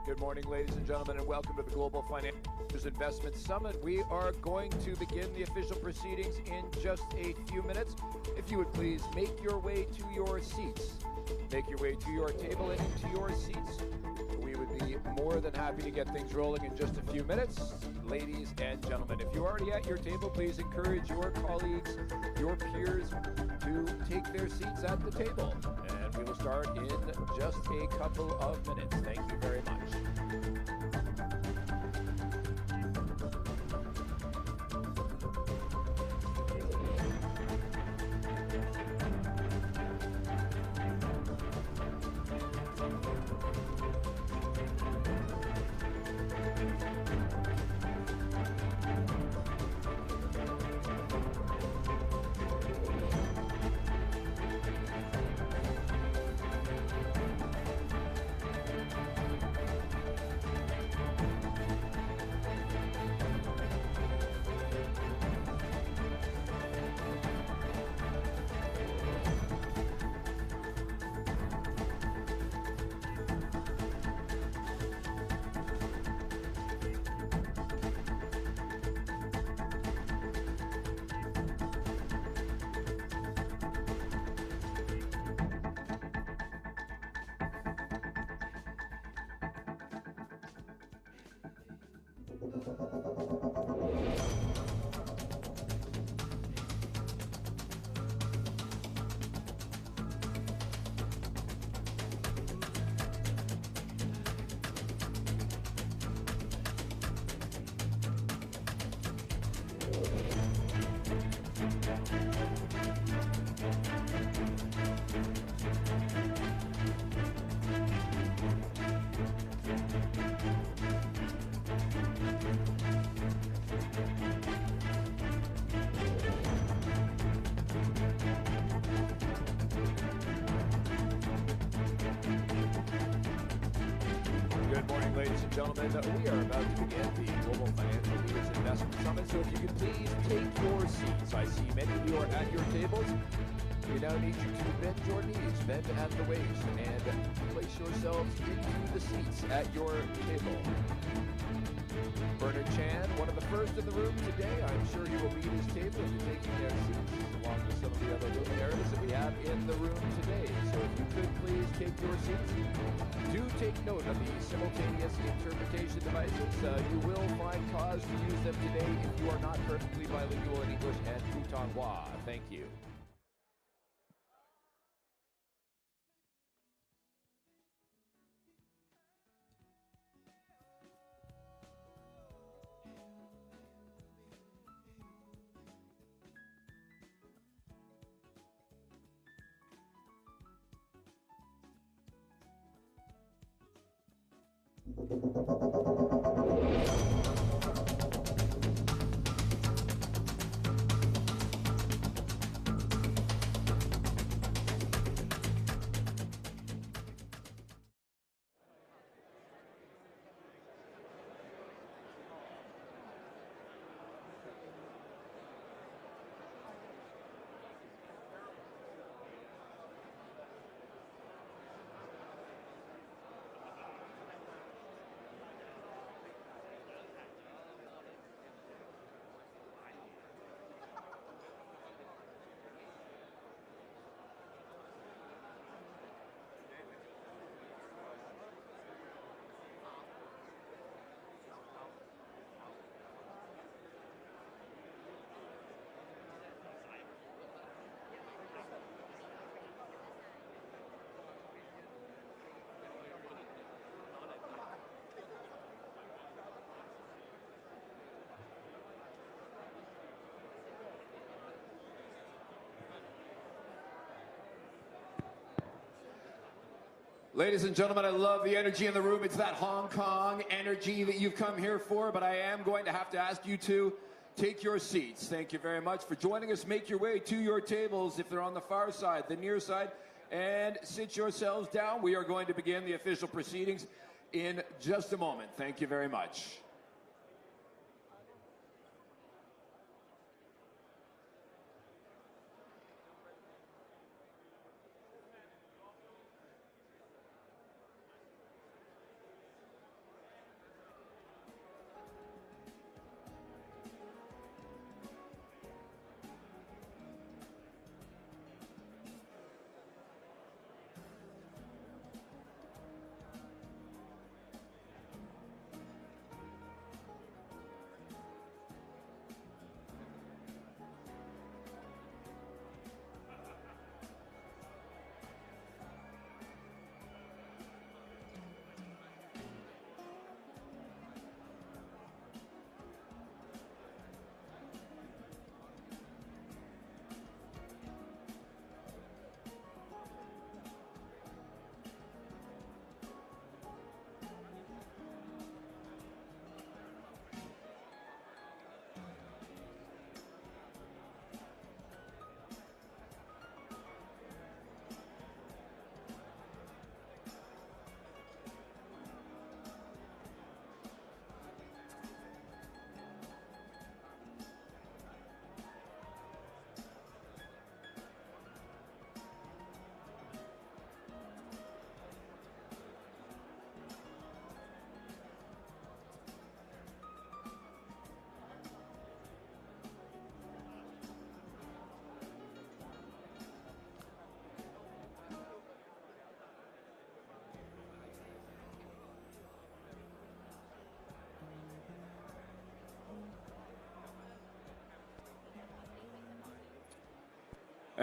Good morning, ladies and gentlemen, and welcome to the Global Financial Investment Summit. We are going to begin the official proceedings in just a few minutes. If you would please make your way to your seats. Make your way to your table and into your seats. We would be more than happy to get things rolling in just a few minutes. Ladies and gentlemen, if you're already at your table, please encourage your colleagues, your peers to take their seats at the table. And we will start in just a couple of minutes. Thank you very much. Gentlemen, we are about to begin the Global Financial Leaders Investment Summit, so if you could please take your seats. I see many of you are at your tables. We now need you to bend your knees, bend at the waist, and place yourselves into the seats at your table. Bernard Chan, one of the first in the room today. I'm sure he will lead his table into taking their seats, along with some of the other luminaries that we have in the room today. So if you could please take your seats. Do take note of the simultaneous interpretation devices. You will find cause to use them today if you are not perfectly bilingual in English and Putonghua. Thank you. Ladies and gentlemen, I love the energy in the room. It's that Hong Kong energy that you've come here for, but I am going to have to ask you to take your seats. Thank you very much for joining us. Make your way to your tables if they're on the far side, the near side, and sit yourselves down. We are going to begin the official proceedings in just a moment. Thank you very much.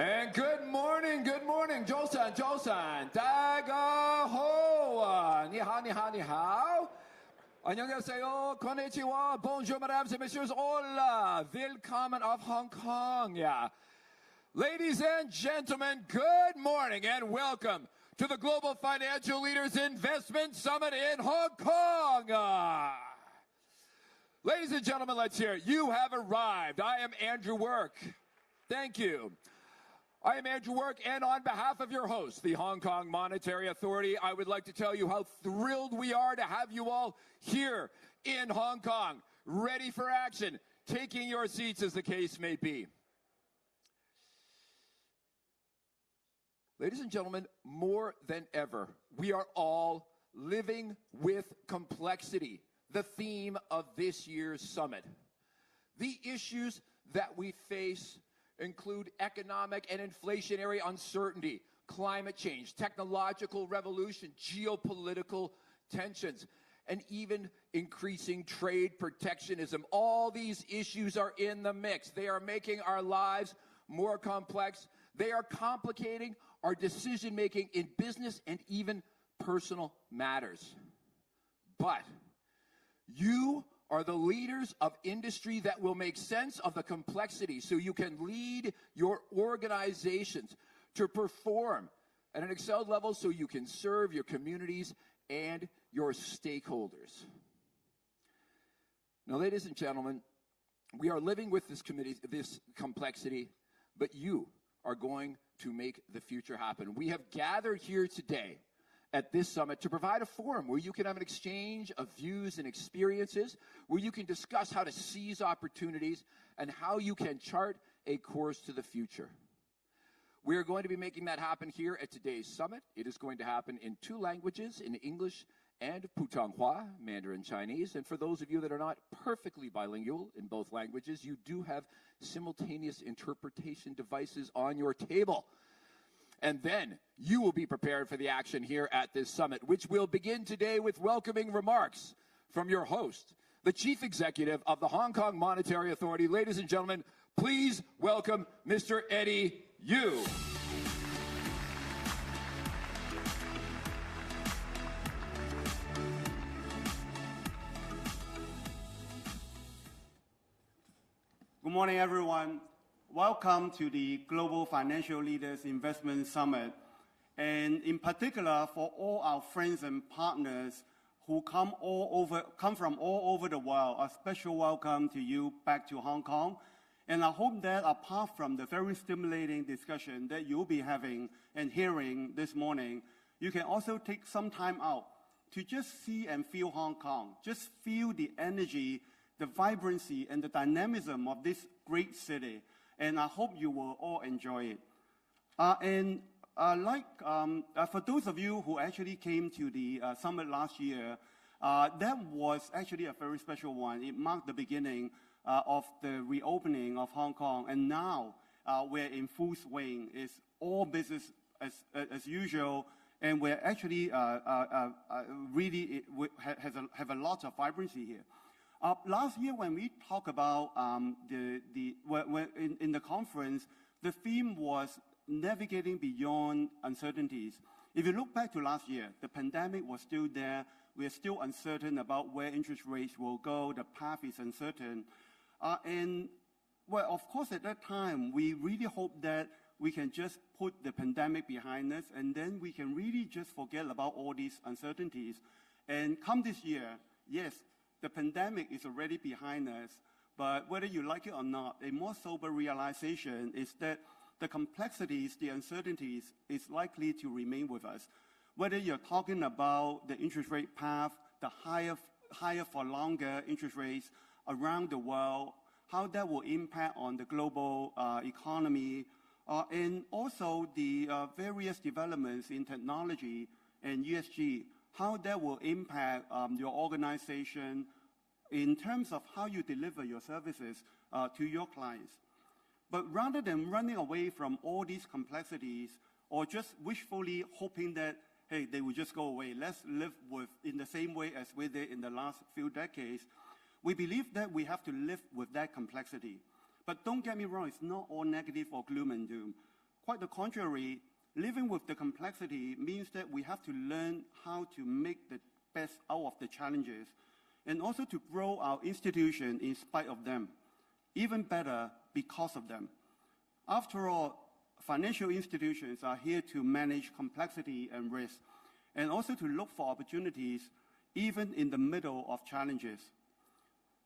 And good morning,早晨，大家好啊！你好。안녕하세요, konnichiwa, bonjour, mesdames et messieurs, hola, willkommen auf Hong Kong. Yeah. Ladies and gentlemen, good morning and welcome to the Global Financial Leaders Investment Summit in Hong Kong. Ladies and gentlemen, let's hear it. You have arrived. I am Andrew Work. Thank you. I am Andrew Work, and on behalf of your host, the Hong Kong Monetary Authority, I would like to tell you how thrilled we are to have you all here in Hong Kong, ready for action, taking your seats as the case may be. Ladies and gentlemen, more than ever, we are all living with complexity, the theme of this year's summit. The issues that we face include economic and inflationary uncertainty, climate change, technological revolution, geopolitical tensions, and even increasing trade protectionism. All these issues are in the mix. They are making our lives more complex. They are complicating our decision-making in business and even personal matters. But you are the leaders of industry that will make sense of the complexity so you can lead your organizations to perform at an excelled level so you can serve your communities and your stakeholders. Now, ladies and gentlemen, we are living with this complexity, but you are going to make the future happen. We have gathered here today at this summit to provide a forum where you can have an exchange of views and experiences, where you can discuss how to seize opportunities and how you can chart a course to the future. We are going to be making that happen here at today's summit. It is going to happen in 2 languages, in English and Putonghua, Mandarin Chinese. And for those of you that are not perfectly bilingual in both languages, you do have simultaneous interpretation devices on your table. And then you will be prepared for the action here at this summit, which will begin today with welcoming remarks from your host, the Chief Executive of the Hong Kong Monetary Authority. Ladies and gentlemen, please welcome Mr. Eddie Yu. Good morning, everyone. Welcome to the Global Financial Leaders Investment Summit, and in particular for all our friends and partners who come from all over the world, a special welcome to you back to Hong Kong. And I hope that apart from the very stimulating discussion that you'll be having and hearing this morning, you can also take some time out to just see and feel Hong Kong, just feel the energy, the vibrancy, and the dynamism of this great city. And I hope you will all enjoy it. For those of you who actually came to the summit last year, that was actually a very special one. It marked the beginning of the reopening of Hong Kong, and now we're in full swing. It's all business as usual, and we're actually really have a lot of vibrancy here. Last year, when we talked about in the conference, the theme was navigating beyond uncertainties. If you look back to last year, the pandemic was still there. We are still uncertain about where interest rates will go. The path is uncertain. Of course, at that time, we really hoped that we can just put the pandemic behind us, and then we can really just forget about all these uncertainties. And come this year, yes, the pandemic is already behind us, but whether you like it or not, a more sober realization is that the complexities, the uncertainties, is likely to remain with us. Whether you're talking about the interest rate path, the higher for longer interest rates around the world, how that will impact on the global economy, and also the various developments in technology and ESG, how that will impact your organization in terms of how you deliver your services to your clients. But rather than running away from all these complexities or just wishfully hoping that, hey, they will just go away, let's live in the same way as we did in the last few decades, we believe that we have to live with that complexity. But don't get me wrong, it's not all negative or gloom and doom. Quite the contrary, living with the complexity means that we have to learn how to make the best out of the challenges and also to grow our institution in spite of them, even better because of them. After all, financial institutions are here to manage complexity and risk, and also to look for opportunities even in the middle of challenges.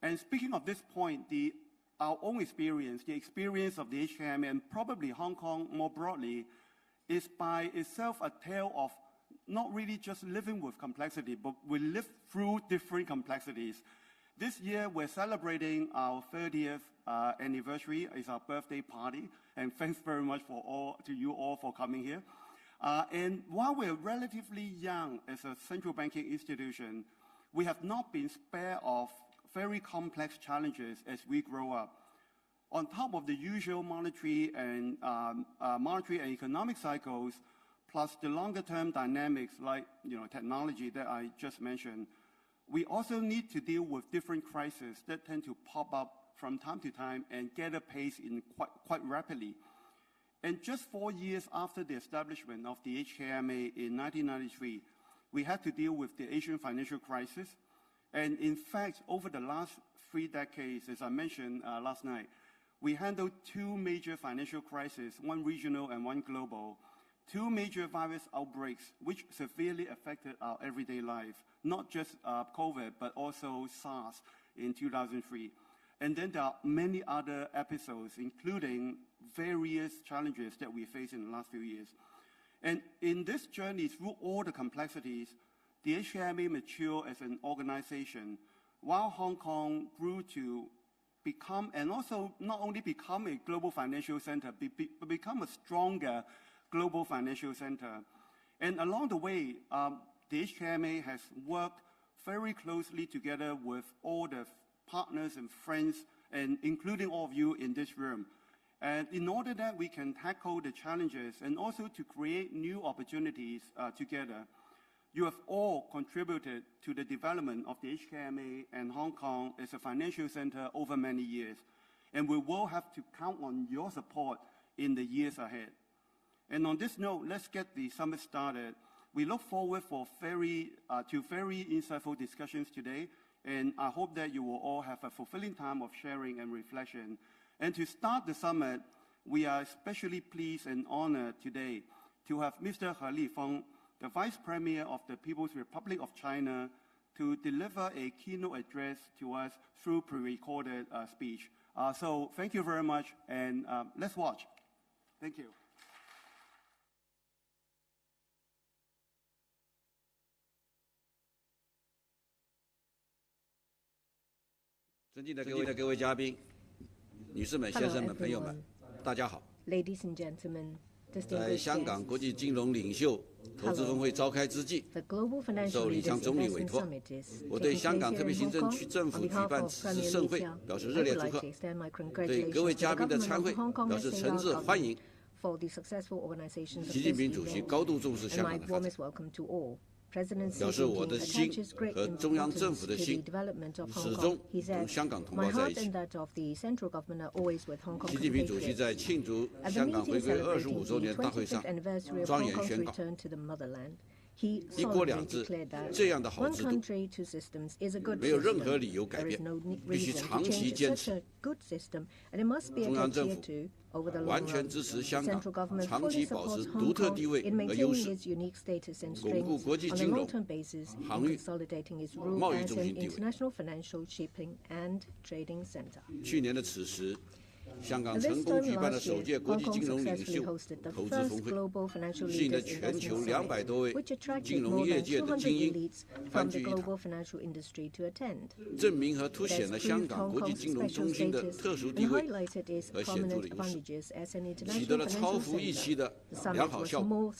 And speaking of this point, our own experience, the experience of the HKMA and probably Hong Kong more broadly, is by itself a tale of not really just living with complexity, but we live through different complexities. This year, we're celebrating our 30th anniversary. It's our birthday party, and thanks very much to you all for coming here. And while we're relatively young as a central banking institution, we have not been spared of very complex challenges as we grow up. On top of the usual monetary and economic cycles, plus the longer-term dynamics like technology that I just mentioned, we also need to deal with different crises that tend to pop up from time to time and gather pace in quite rapidly. And just 4 years after the establishment of the HKMA in 1993, we had to deal with the Asian financial crisis. And in fact, over the last 3 decades, as I mentioned last night, we handled 2 major financial crises, one regional and one global, 2 major virus outbreaks which severely affected our everyday life, not just COVID, but also SARS in 2003. And then there are many other episodes, including various challenges that we face in the last few years. And in this journey through all the complexities, the HKMA matured as an organization, while Hong Kong grew to become, and also not only become a global financial center, but become a stronger global financial center. And along the way, the HKMA has worked very closely together with all the partners and friends, and including all of you in this room. And in order that we can tackle the challenges and also to create new opportunities together, you have all contributed to the development of the HKMA and Hong Kong as a financial center over many years. And we will have to count on your support in the years ahead. And on this note, let's get the summit started. We look forward to very insightful discussions today, and I hope that you will all have a fulfilling time of sharing and reflection. And to start the summit, we are especially pleased and honored today to have Mr. He Lifeng, the Vice Premier of the People's Republic of China, to deliver a keynote address to us through pre-recorded speech. So thank you very much, and let's watch. Thank you. 尊敬的各位嘉宾、女士们、先生们、朋友们，大家好。Ladies and gentlemen, 在香港国际金融领袖投资峰会召开之际，受李强总理委托，我对香港特别行政区政府举办此次盛会表示热烈祝贺，对各位嘉宾的参会表示诚挚欢迎。习近平主席高度重视香港的发展，表示我的心和中央政府的心始终同香港同胞在一起。习近平主席在庆祝香港回归25周年大会上庄严宣告，一国两制这样的好制度没有任何理由改变，必须长期坚持。中央政府完全支持香港长期保持独特地位和优势，巩固国际金融、航运、贸易中心地位。去年的此时，香港成功举办了首届国际金融领袖投资峰会，吸引了全球200多位金融业界的精英欢聚一堂，证明和凸显了香港国际金融中心的特殊地位和显著的优势，取得了超乎预期的良好效果。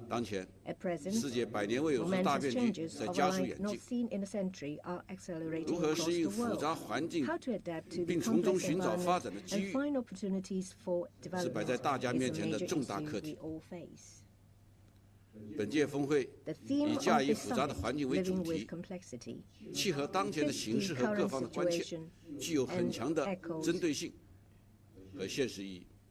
当前，世界百年未有之大变局在加速演进，如何适应复杂环境，并从中寻找发展的机遇，是摆在大家面前的重大课题。本届峰会以驾驭复杂的环境为主题，契合当前的形势和各方的关切，具有很强的针对性和现实意义。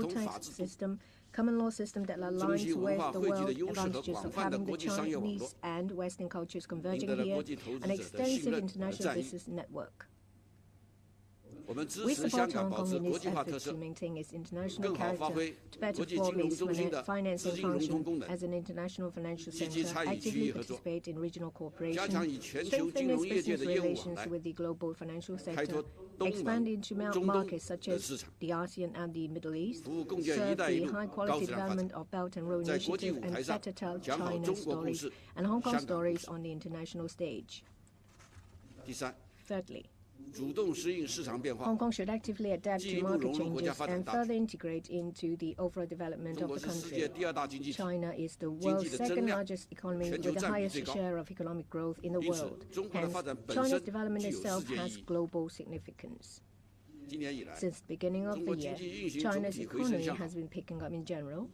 普通法制度，中西文化汇聚的优势和广泛的国际商业网络，赢得了国际投资者的信任和赞誉。我们支持香港保持国际化特色，更好发挥国际金融中心的资金融通功能，积极参与区域合作，加强与全球金融业界的业务往来，开拓东盟、中东等市场，服务共建“一带一路”高质量发展，在国际舞台上讲好中国故事、香港故事。第三，主动适应市场变化，进一步融入国家发展大局。中国是世界第二大经济体，经济的增量全球占比最高，因此中国的发展本身具有世界意义。Since the beginning of the year, China's economy has been picking up in general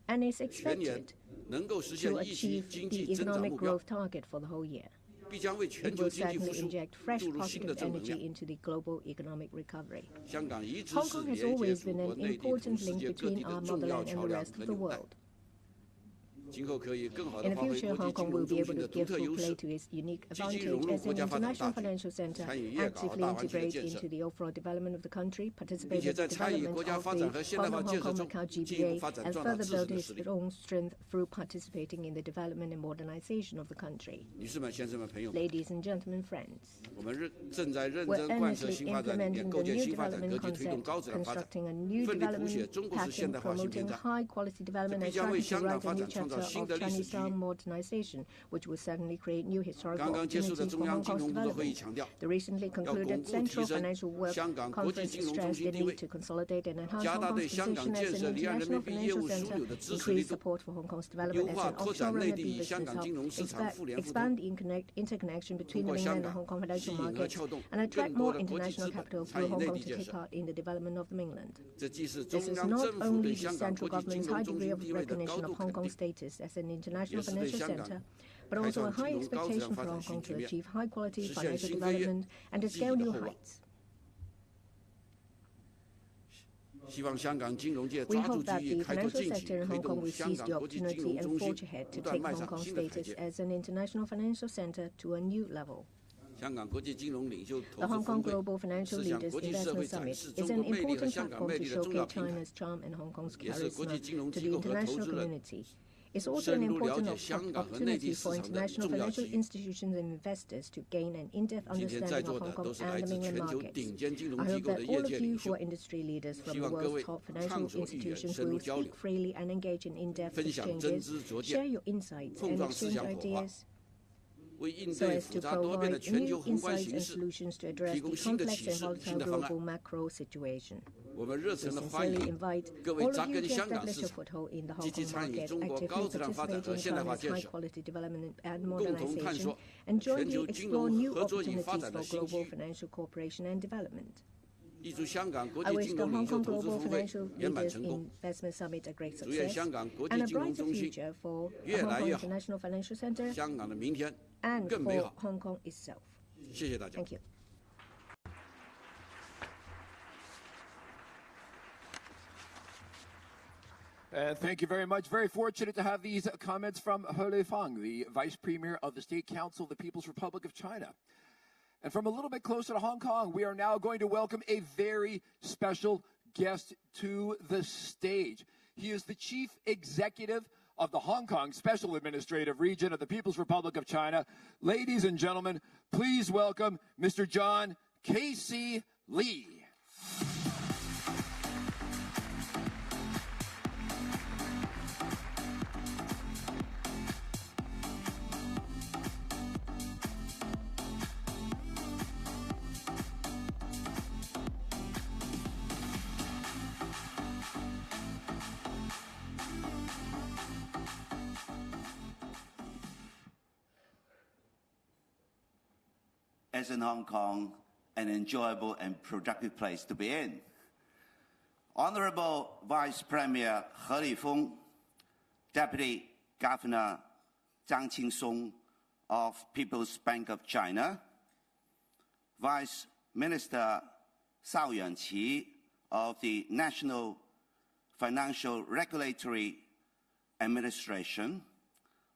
and is expected to achieve the economic growth target for the whole year. It will certainly inject fresh positive energy into the global economic recovery. Hong Kong has always been an important link between our motherland and the rest of the world. In the future, Hong Kong will be able to give full play to its unique advantage as an international financial center, actively integrate into the overall development of the country, participate in the development of the Hong Kong-Macau GBA, and further build its own strength through participating in the development and modernization of the country. Ladies and gentlemen, friends, we're earnestly implementing the new development concept, constructing a new development pattern, promoting high-quality development, and striving to write a new chapter of Chinese-style modernization, which will certainly create new historical opportunities for Hong Kong's development. The recently concluded Central Financial Work Conference stressed the need to consolidate and enhance Hong Kong's position as an international financial center, increase support for Hong Kong's development as an offshore renminbi business hub, expand the interconnection between the mainland and Hong Kong financial markets, and attract more international capital through Hong Kong to take part in the development of the mainland. This is not only the central government's high degree of recognition of Hong Kong's status as an international financial center, but also a high expectation for Hong Kong to achieve high-quality financial development and to scale new heights. We hope that the financial sector in Hong Kong will seize the opportunity and forge ahead to take Hong Kong's status as an international financial center to a new level. The Hong Kong Global Financial Leaders Investment Summit is an important platform to showcase China's charm and Hong Kong's charisma to the international community. It's also an important opportunity for international financial institutions and investors to gain an in-depth understanding of Hong Kong and the mainland markets. I hope that all of you who are industry leaders from the world's top financial institutions will speak freely and engage in in-depth exchanges, share your insights and exchange ideas, so as to provide new insights and solutions to address the complex and volatile global macro situation. We sincerely invite all of you to establish a foothold in the Hong Kong market, actively participate in China's high-quality development and modernization, and jointly explore new opportunities for global financial cooperation and development. I wish the Hong Kong Global Financial Leaders Investment Summit a great success and a brighter future for the Hong Kong International Financial Center and for Hong Kong itself. Thank you. Thank you very much. Very fortunate to have these comments from He Lifang, the Vice Premier of the State Council of the People's Republic of China. And from a little bit closer to Hong Kong, we are now going to welcome a very special guest to the stage. He is the Chief Executive of the Hong Kong Special Administrative Region of the People's Republic of China. Ladies and gentlemen, please welcome Mr. John K.C. Lee. As in Hong Kong, an enjoyable and productive place to be in. Honorable Vice Premier He Lifang, Deputy Governor Zhang Qingsong of People's Bank of China, Vice Minister Cao Yuanqi of the National Financial Regulatory Administration,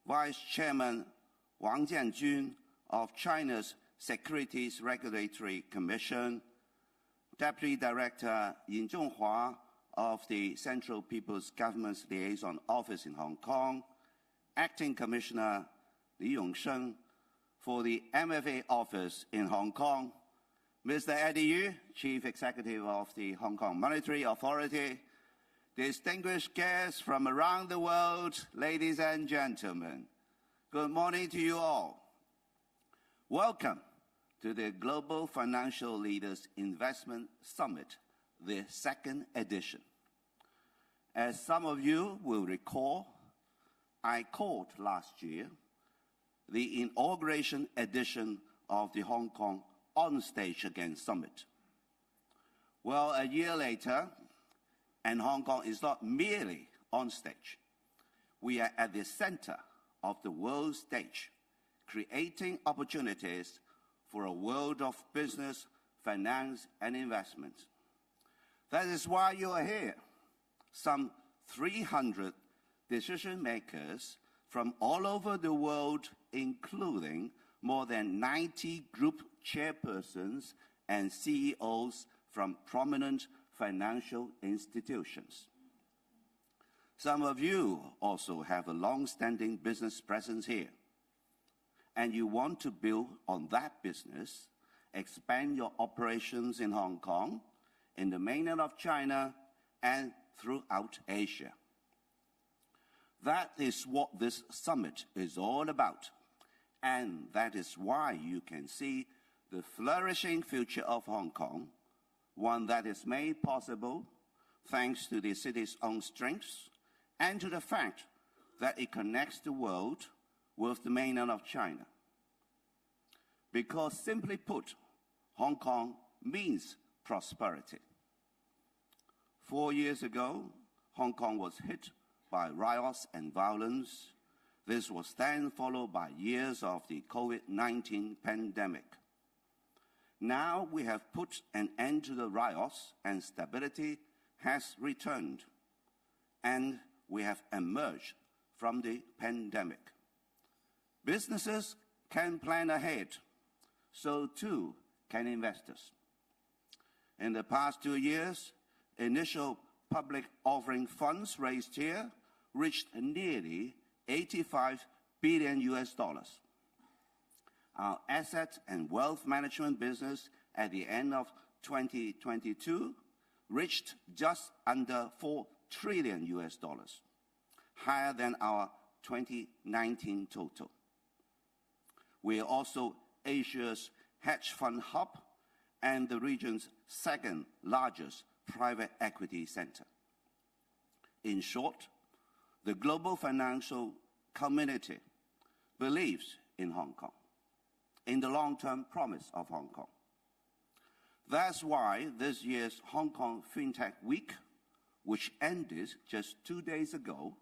Vice Chairman Wang Jianjun of China's Securities Regulatory Commission, Deputy Director Yin Zhonghua of the Central People's Government's Liaison Office in Hong Kong, Acting Commissioner Li Yongsheng for the MFA Office in Hong Kong, Mr. Eddie Yu, Chief Executive of the Hong Kong Monetary Authority, distinguished guests from around the world, ladies and gentlemen, good morning to you all. Welcome to the Global Financial Leaders Investment Summit, the second edition. As some of you will recall, I called last year the inauguration edition of the Hong Kong On Stage Again Summit. Well, a year later, and Hong Kong is not merely on stage. We are at the center of the world stage, creating opportunities for a world of business, finance, and investment. That is why you are here. Some 300 decision makers from all over the world, including more than 90 group chairpersons and CEOs from prominent financial institutions. Some of you also have a long-standing business presence here, and you want to build on that business, expand your operations in Hong Kong, in the mainland of China, and throughout Asia. That is what this summit is all about, and that is why you can see the flourishing future of Hong Kong, one that is made possible thanks to the city's own strengths and to the fact that it connects the world with the mainland of China. Because simply put, Hong Kong means prosperity. 4 years ago, Hong Kong was hit by riots and violence. This was then followed by years of the COVID-19 pandemic. Now we have put an end to the riots and stability has returned, and we have emerged from the pandemic. Businesses can plan ahead, so too can investors. In the past 2 years, initial public offering funds raised here reached nearly $85 billion. Our asset and wealth management business at the end of 2022 reached just under $4 trillion, higher than our 2019 total. We are also Asia's hedge fund hub and the region's second largest private equity center. In short, the global financial community believes in Hong Kong, in the long-term promise of Hong Kong. That's why this year's Hong Kong FinTech Week, which ended just 2 days ago,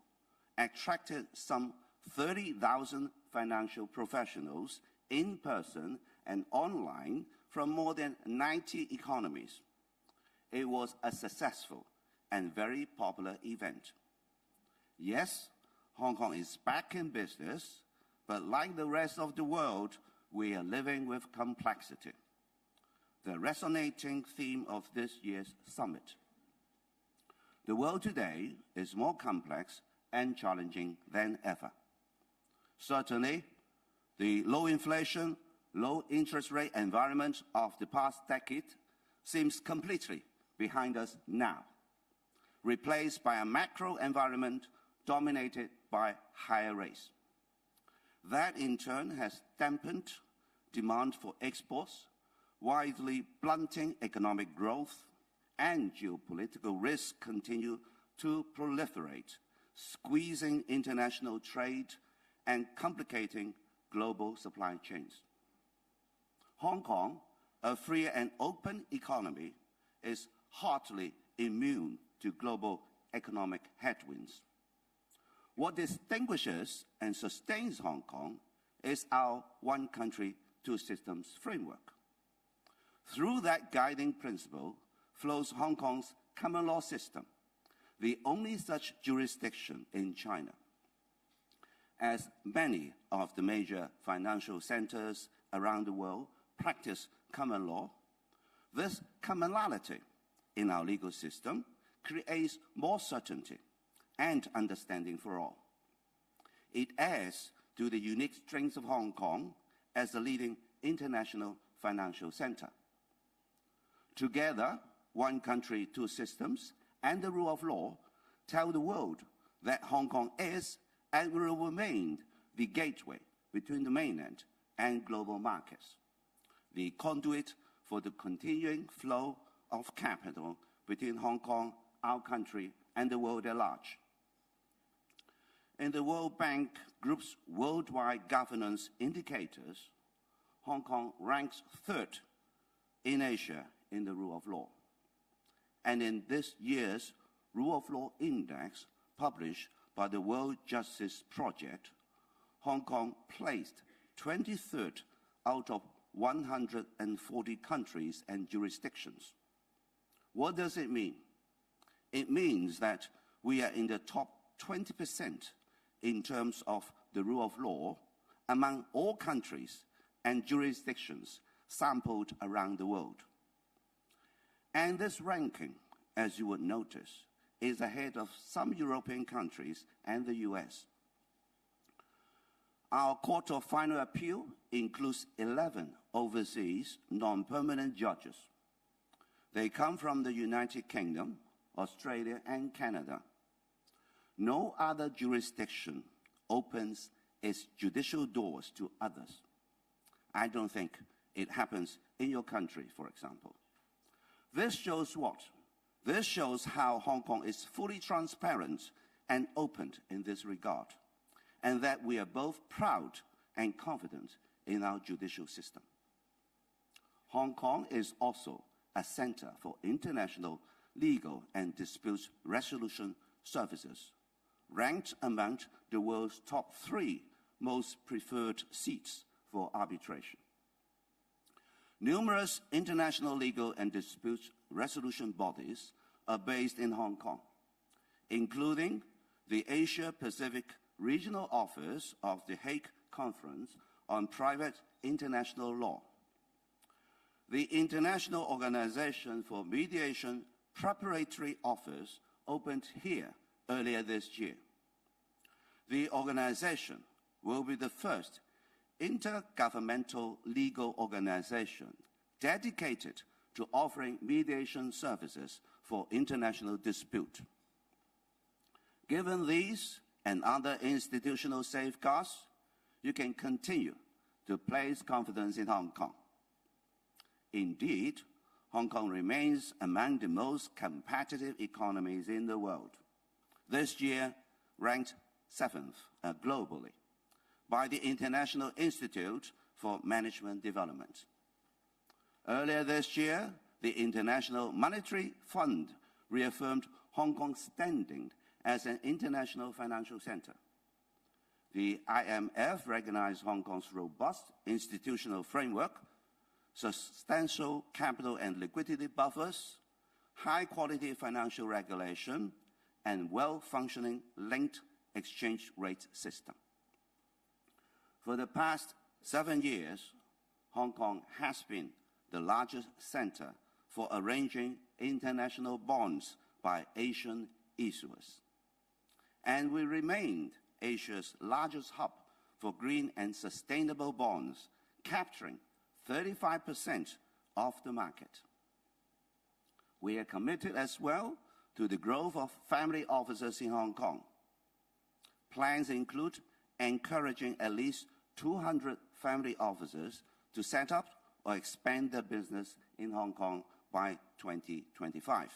attracted some 30,000 financial professionals in person and online from more than 90 economies. It was a successful and very popular event. Yes, Hong Kong is back in business, but like the rest of the world, we are living with complexity, the resonating theme of this year's summit. The world today is more complex and challenging than ever. Certainly, the low inflation, low interest rate environment of the past decade seems completely behind us now, replaced by a macro environment dominated by higher rates. That in turn has dampened demand for exports, widely blunting economic growth, and geopolitical risks continue to proliferate, squeezing international trade and complicating global supply chains. Hong Kong, a free and open economy, is hardly immune to global economic headwinds. What distinguishes and sustains Hong Kong is our one country, two systems framework. Through that guiding principle flows Hong Kong's common law system, the only such jurisdiction in China. As many of the major financial centers around the world practice common law, this commonality in our legal system creates more certainty and understanding for all. It adds to the unique strengths of Hong Kong as a leading international financial center. Together, one country, two systems, and the rule of law tell the world that Hong Kong is and will remain the gateway between the mainland and global markets, the conduit for the continuing flow of capital between Hong Kong, our country, and the world at large. In the World Bank Group's worldwide governance indicators, Hong Kong ranks third in Asia in the rule of law. And in this year's Rule of Law Index, published by the World Justice Project, Hong Kong placed 23rd out of 140 countries and jurisdictions. What does it mean? It means that we are in the top 20% in terms of the rule of law among all countries and jurisdictions sampled around the world. And this ranking, as you would notice, is ahead of some European countries and the US. Our Court of Final Appeal includes 11 overseas non-permanent judges. They come from the United Kingdom, Australia, and Canada. No other jurisdiction opens its judicial doors to others. I don't think it happens in your country, for example. This shows what? This shows how Hong Kong is fully transparent and open in this regard, and that we are both proud and confident in our judicial system. Hong Kong is also a center for international legal and dispute resolution services, ranked among the world's top 3 most preferred seats for arbitration. Numerous international legal and dispute resolution bodies are based in Hong Kong, including the Asia-Pacific Regional Office of the Hague Conference on Private International Law, the International Organization for Mediation Preparatory Office opened here earlier this year. The organization will be the first intergovernmental legal organization dedicated to offering mediation services for international dispute. Given these and other institutional safeguards, you can continue to place confidence in Hong Kong. Indeed, Hong Kong remains among the most competitive economies in the world. This year, ranked 7th globally by the International Institute for Management Development. Earlier this year, the International Monetary Fund reaffirmed Hong Kong's standing as an international financial center. The IMF recognized Hong Kong's robust institutional framework, substantial capital and liquidity buffers, high-quality financial regulation, and well-functioning linked exchange rate system. For the past 7 years, Hong Kong has been the largest center for arranging international bonds by Asian issuers. And we remained Asia's largest hub for green and sustainable bonds, capturing 35% of the market. We are committed as well to the growth of family offices in Hong Kong. Plans include encouraging at least 200 family offices to set up or expand their business in Hong Kong by 2025.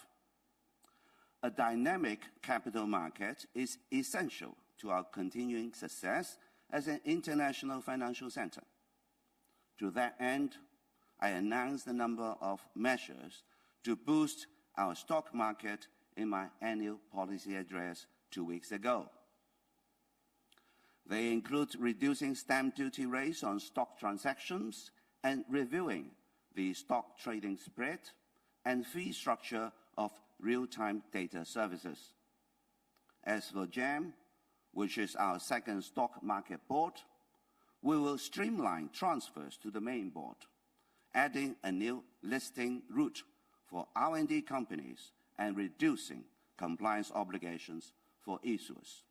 A dynamic capital market is essential to our continuing success as an international financial center. To that end, I announced a number of measures to boost our stock market in my annual policy address 2 weeks ago. They include reducing stamp duty rates on stock transactions and reviewing the stock trading spread and fee structure of real-time data services. As for GEM, which is our second stock market board, we will streamline transfers to the main board, adding a new listing route for R&D companies and reducing compliance obligations for issuers.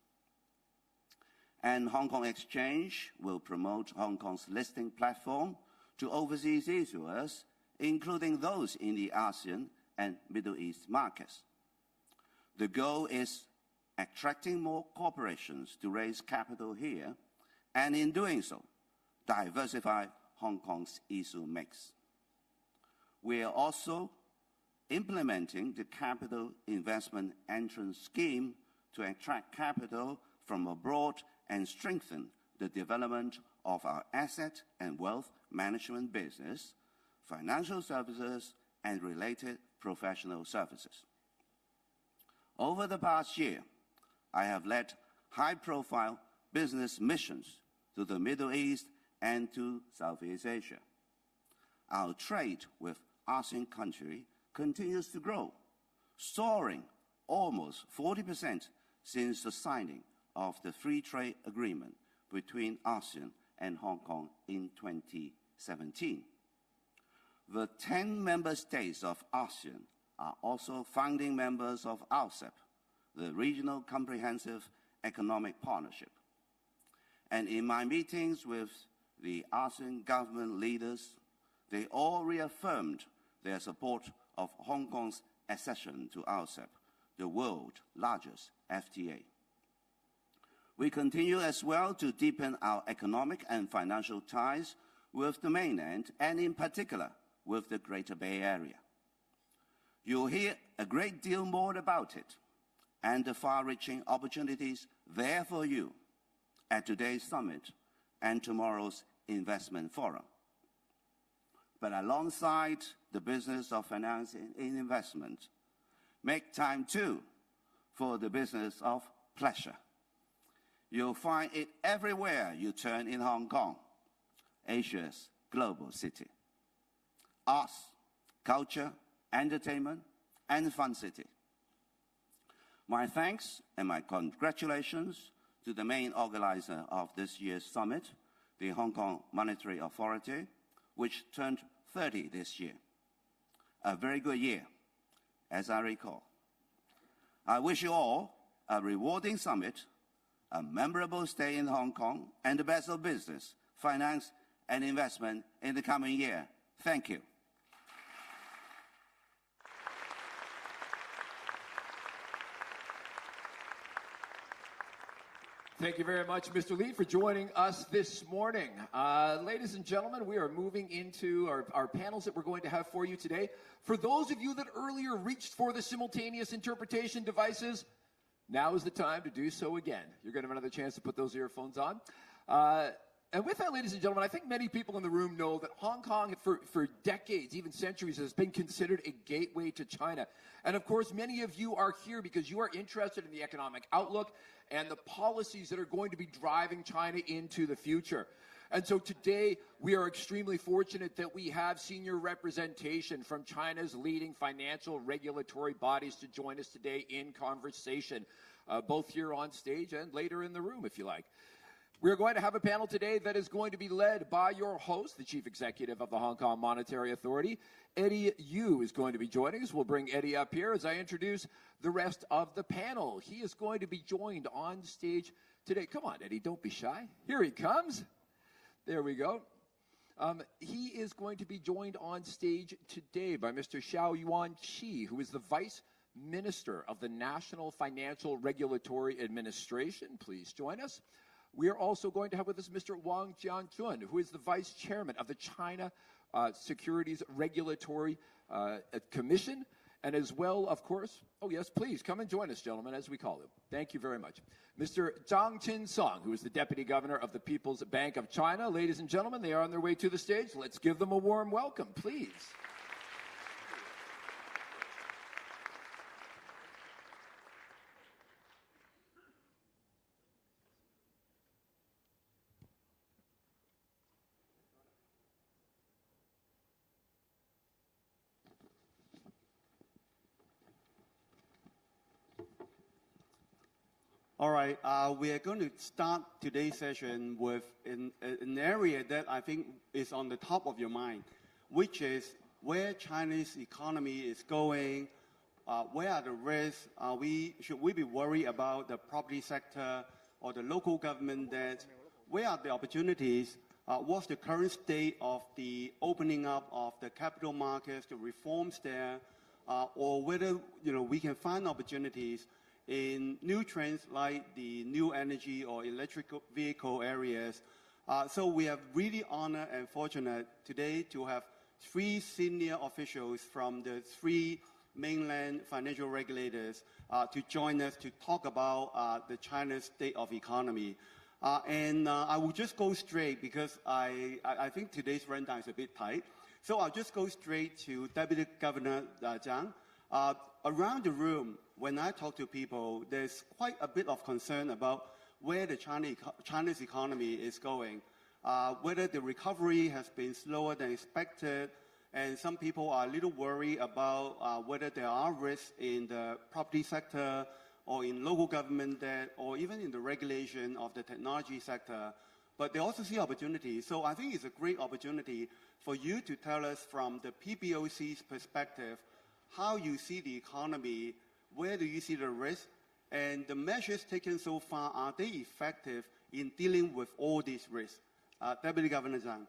And Hong Kong Exchange will promote Hong Kong's listing platform to overseas issuers, including those in the ASEAN and Middle East markets. The goal is attracting more corporations to raise capital here, and in doing so, diversify Hong Kong's issue mix. We are also implementing the Capital Investment Entrance Scheme to attract capital from abroad and strengthen the development of our asset and wealth management business, financial services, and related professional services. Over the past year, I have led high-profile business missions to the Middle East and to Southeast Asia. Our trade with ASEAN countries continues to grow, soaring almost 40% since the signing of the Free Trade Agreement between ASEAN and Hong Kong in 2017. The 10 member states of ASEAN are also founding members of RCEP, the Regional Comprehensive Economic Partnership. And in my meetings with the ASEAN government leaders, they all reaffirmed their support of Hong Kong's accession to RCEP, the world's largest FTA. We continue as well to deepen our economic and financial ties with the mainland, and in particular with the Greater Bay Area. You'll hear a great deal more about it and the far-reaching opportunities there for you at today's summit and tomorrow's investment forum. But alongside the business of financing and investment, make time too for the business of pleasure. You'll find it everywhere you turn in Hong Kong, Asia's global city. Arts, culture, entertainment, and fun city. My thanks and my congratulations to the main organizer of this year's summit, the Hong Kong Monetary Authority, which turned 30 this year. A very good year, as I recall. I wish you all a rewarding summit, a memorable stay in Hong Kong, and the best of business, finance, and investment in the coming year. Thank you. Thank you very much, Mr. Lee, for joining us this morning. Ladies and gentlemen, we are moving into our panels that we're going to have for you today. For those of you that earlier reached for the simultaneous interpretation devices, now is the time to do so again. You're going to have another chance to put those earphones on. And with that, ladies and gentlemen, I think many people in the room know that Hong Kong, for decades, even centuries, has been considered a gateway to China. And of course, many of you are here because you are interested in the economic outlook and the policies that are going to be driving China into the future. And so today, we are extremely fortunate that we have senior representation from China's leading financial regulatory bodies to join us today in conversation, both here on stage and later in the room, if you like. We're going to have a panel today that is going to be led by your host, the Chief Executive of the Hong Kong Monetary Authority. Eddie Yu is going to be joining us. We'll bring Eddie up here as I introduce the rest of the panel. He is going to be joined on stage today. Come on, Eddie, don't be shy. Here he comes. There we go. He is going to be joined on stage today by Mr. Xiao Yuan Qi, who is the Vice Minister of the National Financial Regulatory Administration. Please join us. We are also going to have with us Mr. Wang Jianjun, who is the Vice Chairman of the China Securities Regulatory Commission, and as well, of course, oh yes, please come and join us, gentlemen, as we call him. Thank you very much. Mr. Zhang Qinsong, who is the Deputy Governor of the People's Bank of China. Ladies and gentlemen, they are on their way to the stage. Let's give them a warm welcome, please. All right, we are going to start today's session with an area that I think is on the top of your mind, which is where China's economy is going, where are the risks, should we be worried about the property sector or the local government debt, where are the opportunities, what's the current state of the opening up of the capital markets, the reforms there, or whether we can find opportunities in new trends like the new energy or electric vehicle areas. So we are really honored and fortunate today to have three senior officials from the three mainland financial regulators to join us to talk about the China's state of economy. And I will just go straight because I think today's rundown is a bit tight. So I'll just go straight to Deputy Governor Zhang. around the room, when I talk to people, there's quite a bit of concern about where the Chinese economy is going, whether the recovery has been slower than expected, and some people are a little worried about whether there are risks in the property sector or in local government debt or even in the regulation of the technology sector. But they also see opportunities. So I think it's a great opportunity for you to tell us from the PBOC's perspective how you see the economy, where do you see the risk, and the measures taken so far, are they effective in dealing with all these risks? Deputy Governor Zhang.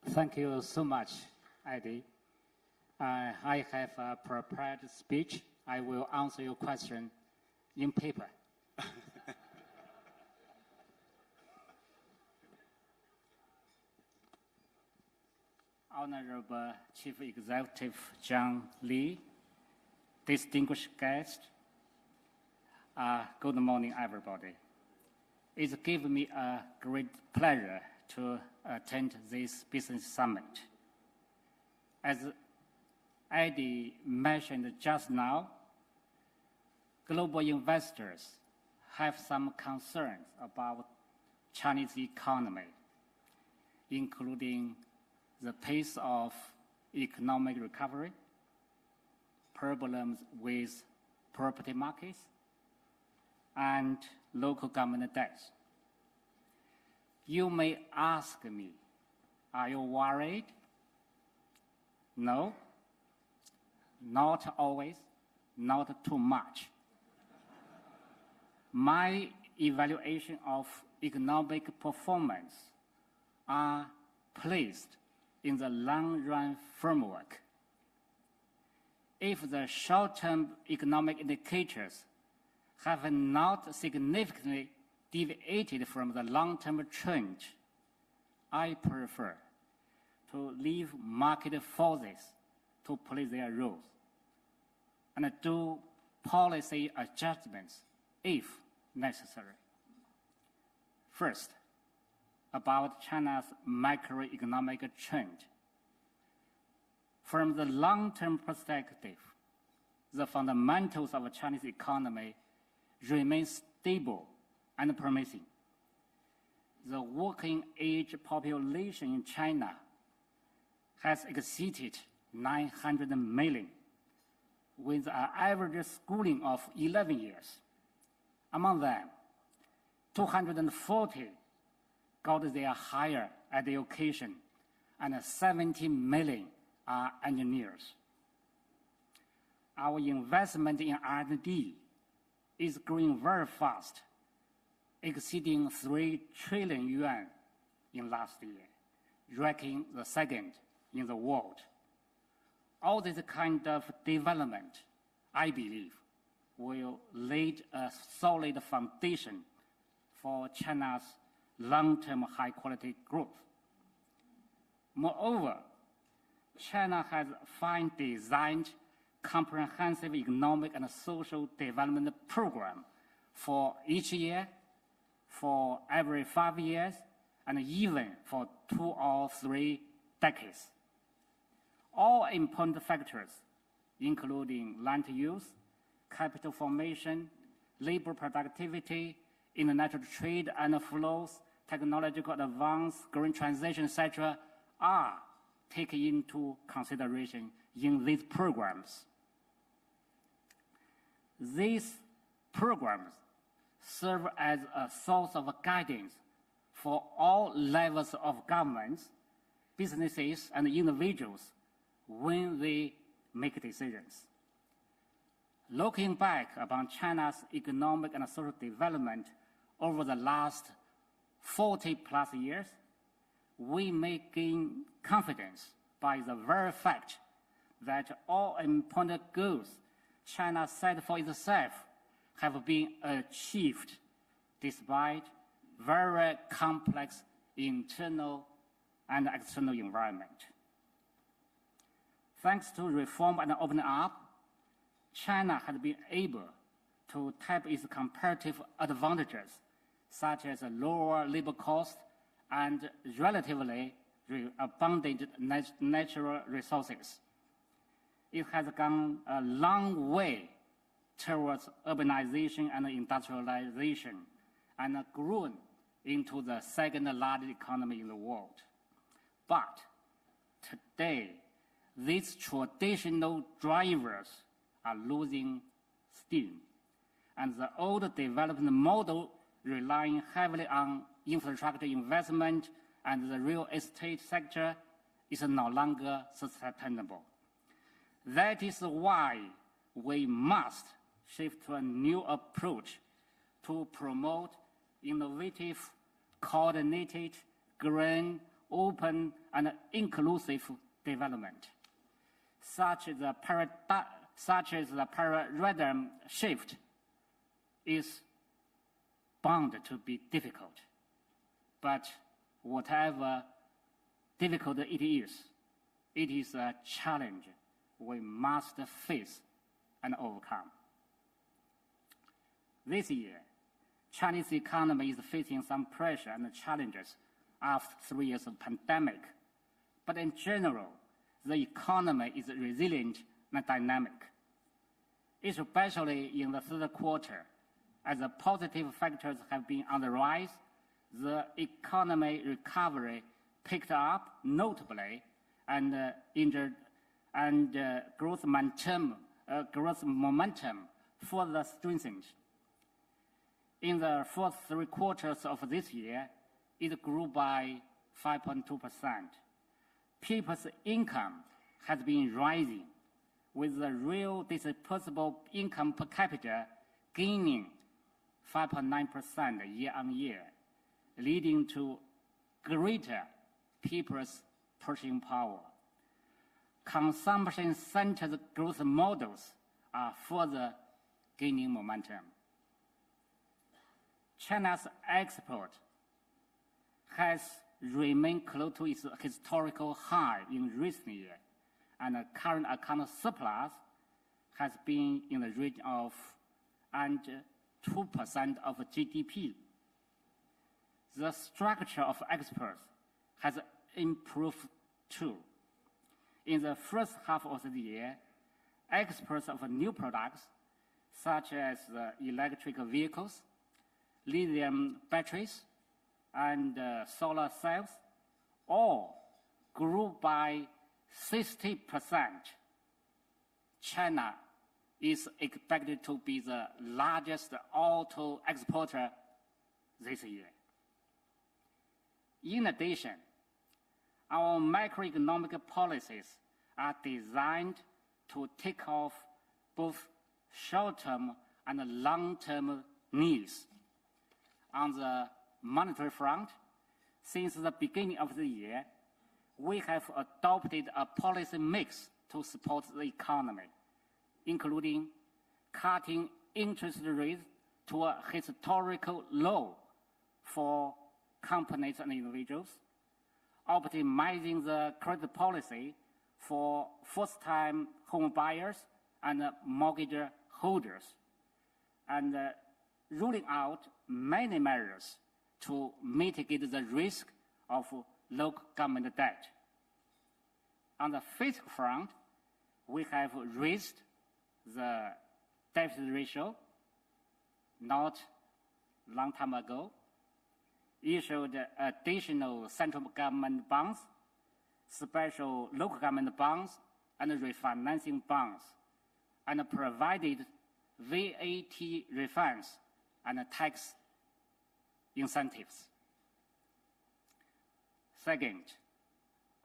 Thank you so much, Eddie. I have a prepared speech. I will answer your question in paper. Honorable Chief Executive John Lee, distinguished guests, good morning, everybody. It's given me a great pleasure to attend this business summit. As Eddie mentioned just now, global investors have some concerns about Chinese economy, including the pace of economic recovery, problems with property markets, and local government debts. You may ask me, are you worried? No, not always, not too much. My evaluation of economic performance are placed in the long-run framework. If the short-term economic indicators have not significantly deviated from the long-term trend, I prefer to leave market forces to play their roles and do policy adjustments if necessary. First, about China's macroeconomic trend. From the long-term perspective, the fundamentals of the Chinese economy remain stable and promising. The working age population in China has exceeded 900 million, with an average schooling of 11 years. Among them, 240 got their higher education, and 70 million are engineers. Our investment in R&D is growing very fast, exceeding 3 trillion yuan in last year, ranking the second in the world. All this kind of development, I believe, will lay a solid foundation for China's long-term high-quality growth. Moreover, China has fine designed comprehensive economic and social development program for each year, for every 5 years, and even for 2 or 3 decades. All important factors, including land use, capital formation, labor productivity, international trade and flows, technological advance, green transition, etc., are taken into consideration in these programs. These programs serve as a source of guidance for all levels of governments, businesses, and individuals when they make decisions. Looking back upon China's economic and social development over the last 40-plus years, we may gain confidence by the very fact that all important goals China set for itself have been achieved despite very complex internal and external environment. Thanks to reform and opening up, China has been able to tap its comparative advantages, such as lower labor cost and relatively abundant natural resources. it has gone a long way towards urbanization and industrialization and grown into the second largest economy in the world. But today, these traditional drivers are losing steam, and the old development model relying heavily on infrastructure investment and the real estate sector is no longer sustainable. That is why we must shift to a new approach to promote innovative, coordinated, green, open, and inclusive development. Such as the paradigm shift is bound to be difficult. But whatever difficult it is a challenge we must face and overcome. This year, Chinese economy is facing some pressure and challenges after 3 years of pandemic. But in general, the economy is resilient and dynamic, especially in the third quarter. As the positive factors have been on the rise, the economy recovery picked up notably, and growth momentum further strengthened. In the first 3 quarters of this year, it grew by 5.2%. People's income has been rising, with the real disposable income per capita gaining 5.9% year-on-year, leading to greater people's purchasing power. Consumption-centered growth models are further gaining momentum. China's export has remained close to its historical high in recent years, and the current account surplus has been in the range of 2% of GDP. The structure of exports has improved too. In the first half of the year, exports of new products such as electric vehicles, lithium batteries, and solar cells all grew by 60%. China is expected to be the largest auto exporter this year. In addition, our macroeconomic policies are designed to take off both short-term and long-term needs. On the monetary front, since the beginning of the year, we have adopted a policy mix to support the economy, including cutting interest rates to a historical low for companies and individuals, optimizing the credit policy for first-time home buyers and mortgage holders, and ruling out many measures to mitigate the risk of local government debt. On the fiscal front, we have raised the deficit ratio not long time ago, issued additional central government bonds, special local government bonds, and refinancing bonds, and provided VAT refunds and tax incentives. Second,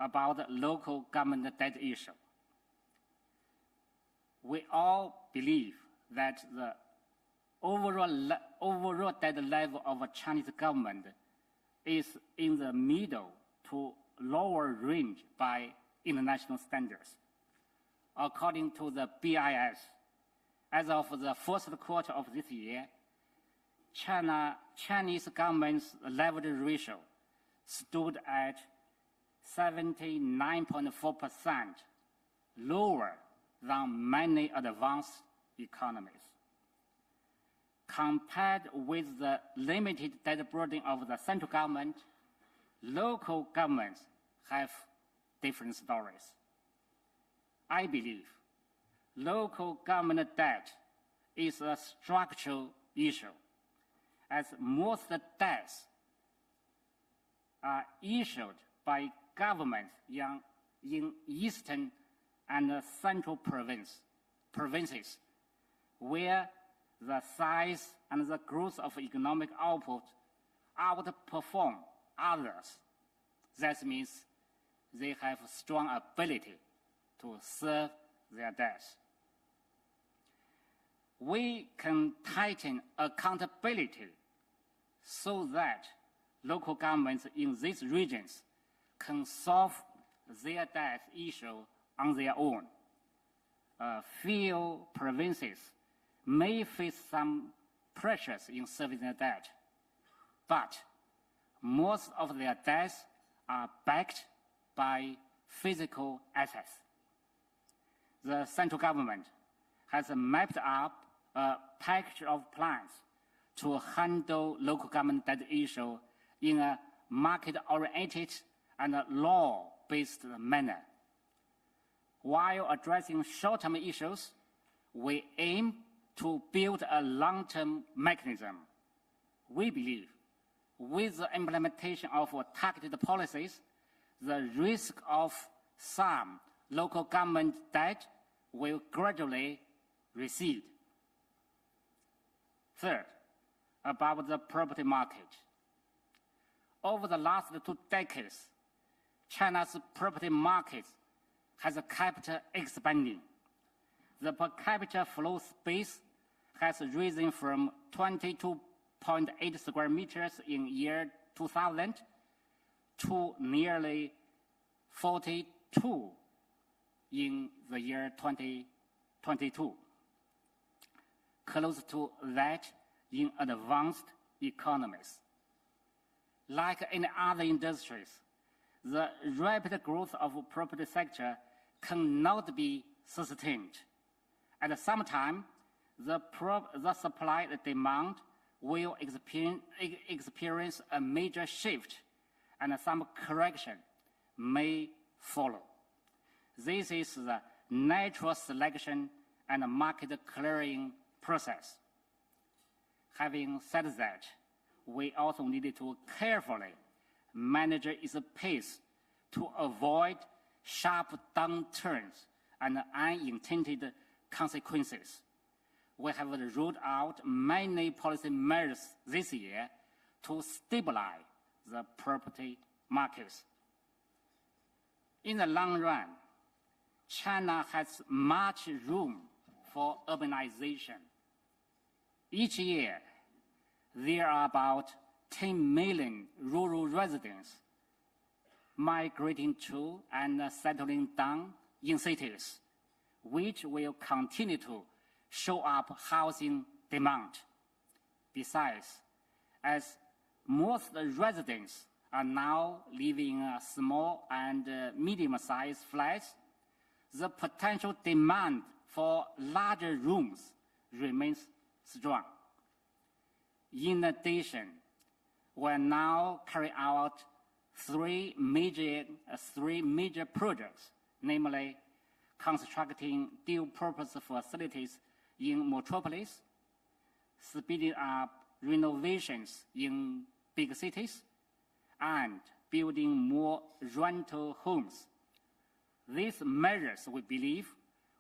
about the local government debt issue. We all believe that the overall debt level of a Chinese government is in the middle to lower range by international standards. According to the BIS, as of the first quarter of this year, Chinese government's leverage ratio stood at 79.4%, lower than many advanced economies. Compared with the limited debt burden of the central government, local governments have different stories. I believe local government debt is a structural issue, as most debts are issued by governments in eastern and central provinces, where the size and the growth of economic output outperform others. That means they have strong ability to serve their debts. We can tighten accountability so that local governments in these regions can solve their debt issue on their own. Few provinces may face some pressures in serving their debt, but most of their debts are backed by physical assets. The central government has mapped up a package of plans to handle local government debt issue in a market-oriented and law-based manner. While addressing short-term issues, we aim to build a long-term mechanism. We believe with the implementation of targeted policies, the risk of some local government debt will gradually recede. Third, about the property market. Over the last 2 decades, China's property market has kept expanding. The per capita floor space has risen from 22.8 square meters in year 2000 to nearly 42 in the year 2022, close to that in advanced economies. Like in other industries, the rapid growth of the property sector cannot be sustained. At some time, the supply and demand will experience a major shift, and some correction may follow. This is the natural selection and market clearing process. Having said that, we also needed to carefully manage its pace to avoid sharp downturns and unintended consequences. We have rolled out many policy measures this year to stabilize the property markets. In the long run, China has much room for urbanization. Each year, there are about 10 million rural residents migrating to and settling down in cities, which will continue to show up housing demand. Besides, as most residents are now living in small and medium-sized flats, the potential demand for larger rooms remains strong. In addition, we're now carrying out three major projects, namely constructing dual-purpose facilities in metropolis, speeding up renovations in big cities, and building more rental homes. These measures, we believe,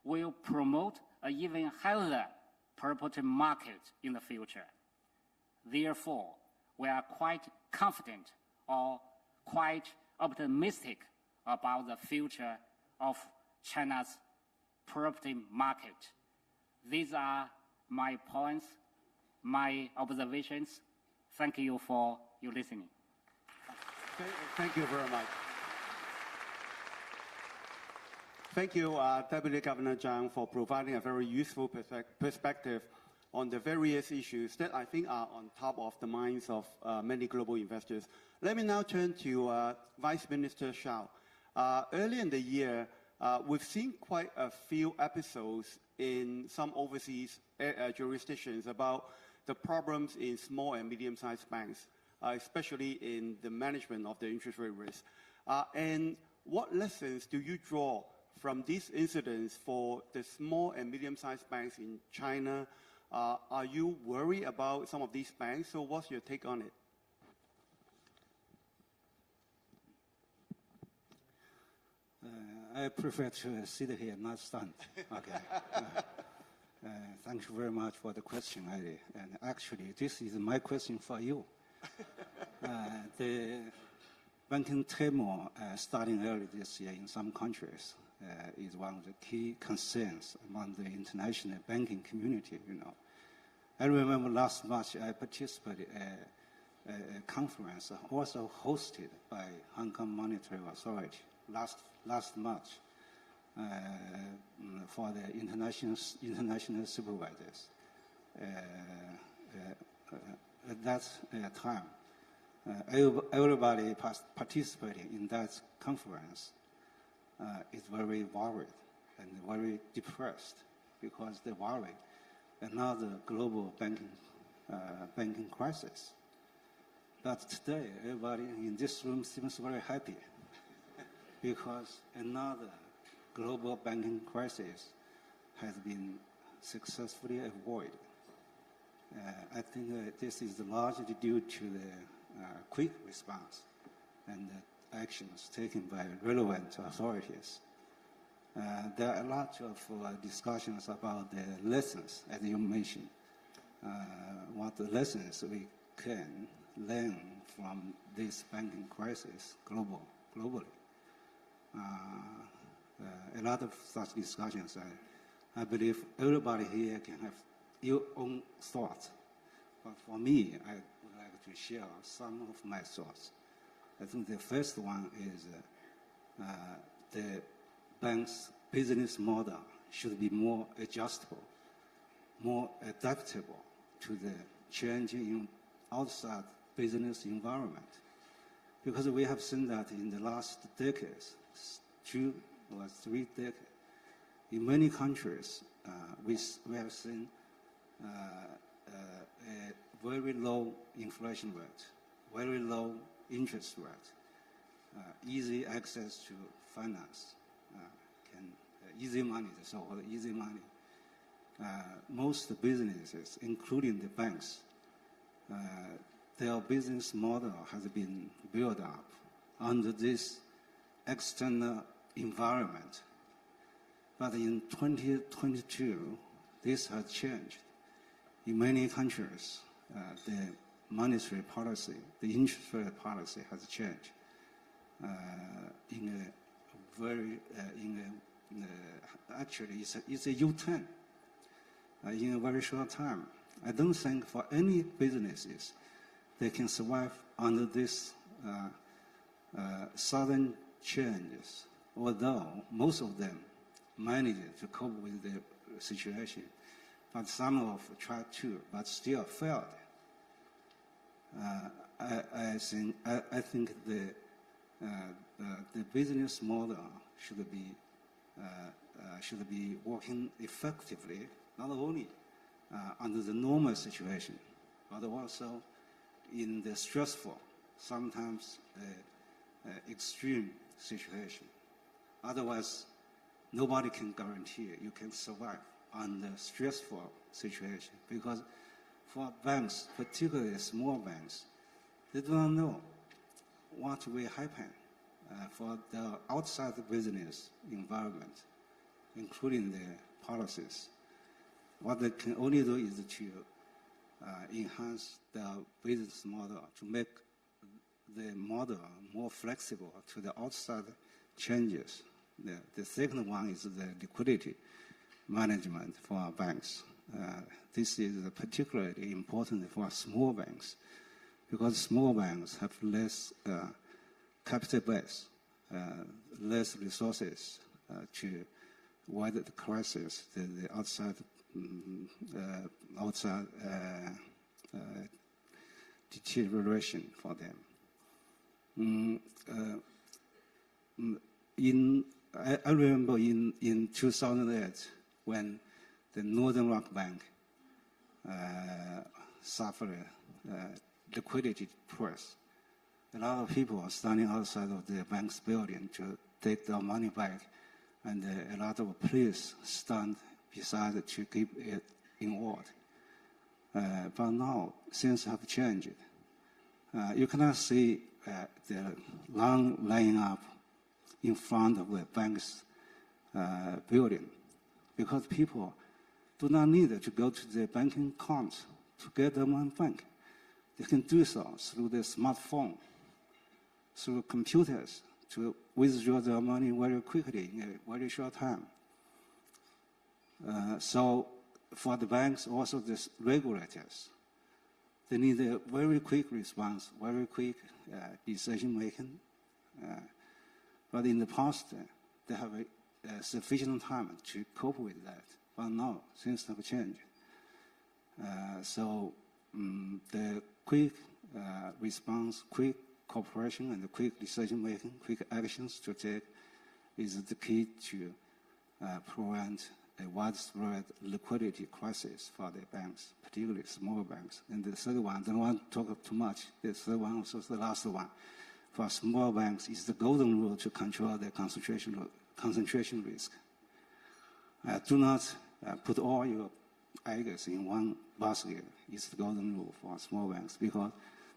will promote an even healthier property market in the future. Therefore, we are quite confident or quite optimistic about the future of China's property market. These are my points, my observations. Thank you for your listening. Thank you very much. Thank you, Deputy Governor Zhang, for providing a very useful perspective on the various issues that I think are on top of the minds of many global investors. Let me now turn to Vice Minister Shao. Earlier in the year, we've seen quite a few episodes in some overseas jurisdictions about the problems in small and medium-sized banks, especially in the management of the interest rate risk. And what lessons do you draw from these incidents for the small and medium-sized banks in China? Are you worried about some of these banks? So what's your take on it? I prefer to sit here, not stand. Okay. Thank you very much for the question, Eddie. And actually, this is my question for you. The banking turmoil starting early this year in some countries is one of the key concerns among the international banking community, you know. I remember last March I participated in a conference also hosted by Hong Kong Monetary Authority last March for the international supervisors. At that time, everybody participating in that conference is very worried and very depressed because they worry another global banking crisis. But today, everybody in this room seems very happy because another global banking crisis has been successfully avoided. I think this is largely due to the quick response and the actions taken by relevant authorities. There are a lot of discussions about the lessons, as you mentioned, what the lessons we can learn from this banking crisis globally. A lot of such discussions, I believe everybody here can have your own thoughts. But for me, I would like to share some of my thoughts. I think the first one is the bank's business model should be more adjustable, more adaptable to the changing outside business environment. Because we have seen that in the last decades, 2 or 3 decades, in many countries, we have seen a very low inflation rate, very low interest rate, easy access to finance, easy money, the so-called easy money. Most businesses, including the banks, their business model has been built up under this external environment. But in 2022, this has changed. In many countries, the monetary policy, the interest rate policy has changed actually it's a U-turn in a very short time. I don't think for any businesses they can survive under this sudden changes, although most of them managed to cope with the situation, but some of tried to, but still failed. I think the business model should be working effectively, not only under the normal situation, but also in the stressful, sometimes extreme situation. Otherwise, nobody can guarantee you can survive under stressful situation, because for banks, particularly small banks, they do not know what will happen for the outside business environment, including the policies. What they can only do is to enhance the business model, to make the model more flexible to the outside changes. The second one is the liquidity management for our banks. This is particularly important for small banks, because small banks have less capital base, less resources to weather the crisis, the outside deterioration for them. I remember in 2008 when the Northern Rock Bank suffered liquidity press. A lot of people are standing outside of the bank's building to take their money back and a lot of police stand beside to keep it in order. But now things have changed. You cannot see the long line up in front of the bank's building, because people do not need to go to the banking account to get the money bank. They can do so through the smartphone, through computers, to withdraw their money very quickly in a very short time. So for the banks, also the regulators, they need a very quick response, very quick decision making. But in the past, they have sufficient time to cope with that. But now, things have changed. So the quick response, quick cooperation, and quick decision making, quick actions to take is the key to prevent a widespread liquidity crisis for the banks, particularly small banks. And the third one, I don't want to talk too much. The third one, also the last one, for small banks is the golden rule to control the concentration risk. Do not put all your eggs in one basket. It's the golden rule for small banks, because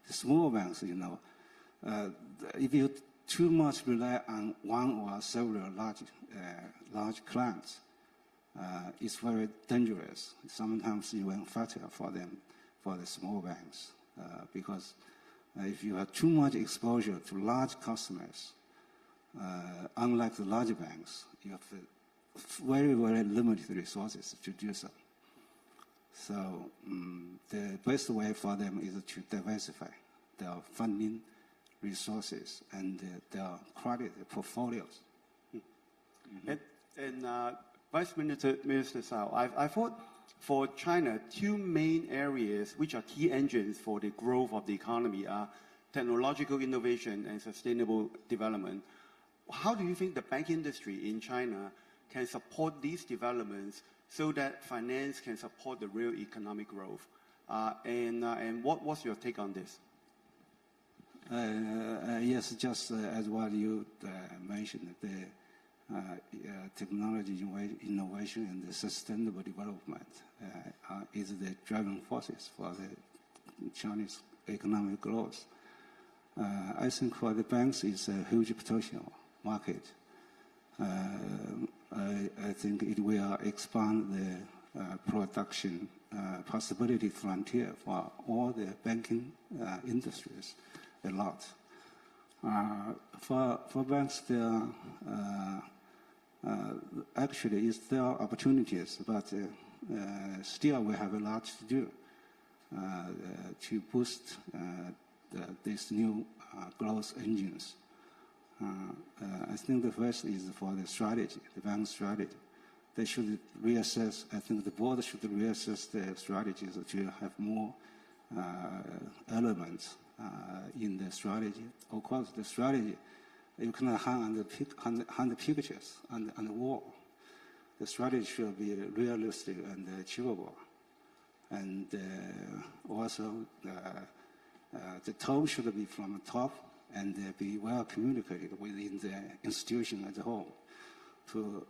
the small banks, if you too much rely on one or several large clients, it's very dangerous. Sometimes even fatal for them, for the small banks, because if you have too much exposure to large customers, unlike the large banks, you have very, very limited resources to do so. So the best way for them is to diversify their funding resources and their credit portfolios. And Vice Minister Cao, I thought for China, two main areas which are key engines for the growth of the economy are technological innovation and sustainable development. How do you think the bank industry in China can support these developments so that finance can support the real economic growth? And what's your take on this? Yes, just as what you mentioned, the technology innovation and the sustainable development is the driving forces for the Chinese economic growth. I think for the banks, it's a huge potential market. I think it will expand the production possibility frontier for all the banking industries a lot. For banks, there actually there are opportunities, but still we have a lot to do to boost these new growth engines. I think the first is for the strategy, the bank strategy. They should reassess, I think the board should reassess the strategies to have more elements in the strategy. Of course, the strategy, you cannot hang the pictures on the wall. The strategy should be realistic and achievable. And also, the tone should be from the top and be well communicated within the institution as a whole to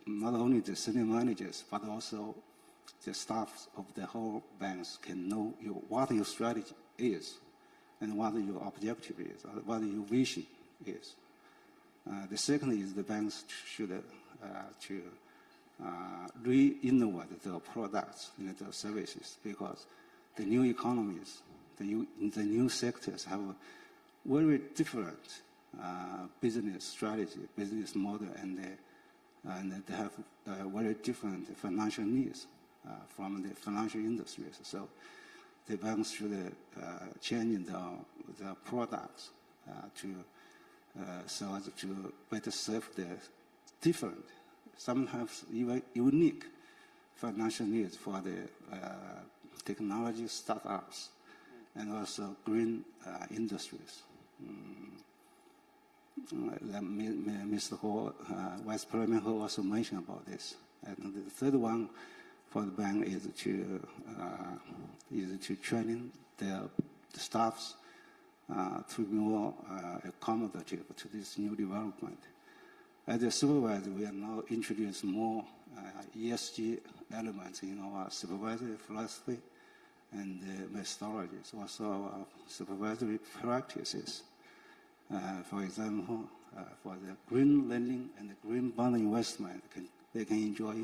not only the senior managers, but also the staff of the whole banks can know what your strategy is and what your objective is, or what your vision is. The second is the banks should re-innovate their products and their services, because the new economies, the new sectors have a very different business strategy, business model, and they have very different financial needs from the financial industries. So the banks should change their products so as to better serve the different, sometimes even unique financial needs for the technology startups and also green industries. Mr. Ho, Vice President Ho also mentioned about this. And the third one for the bank is to train their staffs to be more accommodative to this new development. As a supervisor, we are now introducing more ESG elements in our supervisory philosophy and methodologies, also our supervisory practices. For example, for the green lending and the green bond investment, they can enjoy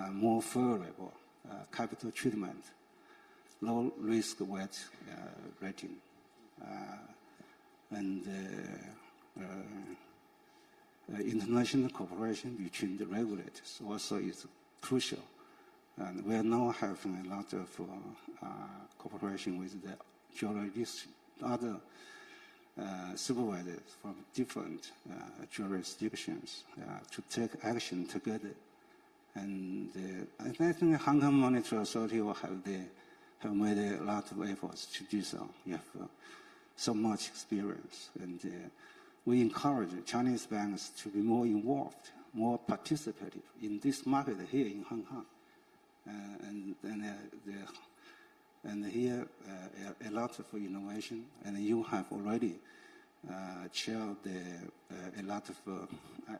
more favorable capital treatment, low risk weight rating, and international cooperation between the regulators also is crucial. And we are now having a lot of cooperation with the other supervisors from different jurisdictions to take action together. And I think the Hong Kong Monetary Authority will have made a lot of efforts to do so. We have so much experience, and we encourage Chinese banks to be more involved, more participative in this market here in Hong Kong. And here a lot of innovation, and you have already chaired a lot of.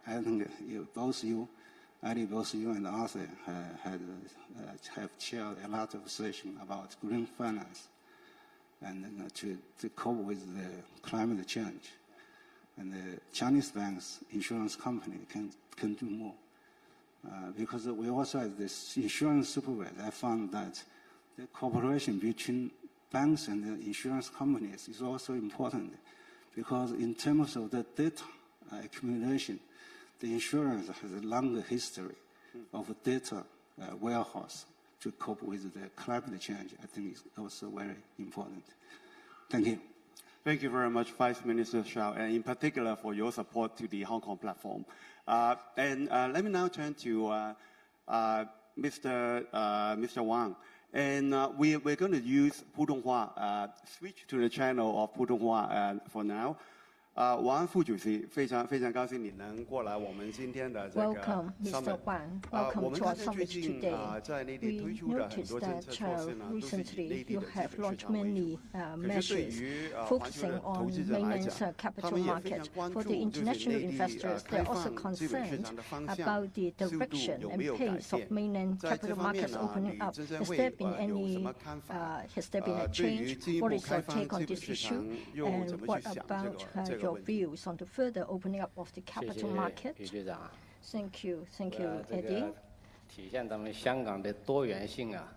I think both you and Arthur have chaired a lot of sessions about green finance and to cope with the climate change. And the Chinese banks, insurance company can do more. Because we also have this insurance supervisor, I found that the cooperation between banks and the insurance companies is also important, because in terms of the data accumulation, the insurance has a longer history of data warehouse to cope with the climate change. I think it's also very important. Thank you. Thank you very much, Vice Minister Shao, and in particular for your support to the Hong Kong platform. Let me now turn to Mr. Wang. And we're going to use Putonghua, switch to the channel of Putonghua for now. 王安副主席，非常高兴你能过来我们今天的这个 Welcome, Mr. Wang. Welcome to our summit today. We noticed that recently you have launched many measures focusing on mainland capital market. For the international investors, they're also concerned about the direction and pace of mainland capital markets opening up. Has there been a change? What is your take on this issue? And what about your views on the further opening up of the capital market? Thank you, Eddie.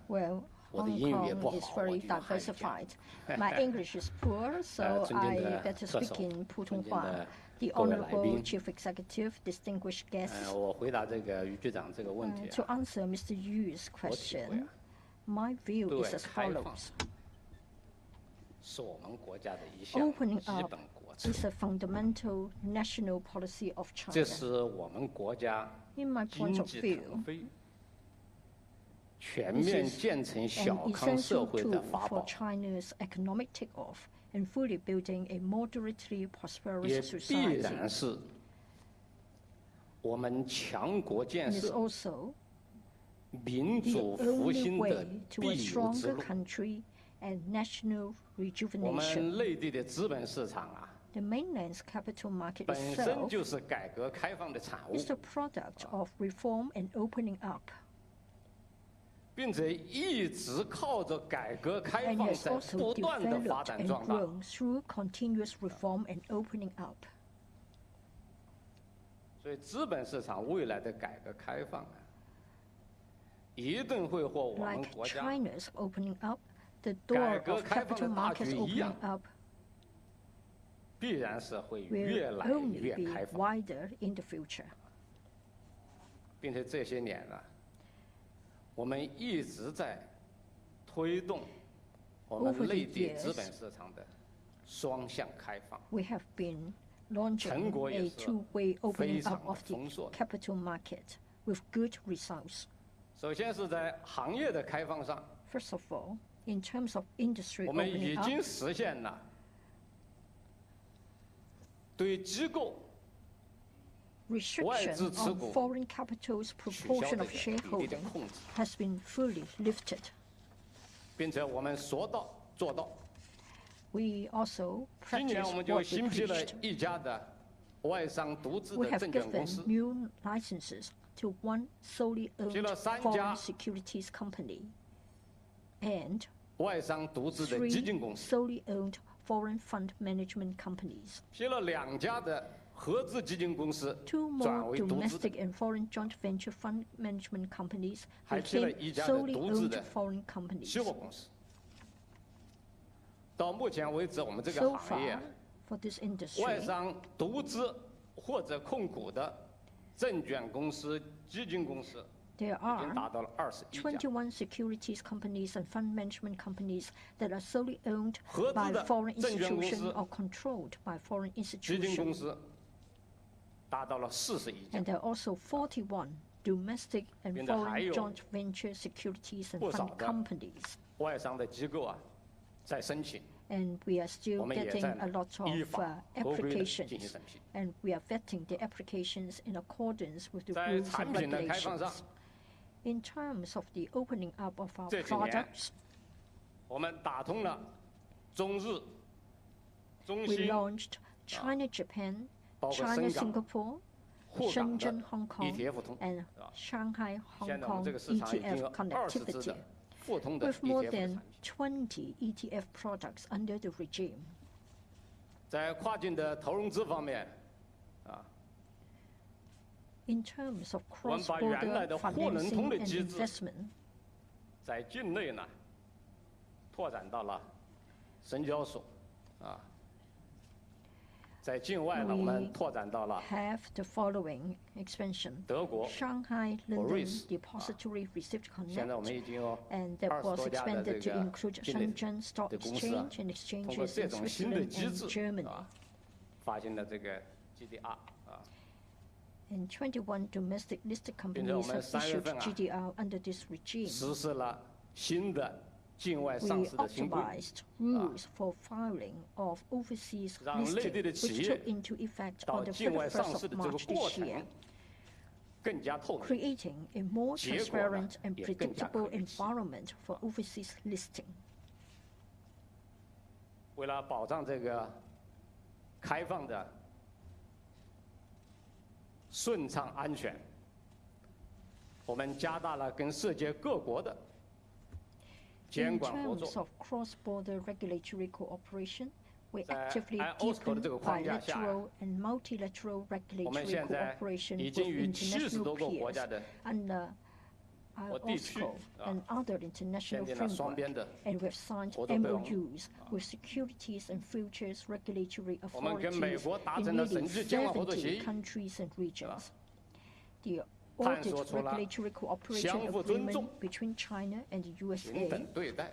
Well, Hong Kong is very diversified. My English is poor, so I better speak in Putonghua. The Honorable Chief Executive, distinguished guests, to answer Mr. Yu's question, my view is as follows. Opening up is a fundamental national policy of China. In my point of view, this is an essential tool for China's economic takeoff and fully building a moderately prosperous society. It is also the only way to a stronger country and national rejuvenation. The mainland's capital market itself is the product of reform and opening up. And it has also developed and grown through continuous reform and opening up. Like China's opening up, the door of capital markets opening up will only be wider in the future. Over the years, we have been launching a two-way opening up of the capital market with good results. First of all, in terms of industry opening up, restriction on foreign capital's proportion of shareholding has been fully lifted. We also practice what we preached. 外商独资 We 的 have 证券公司 given new licenses to one solely owned 批了3 foreign 家 securities company and 外商独资的基金 3 公司， solely owned foreign fund management companies. 批了2家的合资基金公司 2转 more 为独资的， domestic and foreign joint venture fund management companies 还批了 became 1家的 solely 独资 owned 的 foreign 期 companies. 货公司。到目前为止，我们这 So 个行业 far, for this 外 industry, 商独资或者控股的证券公司、基金公司 there 已经 are 达到了21家。 21 securities companies and fund management companies that are solely owned 合资 by 的 foreign 证券公 institutions 司 or controlled by foreign 基金公 institutions. 司达到了41家 And，there are also 41 domestic and 并且还 foreign 有 joint venture securities and 不少 fund 的 companies. 外商的机构啊在申请， And we are 我 still 们也 getting 在 a lot 依 of 法合规的进行 applications. 审批。 And we are vetting the applications in accordance with the 在 rules 产 and 品的开放上 regulations. In terms of the opening up of our 这几年 products, 我们打通了中日、中 we 新 launched China, Japan, 包括 China, 深港 Singapore, 沪港的 Shenzhen, Hong Kong, ETF 通， and 是吧？ Shanghai, 现 Hong 在我们这 Kong 个市场已经 ETF 有20只 connectivity, 的互通的 with more ETF 的 than 产品。 20 ETF products under the regime. 在跨境的投融资方面，啊， In terms of 我们把原来 cross-border 的沪伦通 financing 的 and 机制 investment 在境内呢拓展到了深交所，啊，在境外呢我们拓展到了 have the following expansion: 德国、 Shanghai, 瑞 London 士 Depository Receipt 现在我 Connect, 们已经有 and that 20 was 多家的 expanded 这 to 个 include 境内 Shenzhen Stock 的公司啊 Exchange and 通过 exchanges 这 in 种新的 Switzerland 机 and 制 Germany. 啊，发行了这个 GDR 啊， And 21 domestic listed 并且我 companies 们 have 3月 issued 份啊 GDR under this regime. 实施了新的境外 We 上市的新规， optimized rules for filing of overseas 让内 listing, 地的企 which 业 took into effect 到 on the 境外上 31st 市 of 的这个 March 过 this 程 year, 更加透明。 creating a more 结果呢， transparent and 也更加 predictable 可预期。 environment for overseas listing. 为了保障这个开放的顺畅安全，我们加大了跟世界各国的 监 In 管合 terms 作。 of cross-border regulatory cooperation, we 在 actively IOSCO 的这个 deepen 框架下呀， bilateral and multilateral 我们 regulatory 现在 cooperation 已 with 经与70 international 多个国 peers 家的 under 和地区 IOSCO and other international 签订了双 framework, 边的 and we've signed 合作备忘录。 MOUs with securities and futures regulatory 我们跟美 authorities 国达 in 成了 nearly 审计监管合作协 70 议， countries and regions. The 探 audit 索出了 regulatory cooperation 相互尊重 agreement between China and the 平 USA 等对待、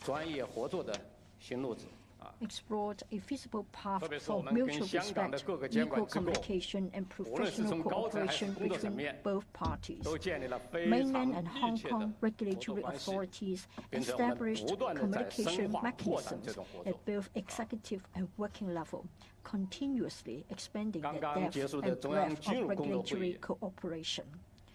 专业合作的新路子啊。 explored a feasible path 特别是 for 我们跟 mutual 香港的 respect, 各个监管 equal 机构， communication, and 无论是 professional 从高层还是 cooperation 工作层 between 面， both parties. 都建立了非 Mainland 常 and Hong 密切的 Kong 合作 regulatory 关系， authorities 并且我们 established 不断地在深 communication 化扩展 mechanisms 这种合 at 作。 both executive and working level, continuously expanding 刚 the 刚 depth 结束的 and 中央 breadth 金 of 融工作会 regulatory 议， cooperation.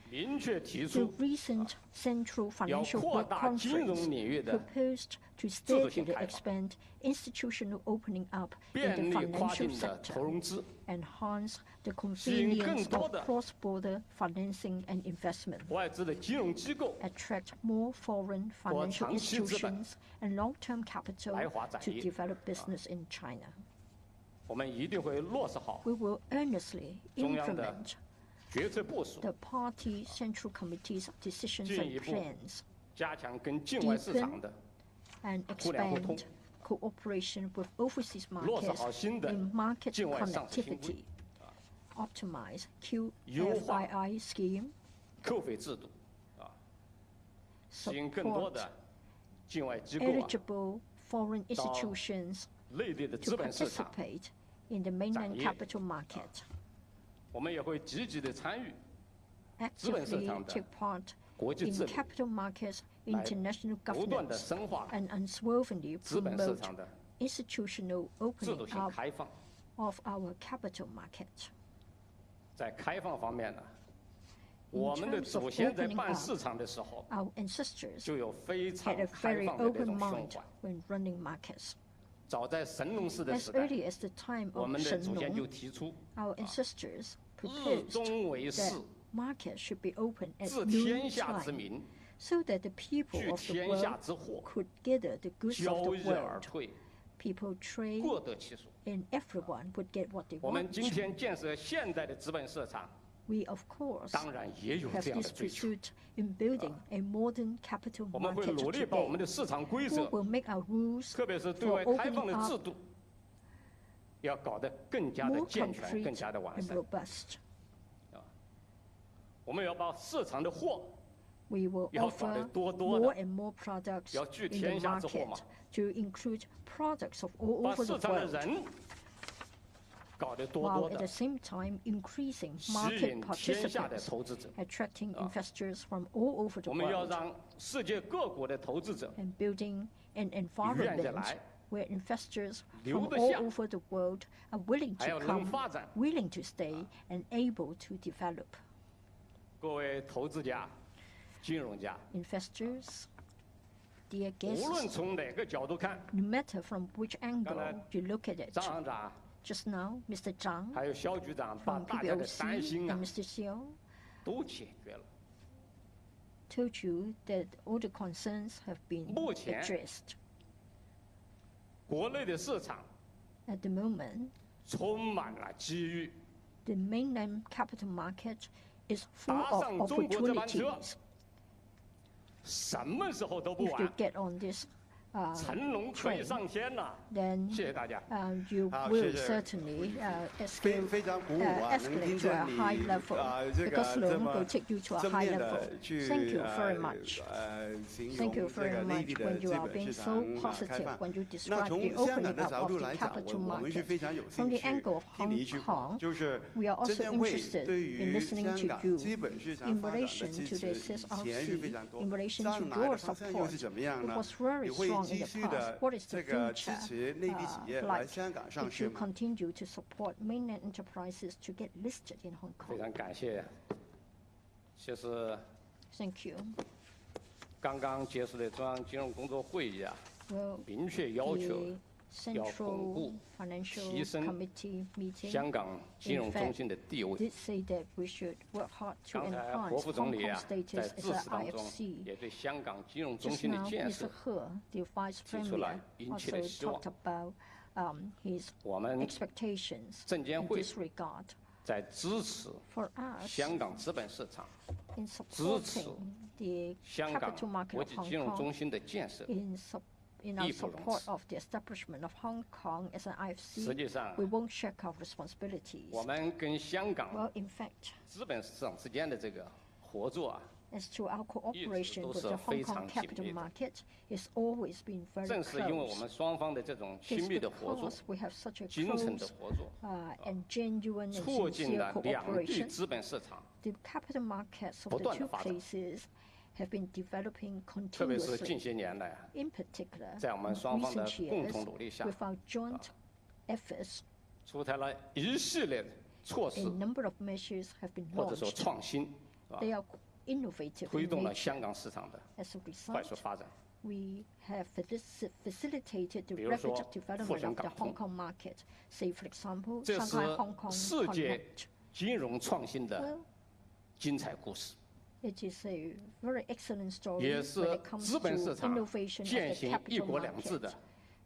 明确提 The 出 recent Central 要 Financial 扩 Work 大金融 Conference 领域的 proposed to 制度性 steadily 开放， expand institutional opening up in 便 the 利跨 financial 境的 sector, 投融资， enhance the 吸引更 convenience 多 of 的 cross-border financing and investment, 外资的金融机构 attract more foreign financial 长期资本 institutions and long-term capital 来华展 to 业。 develop business in China. 我们一定会落实好 We will earnestly 中央的 implement 决策部署， the party central committee's decisions 进 and 一步 plans 加强跟境外市场的 and 互联互通， expand cooperation with overseas 落实 markets 好新的 in market 境外上市新规 connectivity, optimize 优化 QFII scheme, 扣费制度，啊，吸引更多 support 的境外机构啊 eligible foreign institutions 内地的 to 资本市场， participate in the mainland 业 capital market, 我们也会积极的参与资本市 actively 场的 take part 国际 in 治理， capital markets, 来 international 不断的 governance, 深化 and unswervingly 资本市 promote 场的 institutional 制度 opening 性 up 开放。 of our capital market. 在开放方面呢，我们的祖先在办市场的时候， Our ancestors 就有非常 had a 开 very 放的那 open 种胸 mind 怀。 when running markets. 早在神农氏的时 As 代， early as the time 我 of 们的祖先就 Shenong, 提出 our ancestors 自 proposed 中为士， that market should be open at 治天 noon 下之 time, 民， so that the people 聚 of the 天下 world 之祸， could gather the goods 交 of the 易而 world. 退， People trade, 各得其所。 and everyone would get what they 我们 want. 今天建设现代的资本市场， We, of course, 当然也有 have 这样的 this 追求。 pursuit in building a modern capital 我们会 market 努力把我们 today. 的市场规 We 则， will make our rules 特别是对 for 外开放 opening 的制 up 度，要搞得更加的 more 健全、更 concrete 加的完 and 善。 robust. 我们要把市场的货 We will 要搞得 offer 多多 more 的， and more products 要聚 in the 天下之祸嘛。 market to include products of all 把 over 市 the 场的 world, 人搞得多 while 多 at the 的， same time increasing 吸 market 引天下的 participants, 投资者。 attracting investors from all over the 我们要 world, 让世界各国的投资者 and building an 愿意 environment 来， where investors 留 from 得 all 下， over the world are willing 还 to 要能 come, 发展。 willing to stay, and able to develop. 各位投资家、金融家， Investors, dear 无论 guests, 从哪个角度看， no matter from which angle 刚才 you look at it, 张行长 just now, Mr. Zhang 还有肖局长把 from 大家的担 PBOC 心 and 啊 Mr. Xiao 都解决了。 told you that all the concerns have been 目前 addressed. 国内的市场 At the moment, 充满了机遇， the mainland capital market is full 搭 of 上中国这班车 opportunities. 什么时候都不 If you 晚。 get on this 乘龙可以上天了， then 谢谢大家。 you 好， will 谢谢。 certainly 非常鼓舞啊，能 escalate 听 to 见 a 你 high level 这 because 个这 Long 么 will take you to a 正 high 面 level. 的去 Thank you very much. 形 Thank 容 you 这 very 个内 much 地的 when 资 you are 本 being 市 so 场开 positive 放 when you。那 describe 从 the 香港 opening 的 up 角 of 度 the 来讲， capital 我们是 market. 非常有 From 兴 the 趣 angle of 听你一 Hong 句话， Kong, 就是 we are 证 also 监会 interested 对 in 于 listening 香 to 港 you 资本市场 in 发展的 relation 支 to the 持，以前是非 SRC, 常多 in。relation 将 to 来 your 的方向又是 support. 怎么样 It 呢？ was very 你会 strong 继 in the 续 past. 的 What is the 这个支 future 持内地企业来 like 香港上 if 市 you 吗？ continue to support mainland enterprises to get listed in Hong 非 Kong? 常感谢。其实 Thank you. 刚刚结束的中央金融工作会议啊， Well, 明确要求 the 要巩 Central 固 Financial 提升 Committee meeting 香港金融中心的地位。 did say that we should work hard to 刚才国 enhance 副总 Hong 理 Kong 啊，在 status 致 as 辞 an 当中 IFC. 也对香港金融中 Just 心的 now, 建 Mr. 设 He, the Vice 提出了 Premier, 殷切 also 的希望 talked。about his 我们 expectations 证监 in 会 this regard. 在支持 For us, 香港资本市场、 in 支持 supporting the 香港 capital market 国 of 际 Hong 金融中 Kong, 心的建设， in our 义不容 support 辞。 of the establishment of Hong Kong as an 实际 IFC, 上 we won't shirk our responsibilities. 我们跟香港 Well, in fact, 资本市场之间的这个合作啊， as to our cooperation 一直都 with 是 the 非 Hong Kong 常紧密 capital 的。 market, has always been very 正是因为我 close. 们双方的这种 It's 亲密的合作 because、we have such a 精诚的 close 合作， and genuine and 促进 sincere 了两地 cooperation. 资本市场， The capital markets of 不 the 断地 two 发展。 places have been developing 特别是近 continuously. 些年来啊， In particular, 在我们 in 双方的 recent 共 years, 同努力下， with our joint efforts, 出台了一系列的措 a 施 number of measures have been 或者说 launched. 创新，是吧？ They are innovative 推 in 动了 nature. 香港市场的 As a 快 result, 速发展。 we have facilitated the 比如说 rapid development 沪深 of the 港通 Hong Kong market. Say, for example, 这是 Shanghai Hong Kong 世界 Connect. 金融创新的 Well, 精彩故事， it is a very excellent story 也 when 是 it comes 资本市 to 场 innovation 践 of the 行一 capital 国两制 market. 的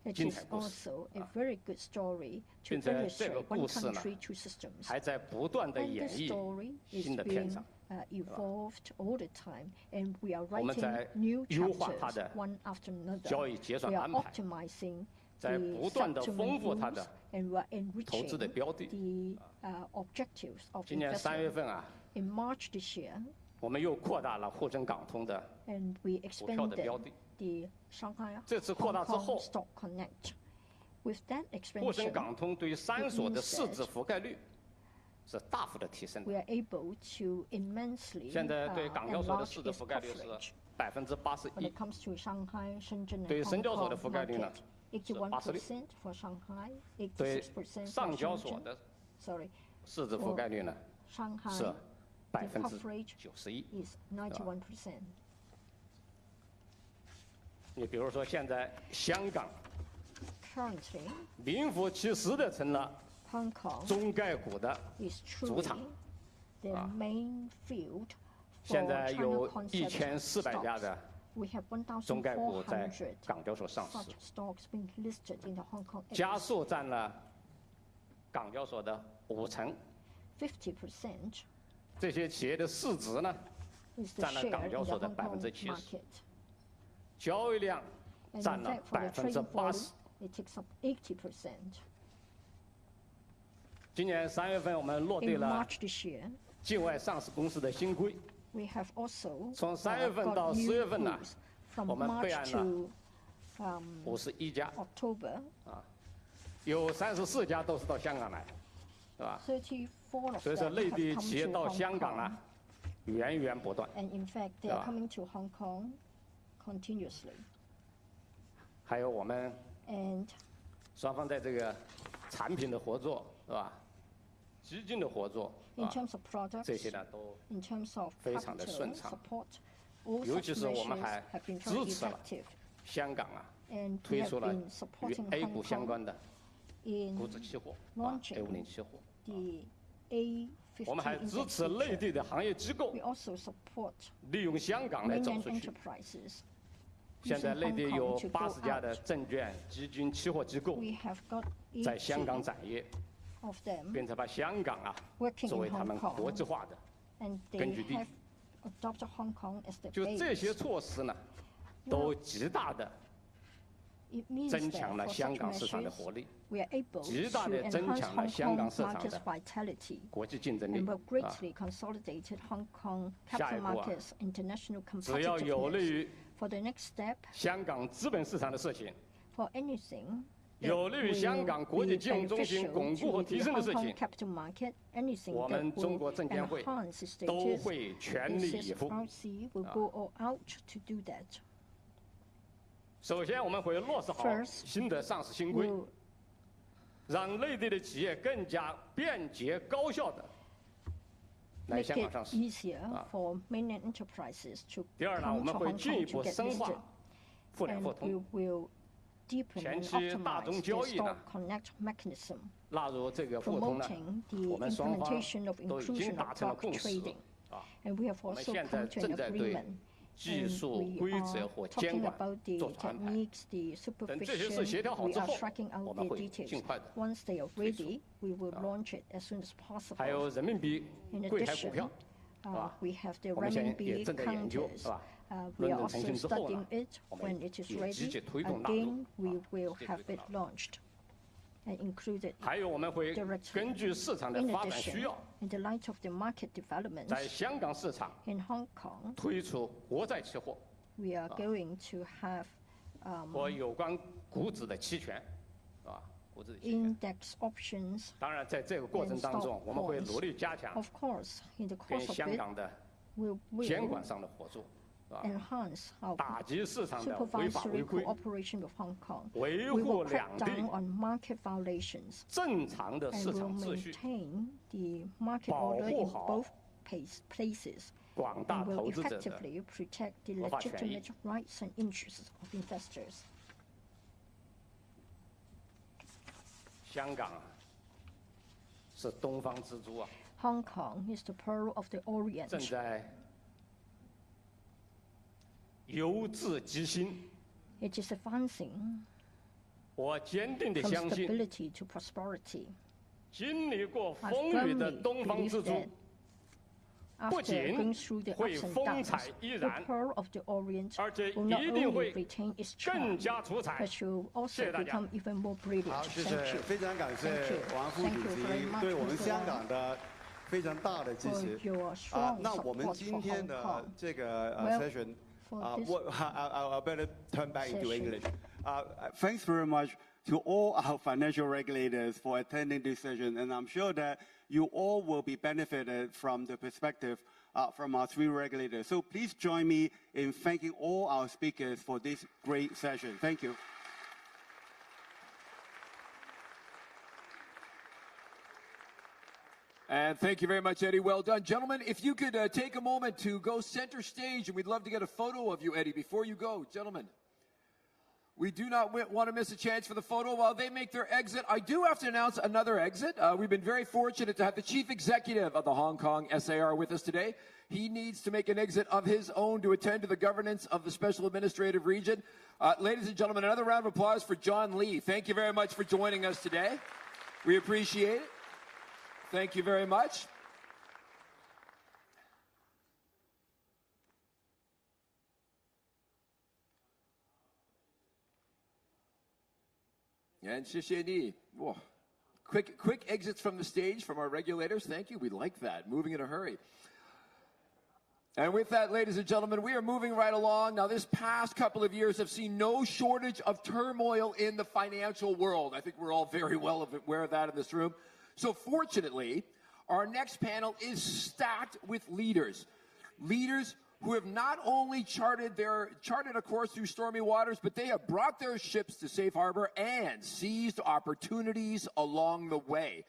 It 精 is 彩故事。 also a very good story to 并且这个 illustrate one 故事呢， country, two systems. 还在不断的 And 演 the 绎 story is 新的篇 being 章。 evolved all the time, and we are 我们 writing 在 new 优化它 chapters 的 one after another. 交易结算 We are 安排， optimizing 在 the 不断地 settlement 丰富它 rules, 的 and we are 投资的 enriching 标的。 the objectives of 今年3月 investment. 份啊， In March this year, 我们又扩大了沪深港通的 and we 股票的 expanded 标的。 the Shanghai 这次扩 Hong 大之后 Kong Stock Connect. With that 沪深 expansion, 港通对3所的 means 市值 that 覆盖率是大幅的提升 we 的。 are able to immensely 现在对港交所的市 enlarge 值 its 覆盖率是 coverage. 81%。 When it comes to Shanghai, Shenzhen, and 对 Hong 深交所的 Kong 覆盖率呢 market, 是86%。 81% for Shanghai, 对 86% for 上交所 Shenzhen. 的 Sorry, 市值覆盖率呢 Shanghai 是 the coverage 91%。 is 91%. 你比如说现在香港名副其实的成了中概股的主场。现在有1400家的中概股在港交所上市，家数占了港交所的50%。这些企业的市值呢，占了港交所的70%，交易量占了80%。今年3月份，我们落地了境外上市公司的新规。从3月份到10月份呢，我们备案了51家，有34家都是到香港来，是吧？所以说内地企业到香港呢，源源不断，是吧？还有我们双方在这个产品的合作，是吧？基金的合作，这些呢都非常的顺畅。尤其是我们还支持了香港啊推出了与 A 股相关的股指期货，A50期货。我们还支持内地的行业机构利用香港来走出去。现在内地有80家的证券、基金、期货机构在香港展业，并且把香港啊作为他们国际化的根据地。就这些措施呢，都极大的增强了香港市场的活力，极大的增强了香港市场的国际竞争力。下一步啊，只要有利于香港资本市场的事情，有利于香港国际金融中心巩固和提升的事情，我们中国证监会都会全力以赴。首先，我们会落实好新的上市新规，让内地的企业更加便捷高效的来香港上市。第二呢，我们会进一步深化互联互通。前期大宗交易呢，纳入这个互通呢，我们双方都已经达成了共识啊。我们现在正在对技术、规则和监管做出安排。等这些事协调好之后，我们会尽快的推出。还有人民币柜台股票，是吧？我们现在也正在研究，是吧？论证成型之后呢，我们也积极推动纳入。还有我们会根据市场的发展需要，在香港市场推出国债期货，和有关股指的期权，是吧？股指的期权。当然，在这个过程当中，我们会努力加强跟香港的监管上的合作。打击市场的违法违规，维护两地正常的市场秩序，保护好广大投资者的合法权益。香港是东方之珠啊，正在由治及兴。我坚定地相信，经历过风雨的东方之珠，不仅会风采依然，而且一定会更加出彩。谢谢大家。好，谢谢，非常感谢王副主席对我们香港的非常大的支持。那我们今天的这个session。I'll better turn back into English. Thanks very much to all our financial regulators for attending this session, and I'm sure that you all will be benefited from the perspective from our 3 regulators. So please join me in thanking all our speakers for this great session. Thank you. And thank you very much, Eddie. Well done. Gentlemen, if you could take a moment to go center stage, and we'd love to get a photo of you, Eddie, before you go. Gentlemen. We do not want to miss a chance for the photo while they make their exit. I do have to announce another exit. We've been very fortunate to have the Chief Executive of the Hong Kong SAR with us today. He needs to make an exit of his own to attend to the governance of the Special Administrative Region. Ladies and gentlemen, another round of applause for John Lee. Thank you very much for joining us today. We appreciate it. Thank you very much. And 谢谢你. Whoa. Quick exits from the stage from our regulators. Thank you. We like that. Moving in a hurry. And with that, ladies and gentlemen, we are moving right along. Now, this past couple of years have seen no shortage of turmoil in the financial world. I think we're all very well aware of that in this room. So fortunately, our next panel is stacked with leaders. Leaders who have not only charted a course through stormy waters, but they have brought their ships to safe harbor and seized opportunities along the way.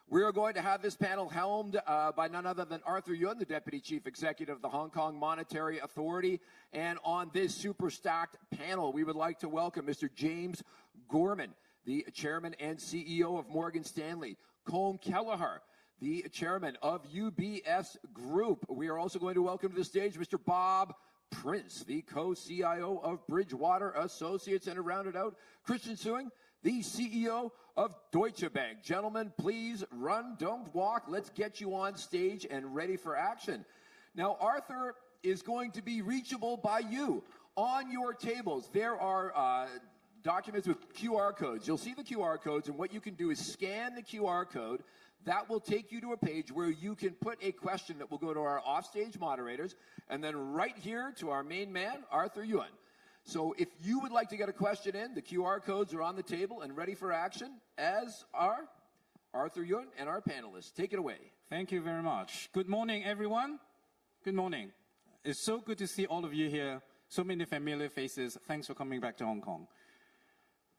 We are going to have this panel helmed by none other than Arthur Yun, the Deputy Chief Executive of the Hong Kong Monetary Authority. And on this super stacked panel, we would like to welcome Mr. James Gorman, the Chairman and CEO of Morgan Stanley, Colm Kelleher, the chairman of UBS Group. We are also going to welcome to the stage Mr. Bob Prince, the co-CIO of Bridgewater Associates, and to round it out, Christian Sewing, the CEO of Deutsche Bank. Gentlemen, please run, don't walk. Let's get you on stage and ready for action. Now, Arthur is going to be reachable by you. On your tables, there are documents with QR codes. You'll see the QR codes, and what you can do is scan the QR code. That will take you to a page where you can put a question that will go to our offstage moderators, and then right here to our main man, Arthur Yun. So if you would like to get a question in, the QR codes are on the table and ready for action, as are Arthur Yun and our panelists. Take it away. Thank you very much. Good morning, everyone. Good morning. It's so good to see all of you here. So many familiar faces. Thanks for coming back to Hong Kong.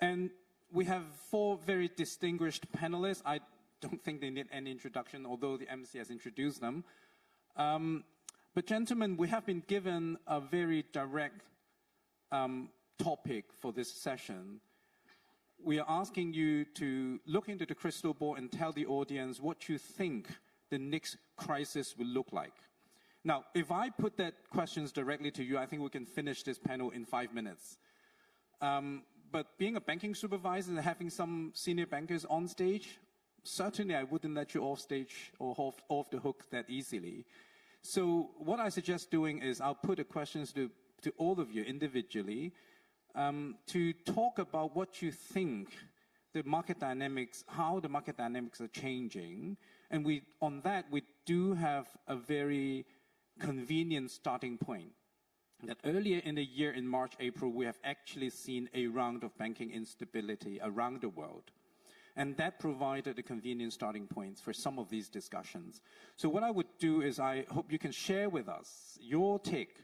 And we have 4 very distinguished panelists. I don't think they need any introduction, although the MC has introduced them. But gentlemen, we have been given a very direct topic for this session. We are asking you to look into the crystal ball and tell the audience what you think the next crisis will look like. Now, if I put that questions directly to you, I think we can finish this panel in 5 minutes. But being a banking supervisor and having some senior bankers on stage, certainly I wouldn't let you off stage or off the hook that easily. So what I suggest doing is I'll put the questions to all of you individually to talk about what you think the market dynamics, how the market dynamics are changing. And on that, we do have a very convenient starting point. That earlier in the year, in March, April, we have actually seen a round of banking instability around the world. And that provided a convenient starting point for some of these discussions. So what I would do is I hope you can share with us your take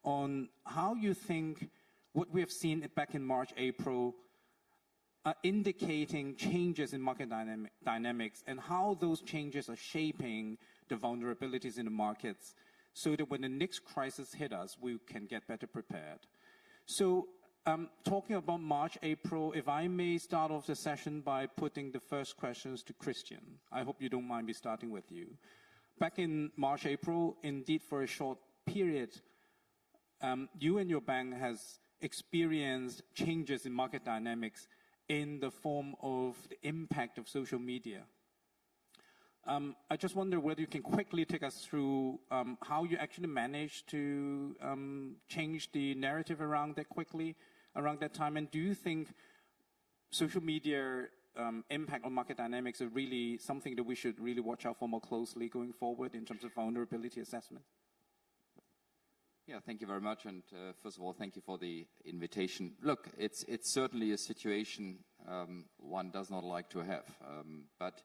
on how you think what we have seen back in March, April, are indicating changes in market dynamics and how those changes are shaping the vulnerabilities in the markets so that when the next crisis hit us, we can get better prepared. So talking about March, April, if I may start off the session by putting the first questions to Christian. I hope you don't mind me starting with you. Back in March, April, indeed for a short period, you and your bank has experienced changes in market dynamics in the form of the impact of social media. I just wonder whether you can quickly take us through how you actually managed to change the narrative around that quickly, around that time. And do you think social media impact on market dynamics are really something that we should really watch out for more closely going forward in terms of vulnerability assessment? Yeah, thank you very much. And first of all, thank you for the invitation. Look, it's certainly a situation one does not like to have. But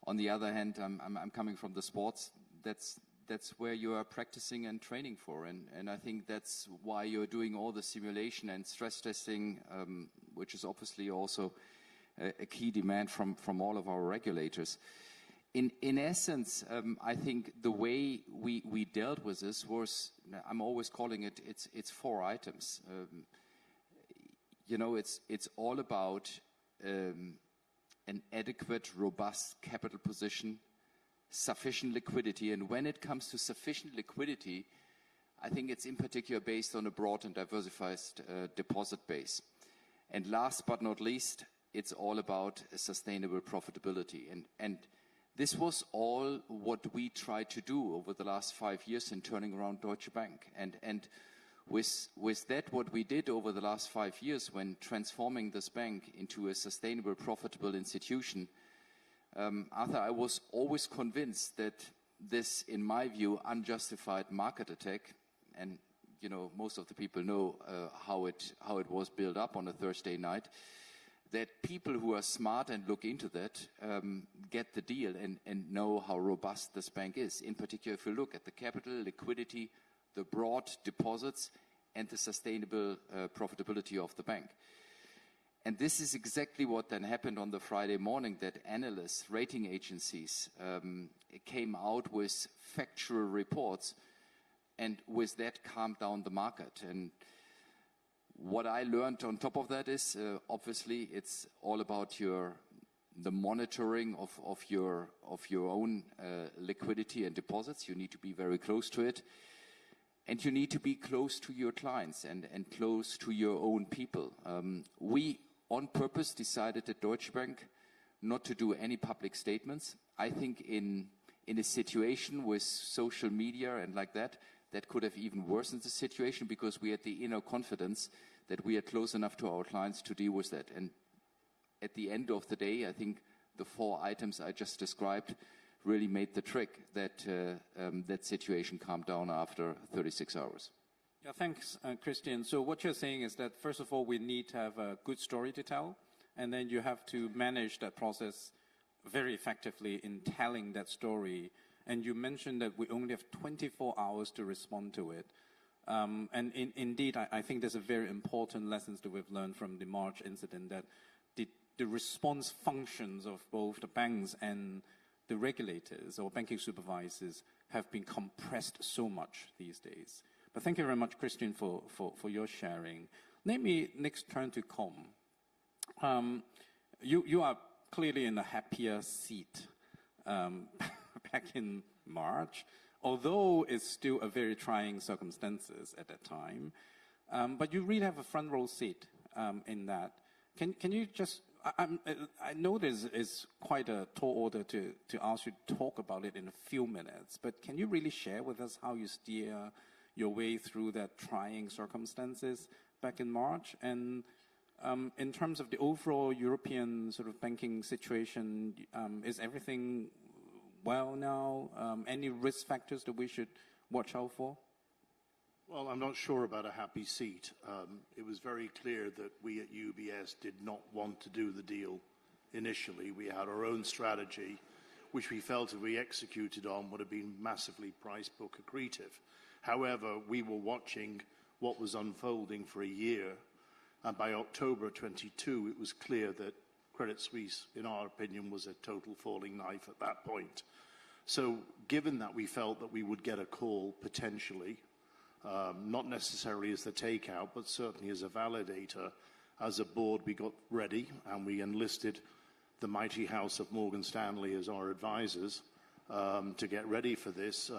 on the other hand, I'm coming from the sports. That's where you are practicing and training for. And I think that's why you're doing all the simulation and stress testing, which is obviously also a key demand from all of our regulators. In essence, I think the way we dealt with this was, I'm always calling it's 4 items. you know, it's all about an adequate, robust capital position, sufficient liquidity. And when it comes to sufficient liquidity, I think it's in particular based on a broad and diversified deposit base. And last but not least, it's all about a sustainable profitability. And this was all what we tried to do over the last 5 years in turning around Deutsche Bank. And with that, what we did over the last 5 years when transforming this bank into a sustainable, profitable institution, Arthur, I was always convinced that this, in my view, unjustified market attack, and you know, most of the people know how it was built up on a Thursday night, that people who are smart and look into that get the deal and know how robust this bank is. In particular, if you look at the capital, liquidity, the broad deposits, and the sustainable profitability of the bank. And this is exactly what then happened on the Friday morning, that analysts, rating agencies came out with factual reports, and with that calmed down the market. And what I learned on top of that is, obviously, it's all about the monitoring of your own liquidity and deposits. You need to be very close to it. And you need to be close to your clients and close to your own people. We, on purpose, decided at Deutsche Bank not to do any public statements. I think in a situation with social media and like that could have even worsened the situation, because we had the inner confidence that we are close enough to our clients to deal with that. And at the end of the day, I think the 4 items I just described really made the trick that that situation calmed down after 36 hours. Yeah, thanks, Christian. So what you're saying is that, first of all, we need to have a good story to tell, and then you have to manage that process very effectively in telling that story. And you mentioned that we only have 24 hours to respond to it. And indeed, I think there's a very important lessons that we've learned from the March incident, that the response functions of both the banks and the regulators or banking supervisors have been compressed so much these days. But thank you very much, Christian, for your sharing. Let me next turn to Com. You are clearly in a happier seat back in March, although it's still a very trying circumstances at that time. But you really have a front row seat in that. Can you just, I know this is quite a tall order to ask you to talk about it in a few minutes, but can you really share with us how you steer your way through that trying circumstances back in March? And in terms of the overall European sort of banking situation, is everything well now? Any risk factors that we should watch out for? Well, I'm not sure about a happy seat. It was very clear that we at UBS did not want to do the deal initially. We had our own strategy, which we felt if we executed on would have been massively price book accretive. However, we were watching what was unfolding for a year, and by October 22, it was clear that Credit Suisse, in our opinion, was a total falling knife at that point. So given that we felt that we would get a call potentially, not necessarily as the takeout, but certainly as a validator, as a board we got ready and we enlisted the mighty house of Morgan Stanley as our advisors to get ready for this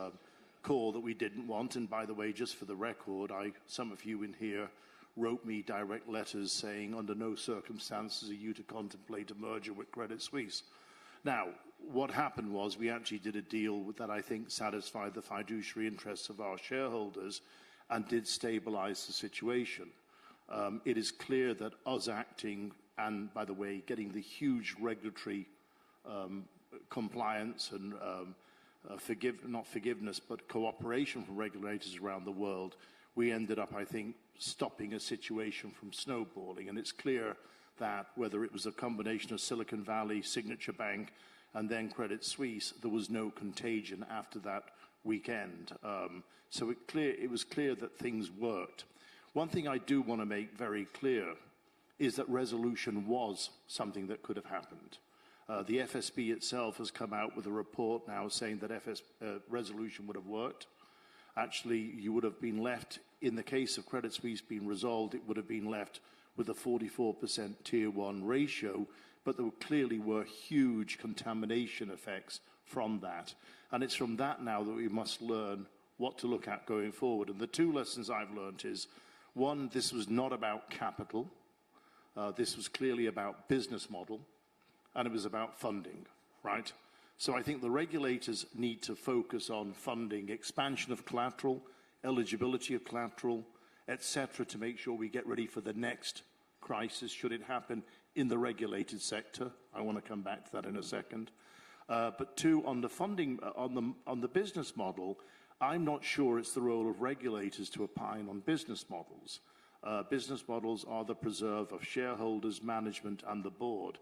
call that we didn't want. And by the way, just for the record, some of you in here wrote me direct letters saying under no circumstances are you to contemplate a merger with Credit Suisse. Now, what happened was we actually did a deal that I think satisfied the fiduciary interests of our shareholders and did stabilize the situation. It is clear that us acting and, by the way, getting the huge regulatory compliance and not forgiveness, but cooperation from regulators around the world, we ended up, I think, stopping a situation from snowballing. And it's clear that whether it was a combination of Silicon Valley, Signature Bank, and then Credit Suisse, there was no contagion after that weekend. So it was clear that things worked. One thing I do want to make very clear is that resolution was something that could have happened. The FSB itself has come out with a report now saying that resolution would have worked. Actually, you would have been left, in the case of Credit Suisse being resolved, it would have been left with a 44% Tier 1 ratio, but there clearly were huge contamination effects from that. And it's from that now that we must learn what to look at going forward. And the two lessons I've learned is, one, this was not about capital. This was clearly about business model, and it was about funding, right? So I think the regulators need to focus on funding, expansion of collateral, eligibility of collateral, etc., to make sure we get ready for the next crisis, should it happen in the regulated sector. I want to come back to that in a second. But two, on the funding, on the business model, I'm not sure it's the role of regulators to opine on business models. Business models are the preserve of shareholders, management, and the board,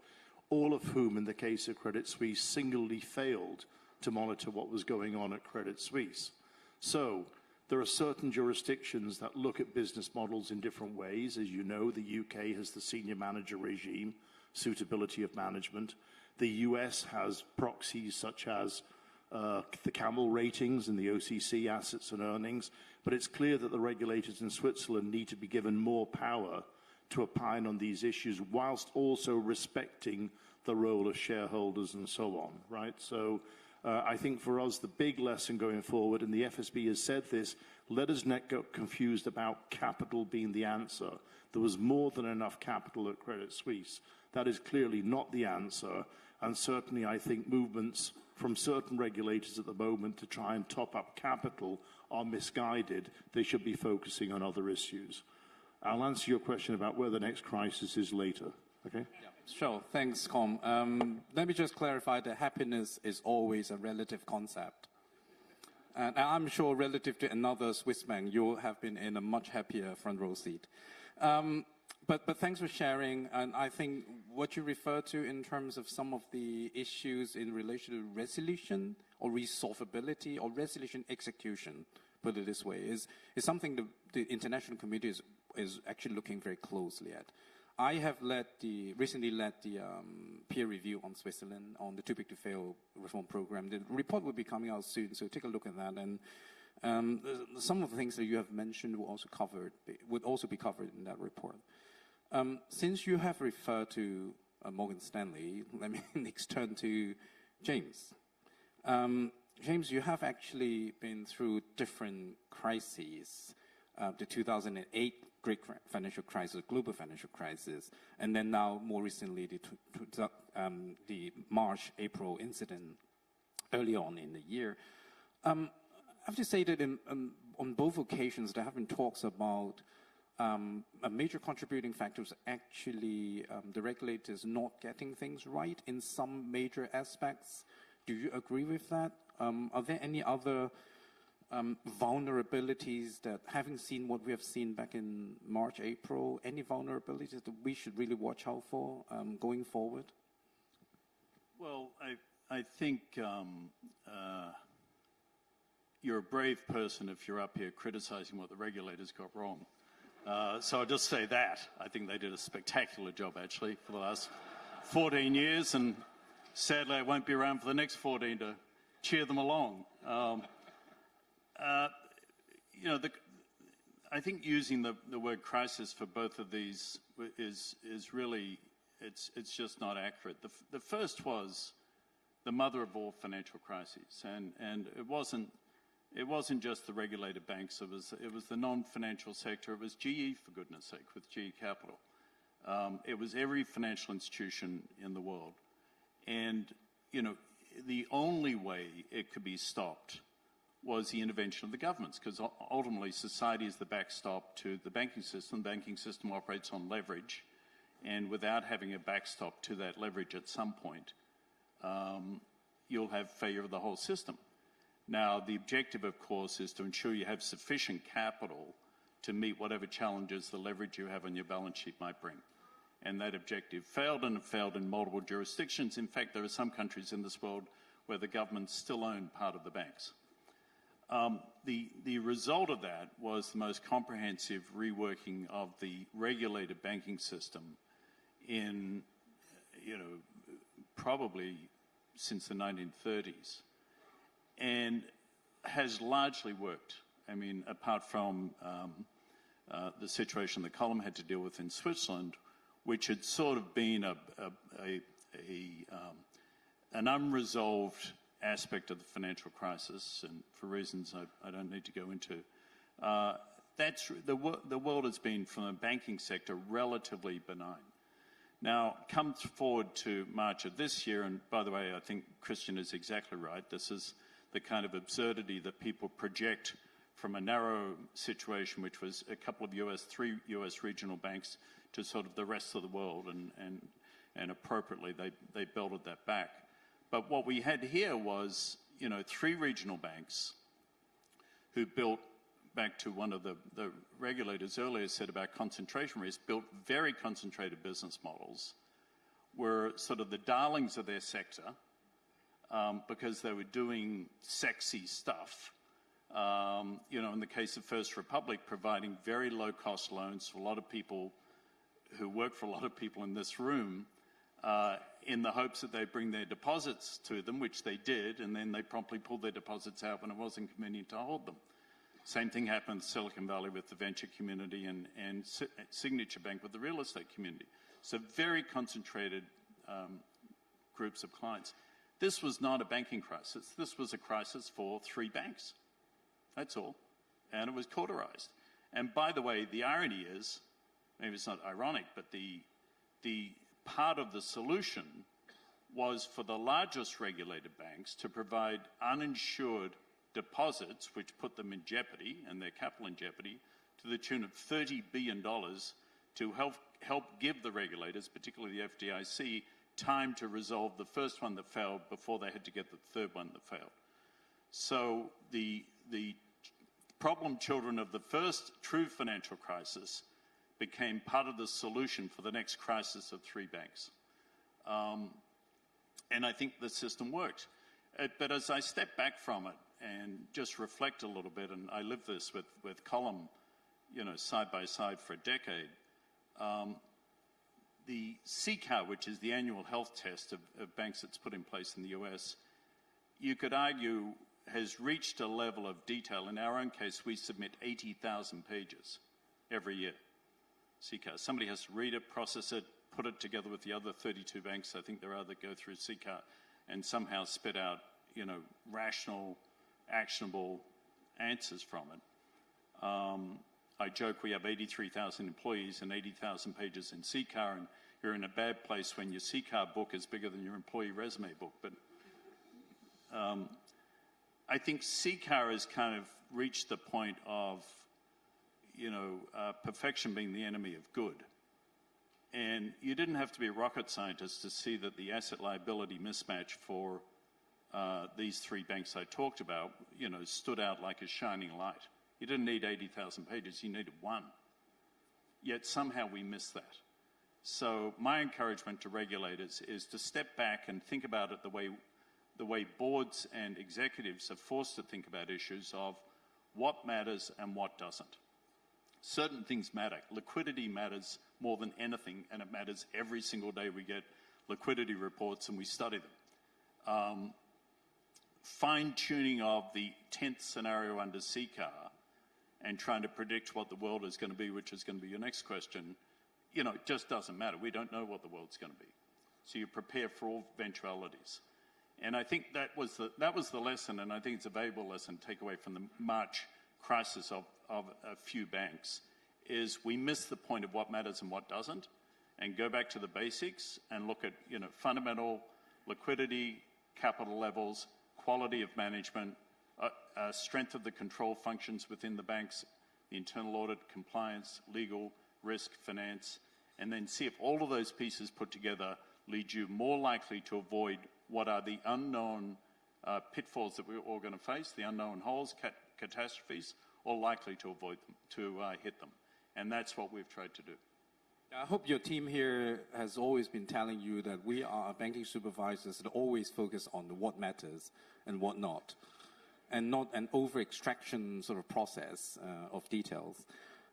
all of whom, in the case of Credit Suisse, singularly failed to monitor what was going on at Credit Suisse. So there are certain jurisdictions that look at business models in different ways. As you know, the UK has the senior manager regime, suitability of management. The US has proxies such as the Camel ratings and the OCC assets and earnings, but it's clear that the regulators in Switzerland need to be given more power to opine on these issues whilst also respecting the role of shareholders and so on, right? So I think for us, the big lesson going forward, and the FSB has said this, let us not get confused about capital being the answer. There was more than enough capital at Credit Suisse. That is clearly not the answer, and certainly I think movements from certain regulators at the moment to try and top up capital are misguided. They should be focusing on other issues. I'll answer your question about where the next crisis is later, okay? Yeah, sure, thanks, Com. Let me just clarify that happiness is always a relative concept. And I'm sure relative to another Swiss bank, you have been in a much happier front row seat. But thanks for sharing, and I think what you refer to in terms of some of the issues in relation to resolution or resolvability or resolution execution, put it this way, is something the international community is actually looking very closely at. I have recently led the peer review on Switzerland on the Too Big to Fail reform program. The report will be coming out soon, so take a look at that. And some of the things that you have mentioned would also be covered in that report. Since you have referred to Morgan Stanley, let me next turn to James. James, you have actually been through different crises, the 2008 great financial crisis, global financial crisis, and then now more recently the March-April incident early on in the year. I have to say that on both occasions there have been talks about a major contributing factor is actually the regulators not getting things right in some major aspects. Do you agree with that? Are there any other vulnerabilities that, having seen what we have seen back in March, April, any vulnerabilities that we should really watch out for going forward? Well, I think you're a brave person if you're up here criticizing what the regulators got wrong. So I'll just say that. I think they did a spectacular job, actually, for the last 14 years, and sadly I won't be around for the next 14 to cheer them along. You know, I think using the word crisis for both of these is really, it's just not accurate. The first was the mother of all financial crises, and it wasn't just the regulated banks. It was the non-financial sector. It was GE, for goodness sake, with GE Capital. It was every financial institution in the world, and you know, the only way it could be stopped was the intervention of the governments, because ultimately society is the backstop to the banking system. The banking system operates on leverage, and without having a backstop to that leverage at some point, you'll have failure of the whole system. Now, the objective, of course, is to ensure you have sufficient capital to meet whatever challenges the leverage you have on your balance sheet might bring. And that objective failed, and it failed in multiple jurisdictions. In fact, there are some countries in this world where the governments still own part of the banks. The result of that was the most comprehensive reworking of the regulated banking system in, you know, probably since the 1930s, and has largely worked. I mean, apart from the situation that Colm had to deal with in Switzerland, which had sort of been an unresolved aspect of the financial crisis, and for reasons I don't need to go into. The world has been, from the banking sector, relatively benign. Now, come forward to March of this year, and by the way, I think Christian is exactly right. This is the kind of absurdity that people project from a narrow situation, which was a couple of three US regional banks, to sort of the rest of the world, and appropriately they belted that back. But what we had here was, three regional banks who built, back to one of the regulators earlier said about concentration risk, built very concentrated business models, were sort of the darlings of their sector because they were doing sexy stuff. In the case of First Republic, providing very low-cost loans to a lot of people who work for a lot of people in this room, in the hopes that they'd bring their deposits to them, which they did, and then they promptly pulled their deposits out when it wasn't convenient to hold them. Same thing happened in Silicon Valley with the venture community and Signature Bank with the real estate community. So very concentrated groups of clients. This was not a banking crisis. This was a crisis for three banks. That's all. And it was cauterized. And by the way, the irony is, maybe it's not ironic, but the part of the solution was for the largest regulated banks to provide uninsured deposits, which put them in jeopardy and their capital in jeopardy, to the tune of $30 billion to help give the regulators, particularly the FDIC, time to resolve the first one that failed before they had to get the third one that failed. So the problem children of the first true financial crisis became part of the solution for the next crisis of three banks. And I think the system worked. But as I step back from it and just reflect a little bit, and I lived this with Colm, side by side for a decade, the CCAR, which is the annual health test of banks that's put in place in the US, you could argue has reached a level of detail. In our own case, we submit 80,000 pages every year. CCAR. Somebody has to read it, process it, put it together with the other 32 banks, I think there are, that go through CCAR, and somehow spit out, rational, actionable answers from it. I joke we have 83,000 employees and 80,000 pages in CCAR, and you're in a bad place when your CCAR book is bigger than your employee resume book. But I think CCAR has kind of reached the point of, perfection being the enemy of good. And you didn't have to be a rocket scientist to see that the asset liability mismatch for these three banks I talked about, stood out like a shining light. You didn't need 80,000 pages, you needed one. Yet somehow we missed that. So my encouragement to regulators is to step back and think about it the way boards and executives are forced to think about issues of what matters and what doesn't. Certain things matter. Liquidity matters more than anything, and it matters every single day we get liquidity reports and we study them. Fine-tuning of the 10th scenario under CCAR and trying to predict what the world is going to be, which is going to be your next question, it just doesn't matter. We don't know what the world's going to be. So you prepare for all eventualities. And I think that was the lesson, and I think it's a valuable lesson to take away from the March crisis of a few banks, is we miss the point of what matters and what doesn't, and go back to the basics and look at fundamental liquidity, capital levels, quality of management, strength of the control functions within the banks, the internal audit, compliance, legal, risk, finance, and then see if all of those pieces put together lead you more likely to avoid what are the unknown pitfalls that we're all going to face, the unknown holes, catastrophes, or likely to avoid them, to hit them. And that's what we've tried to do. I hope your team here has always been telling you that we are banking supervisors that always focus on what matters and what not, and not an over-extraction sort of process of details.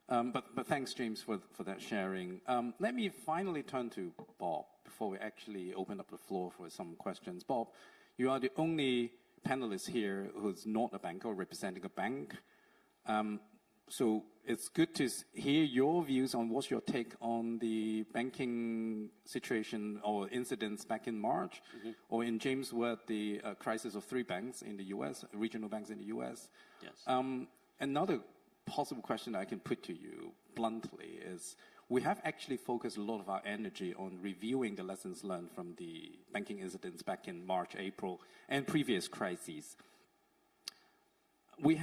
But thanks, James, for that sharing. Let me finally turn to Bob before we actually open up the floor for some questions. Bob, you are the only panelist here who's not a banker or representing a bank. So it's good to hear your views on what's your take on the banking situation or incidents back in March, or in James' word, the crisis of 3 banks in the U.S., regional banks in the U.S. Yes. Another possible question I can put to you bluntly is, we have actually focused a lot of our energy on reviewing the lessons learned from the banking incidents back in March, April, and previous crises. We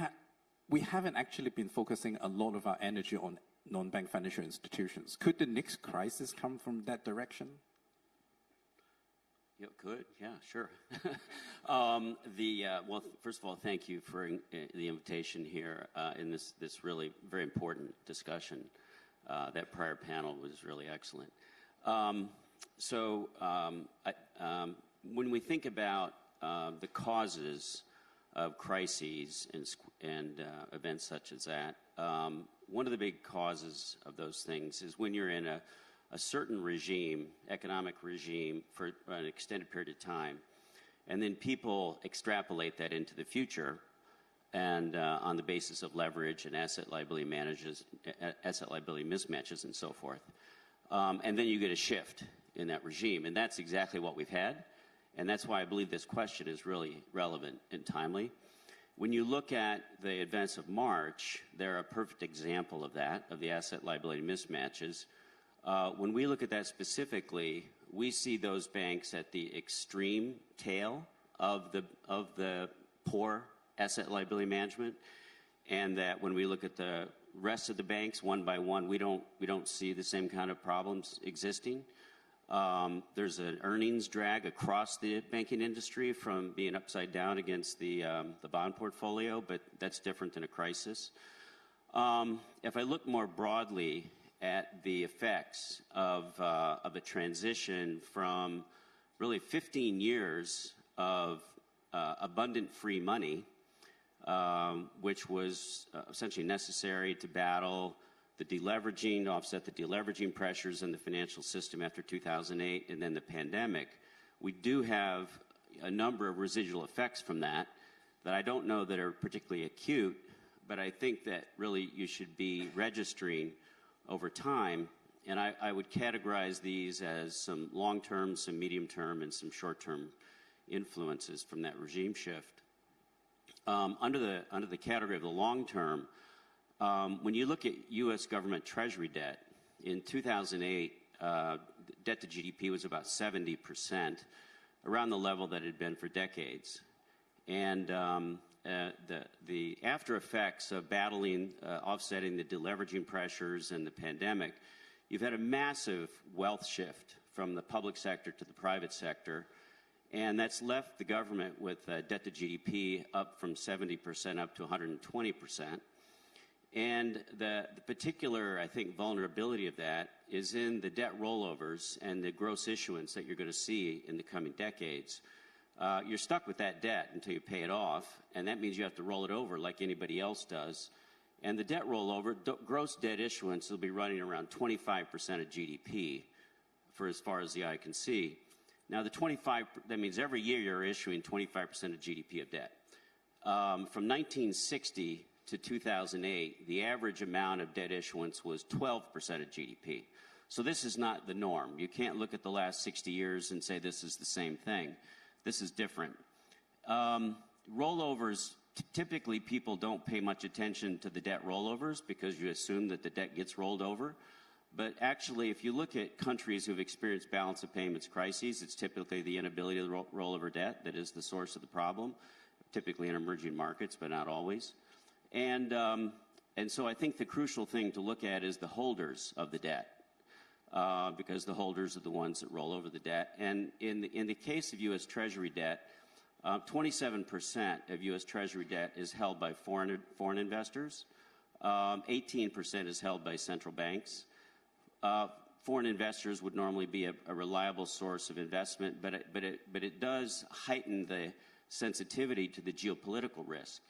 haven't actually been focusing a lot of our energy on non-bank financial institutions. Could the next crisis come from that direction? Yeah, could. Yeah, sure. Well, first of all, thank you for the invitation here in this really very important discussion. That prior panel was really excellent. When we think about the causes of crises and events such as that, one of the big causes of those things is when you're in a certain regime, economic regime, for an extended period of time, and then people extrapolate that into the future, and on the basis of leverage and asset liability mismatches and so forth. And then you get a shift in that regime, and that's exactly what we've had, and that's why I believe this question is really relevant and timely. When you look at the events of March, they're a perfect example of that, of the asset liability mismatches. When we look at that specifically, we see those banks at the extreme tail of the poor asset liability management, and that when we look at the rest of the banks one by one, we don't see the same kind of problems existing. There's an earnings drag across the banking industry from being upside down against the bond portfolio, but that's different than a crisis. If I look more broadly at the effects of a transition from really 15 years of abundant free money, which was essentially necessary to battle the deleveraging, to offset the deleveraging pressures in the financial system after 2008 and then the pandemic, we do have a number of residual effects from that I don't know that are particularly acute, but I think that really you should be registering over time, and I would categorize these as some long-term, some medium-term, and some short-term influences from that regime shift. Under the category of the long-term, when you look at U.S. government treasury debt, in 2008, debt to GDP was about 70%, around the level that it had been for decades. And the after effects of battling, offsetting the deleveraging pressures and the pandemic, you've had a massive wealth shift from the public sector to the private sector, and that's left the government with debt to GDP up from 70% up to 120%. And the particular, I think, vulnerability of that is in the debt rollovers and the gross issuance that you're going to see in the coming decades. You're stuck with that debt until you pay it off, and that means you have to roll it over like anybody else does. And the debt rollover, gross debt issuance will be running around 25% of GDP for as far as the eye can see. Now, that means every year you're issuing 25% of GDP of debt. From 1960 to 2008, the average amount of debt issuance was 12% of GDP. So this is not the norm. You can't look at the last 60 years and say this is the same thing. This is different. Rollovers, typically people don't pay much attention to the debt rollovers because you assume that the debt gets rolled over. But actually, if you look at countries who've experienced balance of payments crises, it's typically the inability to roll over debt that is the source of the problem, typically in emerging markets, but not always. And so I think the crucial thing to look at is the holders of the debt, because the holders are the ones that roll over the debt. And in the case of U.S. Treasury debt, 27% of U.S. Treasury debt is held by foreign investors. 18% is held by central banks. Foreign investors would normally be a reliable source of investment, but it does heighten the sensitivity to the geopolitical risk.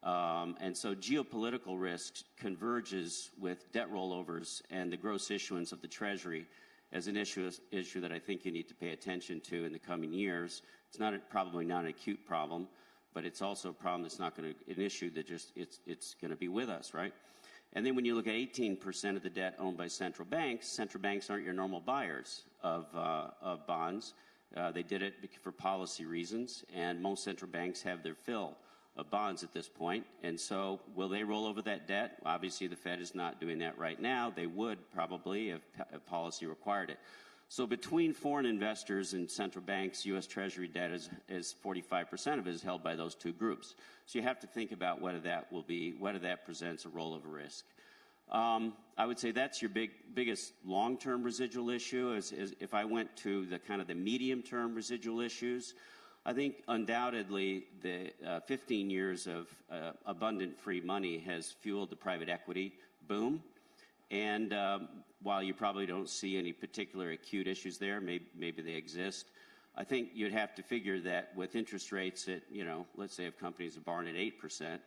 And so geopolitical risk converges with debt rollovers and the gross issuance of the Treasury as an issue that I think you need to pay attention to in the coming years. It's probably not an acute problem, but it's also a problem that's not an issue that it's going to be with us, right? And then when you look at 18% of the debt owned by central banks aren't your normal buyers of bonds. They did it for policy reasons, and most central banks have their fill of bonds at this point. And so will they roll over that debt? Obviously, the Fed is not doing that right now. They would probably if policy required it. So between foreign investors and central banks, U.S. Treasury debt is 45% of it is held by those two groups. So you have to think about whether that presents a rollover risk. I would say that's your biggest long-term residual issue. Is if I went to the kind of the medium-term residual issues, I think undoubtedly the 15 years of abundant free money has fueled the private equity boom. And while you probably don't see any particular acute issues there, maybe they exist, I think you'd have to figure that with interest rates at, let's say if companies are borrowing at 8%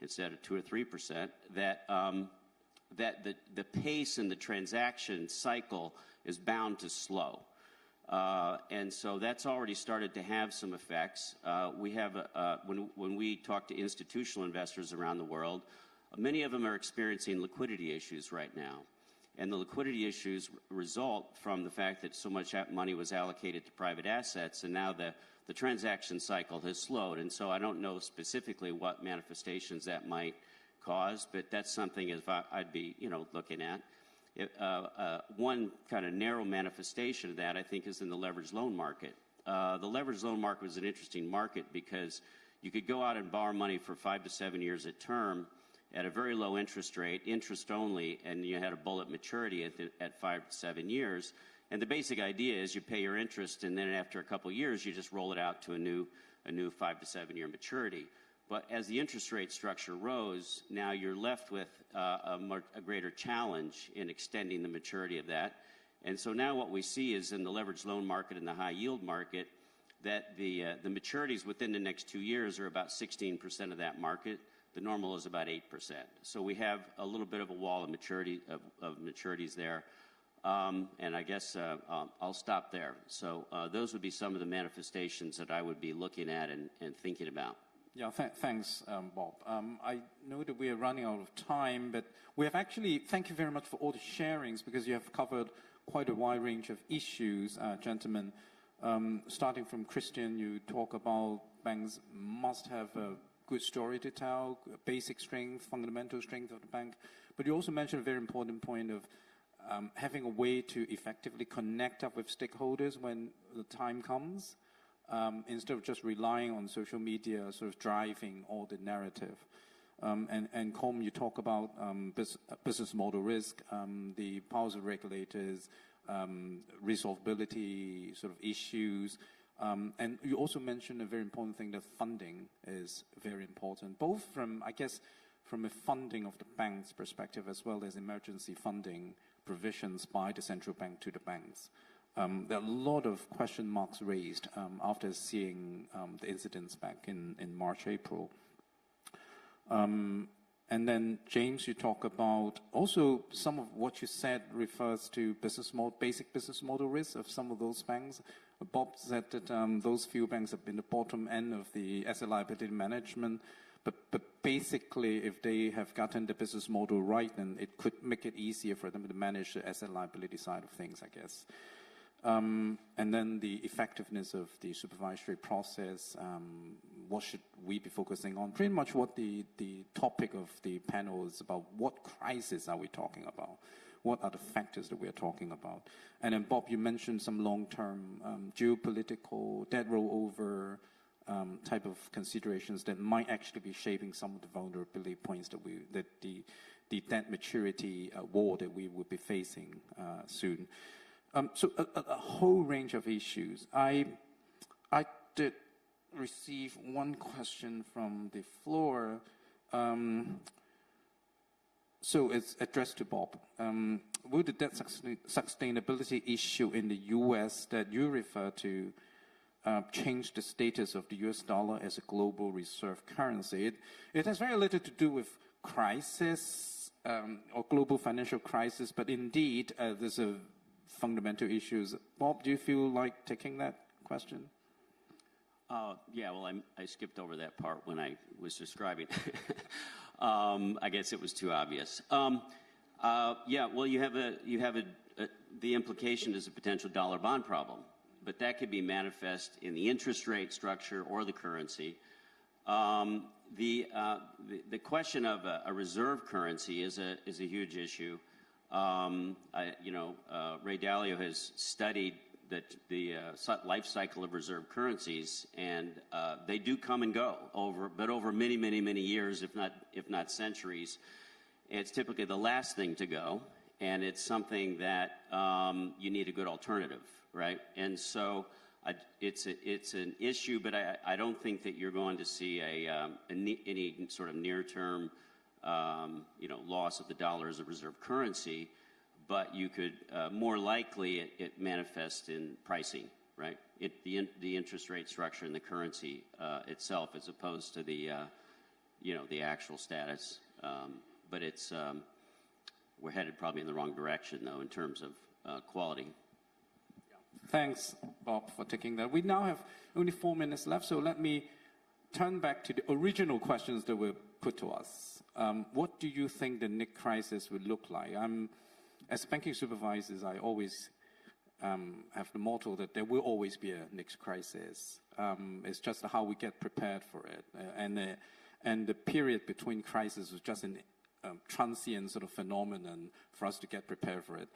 instead of 2 or 3%, that the pace and the transaction cycle is bound to slow. And so that's already started to have some effects. We have, when we talk to institutional investors around the world, many of them are experiencing liquidity issues right now. And the liquidity issues result from the fact that so much money was allocated to private assets, and now the transaction cycle has slowed. And so I don't know specifically what manifestations that might cause, but that's something I'd be, looking at. One kind of narrow manifestation of that, I think, is in the leveraged loan market. The leveraged loan market was an interesting market because you could go out and borrow money for 5 to 7 years at term at a very low interest rate, interest only, and you had a bullet maturity at 5 to 7 years. And the basic idea is you pay your interest, and then after a couple of years, you just roll it out to a new 5 to 7 year maturity. But as the interest rate structure rose, now you're left with a greater challenge in extending the maturity of that. And so now what we see is in the leveraged loan market and the high yield market that the maturities within the next 2 years are about 16% of that market. The normal is about 8%. So we have a little bit of a wall of maturities there. And I guess I'll stop there. So those would be some of the manifestations that I would be looking at and thinking about. Yeah, thanks, Bob. I know that we are running out of time, but we have actually, thank you very much for all the sharings because you have covered quite a wide range of issues, gentlemen. Starting from Christian, you talk about banks must have a good story to tell, basic strength, fundamental strength of the bank. But you also mentioned a very important point of having a way to effectively connect up with stakeholders when the time comes, instead of just relying on social media sort of driving all the narrative. And Com, you talk about business model risk, the powers of regulators, resolvability sort of issues. And you also mentioned a very important thing, that funding is very important, both from, I guess, from a funding of the bank's perspective as well as emergency funding provisions by the central bank to the banks. There are a lot of question marks raised after seeing the incidents back in March, April. And then, James, you talk about also some of what you said refers to basic business model risk of some of those banks. Bob said that those few banks have been the bottom end of the asset liability management, but basically if they have gotten the business model right, then it could make it easier for them to manage the asset liability side of things, I guess. And then the effectiveness of the supervisory process, what should we be focusing on? Pretty much what the topic of the panel is about. What crisis are we talking about? What are the factors that we are talking about? And then, Bob, you mentioned some long-term geopolitical debt rollover type of considerations that might actually be shaping some of the vulnerability points that the debt maturity war that we will be facing soon. So a whole range of issues. I did receive one question from the floor. So it's addressed to Bob. Will the debt sustainability issue in the U.S. that you refer to change the status of the U.S. dollar as a global reserve currency? It has very little to do with crisis or global financial crisis, but indeed there's a fundamental issues. Bob, do you feel like taking that question? Yeah, well, I skipped over that part when I was describing. I guess it was too obvious. Yeah, well, you have the implication is a potential dollar bond problem, but that could be manifest in the interest rate structure or the currency. The question of a reserve currency is a huge issue. Ray Dalio has studied the life cycle of reserve currencies, and they do come and go over many, many, many years, if not centuries. It's typically the last thing to go, and it's something that you need a good alternative, right? And so it's an issue, but I don't think that you're going to see any sort of near-term loss of the dollar as a reserve currency, but you could more likely it manifests in pricing, right? The interest rate structure and the currency itself, as opposed to the actual status. But we're headed probably in the wrong direction, though, in terms of quality. Thanks, Bob, for taking that. We now have only 4 minutes left, so let me turn back to the original questions that were put to us. What do you think the next crisis would look like? As banking supervisors, I always have the motto that there will always be a next crisis. It's just how we get prepared for it. And the period between crises was just an transient sort of phenomenon for us to get prepared for it.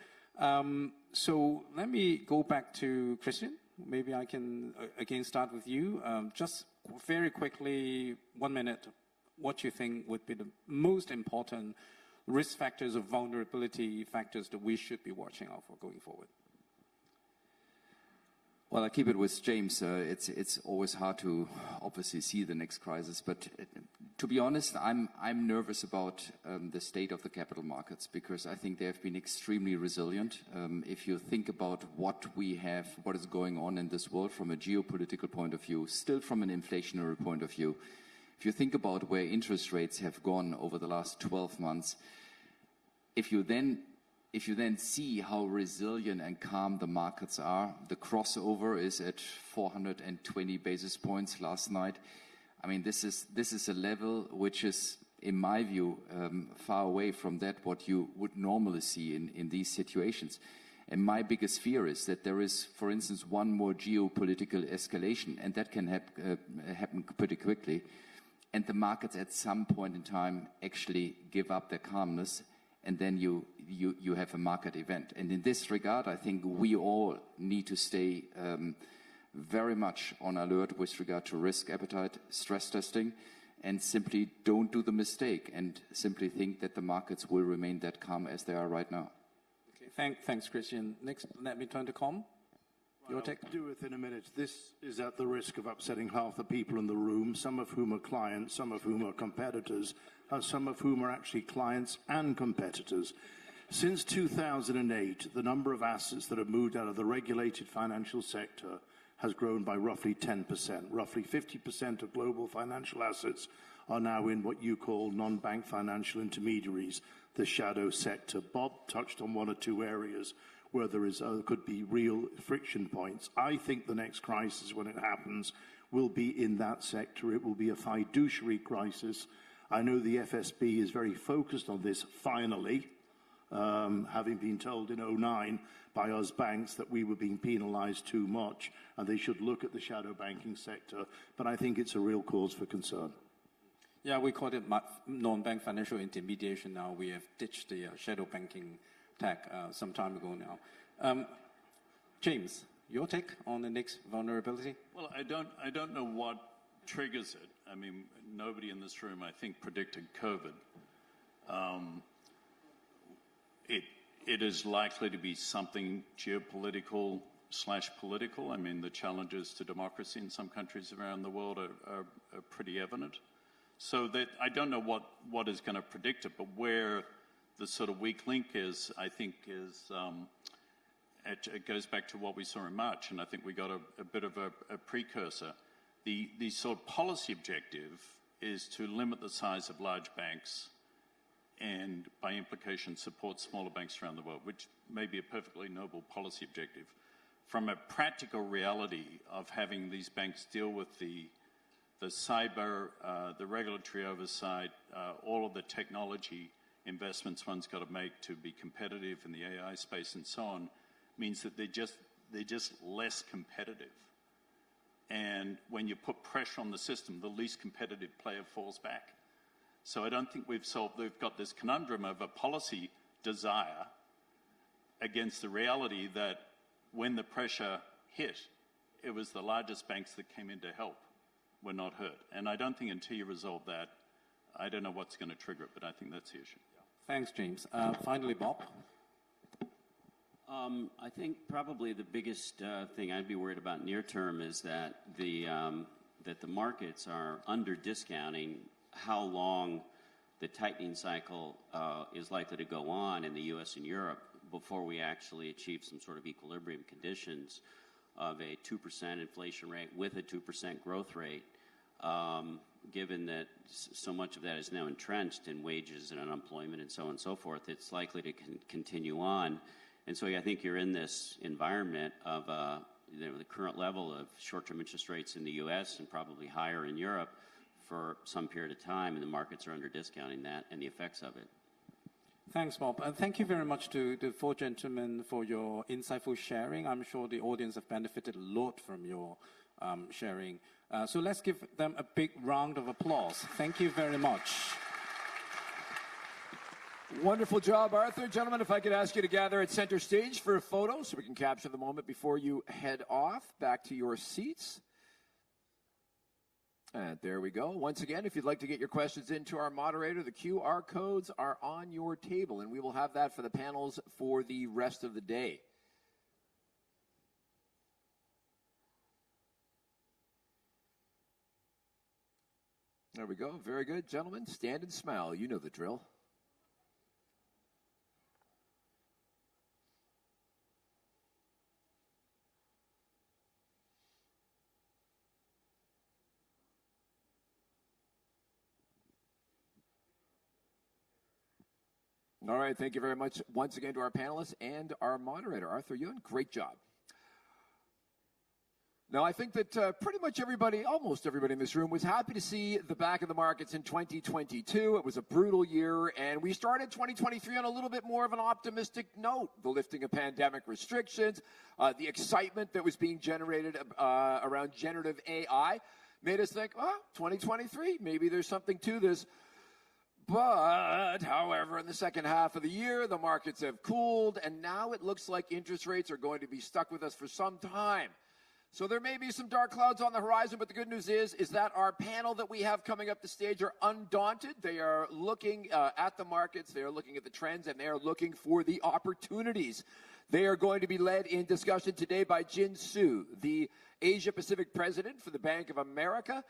So let me go back to Christian. Maybe I can again start with you. Just very quickly, 1 minute, what you think would be the most important risk factors or vulnerability factors that we should be watching out for going forward? Well, I keep it with James. It's always hard to obviously see the next crisis, but to be honest, I'm nervous about the state of the capital markets, because I think they have been extremely resilient. If you think about what is going on in this world from a geopolitical point of view, still from an inflationary point of view, if you think about where interest rates have gone over the last 12 months, if you then see how resilient and calm the markets are, the crossover is at 420 basis points last night. I mean, this is a level which is, in my view, far away from what you would normally see in these situations. And my biggest fear is that there is, for instance, one more geopolitical escalation, and that can happen pretty quickly. And the markets at some point in time actually give up their calmness, and then you have a market event. And in this regard, I think we all need to stay very much on alert with regard to risk appetite, stress testing, and simply don't do the mistake and simply think that the markets will remain that calm as they are right now. Okay, thanks, Christian. Next, let me turn to Com. Your take? I'll do it in a minute. This is at the risk of upsetting half the people in the room, some of whom are clients, some of whom are competitors, and some of whom are actually clients and competitors. Since 2008, the number of assets that have moved out of the regulated financial sector has grown by roughly 10%. Roughly 50% of global financial assets are now in what you call non-bank financial intermediaries, the shadow sector. Bob touched on one or two areas where there could be real friction points. I think the next crisis, when it happens, will be in that sector. It will be a fiduciary crisis. I know the FSB is very focused on this, finally, having been told in 2009 by us banks that we were being penalized too much, and they should look at the shadow banking sector. But I think it's a real cause for concern. Yeah, we call it non-bank financial intermediation now. We have ditched the shadow banking tag some time ago now. James, your take on the next vulnerability? Well, I don't know what triggers it. I mean, nobody in this room, I think, predicted COVID. It is likely to be something geopolitical/political. I mean, the challenges to democracy in some countries around the world are pretty evident. So that I don't know what is going to predict it, but where the sort of weak link is, I think, is it goes back to what we saw in March, and I think we got a bit of a precursor. The sort of policy objective is to limit the size of large banks and, by implication, support smaller banks around the world, which may be a perfectly noble policy objective. From a practical reality of having these banks deal with the the cyber, the regulatory oversight, all of the technology investments one's got to make to be competitive in the AI space and so on, means that they're just less competitive. And when you put pressure on the system, the least competitive player falls back. So I don't think we've got this conundrum of a policy desire against the reality that when the pressure hit, it was the largest banks that came in to help were not hurt. And I don't think until you resolve that, I don't know what's going to trigger it, but I think that's the issue. Thanks, James. Finally, Bob. I think probably the biggest thing I'd be worried about near term is that the markets are under discounting how long the tightening cycle is likely to go on in the U.S. and Europe before we actually achieve some sort of equilibrium conditions of a 2% inflation rate with a 2% growth rate, given that so much of that is now entrenched in wages and unemployment and so on and so forth. It's likely to continue on. And so I think you're in this environment of the current level of short-term interest rates in the U.S. and probably higher in Europe for some period of time, and the markets are under discounting that and the effects of it. Thanks, Bob. And thank you very much to the four gentlemen for your insightful sharing. I'm sure the audience have benefited a lot from your sharing. So let's give them a big round of applause. Thank you very much. Wonderful job, Arthur. Gentlemen, if I could ask you to gather at center stage for a photo so we can capture the moment before you head off back to your seats. And there we go. Once again, if you'd like to get your questions into our moderator, the QR codes are on your table, and we will have that for the panels for the rest of the day. There we go. Very good. Gentlemen, stand and smile. You know the drill. All right, thank you very much once again to our panelists and our moderator, Arthur Yun. Great job. Now, I think that pretty much everybody, almost everybody in this room, was happy to see the back of the markets in 2022. It was a brutal year, and we started 2023 on a little bit more of an optimistic note. The lifting of pandemic restrictions, the excitement that was being generated around generative AI made us think, well, 2023, maybe there's something to this. But, however, in the second half of the year, the markets have cooled, and now it looks like interest rates are going to be stuck with us for some time. So there may be some dark clouds on the horizon, but the good news is that our panel that we have coming up the stage are undaunted. They are looking at the markets, they are looking at the trends, and they are looking for the opportunities. They are going to be led in discussion today by Jin Su, the Asia-Pacific president for the Bank of America.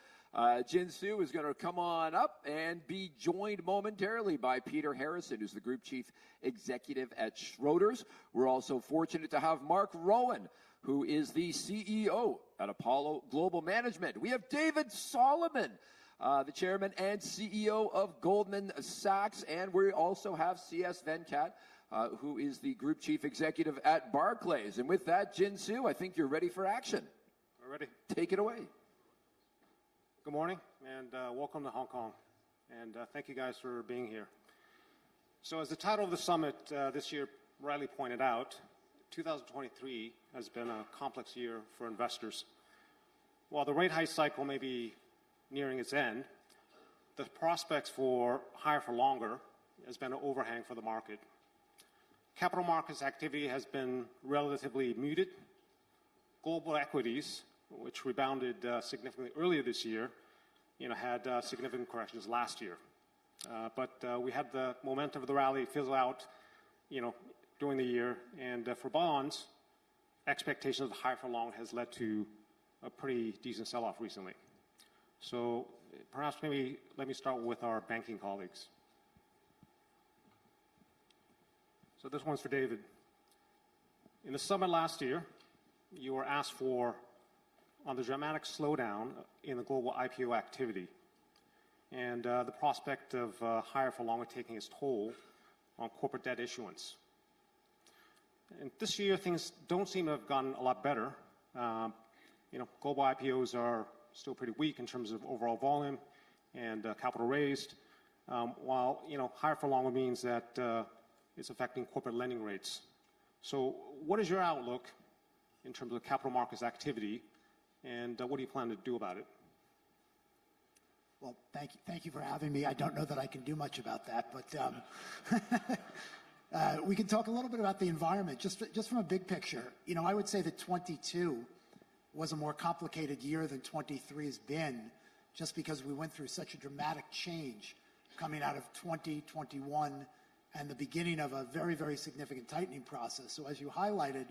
Jin Su is going to come on up and be joined momentarily by Peter Harrison, who's the Group Chief Executive at Schroders. We're also fortunate to have Mark Rowan, who is the CEO at Apollo Global Management. We have David Solomon, the Chairman and CEO of Goldman Sachs, and we also have C.S. Venkat, who is the Group Chief Executive at Barclays. And with that, Jin Su, I think you're ready for action. We're ready. Take it away. Good morning, and welcome to Hong Kong. And thank you guys for being here. So as the title of the summit this year rightly pointed out, 2023 has been a complex year for investors. While the rate hike cycle may be nearing its end, the prospects for higher for longer has been an overhang for the market. Capital markets activity has been relatively muted. Global equities, which rebounded significantly earlier this year, had significant corrections last year. But we had the momentum of the rally fizzle out, during the year. And for bonds, expectations of higher for long has led to a pretty decent sell-off recently. So perhaps maybe let me start with our banking colleagues. So this one's for David. In the summit last year, you were asked on the dramatic slowdown in the global IPO activity and the prospect of higher for longer taking its toll on corporate debt issuance. And this year, things don't seem to have gotten a lot better. Global IPOs are still pretty weak in terms of overall volume and capital raised, while higher for longer means that it's affecting corporate lending rates. So what is your outlook in terms of capital markets activity, and what do you plan to do about it? Well, thank you for having me. I don't know that I can do much about that, but we can talk a little bit about the environment, just from a big picture. I would say that 22 was a more complicated year than 23 has been, just because we went through such a dramatic change coming out of 2021 and the beginning of a very, very significant tightening process. So as you highlighted,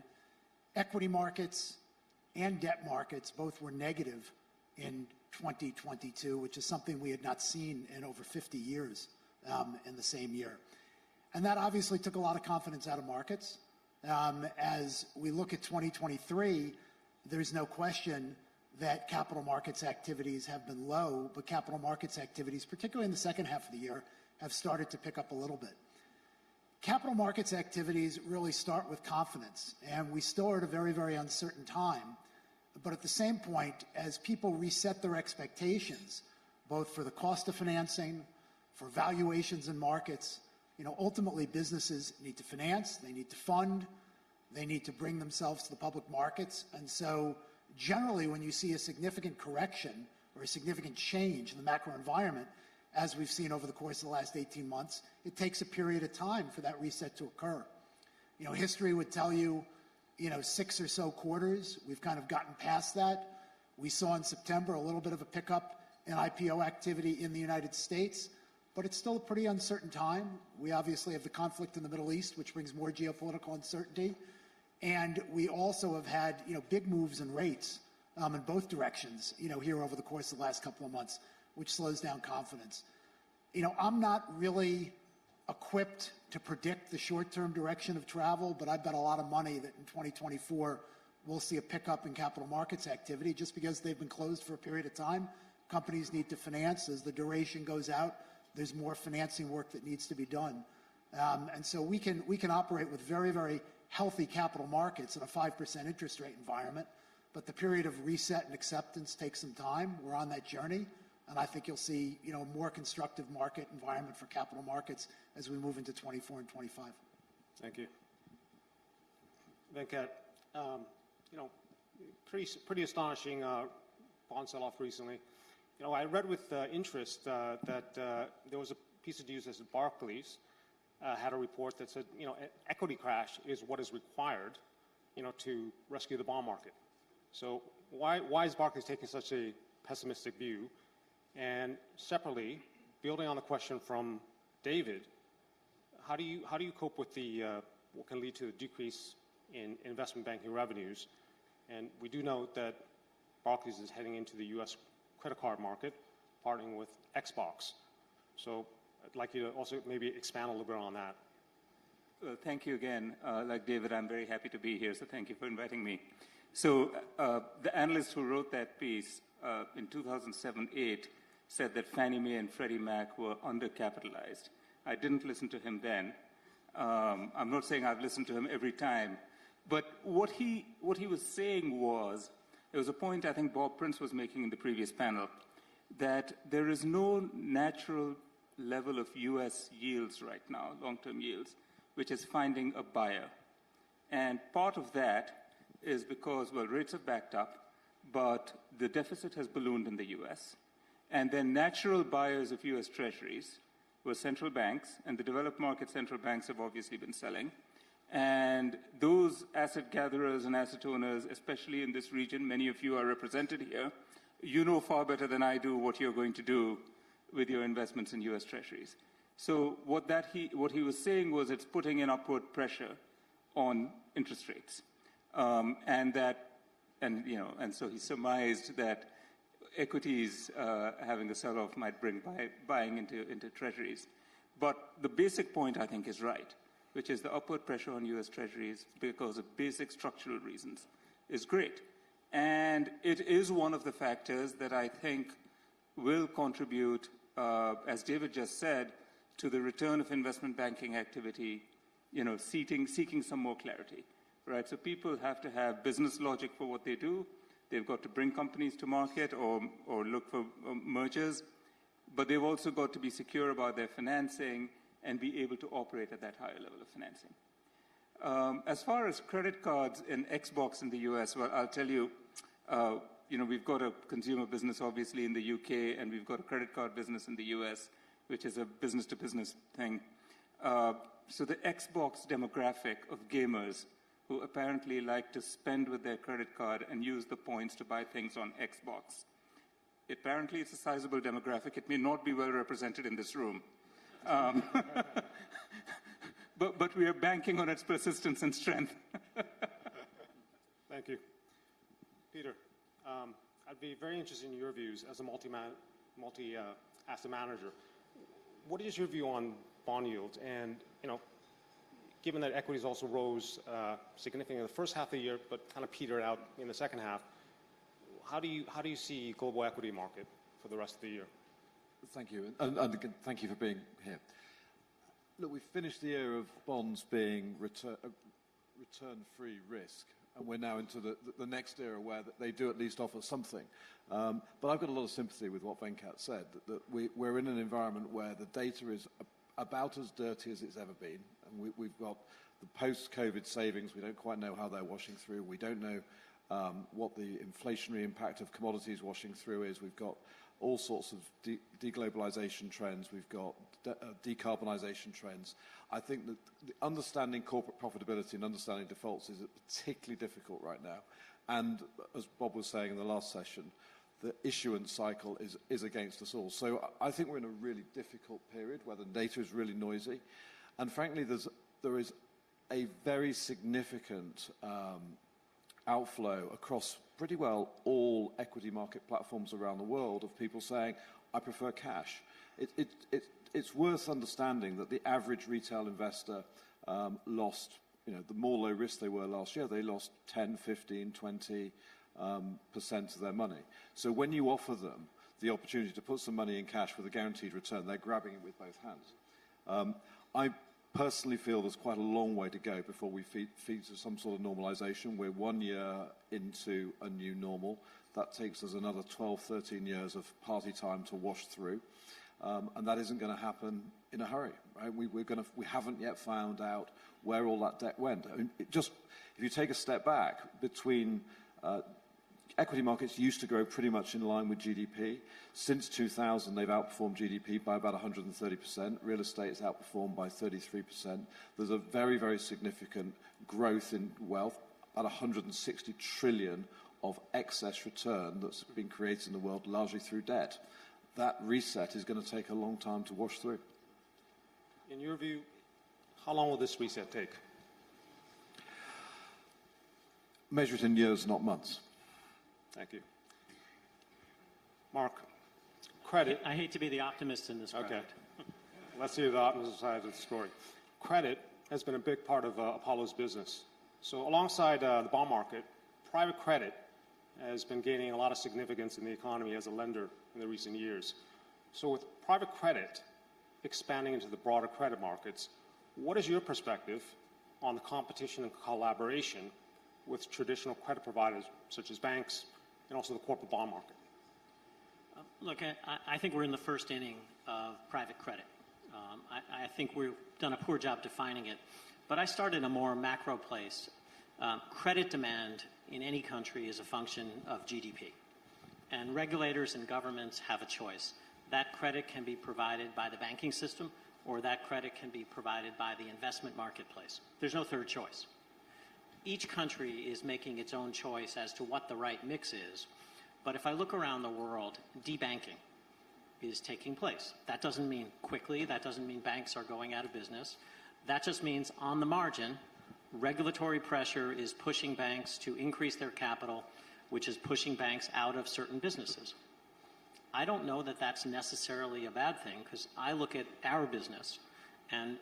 equity markets and debt markets both were negative in 2022, which is something we had not seen in over 50 years in the same year. And that obviously took a lot of confidence out of markets. As we look at 2023, there's no question that capital markets activities have been low, but capital markets activities, particularly in the second half of the year, have started to pick up a little bit. Capital markets activities really start with confidence, and we still are at a very, very uncertain time. But at the same point, as people reset their expectations, both for the cost of financing, for valuations in markets, ultimately businesses need to finance, they need to fund, they need to bring themselves to the public markets. And so generally when you see a significant correction or a significant change in the macro environment, as we've seen over the course of the last 18 months, it takes a period of time for that reset to occur. History would tell you, 6 or so quarters, we've kind of gotten past that. We saw in September a little bit of a pickup in IPO activity in the United States, but it's still a pretty uncertain time. We obviously have the conflict in the Middle East, which brings more geopolitical uncertainty. And we also have had, big moves in rates in both directions, here over the course of the last couple of months, which slows down confidence. I'm not really equipped to predict the short-term direction of travel, but I bet a lot of money that in 2024 we'll see a pickup in capital markets activity just because they've been closed for a period of time. Companies need to finance. As the duration goes out, there's more financing work that needs to be done. And so we can operate with very, very healthy capital markets in a 5% interest rate environment, but the period of reset and acceptance takes some time. We're on that journey. And I think you'll see, a more constructive market environment for capital markets as we move into 24 and 25. Thank you. Venkat, pretty astonishing bond sell-off recently. I read with interest that there was a piece of news that Barclays had a report that said, an equity crash is what is required, to rescue the bond market. So why is Barclays taking such a pessimistic view? And separately, building on the question from David, how do you cope with the what can lead to a decrease in investment banking revenues? And we do note that Barclays is heading into the U.S. credit card market, partnering with Xbox. So I'd like you to also maybe expand a little bit on that. Thank you again. Like David, I'm very happy to be here, so thank you for inviting me. So the analyst who wrote that piece in 2007-8 said that Fannie Mae and Freddie Mac were undercapitalized. I didn't listen to him then. I'm not saying I've listened to him every time. But what he was saying was, it was a point I think Bob Prince was making in the previous panel, that there is no natural level of U.S. yields right now, long-term yields, which is finding a buyer. And part of that is because, well, rates have backed up, but the deficit has ballooned in the U.S., and then natural buyers of U.S. Treasuries were central banks, and the developed market central banks have obviously been selling. And those asset gatherers and asset owners, especially in this region, many of you are represented here, you know far better than I do what you're going to do with your investments in U.S. Treasuries. So what he was saying was it's putting in upward pressure on interest rates. And so he surmised that equities having a sell-off might bring buying into Treasuries. But the basic point, I think, is right, which is the upward pressure on U.S. Treasuries because of basic structural reasons is great. And it is one of the factors that I think will contribute, as David just said, to the return of investment banking activity, seeking some more clarity, right? So people have to have business logic for what they do. They've got to bring companies to market or look for mergers, but they've also got to be secure about their financing and be able to operate at that higher level of financing. As far as credit cards and Xbox in the US, well, I'll tell you, we've got a consumer business, obviously, in the UK, and we've got a credit card business in the US, which is a business-to-business thing. So the Xbox demographic of gamers who apparently like to spend with their credit card and use the points to buy things on Xbox. Apparently, it's a sizable demographic. It may not be well represented in this room. But we are banking on its persistence and strength. Thank you. Peter, I'd be very interested in your views as a multi-asset manager. What is your view on bond yields? And, given that equities also rose significantly in the first half of the year, but kind of petered out in the second half, how do you see global equity market for the rest of the year? Thank you, and again, thank you for being here. Look, we finished the year of bonds being return-free risk, and we're now into the next era where they do at least offer something. But I've got a lot of sympathy with what Venkat said, that we're in an environment where the data is about as dirty as it's ever been, and we've got the post-COVID savings. We don't quite know how they're washing through. We don't know what the inflationary impact of commodities washing through is. We've got all sorts of deglobalization trends. We've got decarbonisation trends. I think that the understanding corporate profitability and understanding defaults is particularly difficult right now. And as Bob was saying in the last session, the issuance cycle is against us all. So I think we're in a really difficult period where the data is really noisy. And frankly, there is a very significant outflow across pretty well all equity market platforms around the world of people saying, I prefer cash. It's worth understanding that the average retail investor lost, the more low risk they were last year, they lost 10, 15, 20% of their money. So when you offer them the opportunity to put some money in cash with a guaranteed return, they're grabbing it with both hands. I personally feel there's quite a long way to go before we feed to some sort of normalization. We're 1 year into a new normal. That takes us another 12, 13 years of party time to wash through. And that isn't going to happen in a hurry, right? We haven't yet found out where all that debt went. I mean, if you take a step back, between equity markets used to grow pretty much in line with GDP. Since 2000, they've outperformed GDP by about 130%. Real estate is outperformed by 33%. There's a very, very significant growth in wealth, about 160 trillion of excess return that's been created in the world, largely through debt. That reset is going to take a long time to wash through. In your view, how long will this reset take? Measure it in years, not months. Thank you. Mark, credit. I hate to be the optimist in this crowd. Okay. Let's hear the opposite side of the story. Credit has been a big part of Apollo's business. So alongside the bond market, private credit has been gaining a lot of significance in the economy as a lender in the recent years. So with private credit expanding into the broader credit markets, what is your perspective on the competition and collaboration with traditional credit providers such as banks and also the corporate bond market? Look, I think we're in the first inning of private credit. I think we've done a poor job defining it. But I start in a more macro place. Credit demand in any country is a function of GDP. And regulators and governments have a choice. That credit can be provided by the banking system, or that credit can be provided by the investment marketplace. There's no third choice. Each country is making its own choice as to what the right mix is. But if I look around the world, debanking is taking place. That doesn't mean quickly. That doesn't mean banks are going out of business. That just means on the margin, regulatory pressure is pushing banks to increase their capital, which is pushing banks out of certain businesses. I don't know that that's necessarily a bad thing, because I look at our business, and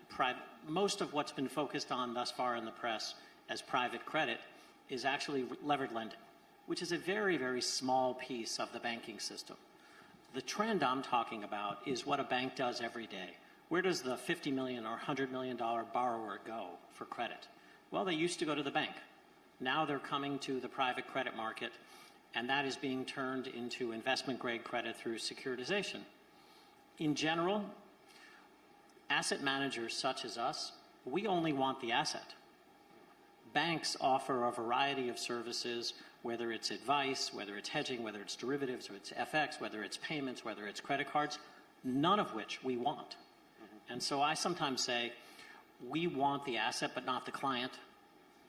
most of what's been focused on thus far in the press as private credit is actually levered lending, which is a very, very small piece of the banking system. The trend I'm talking about is what a bank does every day. Where does the $50 million or $100 million borrower go for credit? Well, they used to go to the bank. Now they're coming to the private credit market, and that is being turned into investment-grade credit through securitization. In general, asset managers such as us, we only want the asset. Banks offer a variety of services, whether it's advice, whether it's hedging, whether it's derivatives, whether it's FX, whether it's payments, whether it's credit cards, none of which we want. And so I sometimes say, we want the asset but not the client,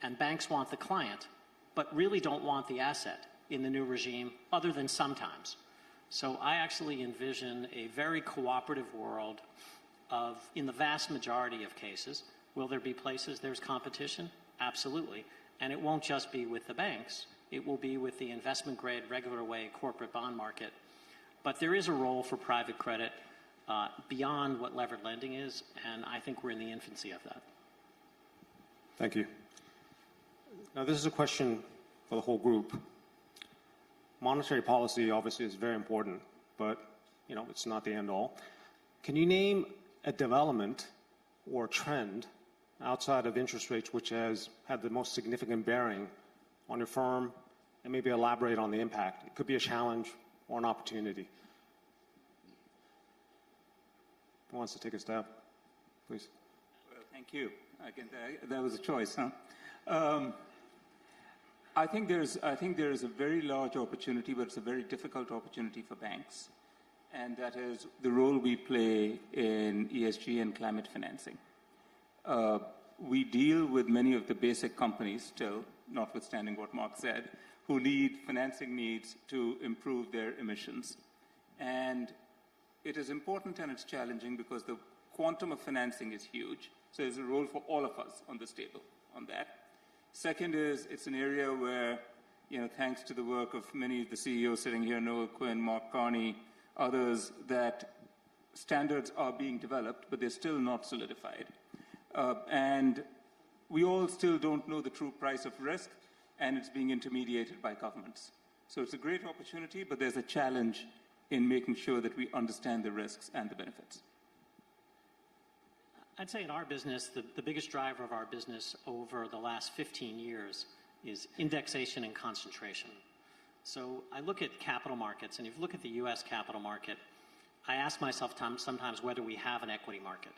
and banks want the client but really don't want the asset in the new regime, other than sometimes. So I actually envision a very cooperative world of, in the vast majority of cases, will there be places there's competition? Absolutely. And it won't just be with the banks. It will be with the investment-grade, regular way corporate bond market. But there is a role for private credit beyond what levered lending is, and I think we're in the infancy of that. Thank you. Now, this is a question for the whole group. Monetary policy obviously is very important, but it's not the end all. Can you name a development or trend outside of interest rates which has had the most significant bearing on your firm, and maybe elaborate on the impact? It could be a challenge or an opportunity. Who wants to take a stab, please? Well, thank you. That was a choice, huh? I think there is a very large opportunity, but it's a very difficult opportunity for banks, and that is the role we play in ESG and climate financing. We deal with many of the basic companies still, notwithstanding what Mark said, who need financing needs to improve their emissions. And it is important and it's challenging because the quantum of financing is huge. So there's a role for all of us on this table on that. Second is, it's an area where, thanks to the work of many of the CEOs sitting here, Noel Quinn, Mark Carney, others, that standards are being developed, but they're still not solidified. And we all still don't know the true price of risk, and it's being intermediated by governments. So it's a great opportunity, but there's a challenge in making sure that we understand the risks and the benefits. I'd say in our business, the biggest driver of our business over the last 15 years is indexation and concentration. So I look at capital markets, and if you look at the U.S. capital market, I ask myself sometimes whether we have an equity market.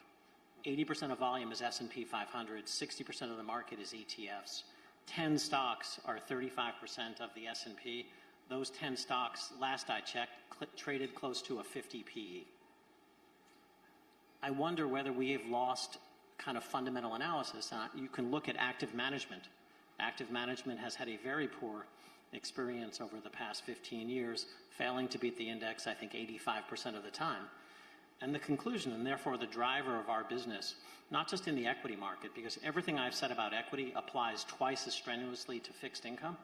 80% of volume is S&P 500, 60% of the market is ETFs. 10 stocks are 35% of the S&P. Those 10 stocks, last I checked, traded close to a 50 PE. I wonder whether we have lost kind of fundamental analysis. You can look at active management. Active management has had a very poor experience over the past 15 years, failing to beat the index, I think, 85% of the time. And the conclusion, and therefore the driver of our business, not just in the equity market, because everything I've said about equity applies twice as strenuously to fixed income,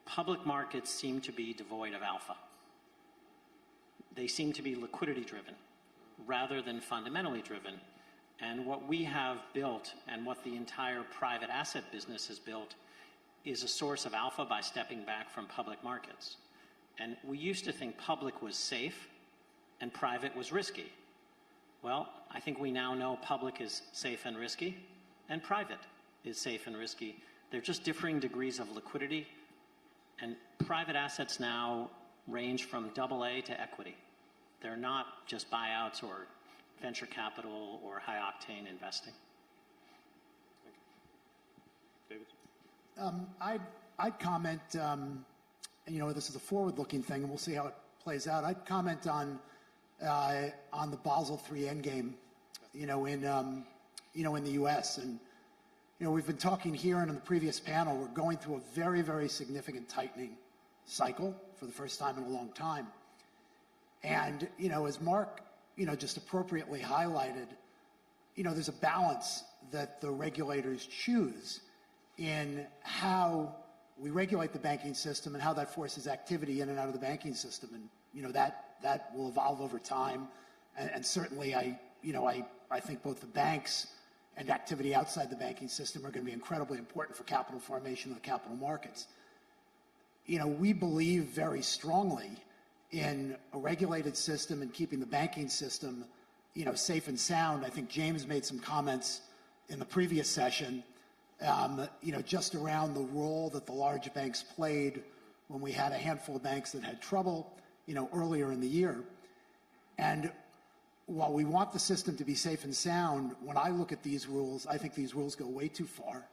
public markets seem to be devoid of alpha. They seem to be liquidity driven rather than fundamentally driven. And what we have built and what the entire private asset business has built is a source of alpha by stepping back from public markets. And we used to think public was safe and private was risky. Well, I think we now know public is safe and risky and private is safe and risky. They're just differing degrees of liquidity, and private assets now range from AA to equity. They're not just buyouts or venture capital or high-octane investing. David? I'd comment, this is a forward-looking thing, and we'll see how it plays out. I'd comment on the Basel III endgame, in the U.S. And, we've been talking here and in the previous panel, we're going through a very, very significant tightening cycle for the first time in a long time. And, as Mark, just appropriately highlighted, there's a balance that the regulators choose in how we regulate the banking system and how that forces activity in and out of the banking system. And, that will evolve over time. And certainly I think both the banks and activity outside the banking system are going to be incredibly important for capital formation of the capital markets. We believe very strongly in a regulated system and keeping the banking system, safe and sound. I think James made some comments in the previous session, just around the role that the large banks played when we had a handful of banks that had trouble, earlier in the year. And while we want the system to be safe and sound, when I look at these rules, I think these rules go way too far.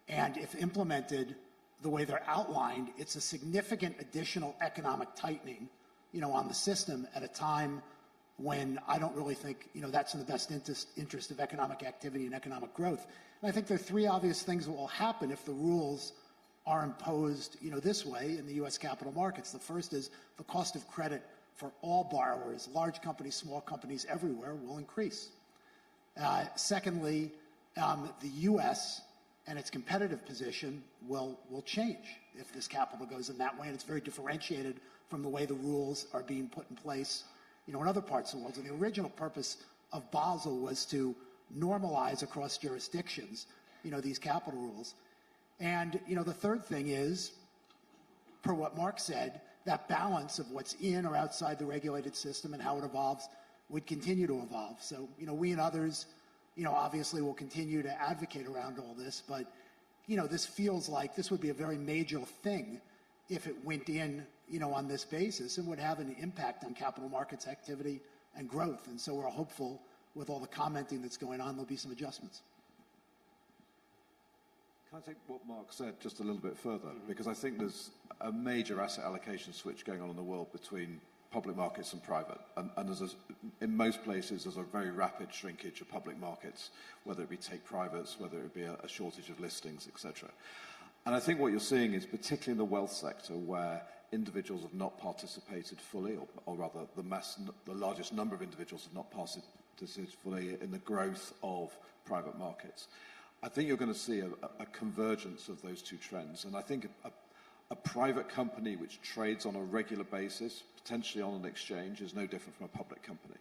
And if implemented the way they're outlined, it's a significant additional economic tightening, on the system at a time when I don't really think, that's in the best interest of economic activity and economic growth. And I think there are three obvious things that will happen if the rules are imposed, this way in the U.S. capital markets. The first is the cost of credit for all borrowers, large companies, small companies, everywhere, will increase. Secondly, the U.S. and its competitive position will change if this capital goes in that way, and it's very differentiated from the way the rules are being put in place, in other parts of the world. So the original purpose of Basel was to normalize across jurisdictions, these capital rules. And, the third thing is, per what Mark said, that balance of what's in or outside the regulated system and how it evolves would continue to evolve. So, we and others, obviously will continue to advocate around all this, but, this feels like this would be a very major thing if it went in, on this basis, and would have an impact on capital markets activity and growth. And so we're hopeful with all the commenting that's going on, there'll be some adjustments. Can I take what Mark said just a little bit further? Because I think there's a major asset allocation switch going on in the world between public markets and private. And in most places, there's a very rapid shrinkage of public markets, whether it be take privates, whether it be a shortage of listings, etc. And I think what you're seeing is, particularly in the wealth sector, where individuals have not participated fully, or rather the largest number of individuals have not participated fully in the growth of private markets. I think you're going to see a convergence of those two trends. And I think a private company which trades on a regular basis, potentially on an exchange, is no different from a public company.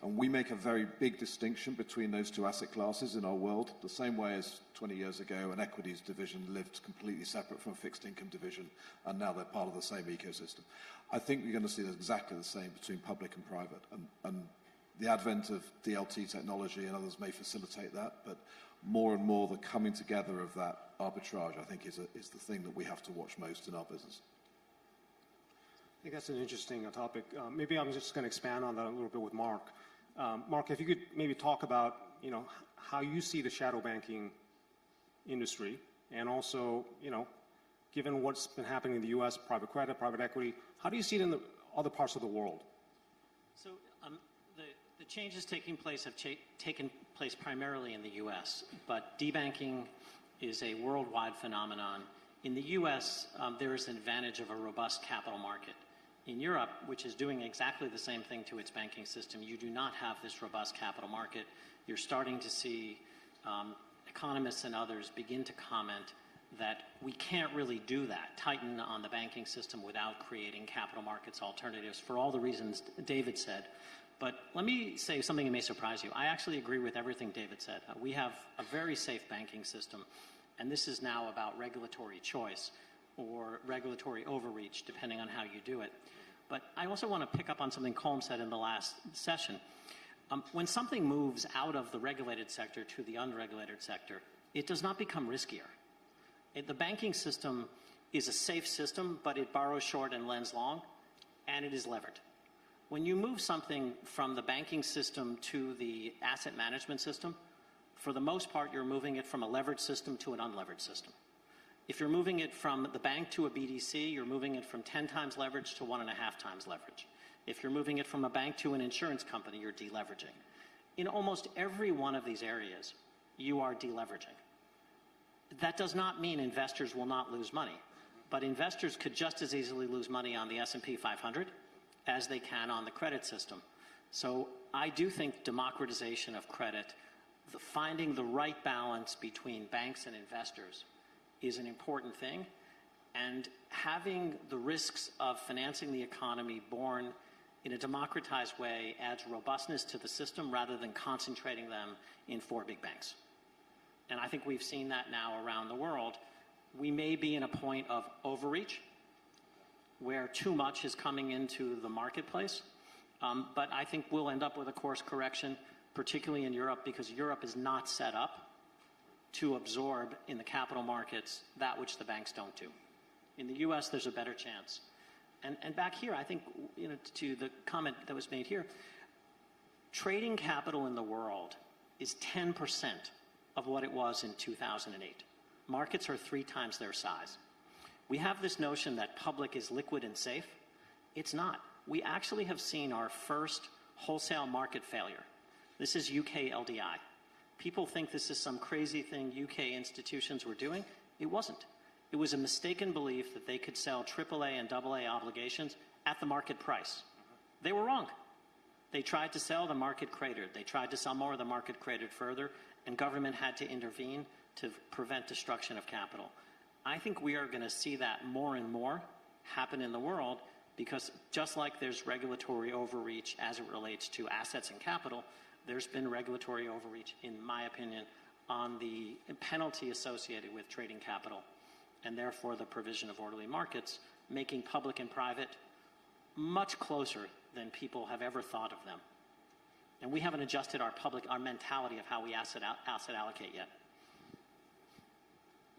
And we make a very big distinction between those two asset classes in our world, the same way as 20 years ago an equities division lived completely separate from a fixed income division, and now they're part of the same ecosystem. I think you're going to see exactly the same between public and private. And the advent of DLT technology and others may facilitate that, but more and more the coming together of that arbitrage, I think, is the thing that we have to watch most in our business. I think that's an interesting topic. Maybe I'm just going to expand on that a little bit with Mark. Mark, if you could maybe talk about, how you see the shadow banking industry, and also, given what's been happening in the U.S., private credit, private equity, how do you see it in the other parts of the world? So the changes taking place have taken place primarily in the U.S., but debanking is a worldwide phenomenon. In the U.S., there is an advantage of a robust capital market. In Europe, which is doing exactly the same thing to its banking system, you do not have this robust capital market. You're starting to see economists and others begin to comment that we can't really do that, tighten on the banking system without creating capital markets alternatives for all the reasons David said. But let me say something that may surprise you. I actually agree with everything David said. We have a very safe banking system, and this is now about regulatory choice or regulatory overreach, depending on how you do it. But I also want to pick up on something Colm said in the last session. When something moves out of the regulated sector to the unregulated sector, it does not become riskier. The banking system is a safe system, but it borrows short and lends long, and it is levered. When you move something from the banking system to the asset management system, for the most part, you're moving it from a leveraged system to an unleveraged system. If you're moving it from the bank to a BDC, you're moving it from 10 times leverage to 1.5 times leverage. If you're moving it from a bank to an insurance company, you're deleveraging. In almost every one of these areas, you are deleveraging. That does not mean investors will not lose money, but investors could just as easily lose money on the S&P 500 as they can on the credit system. So I do think democratization of credit, finding the right balance between banks and investors, is an important thing, and having the risks of financing the economy borne in a democratized way adds robustness to the system rather than concentrating them in 4 big banks. And I think we've seen that now around the world. We may be in a point of overreach where too much is coming into the marketplace, but I think we'll end up with a course correction, particularly in Europe, because Europe is not set up to absorb in the capital markets that which the banks don't do. In the US, there's a better chance. And back here, I think, to the comment that was made here, trading capital in the world is 10% of what it was in 2008. Markets are 3 times their size. We have this notion that public is liquid and safe. It's not. We actually have seen our first wholesale market failure. This is UK LDI. People think this is some crazy thing UK institutions were doing. It wasn't. It was a mistaken belief that they could sell AAA and AA obligations at the market price. They were wrong. They tried to sell, the market cratered. They tried to sell more, the market cratered further, and government had to intervene to prevent destruction of capital. I think we are going to see that more and more happen in the world, because just like there's regulatory overreach as it relates to assets and capital, there's been regulatory overreach, in my opinion, on the penalty associated with trading capital, and therefore the provision of orderly markets, making public and private much closer than people have ever thought of them. And we haven't adjusted our mentality of how we asset allocate yet.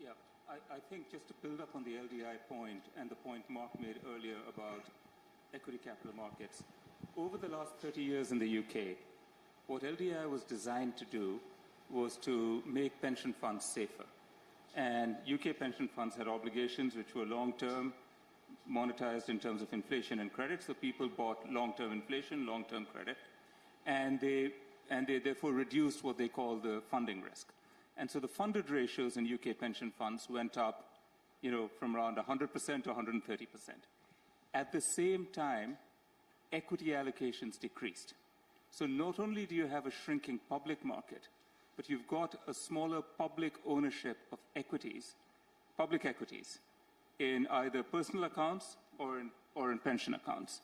Yeah, I think just to build up on the LDI point and the point Mark made earlier about equity capital markets, over the last 30 years in the UK, what LDI was designed to do was to make pension funds safer. And UK pension funds had obligations which were long-term, monetized in terms of inflation and credit, so people bought long-term inflation, long-term credit, and they therefore reduced what they call the funding risk. And so the funded ratios in UK pension funds went up, from around 100% to 130%. At the same time, equity allocations decreased. So not only do you have a shrinking public market, but you've got a smaller public ownership of equities, public equities, in either personal accounts or in pension accounts.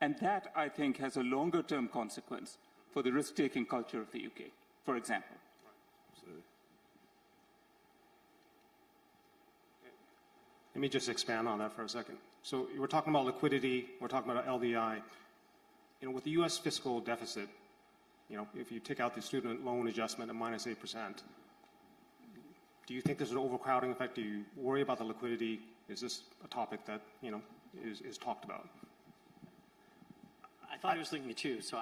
And that, I think, has a longer-term consequence for the risk-taking culture of the UK, for example. Absolutely. Let me just expand on that for a second. So we're talking about liquidity, we're talking about LDI. With the U.S. fiscal deficit, if you take out the student loan adjustment at minus 8%, do you think there's an overcrowding effect? Do you worry about the liquidity? Is this a topic that, is talked about? I thought I was thinking too, so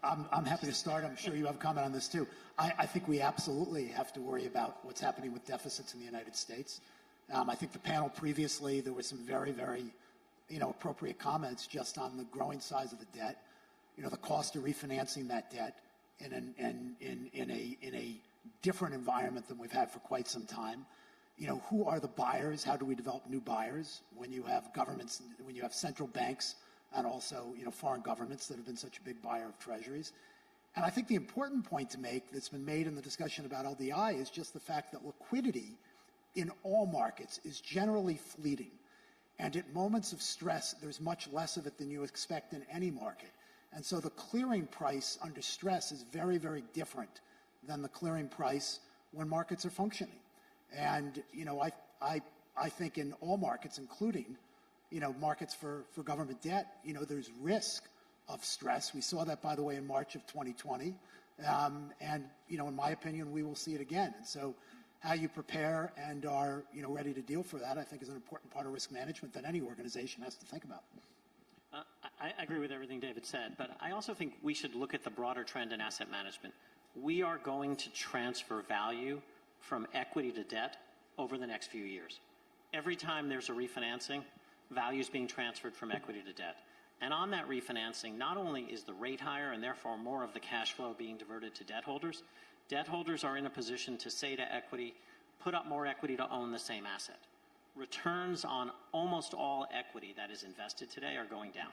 I'm happy to start. I'm sure you have a comment on this too. I think we absolutely have to worry about what's happening with deficits in the United States. I think the panel previously, there were some very, very, appropriate comments just on the growing size of the debt, the cost of refinancing that debt in a different environment than we've had for quite some time. Who are the buyers? How do we develop new buyers when you have governments, when you have central banks and also, foreign governments that have been such a big buyer of treasuries? And I think the important point to make that's been made in the discussion about LDI is just the fact that liquidity in all markets is generally fleeting. And at moments of stress, there's much less of it than you expect in any market. And so the clearing price under stress is very, very different than the clearing price when markets are functioning. And, I think in all markets, including, markets for government debt, there's risk of stress. We saw that, by the way, in March of 2020. And, in my opinion, we will see it again. And so how you prepare and are, ready to deal for that, I think is an important part of risk management that any organization has to think about. I agree with everything David said, but I also think we should look at the broader trend in asset management. We are going to transfer value from equity to debt over the next few years. Every time there's a refinancing, value is being transferred from equity to debt. And on that refinancing, not only is the rate higher and therefore more of the cash flow being diverted to debt holders are in a position to say to equity, put up more equity to own the same asset. Returns on almost all equity that is invested today are going down.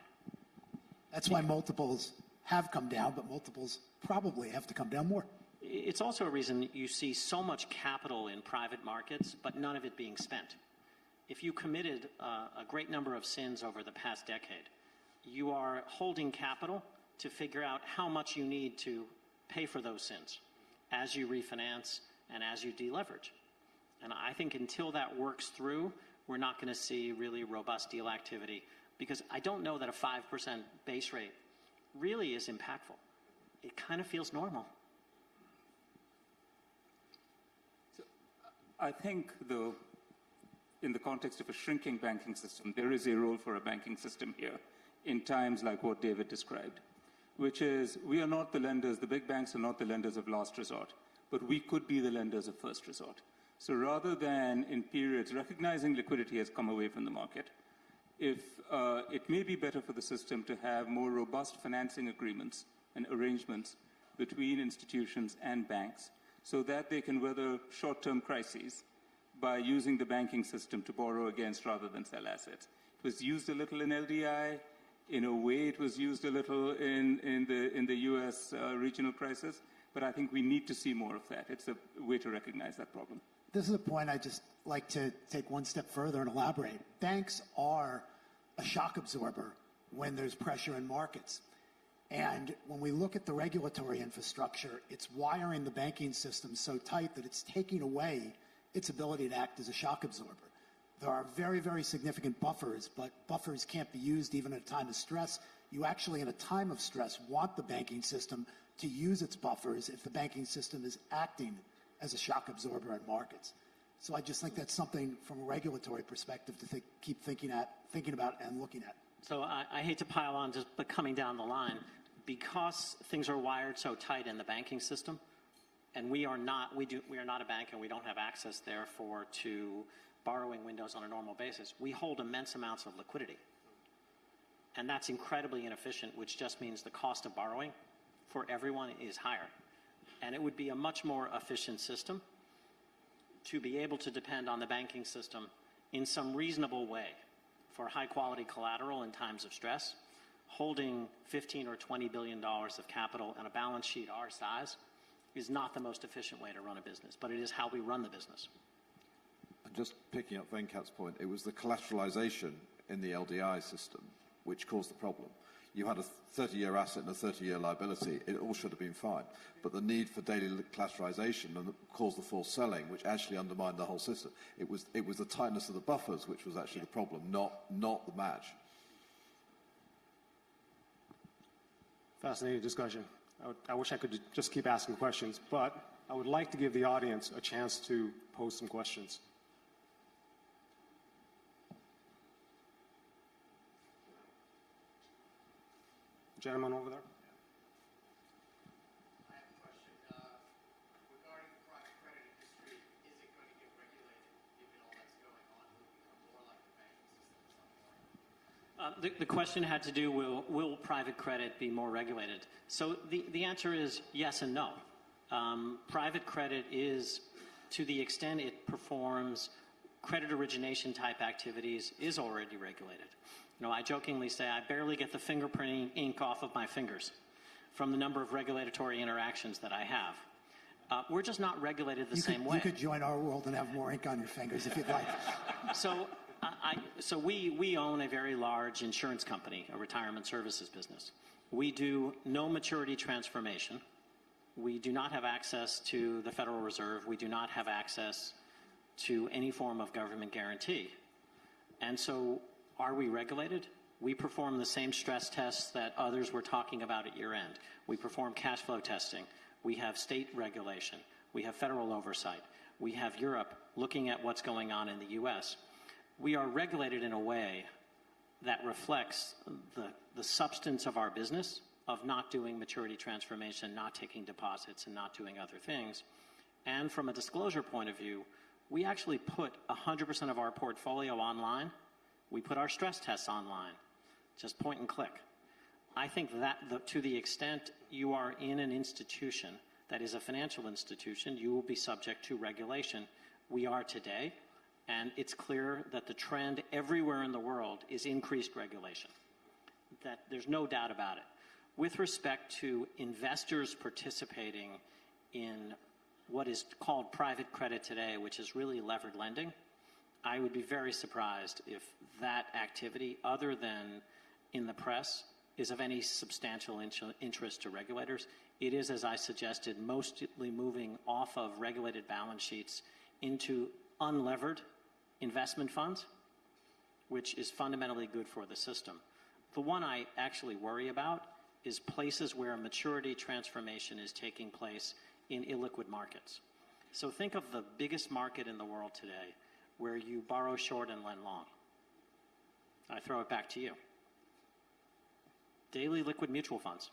That's why multiples have come down, but multiples probably have to come down more. It's also a reason you see so much capital in private markets, but none of it being spent. If you committed a great number of sins over the past decade, you are holding capital to figure out how much you need to pay for those sins as you refinance and as you deleverage. And I think until that works through, we're not going to see really robust deal activity, because I don't know that a 5% base rate really is impactful. It kind of feels normal. So I think, though, in the context of a shrinking banking system, there is a role for a banking system here in times like what David described, which is we are not the lenders, the big banks are not the lenders of last resort, but we could be the lenders of first resort. So rather than in periods recognizing liquidity has come away from the market, if it may be better for the system to have more robust financing agreements and arrangements between institutions and banks so that they can weather short-term crises by using the banking system to borrow against rather than sell assets. It was used a little in LDI. In a way, it was used a little in the U.S. Regional crisis. But I think we need to see more of that. It's a way to recognize that problem. This is a point I'd just like to take one step further and elaborate. Banks are a shock absorber when there's pressure in markets. And when we look at the regulatory infrastructure, it's wiring the banking system so tight that it's taking away its ability to act as a shock absorber. There are very, very significant buffers, but buffers can't be used even at a time of stress. You actually, in a time of stress, want the banking system to use its buffers if the banking system is acting as a shock absorber in markets. So I just think that's something from a regulatory perspective to keep thinking about and looking at. So I hate to pile on, but coming down the line, because things are wired so tight in the banking system, and we are not a bank and we don't have access, therefore, to borrowing windows on a normal basis, we hold immense amounts of liquidity. And that's incredibly inefficient, which just means the cost of borrowing for everyone is higher. And it would be a much more efficient system to be able to depend on the banking system in some reasonable way for high-quality collateral in times of stress. Holding $15 or $20 billion of capital and a balance sheet our size is not the most efficient way to run a business, but it is how we run the business. And just picking up Venkat's point, it was the collateralization in the LDI system which caused the problem. You had a 30-year asset and a 30-year liability. It all should have been fine. But the need for daily collateralization caused the forced selling, which actually undermined the whole system. It was the tightness of the buffers which was actually the problem, not the match. Fascinating discussion. I wish I could just keep asking questions, but I would like to give the audience a chance to pose some questions. Gentleman over there. I have a question. Regarding the private credit industry, is it going to get regulated given all that's going on? Will it become more like the banking system at some point? The question had to do, will private credit be more regulated? So the answer is yes and no. Private credit is, to the extent it performs credit origination type activities, is already regulated. You know, I jokingly say I barely get the fingerprinting ink off of my fingers from the number of regulatory interactions that I have. We're just not regulated the same way. You could join our world and have more ink on your fingers if you'd like. So we own a very large insurance company, a retirement services business. We do no maturity transformation. We do not have access to the Federal Reserve. We do not have access to any form of government guarantee. And so are we regulated? We perform the same stress tests that others were talking about at year end. We perform cash flow testing. We have state regulation. We have federal oversight. We have Europe looking at what's going on in the US. We are regulated in a way that reflects the substance of our business of not doing maturity transformation, not taking deposits, and not doing other things. And from a disclosure point of view, we actually put 100% of our portfolio online. We put our stress tests online, just point and click. I think that to the extent you are in an institution that is a financial institution, you will be subject to regulation. We are today, and it's clear that the trend everywhere in the world is increased regulation. That there's no doubt about it. With respect to investors participating in what is called private credit today, which is really levered lending, I would be very surprised if that activity, other than in the press, is of any substantial interest to regulators. It is, as I suggested, mostly moving off of regulated balance sheets into unlevered investment funds, which is fundamentally good for the system. The one I actually worry about is places where maturity transformation is taking place in illiquid markets. So think of the biggest market in the world today, where you borrow short and lend long. I throw it back to you. Daily liquid mutual funds.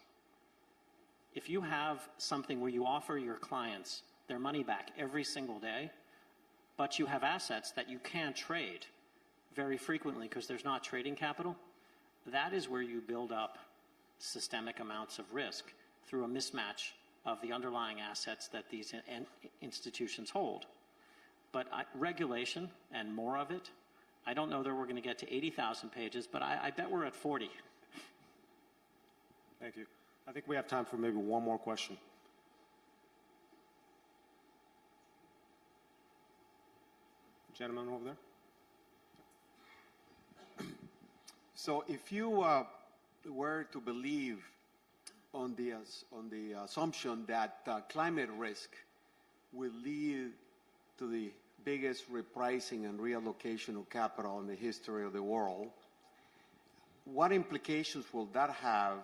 If you have something where you offer your clients their money back every single day, but you have assets that you can't trade very frequently because there's not trading capital, that is where you build up systemic amounts of risk through a mismatch of the underlying assets that these institutions hold. But regulation and more of it, I don't know that we're going to get to 80,000 pages, but I bet we're at 40. Thank you. I think we have time for maybe one more question. Gentleman over there. So if you were to believe on the assumption that climate risk will lead to the biggest repricing and reallocation of capital in the history of the world, what implications will that have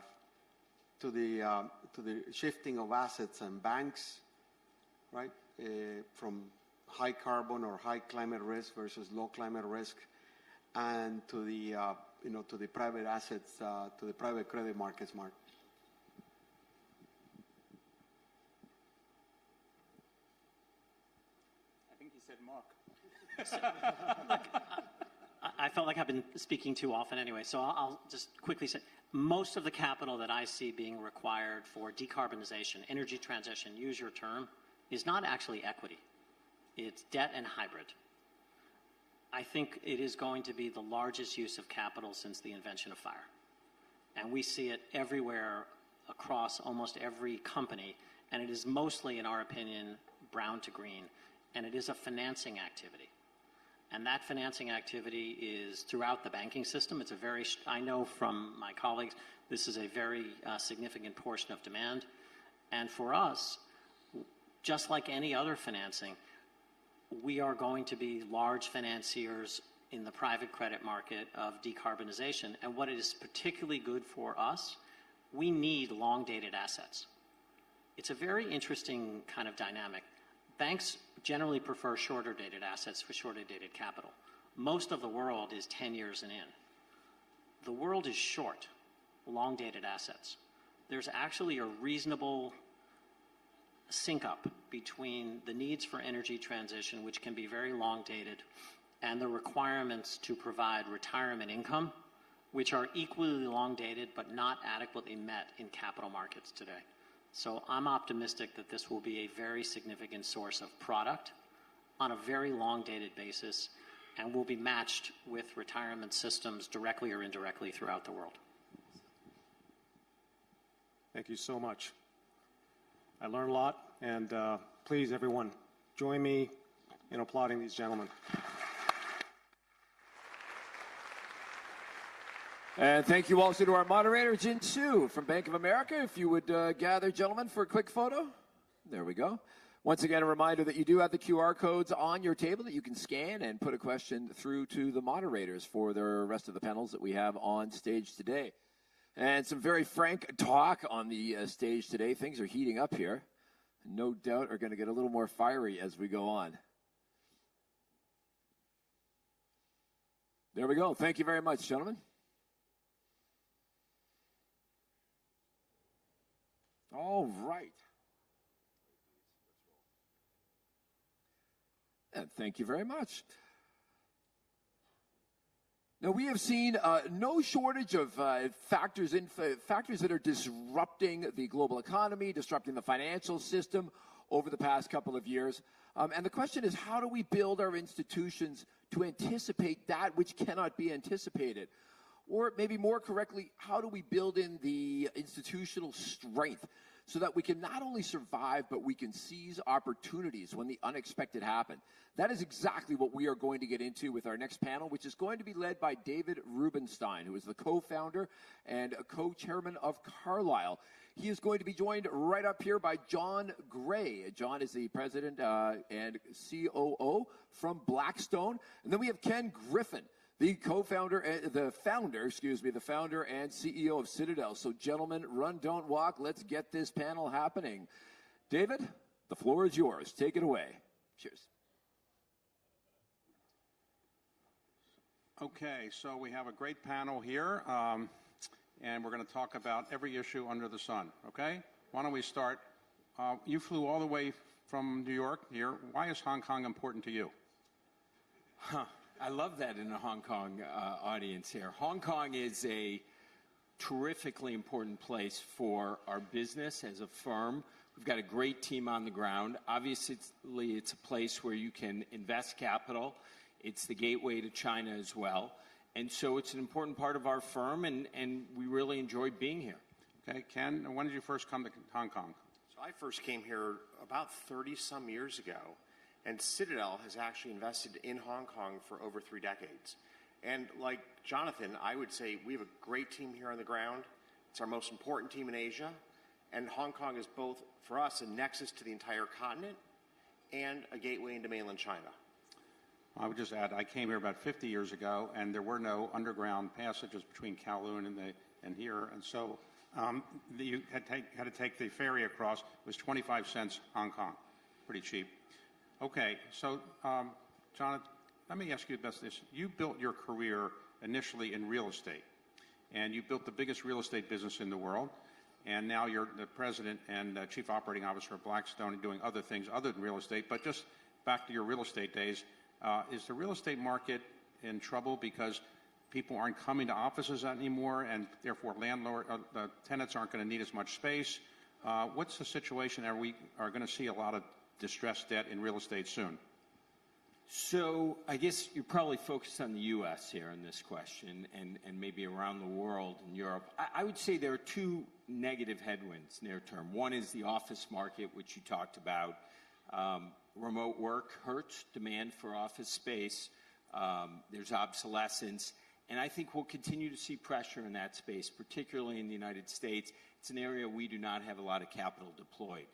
to the shifting of assets and banks, right, from high carbon or high climate risk versus low climate risk, and to the to the private assets, to the private credit markets, Mark? I think he said Mark. Look, I felt like I've been speaking too often anyway, so I'll just quickly say, most of the capital that I see being required for decarbonization, energy transition, use your term, is not actually equity. It's debt and hybrid. I think it is going to be the largest use of capital since the invention of fire. And we see it everywhere across almost every company, and it is mostly, in our opinion, brown to green, and it is a financing activity. And that financing activity is throughout the banking system. It's a very, I know from my colleagues, this is a very significant portion of demand. And for us, just like any other financing, we are going to be large financiers in the private credit market of decarbonization. And what is particularly good for us, we need long-dated assets. It's a very interesting kind of dynamic. Banks generally prefer shorter-dated assets for shorter-dated capital. Most of the world is 10 years and in. The world is short, long-dated assets. There's actually a reasonable sync up between the needs for energy transition, which can be very long dated, and the requirements to provide retirement income, which are equally long dated but not adequately met in capital markets today. So I'm optimistic that this will be a very significant source of product on a very long dated basis and will be matched with retirement systems directly or indirectly throughout the world. Thank you so much. I learned a lot, and please, everyone, join me in applauding these gentlemen. And thank you also to our moderator, Jin Su from Bank of America. If you would gather, gentlemen, for a quick photo. There we go. Once again, a reminder that you do have the QR codes on your table that you can scan and put a question through to the moderators for the rest of the panels that we have on stage today. And some very frank talk on the stage today. Things are heating up here. No doubt are going to get a little more fiery as we go on. There we go. Thank you very much, gentlemen. All right. And thank you very much. Now, we have seen no shortage of factors that are disrupting the global economy, disrupting the financial system over the past couple of years. And the question is, how do we build our institutions to anticipate that which cannot be anticipated? Or maybe more correctly, how do we build in the institutional strength so that we can not only survive, but we can seize opportunities when the unexpected happen? That is exactly what we are going to get into with our next panel, which is going to be led by David Rubenstein, who is the co-founder and co-chairman of Carlyle. He is going to be joined right up here by John Gray. John is the president and COO from Blackstone. And then we have Ken Griffin, the founder and CEO of Citadel. So gentlemen, run, don't walk. Let's get this panel happening. David, the floor is yours. Take it away. Cheers. Okay, so we have a great panel here, and we're going to talk about every issue under the sun, okay? Why don't we start? You flew all the way from New York here. Why is Hong Kong important to you? I love that in a Hong Kong audience here. Hong Kong is a terrifically important place for our business as a firm. We've got a great team on the ground. Obviously, it's a place where you can invest capital. It's the gateway to China as well. And so it's an important part of our firm, and we really enjoy being here. Okay, Ken, when did you first come to Hong Kong? So I first came here about 30-some years ago, and Citadel has actually invested in Hong Kong for over 3 decades. And like Jonathan, I would say we have a great team here on the ground. It's our most important team in Asia, and Hong Kong is both, for us, a nexus to the entire continent and a gateway into mainland China. I would just add, I came here about 50 years ago, and there were no underground passages between Kowloon and here, and so you had to take the ferry across. It was 25 cents Hong Kong, pretty cheap. Okay, so Jonathan, let me ask you about this. You built your career initially in real estate, and you built the biggest real estate business in the world, and now you're the president and chief operating officer of Blackstone and doing other things other than real estate. But just back to your real estate days, is the real estate market in trouble because people aren't coming to offices anymore, and therefore tenants aren't going to need as much space? What's the situation? Are we going to see a lot of distressed debt in real estate soon? So I guess you're probably focused on the U.S. here in this question, and maybe around the world in Europe. I would say there are 2 negative headwinds near term. One is the office market, which you talked about. Remote work hurts demand for office space. There's obsolescence. And I think we'll continue to see pressure in that space, particularly in the United States. It's an area we do not have a lot of capital deployed.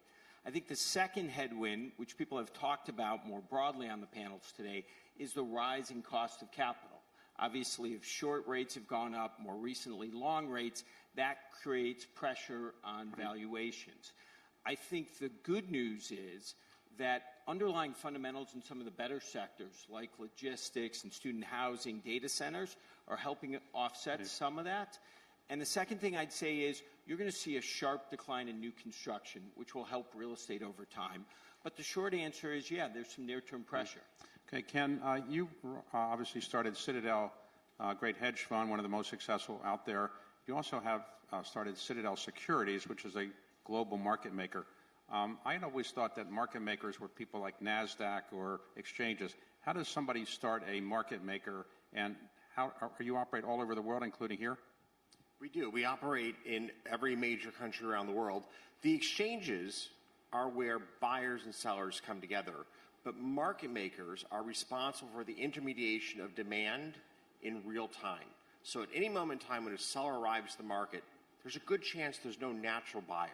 I think the second headwind, which people have talked about more broadly on the panels today, is the rising cost of capital. Obviously, if short rates have gone up, more recently long rates, that creates pressure on valuations. I think the good news is that underlying fundamentals in some of the better sectors, like logistics and student housing, data centers, are helping offset some of that. And the second thing I'd say is you're going to see a sharp decline in new construction, which will help real estate over time. But the short answer is, yeah, there's some near-term pressure. Okay, Ken, you obviously started Citadel, a great hedge fund, one of the most successful out there. You also have started Citadel Securities, which is a global market maker. I had always thought that market makers were people like NASDAQ or exchanges. How does somebody start a market maker, and how you operate all over the world, including here? We do. We operate in every major country around the world. The exchanges are where buyers and sellers come together, but market makers are responsible for the intermediation of demand in real time. So at any moment in time when a seller arrives to the market, there's a good chance there's no natural buyer.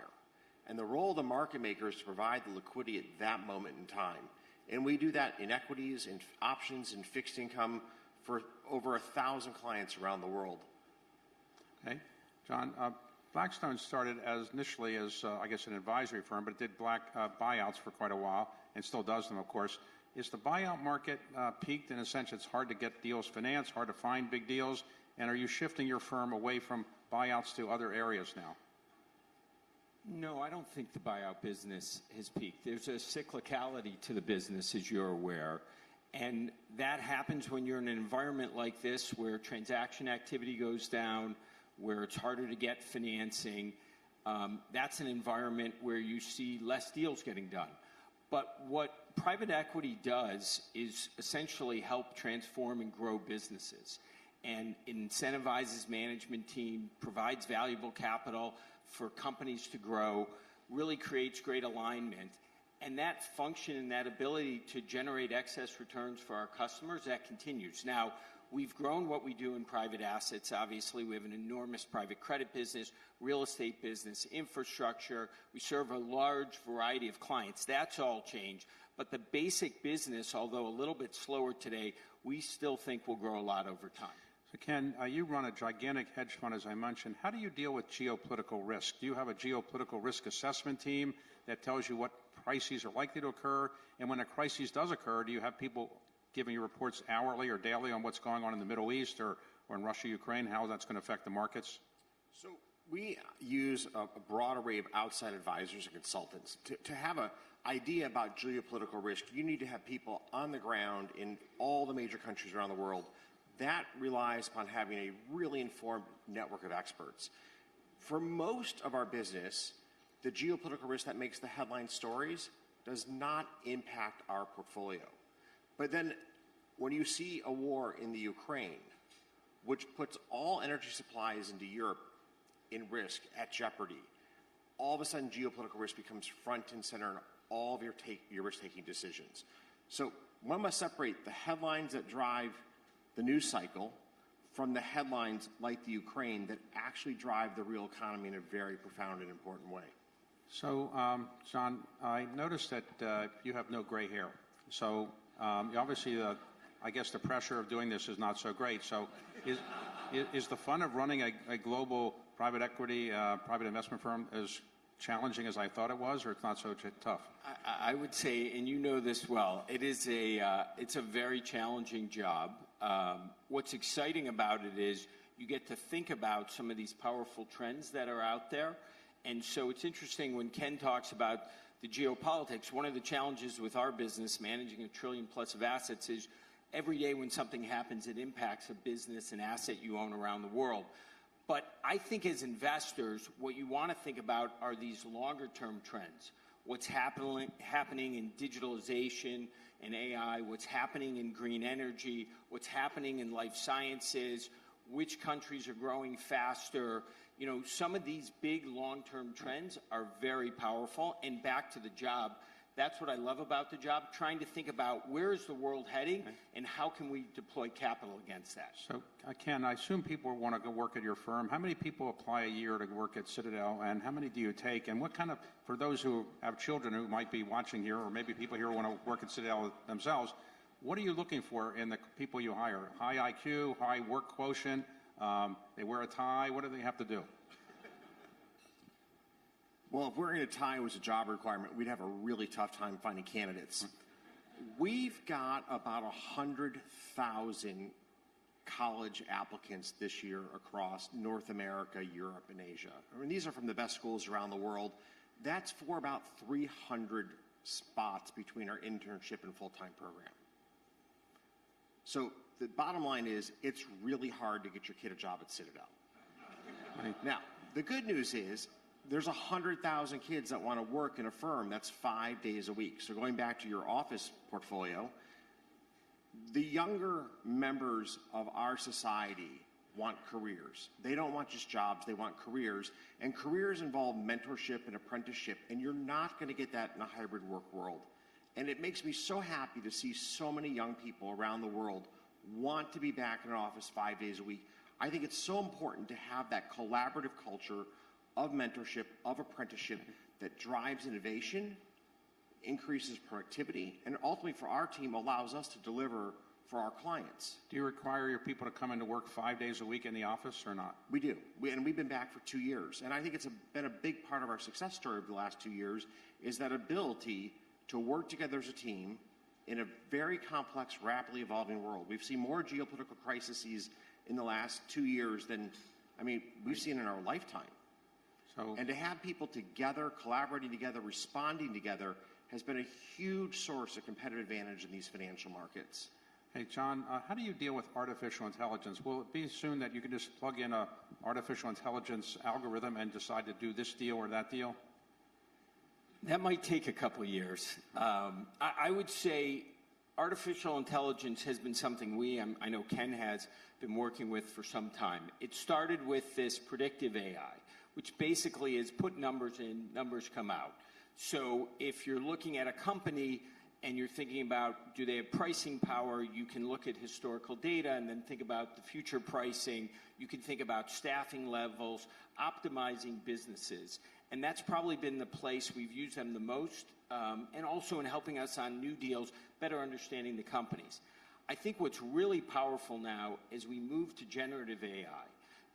And the role of the market maker is to provide the liquidity at that moment in time. And we do that in equities, in options, in fixed income for over 1,000 clients around the world. Okay. John, Blackstone started initially as, I guess, an advisory firm, but it did buyouts for quite a while and still does them, of course. Is the buyout market peaked in a sense? It's hard to get deals financed, hard to find big deals, and are you shifting your firm away from buyouts to other areas now? No, I don't think the buyout business has peaked. There's a cyclicality to the business, as you're aware, and that happens when you're in an environment like this where transaction activity goes down, where it's harder to get financing. That's an environment where you see less deals getting done. But what private equity does is essentially help transform and grow businesses, and it incentivizes management team, provides valuable capital for companies to grow, really creates great alignment. And that function and that ability to generate excess returns for our customers, that continues. Now, we've grown what we do in private assets. Obviously, we have an enormous private credit business, real estate business, infrastructure. We serve a large variety of clients. That's all changed. But the basic business, although a little bit slower today, we still think will grow a lot over time. So Ken, you run a gigantic hedge fund, as I mentioned. How do you deal with geopolitical risk? Do you have a geopolitical risk assessment team that tells you what crises are likely to occur? And when a crisis does occur, do you have people giving you reports hourly or daily on what's going on in the Middle East or in Russia, Ukraine, how that's going to affect the markets? So we use a broad array of outside advisors and consultants. To have an idea about geopolitical risk, you need to have people on the ground in all the major countries around the world. That relies upon having a really informed network of experts. For most of our business, the geopolitical risk that makes the headline stories does not impact our portfolio. But then when you see a war in the Ukraine, which puts all energy supplies into Europe in risk, at jeopardy, all of a sudden geopolitical risk becomes front and center in all of your risk-taking decisions. So one must separate the headlines that drive the news cycle from the headlines like the Ukraine that actually drive the real economy in a very profound and important way. So, John, I noticed that you have no gray hair. So obviously, I guess the pressure of doing this is not so great. So is the fun of running a global private equity, private investment firm as challenging as I thought it was, or it's not so tough? I would say, and you know this well, it's a very challenging job. What's exciting about it is you get to think about some of these powerful trends that are out there. And so it's interesting when Ken talks about the geopolitics, one of the challenges with our business, managing $1 trillion plus of assets, is every day when something happens, it impacts a business, an asset you own around the world. But I think as investors, what you want to think about are these longer-term trends. What's happening in digitalization and AI, what's happening in green energy, what's happening in life sciences, which countries are growing faster. You know, some of these big long-term trends are very powerful. And back to the job, that's what I love about the job, trying to think about where is the world heading and how can we deploy capital against that. So, Ken, I assume people want to go work at your firm. How many people apply a year to work at Citadel, and how many do you take? And what kind of, for those who have children who might be watching here, or maybe people here who want to work at Citadel themselves, what are you looking for in the people you hire? High IQ, high work quotient, they wear a tie, what do they have to do? Well, if wearing a tie was a job requirement, we'd have a really tough time finding candidates. We've got about 100,000 college applicants this year across North America, Europe, and Asia. I mean, these are from the best schools around the world. That's for about 300 spots between our internship and full-time program. So the bottom line is it's really hard to get your kid a job at Citadel. Now, the good news is there's 100,000 kids that want to work in a firm that's 5 days a week. So going back to your office portfolio, the younger members of our society want careers. They don't want just jobs, they want careers. And careers involve mentorship and apprenticeship, and you're not going to get that in a hybrid work world. And it makes me so happy to see so many young people around the world want to be back in an office 5 days a week. I think it's so important to have that collaborative culture of mentorship, of apprenticeship that drives innovation, increases productivity, and ultimately for our team allows us to deliver for our clients. Do you require your people to come into work 5 days a week in the office or not? We do, and we've been back for 2 years. And I think it's been a big part of our success story over the last 2 years is that ability to work together as a team in a very complex, rapidly evolving world. We've seen more geopolitical crises in the last 2 years than, we've seen in our lifetime. And to have people together, collaborating together, responding together, has been a huge source of competitive advantage in these financial markets. Hey, John, how do you deal with artificial intelligence? Will it be soon that you can just plug in an artificial intelligence algorithm and decide to do this deal or that deal? That might take a couple of years. I would say artificial intelligence has been something I know Ken has been working with for some time. It started with this predictive AI, which basically is put numbers in, numbers come out. So if you're looking at a company and you're thinking about, do they have pricing power, you can look at historical data and then think about the future pricing. You can think about staffing levels, optimizing businesses. And that's probably been the place we've used them the most, and also in helping us on new deals, better understanding the companies. I think what's really powerful now as we move to generative AI,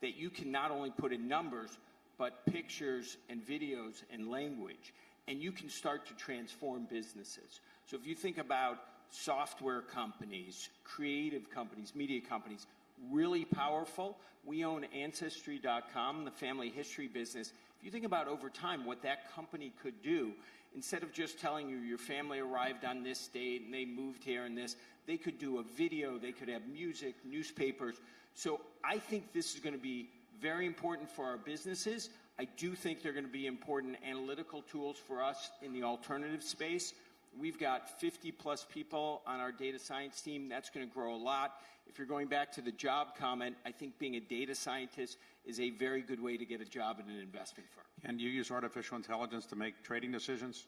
that you can not only put in numbers, but pictures and videos and language, and you can start to transform businesses. So if you think about software companies, creative companies, media companies, really powerful. We own Ancestry.com, the family history business. If you think about over time what that company could do, instead of just telling you your family arrived on this date and they moved here and this, they could do a video, they could have music, newspapers. So I think this is going to be very important for our businesses. I do think they're going to be important analytical tools for us in the alternative space. We've got 50-plus people on our data science team. That's going to grow a lot. If you're going back to the job comment, I think being a data scientist is a very good way to get a job in an investment firm. Can you use artificial intelligence to make trading decisions?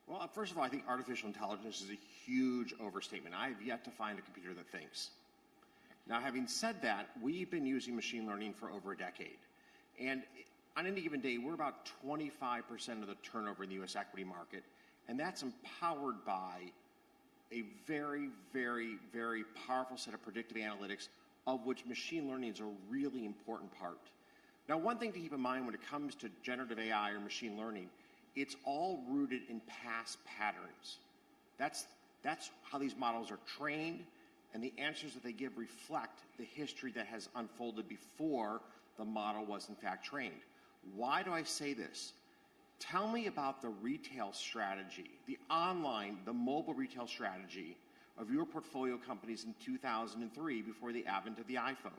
Well, first of all, I think artificial intelligence is a huge overstatement. I have yet to find a computer that thinks. Now, having said that, we've been using machine learning for over a decade. And on any given day, we're about 25% of the turnover in the U.S. equity market. And that's empowered by a very, very, very powerful set of predictive analytics, of which machine learning is a really important part. Now, one thing to keep in mind when it comes to generative AI or machine learning, it's all rooted in past patterns. That's how these models are trained, and the answers that they give reflect the history that has unfolded before the model was in fact trained. Why do I say this? Tell me about the retail strategy, the online, the mobile retail strategy of your portfolio companies in 2003 before the advent of the iPhone.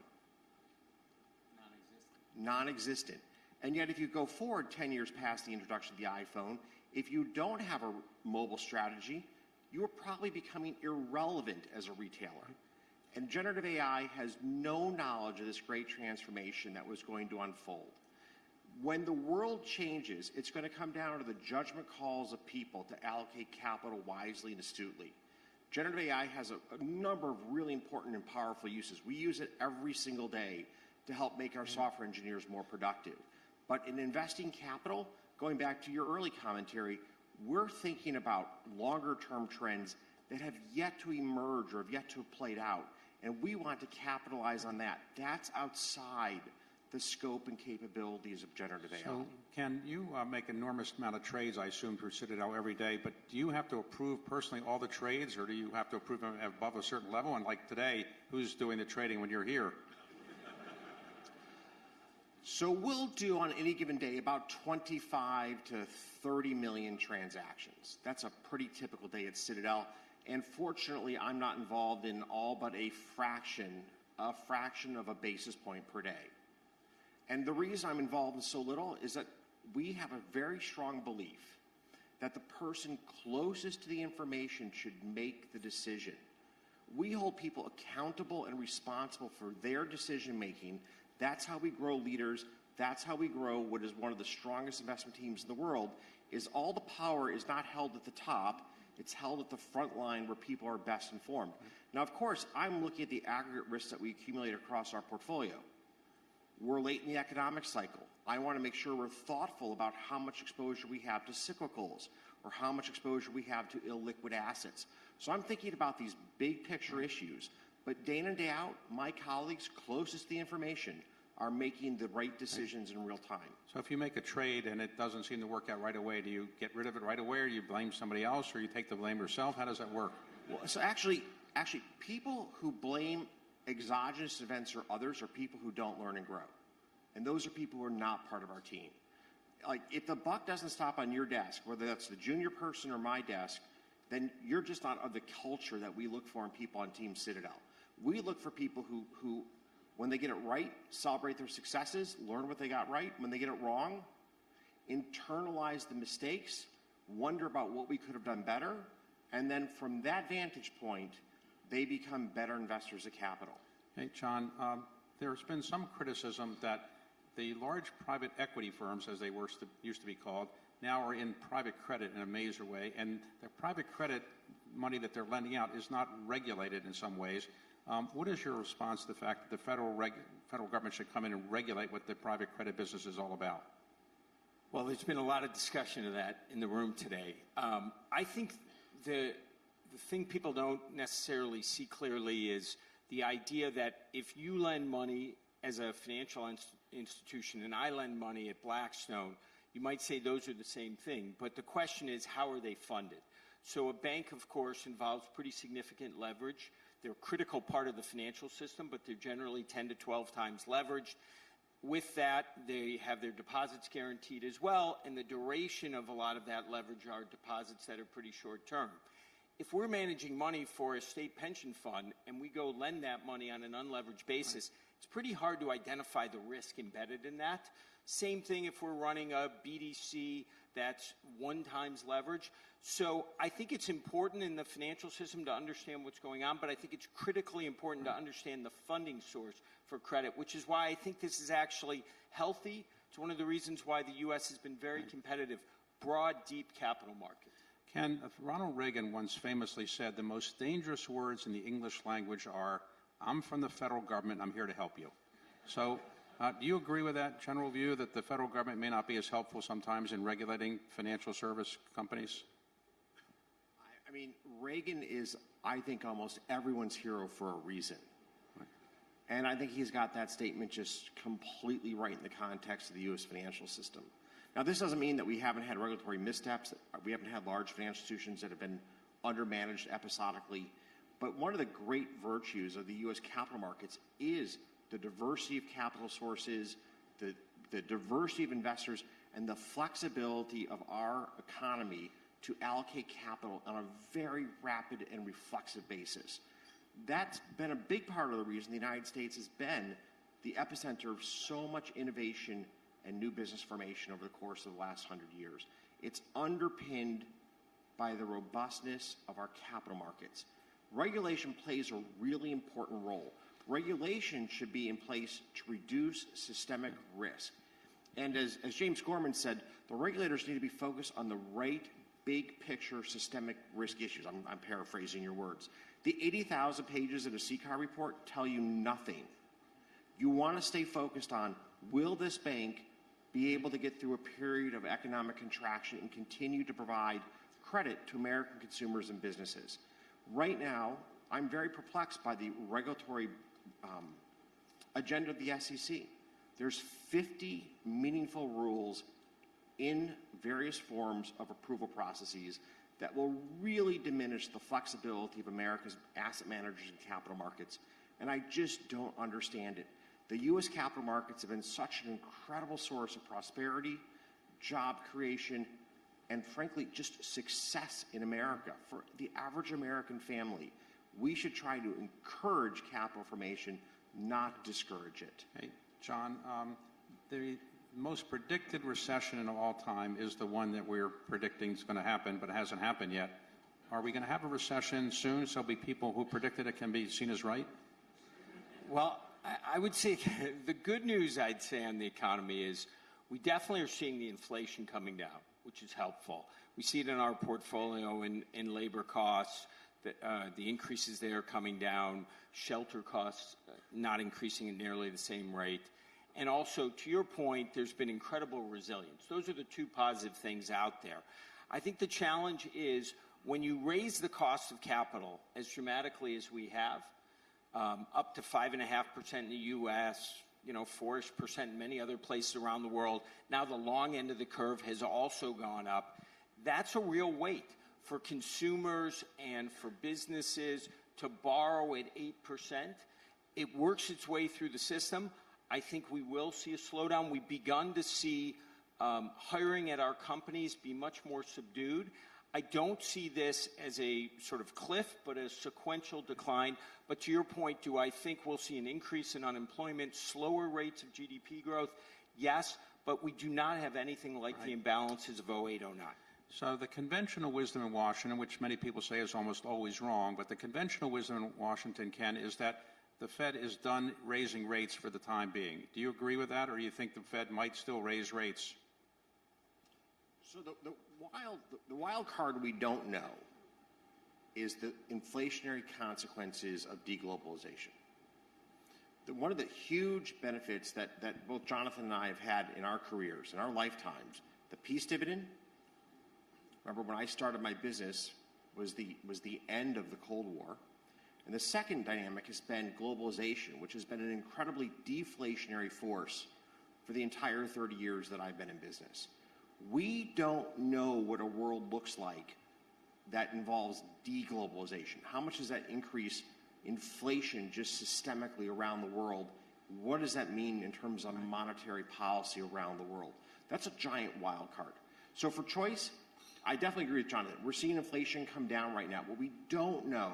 Non-existent. And yet if you go forward 10 years past the introduction of the iPhone, if you don't have a mobile strategy, you're probably becoming irrelevant as a retailer. And generative AI has no knowledge of this great transformation that was going to unfold. When the world changes, it's going to come down to the judgment calls of people to allocate capital wisely and astutely. Generative AI has a number of really important and powerful uses. We use it every single day to help make our software engineers more productive. But in investing capital, going back to your early commentary, we're thinking about longer-term trends that have yet to emerge or have yet to have played out, and we want to capitalize on that. That's outside the scope and capabilities of generative AI. So, Ken, you make an enormous amount of trades, I assume, through Citadel every day, but do you have to approve personally all the trades, or do you have to approve them above a certain level? And like today, who's doing the trading when you're here? So we'll do on any given day about 25 to 30 million transactions. That's a pretty typical day at Citadel. And fortunately, I'm not involved in all but a fraction of a basis point per day. And the reason I'm involved in so little is that we have a very strong belief that the person closest to the information should make the decision. We hold people accountable and responsible for their decision making. That's how we grow leaders. That's how we grow what is one of the strongest investment teams in the world, is all the power is not held at the top. It's held at the front line where people are best informed. Now, of course, I'm looking at the aggregate risks that we accumulate across our portfolio. We're late in the economic cycle. I want to make sure we're thoughtful about how much exposure we have to cyclicals or how much exposure we have to illiquid assets. So I'm thinking about these big picture issues. But day in and day out, my colleagues closest to the information are making the right decisions in real time. So if you make a trade and it doesn't seem to work out right away, do you get rid of it right away, or do you blame somebody else, or you take the blame yourself? How does that work? Well, so actually, people who blame exogenous events or others are people who don't learn and grow. And those are people who are not part of our team. Like, if the buck doesn't stop on your desk, whether that's the junior person or my desk, then you're just not of the culture that we look for in people on Team Citadel. We look for people who, when they get it right, celebrate their successes, learn what they got right. When they get it wrong, internalize the mistakes, wonder about what we could have done better, and then from that vantage point, they become better investors of capital. Hey, John, there's been some criticism that the large private equity firms, as they used to be called, now are in private credit in a major way, and the private credit money that they're lending out is not regulated in some ways. What is your response to the fact that the federal government should come in and regulate what the private credit business is all about? Well, there's been a lot of discussion of that in the room today. I think the thing people don't necessarily see clearly is the idea that if you lend money as a financial institution and I lend money at Blackstone, you might say those are the same thing. But the question is, how are they funded? So a bank, of course, involves pretty significant leverage. They're a critical part of the financial system, but they're generally 10 to 12 times leveraged. With that, they have their deposits guaranteed as well, and the duration of a lot of that leverage are deposits that are pretty short term. If we're managing money for a state pension fund and we go lend that money on an unleveraged basis, it's pretty hard to identify the risk embedded in that. Same thing if we're running a BDC that's 1 times leverage. So I think it's important in the financial system to understand what's going on, but I think it's critically important to understand the funding source for credit, which is why I think this is actually healthy. It's one of the reasons why the U.S. has been very competitive. Broad, deep capital markets. Ken, Ronald Reagan once famously said the most dangerous words in the English language are, "I'm from the federal government, I'm here to help you." So do you agree with that general view that the federal government may not be as helpful sometimes in regulating financial service companies? I mean, Reagan is, I think, almost everyone's hero for a reason. And I think he's got that statement just completely right in the context of the U.S. financial system. Now, this doesn't mean that we haven't had regulatory missteps. We haven't had large financial institutions that have been undermanaged episodically. But one of the great virtues of the U.S. capital markets is the diversity of capital sources, the diversity of investors, and the flexibility of our economy to allocate capital on a very rapid and reflexive basis. That's been a big part of the reason the United States has been the epicenter of so much innovation and new business formation over the course of the last 100 years. It's underpinned by the robustness of our capital markets. Regulation plays a really important role. Regulation should be in place to reduce systemic risk. And as James Gorman said, the regulators need to be focused on the right big picture systemic risk issues. I'm paraphrasing your words. The 80,000 pages of the CCAR report tell you nothing. You want to stay focused on, will this bank be able to get through a period of economic contraction and continue to provide credit to American consumers and businesses? Right now, I'm very perplexed by the regulatory agenda of the SEC. There's 50 meaningful rules in various forms of approval processes that will really diminish the flexibility of America's asset managers and capital markets. And I just don't understand it. The U.S. capital markets have been such an incredible source of prosperity, job creation, and frankly, just success in America. For the average American family, we should try to encourage capital formation, not discourage it. Hey, John, the most predicted recession in all time is the one that we're predicting is going to happen, but it hasn't happened yet. Are we going to have a recession soon so there'll be people who predicted it can be seen as right? Well, I would say the good news, I'd say, on the economy is we definitely are seeing the inflation coming down, which is helpful. We see it in our portfolio in labor costs, the increases there coming down, shelter costs not increasing at nearly the same rate. And also, to your point, there's been incredible resilience. Those are the two positive things out there. I think the challenge is when you raise the cost of capital as dramatically as we have, up to 5.5% in the U.S., 4% in many other places around the world. Now the long end of the curve has also gone up. That's a real weight for consumers and for businesses to borrow at 8%. It works its way through the system. I think we will see a slowdown. We've begun to see hiring at our companies be much more subdued. I don't see this as a sort of cliff, but a sequential decline. But to your point, do I think we'll see an increase in unemployment, slower rates of GDP growth? Yes, but we do not have anything like the imbalances of 08, 09. So the conventional wisdom in Washington, which many people say is almost always wrong, but the conventional wisdom in Washington, Ken, is that the Fed is done raising rates for the time being. Do you agree with that, or do you think the Fed might still raise rates? So the wild card we don't know is the inflationary consequences of deglobalization. One of the huge benefits that both Jonathan and I have had in our careers, in our lifetimes, the peace dividend. Remember, when I started my business, was the end of the Cold War. And the second dynamic has been globalization, which has been an incredibly deflationary force for the entire 30 years that I've been in business. We don't know what a world looks like that involves deglobalization? How much does that increase inflation just systemically around the world? What does that mean in terms of monetary policy around the world? That's a giant wild card. So for choice, I definitely agree with Jonathan. We're seeing inflation come down right now. What we don't know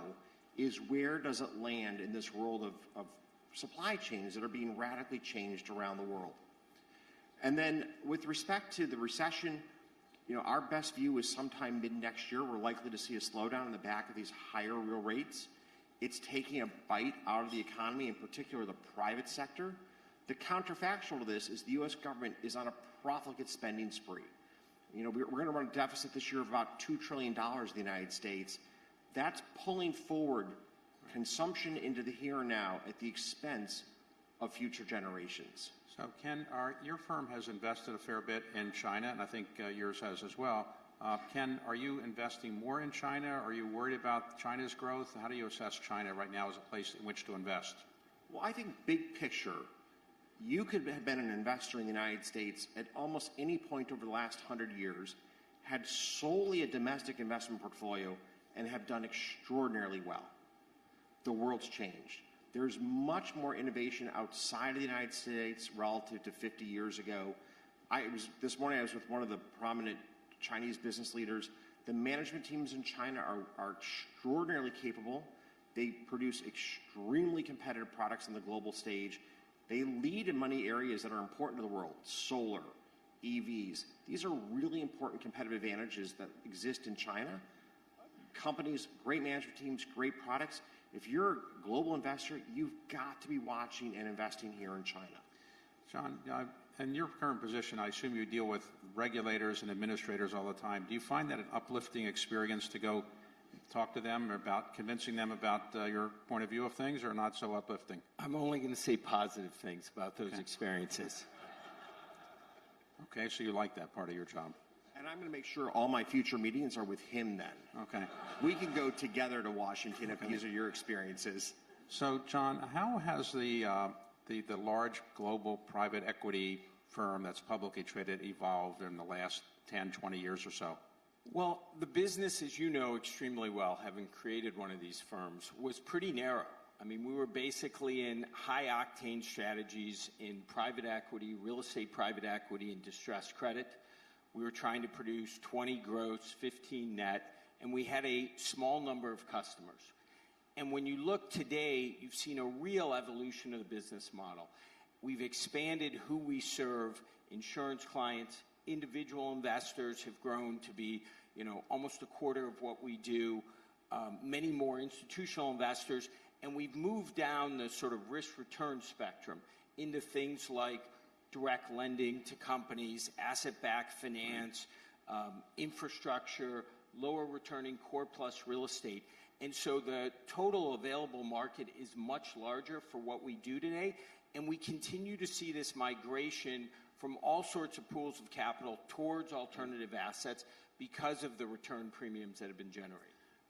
is where does it land in this world of supply chains that are being radically changed around the world. And then with respect to the recession, you know, our best view is sometime mid-next year, we're likely to see a slowdown in the back of these higher real rates. It's taking a bite out of the economy, in particular the private sector. The counterfactual to this is the U.S. government is on a profligate spending spree. You know, we're going to run a deficit this year of about $2 trillion in the United States. That's pulling forward consumption into the here and now at the expense of future generations. So, Ken, your firm has invested a fair bit in China, and I think yours has as well. Ken, are you investing more in China? Are you worried about China's growth? How do you assess China right now as a place in which to invest? Well, I think big picture, you could have been an investor in the United States at almost any point over the last 100 years, had solely a domestic investment portfolio, and have done extraordinarily well. The world's changed. There's much more innovation outside of the United States relative to 50 years ago. This morning I was with one of the prominent Chinese business leaders. The management teams in China are extraordinarily capable. They produce extremely competitive products on the global stage. They lead in many areas that are important to the world: solar, EVs. These are really important competitive advantages that exist in China. Companies, great management teams, great products. If you're a global investor, you've got to be watching and investing here in China. John, in your current position, I assume you deal with regulators and administrators all the time. Do you find that an uplifting experience to go talk to them about convincing them about your point of view of things, or not so uplifting? I'm only going to say positive things about those experiences. Okay, so you like that part of your job. And I'm going to make sure all my future meetings are with him then. Okay. We can go together to Washington if these are your experiences. So, John, how has the large global private equity firm that's publicly traded evolved in the last 10, 20 years or so? Well, the business, as you know extremely well, having created one of these firms, was pretty narrow. I mean, we were basically in high-octane strategies in private equity, real estate private equity, and distressed credit. We were trying to produce 20 gross, 15 net, and we had a small number of customers. And when you look today, you've seen a real evolution of the business model. We've expanded who we serve, insurance clients, individual investors have grown to be, almost a quarter of what we do, many more institutional investors, and we've moved down the sort of risk-return spectrum into things like direct lending to companies, asset-backed finance, infrastructure, lower returning core plus real estate. And so the total available market is much larger for what we do today, and we continue to see this migration from all sorts of pools of capital towards alternative assets because of the return premiums that have been generated.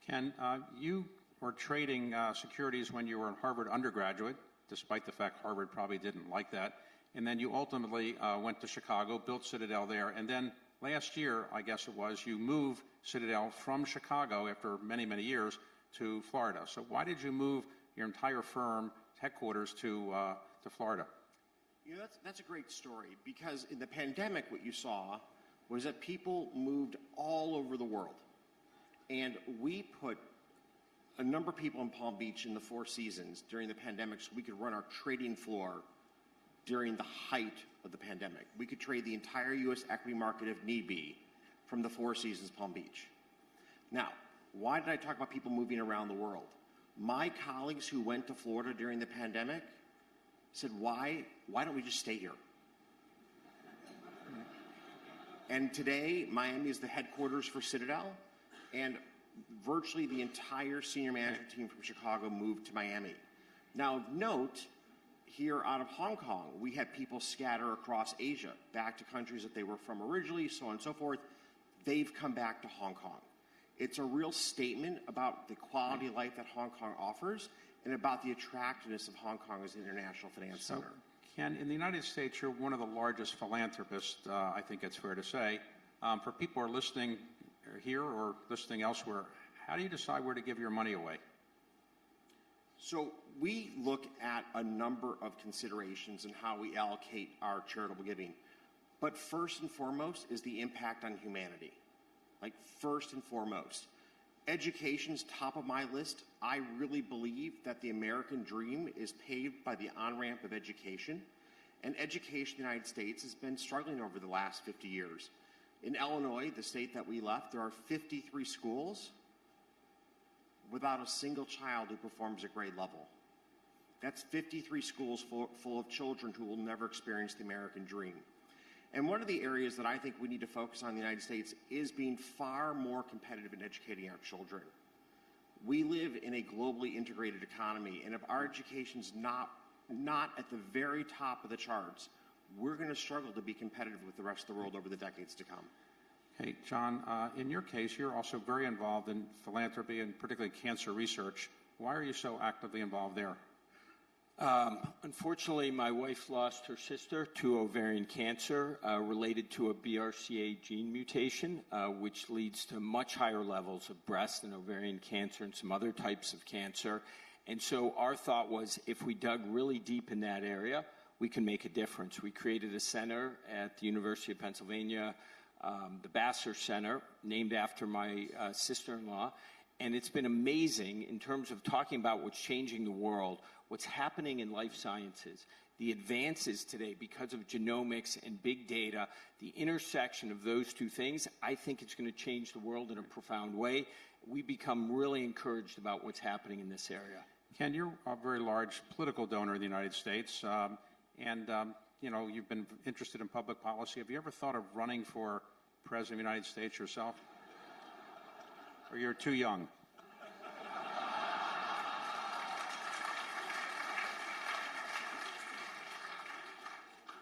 Ken, you were trading securities when you were a Harvard undergraduate, despite the fact Harvard probably didn't like that. And then you ultimately went to Chicago, built Citadel there, and then last year, I guess it was, you moved Citadel from Chicago after many, many years to Florida. So why did you move your entire firm headquarters to Florida? That's a great story, because in the pandemic what you saw was that people moved all over the world. And we put a number of people in Palm Beach in the Four Seasons during the pandemic so we could run our trading floor during the height of the pandemic. We could trade the entire U.S. equity market if need be from the Four Seasons Palm Beach. Now, why did I talk about people moving around the world? My colleagues who went to Florida during the pandemic said, why don't we just stay here? And today, Miami is the headquarters for Citadel, and virtually the entire senior management team from Chicago moved to Miami. Now, of note, here out of Hong Kong, we had people scatter across Asia, back to countries that they were from originally, so on and so forth. They've come back to Hong Kong. It's a real statement about the quality of life that Hong Kong offers and about the attractiveness of Hong Kong as an international finance center. Ken, in the United States, you're one of the largest philanthropists, I think it's fair to say. For people who are listening here or listening elsewhere, how do you decide where to give your money away? So we look at a number of considerations in how we allocate our charitable giving. But first and foremost is the impact on humanity. Like, first and foremost. Education's top of my list. I really believe that the American dream is paved by the on-ramp of education. And education in the United States has been struggling over the last 50 years. In Illinois, the state that we left, there are 53 schools without a single child who performs at grade level. That's 53 schools full of children who will never experience the American dream. And one of the areas that I think we need to focus on in the United States is being far more competitive in educating our children. We live in a globally integrated economy, and if our education's not at the very top of the charts, we're going to struggle to be competitive with the rest of the world over the decades to come. Hey, John, in your case, you're also very involved in philanthropy and particularly cancer research. Why are you so actively involved there? Unfortunately, my wife lost her sister to ovarian cancer related to a BRCA gene mutation, which leads to much higher levels of breast and ovarian cancer and some other types of cancer. And so our thought was, if we dug really deep in that area, we can make a difference. We created a center at the University of Pennsylvania, the Bassler Center, named after my sister-in-law. And it's been amazing in terms of talking about what's changing the world, what's happening in life sciences, the advances today because of genomics and big data, the intersection of those two things. I think it's going to change the world in a profound way. We become really encouraged about what's happening in this area. Ken, you're a very large political donor in the United States, you know, you've been interested in public policy. Have you ever thought of running for President of the United States yourself? Or you're too young?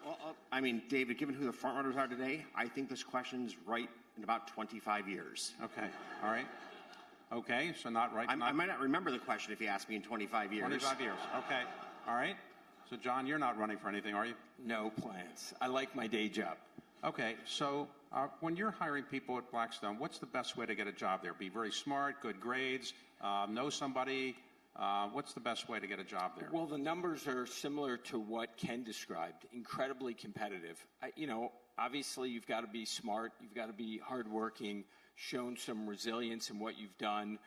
Well, I mean, David, given who the front runners are today, I think this question's right in about 25 years. Okay, all right. Okay, so not right. I might not remember the question if you ask me in 25 years. 25 years, okay, all right. So, John, you're not running for anything, are you? No plans. I like my day job. Okay, so when you're hiring people at Blackstone, what's the best way to get a job there? Be very smart, good grades, know somebody. What's the best way to get a job there? Well, the numbers are similar to what Ken described, incredibly competitive. You know, obviously you've got to be smart, you've got to be hardworking, shown some resilience in what you've done.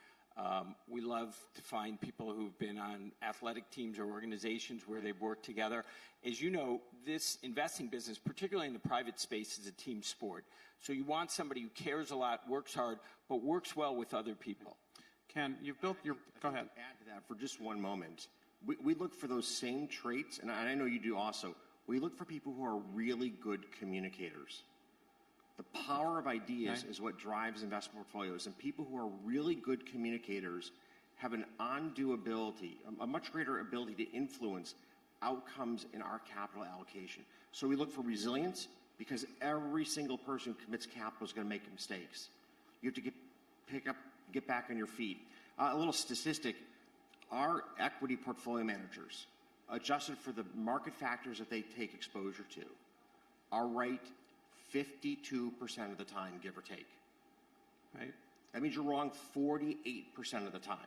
We love to find people who've been on athletic teams or organizations where they've worked together. As you know, this investing business, particularly in the private space, is a team sport. So you want somebody who cares a lot, works hard, but works well with other people. Ken, you've built your... Go ahead. Add to that for just one moment. We look for those same traits, and I know you do also. We look for people who are really good communicators. The power of ideas is what drives investment portfolios, and people who are really good communicators have an undue ability, a much greater ability to influence outcomes in our capital allocation. So we look for resilience because every single person who commits capital is going to make mistakes. You have to get back on your feet. A little statistic, our equity portfolio managers, adjusted for the market factors that they take exposure to, are right 52% of the time, give or take. Right? That means you're wrong 48% of the time.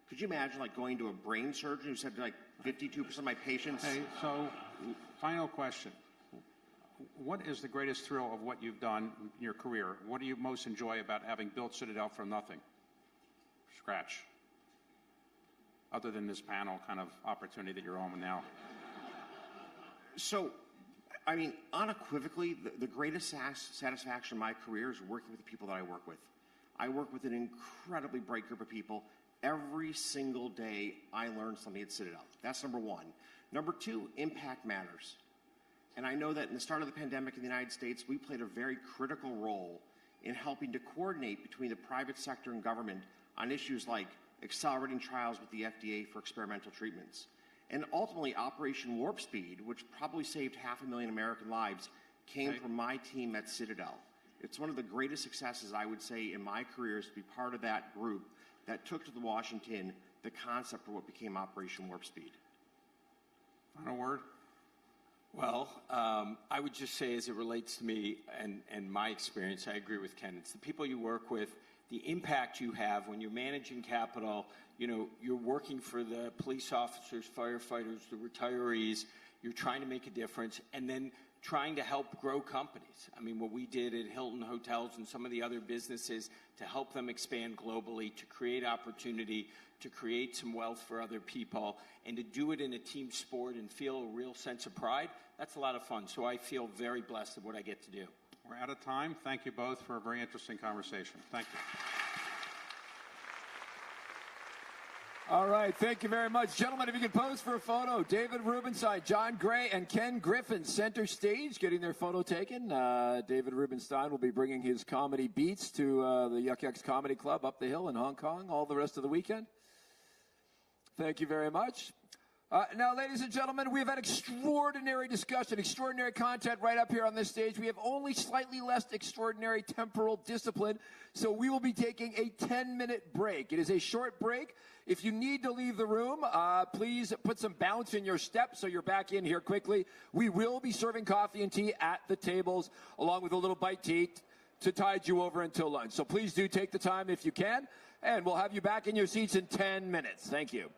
Could you imagine like going to a brain surgeon who said like 52% of my patients? Hey, so final question. What is the greatest thrill of what you've done in your career? What do you most enjoy about having built Citadel from nothing? Scratch. Other than this panel kind of opportunity that you're on now. So, I mean, unequivocally, the greatest satisfaction in my career is working with the people that I work with. I work with an incredibly bright group of people. Every single day, I learn something at Citadel. That's number one. Number two, impact matters. And I know that in the start of the pandemic in the United States, we played a very critical role in helping to coordinate between the private sector and government on issues like accelerating trials with the FDA for experimental treatments. And ultimately, Operation Warp Speed, which probably saved 500,000 American lives, came from my team at Citadel. It's one of the greatest successes, I would say, in my career is to be part of that group that took to the Washington the concept of what became Operation Warp Speed. Final word? Well, I would just say, as it relates to me and my experience, I agree with Ken. It's the people you work with, the impact you have when you're managing capital. You know, you're working for the police officers, firefighters, the retirees. You're trying to make a difference, and then trying to help grow companies. I mean, what we did at Hilton Hotels and some of the other businesses to help them expand globally, to create opportunity, to create some wealth for other people, and to do it in a team sport and feel a real sense of pride, that's a lot of fun. So I feel very blessed of what I get to do. We're out of time. Thank you both for a very interesting conversation. Thank you. All right, thank you very much. Gentlemen, if you could pose for a photo. David Rubenstein, John Gray, and Ken Griffin, center stage, getting their photo taken. David Rubenstein will be bringing his comedy beats to the Yuck Yucks Comedy Club up the hill in Hong Kong all the rest of the weekend. Thank you very much. Now, ladies and gentlemen, we have had extraordinary discussion, extraordinary content right up here on this stage. We have only slightly less extraordinary temporal discipline, so we will be taking a 10-minute break. It is a short break. If you need to leave the room, please put some bounce in your step so you're back in here quickly. We will be serving coffee and tea at the tables, along with a little bite to eat to tide you over until lunch. So please do take the time if you can, and we'll have you back in your seats in 10 minutes. Thank you.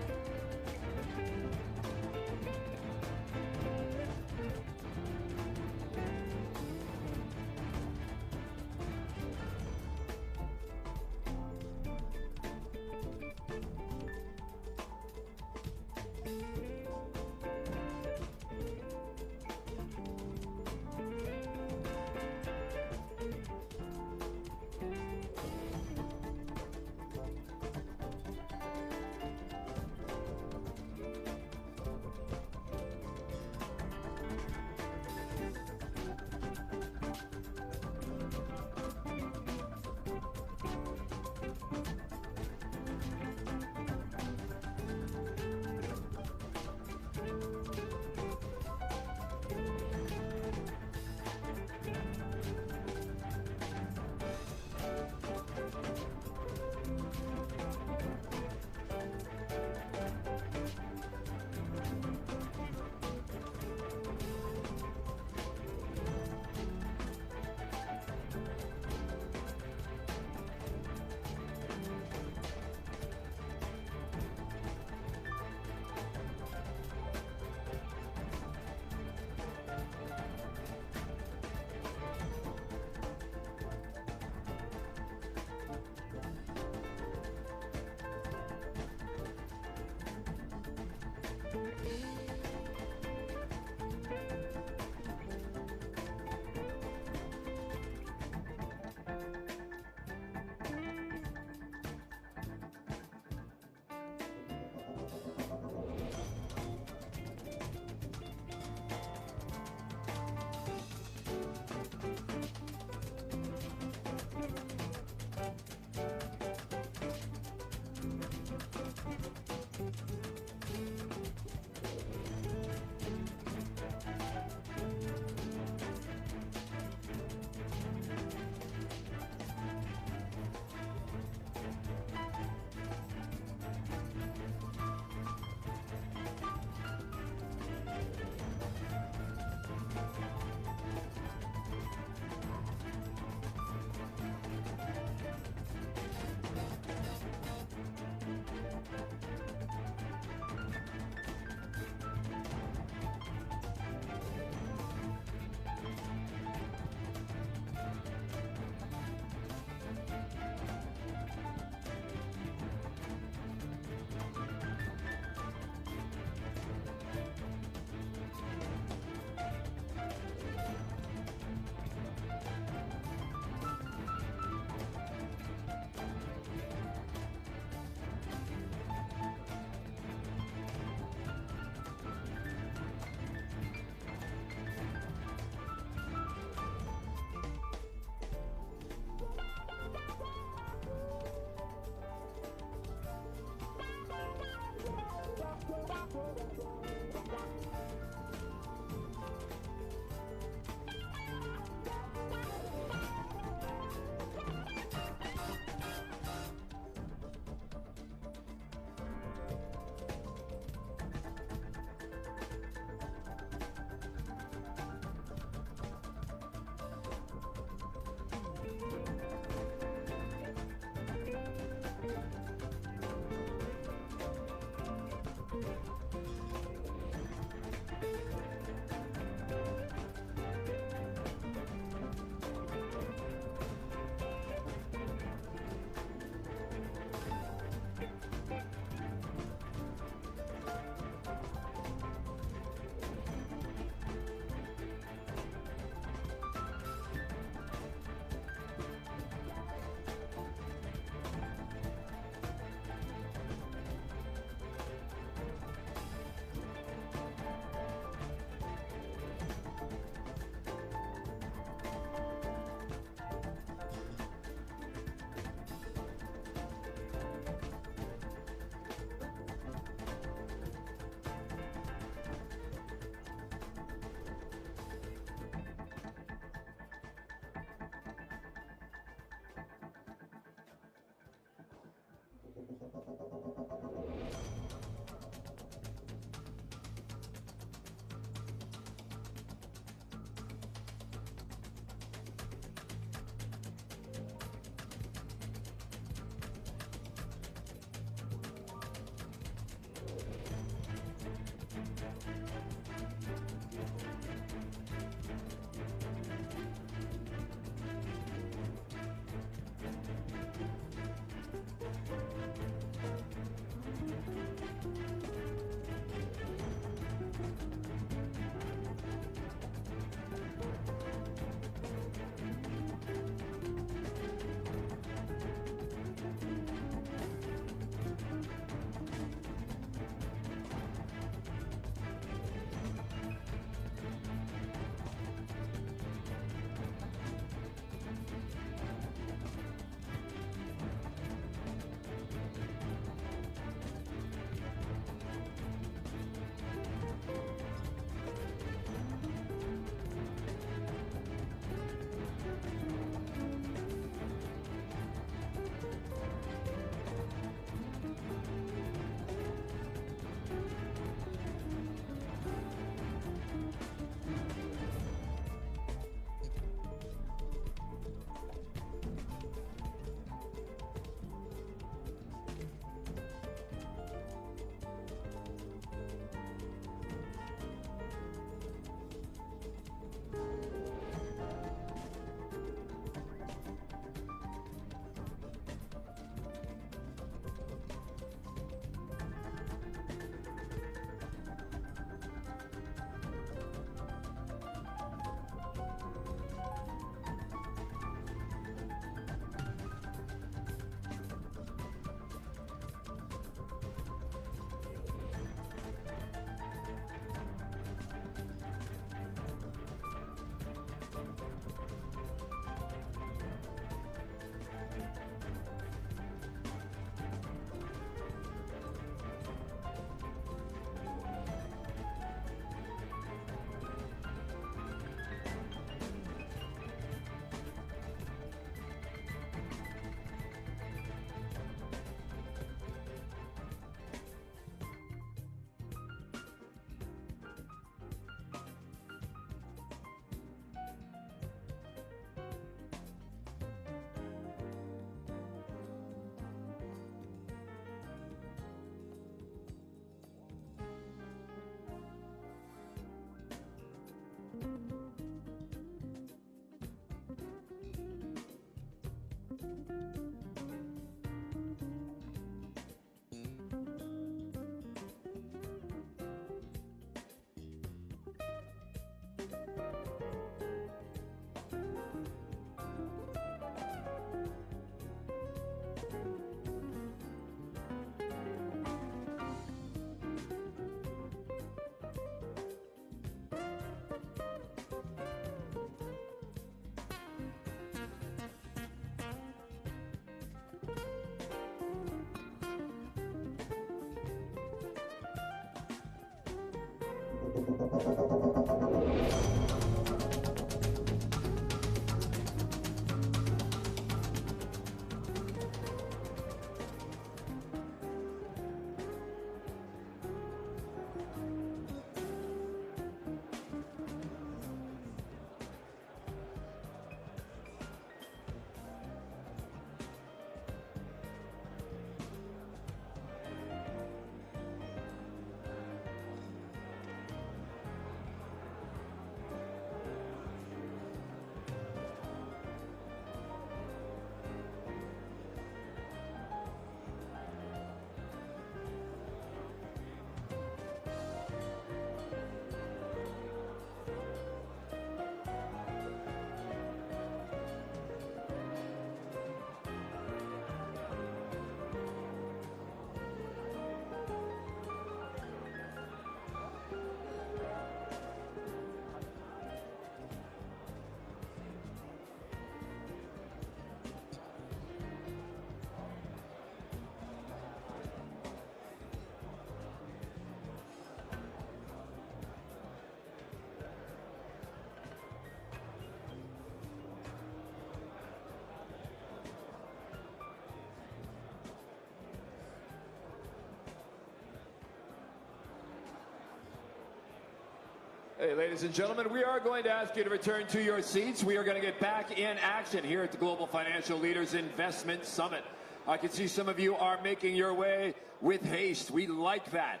Hey, ladies and gentlemen, we are going to ask you to return to your seats. We are going to get back in action here at the Global Financial Leaders Investment Summit. I can see some of you are making your way with haste. We like that.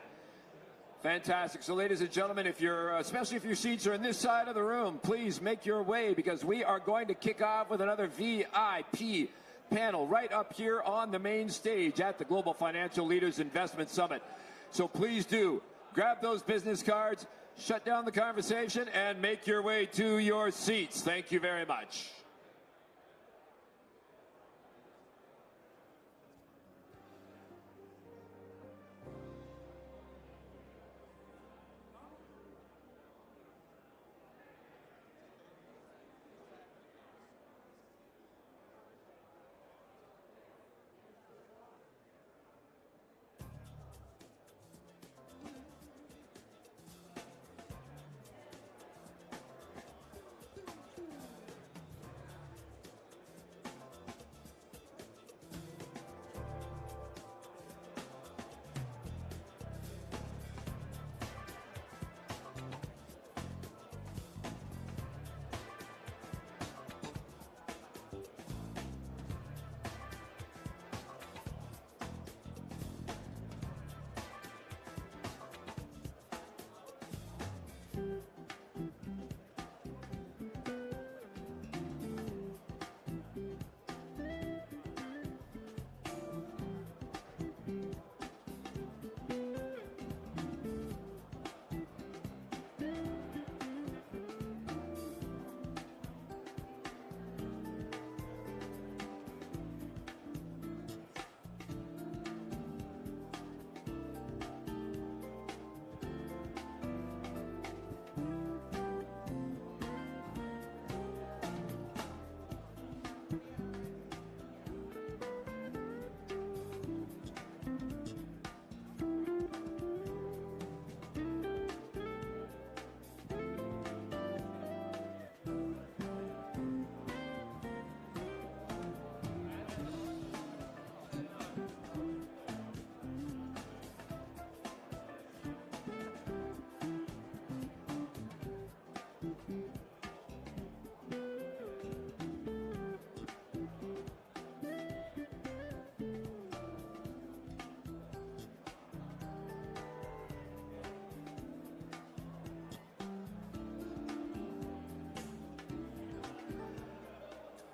Fantastic. So, ladies and gentlemen, if you're, especially if your seats are in this side of the room, please make your way because we are going to kick off with another VIP panel right up here on the main stage at the Global Financial Leaders Investment Summit. So please do grab those business cards, shut down the conversation, and make your way to your seats. Thank you very much.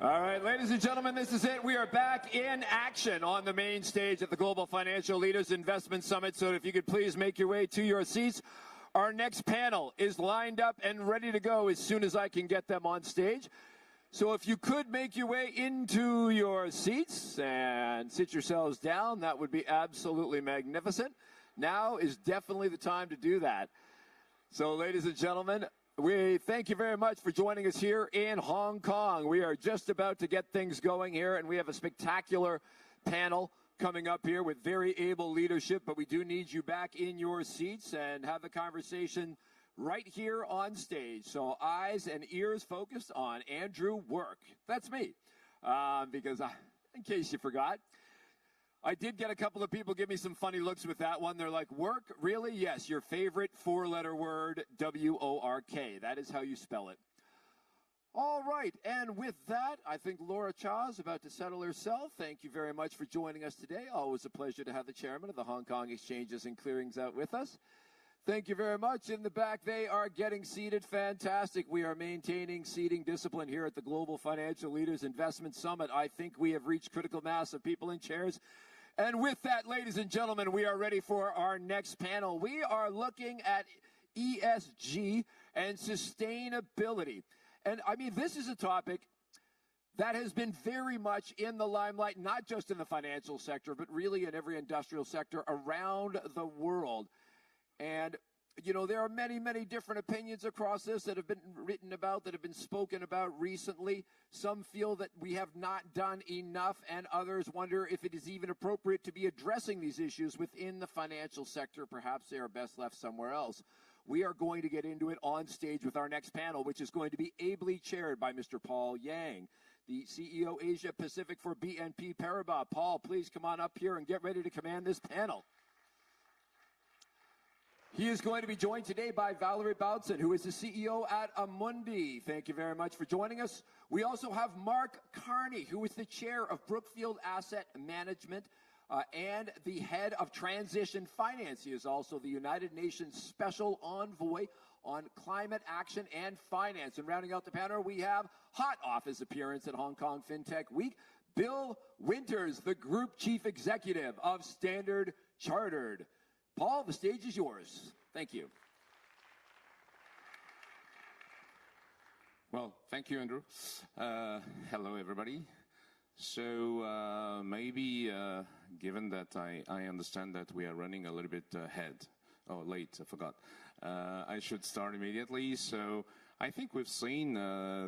All right, ladies and gentlemen, this is it. We are back in action on the main stage at the Global Financial Leaders Investment Summit. So if you could please make your way to your seats. Our next panel is lined up and ready to go as soon as I can get them on stage. So if you could make your way into your seats and sit yourselves down, that would be absolutely magnificent. Now is definitely the time to do that. So, ladies and gentlemen, we thank you very much for joining us here in Hong Kong. We are just about to get things going here, and we have a spectacular panel coming up here with very able leadership, but we do need you back in your seats and have the conversation right here on stage. So eyes and ears focused on Andrew Work. That's me, because in case you forgot, I did get a couple of people give me some funny looks with that one. They're like, work? Really? Yes, your favorite four-letter word, W-O-R-K. That is how you spell it. All right, and with that, I think Laura Cha is about to settle herself. Thank you very much for joining us today. Always a pleasure to have the chairman of the Hong Kong Exchanges and Clearings out with us. Thank you very much. In the back, they are getting seated. Fantastic. We are maintaining seating discipline here at the Global Financial Leaders Investment Summit. I think we have reached critical mass of people in chairs. And with that, ladies and gentlemen, we are ready for our next panel. We are looking at ESG and sustainability. And, I mean, this is a topic that has been very much in the limelight, not just in the financial sector, but really in every industrial sector around the world. And, you know, there are many, many different opinions across this that have been written about, that have been spoken about recently. Some feel that we have not done enough, and others wonder if it is even appropriate to be addressing these issues within the financial sector. Perhaps they are best left somewhere else. We are going to get into it on stage with our next panel, which is going to be ably chaired by Mr. Paul Yang, the CEO Asia Pacific for BNP Paribas. Paul, please come on up here and get ready to command this panel. He is going to be joined today by Valerie Boutsen, who is the CEO at Amundi. Thank you very much for joining us. We also have Mark Carney, who is the chair of Brookfield Asset Management and the head of Transition Finance. He is also the United Nations Special Envoy on Climate Action and Finance. And rounding out the panel, we have hot off his appearance at Hong Kong FinTech Week, Bill Winters, the Group Chief Executive of Standard Chartered. Paul, the stage is yours. Thank you. Well, thank you, Andrew. Hello, everybody. So maybe, given that I understand that we are running a little bit late, I forgot. I should start immediately. So I think we've seen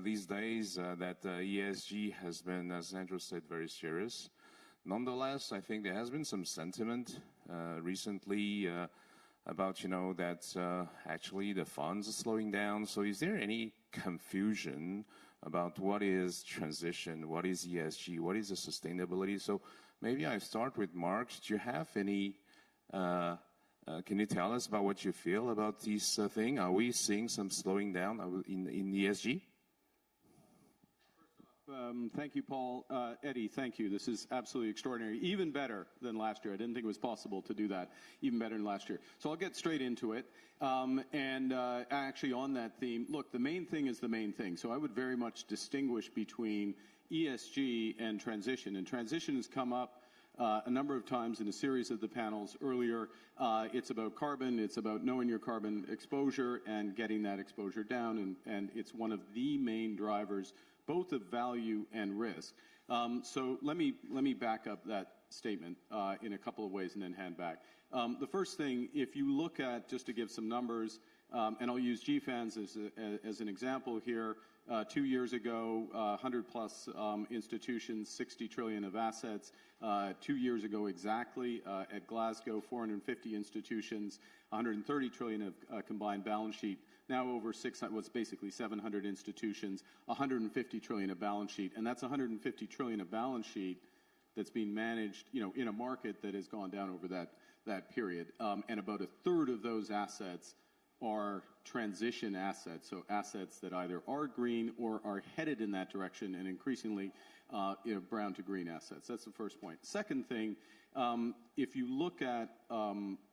these days that ESG has been, as Andrew said, very serious. Nonetheless, I think there has been some sentiment recently about, that actually the funds are slowing down. So is there any confusion about what is transition, what is ESG, what is the sustainability? So maybe I start with Mark. Do you have any, can you tell us about what you feel about this thing? Are we seeing some slowing down in ESG? Thank you, Paul. Eddie, thank you. This is absolutely extraordinary. Even better than last year. I didn't think it was possible to do that. Even better than last year. So I'll get straight into it. Actually on that theme, look, the main thing is the main thing. So I would very much distinguish between ESG and transition. And transition has come up a number of times in a series of the panels earlier. It's about carbon, it's about knowing your carbon exposure and getting that exposure down, and it's one of the main drivers both of value and risk. So let me back up that statement in a couple of ways and then hand back. The first thing, if you look at, just to give some numbers, and I'll use GFANZ as an example here, 2 years ago, 100 plus institutions, 60 trillion of assets. 2 years ago exactly, at Glasgow, 450 institutions, 130 trillion of combined balance sheet. Now over 600, what's basically 700 institutions, 150 trillion of balance sheet. And that's 150 trillion of balance sheet that's being managed, in a market that has gone down over that period. And about a third of those assets are transition assets, so assets that either are green or are headed in that direction, and increasingly brown to green assets. That's the first point. Second thing, If you look at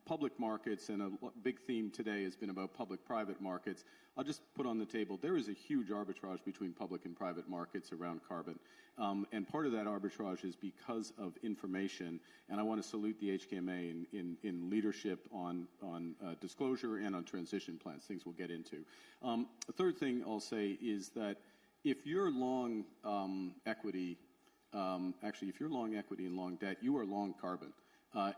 public markets, and a big theme today has been about public-private markets, I'll just put on the table, there is a huge arbitrage between public and private markets around carbon. And part of that arbitrage is because of information, and I want to salute the HKMA in leadership on disclosure and on transition plans, things we'll get into. The third thing I'll say is that if you're long equity, actually, if you're long equity and long debt, you are long carbon.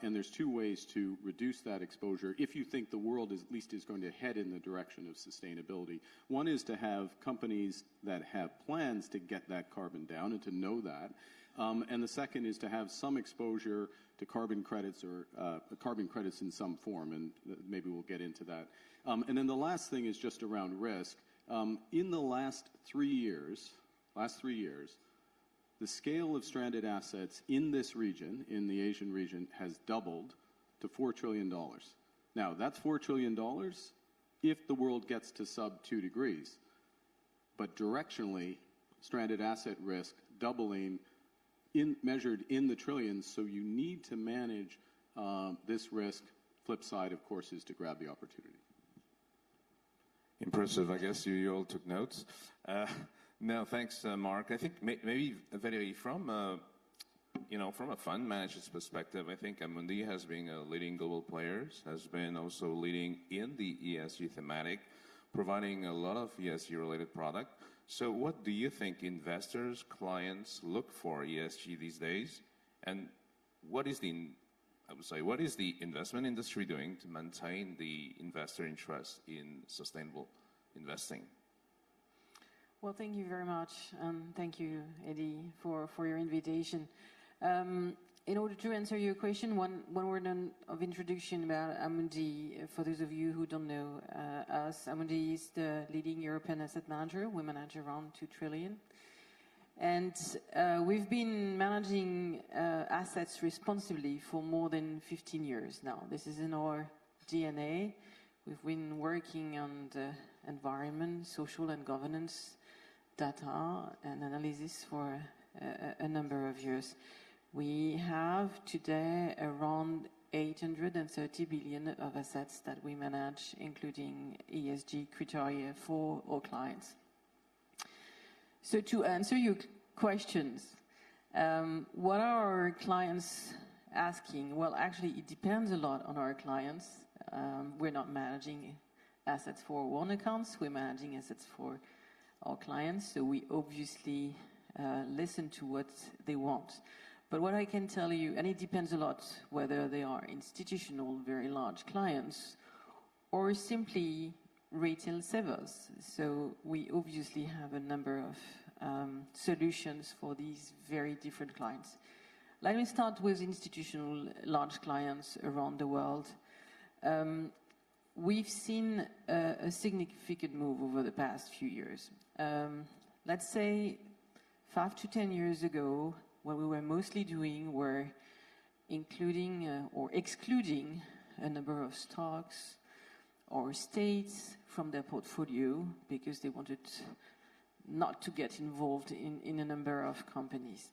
And there's two ways to reduce that exposure if you think the world at least is going to head in the direction of sustainability. One is to have companies that have plans to get that carbon down and to know that. And the second is to have some exposure to carbon credits or carbon credits in some form, and maybe we'll get into that. And then the last thing is just around risk. In the last 3 years, the scale of stranded assets in this region, in the Asian region, has doubled to $4 trillion. Now, that's $4 trillion if the world gets to sub 2 degrees. But directionally, stranded asset risk doubling measured in the trillions, so you need to manage this risk. Flip side, of course, is to grab the opportunity. Impressive. I guess you all took notes. No, thanks, Mark. I think maybe Valerie, from a fund manager's perspective, I think Amundi has been a leading global player, has been also leading in the ESG thematic, providing a lot of ESG-related product. So what do you think investors, clients look for ESG these days? And what is the investment industry doing to maintain the investor interest in sustainable investing? Well, thank you very much, and thank you, Eddie, for your invitation. In order to answer your question, one word of introduction about Amundi. For those of you who don't know us, Amundi is the leading European asset manager. We manage around 2 trillion. And we've been managing assets responsibly for more than 15 years now. This is in our DNA. We've been working on the environment, social and governance data and analysis for a number of years. We have today around 830 billion of assets that we manage, including ESG criteria for our clients. So to answer your questions, what are our clients asking? Well, actually, it depends a lot on our clients. We're not managing assets for our own accounts. We're managing assets for our clients, so we obviously listen to what they want. But what I can tell you, and it depends a lot whether they are institutional, very large clients, or simply retail savers. So we obviously have a number of solutions for these very different clients. Let me start with institutional large clients around the world. We've seen a significant move over the past few years. Let's say 5 to 10 years ago, what we were mostly doing were including or excluding a number of stocks or states from their portfolio because they wanted not to get involved in a number of companies.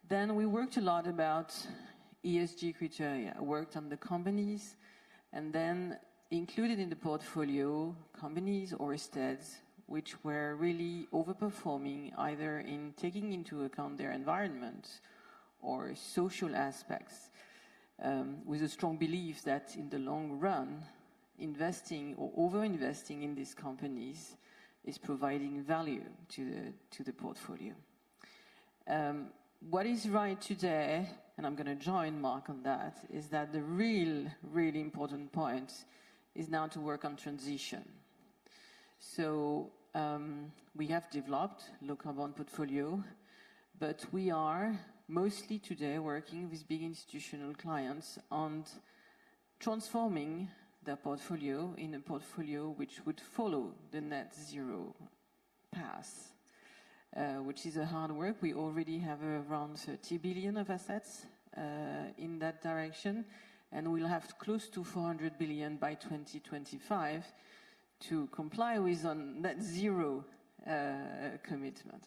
Then we worked a lot about ESG criteria, worked on the companies, and then included in the portfolio companies or estates which were really overperforming either in taking into account their environment or social aspects, with a strong belief that in the long run, investing or over-investing in these companies is providing value to the portfolio. What is right today, and I'm going to join Mark on that, is that the really important point is now to work on transition. So we have developed low carbon portfolio, but we are mostly today working with big institutional clients on transforming their portfolio in a portfolio which would follow the net zero path, which is a hard work. We already have around 30 billion of assets in that direction, and we'll have close to 400 billion by 2025 to comply with on net zero commitment.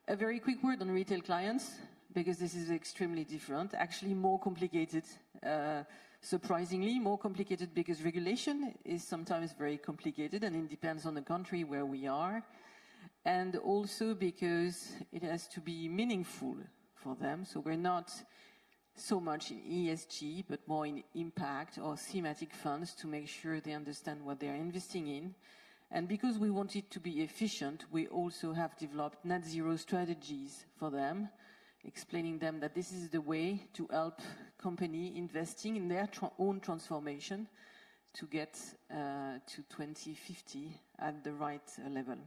A very quick word on retail clients, because this is extremely different, actually more complicated, surprisingly more complicated, because regulation is sometimes very complicated and it depends on the country where we are, and also because it has to be meaningful for them. So we're not so much in ESG, but more in impact or thematic funds to make sure they understand what they're investing in. And because we want it to be efficient, we also have developed net zero strategies for them, explaining them that this is the way to help company investing in their own transformation to get to 2050 at the right level.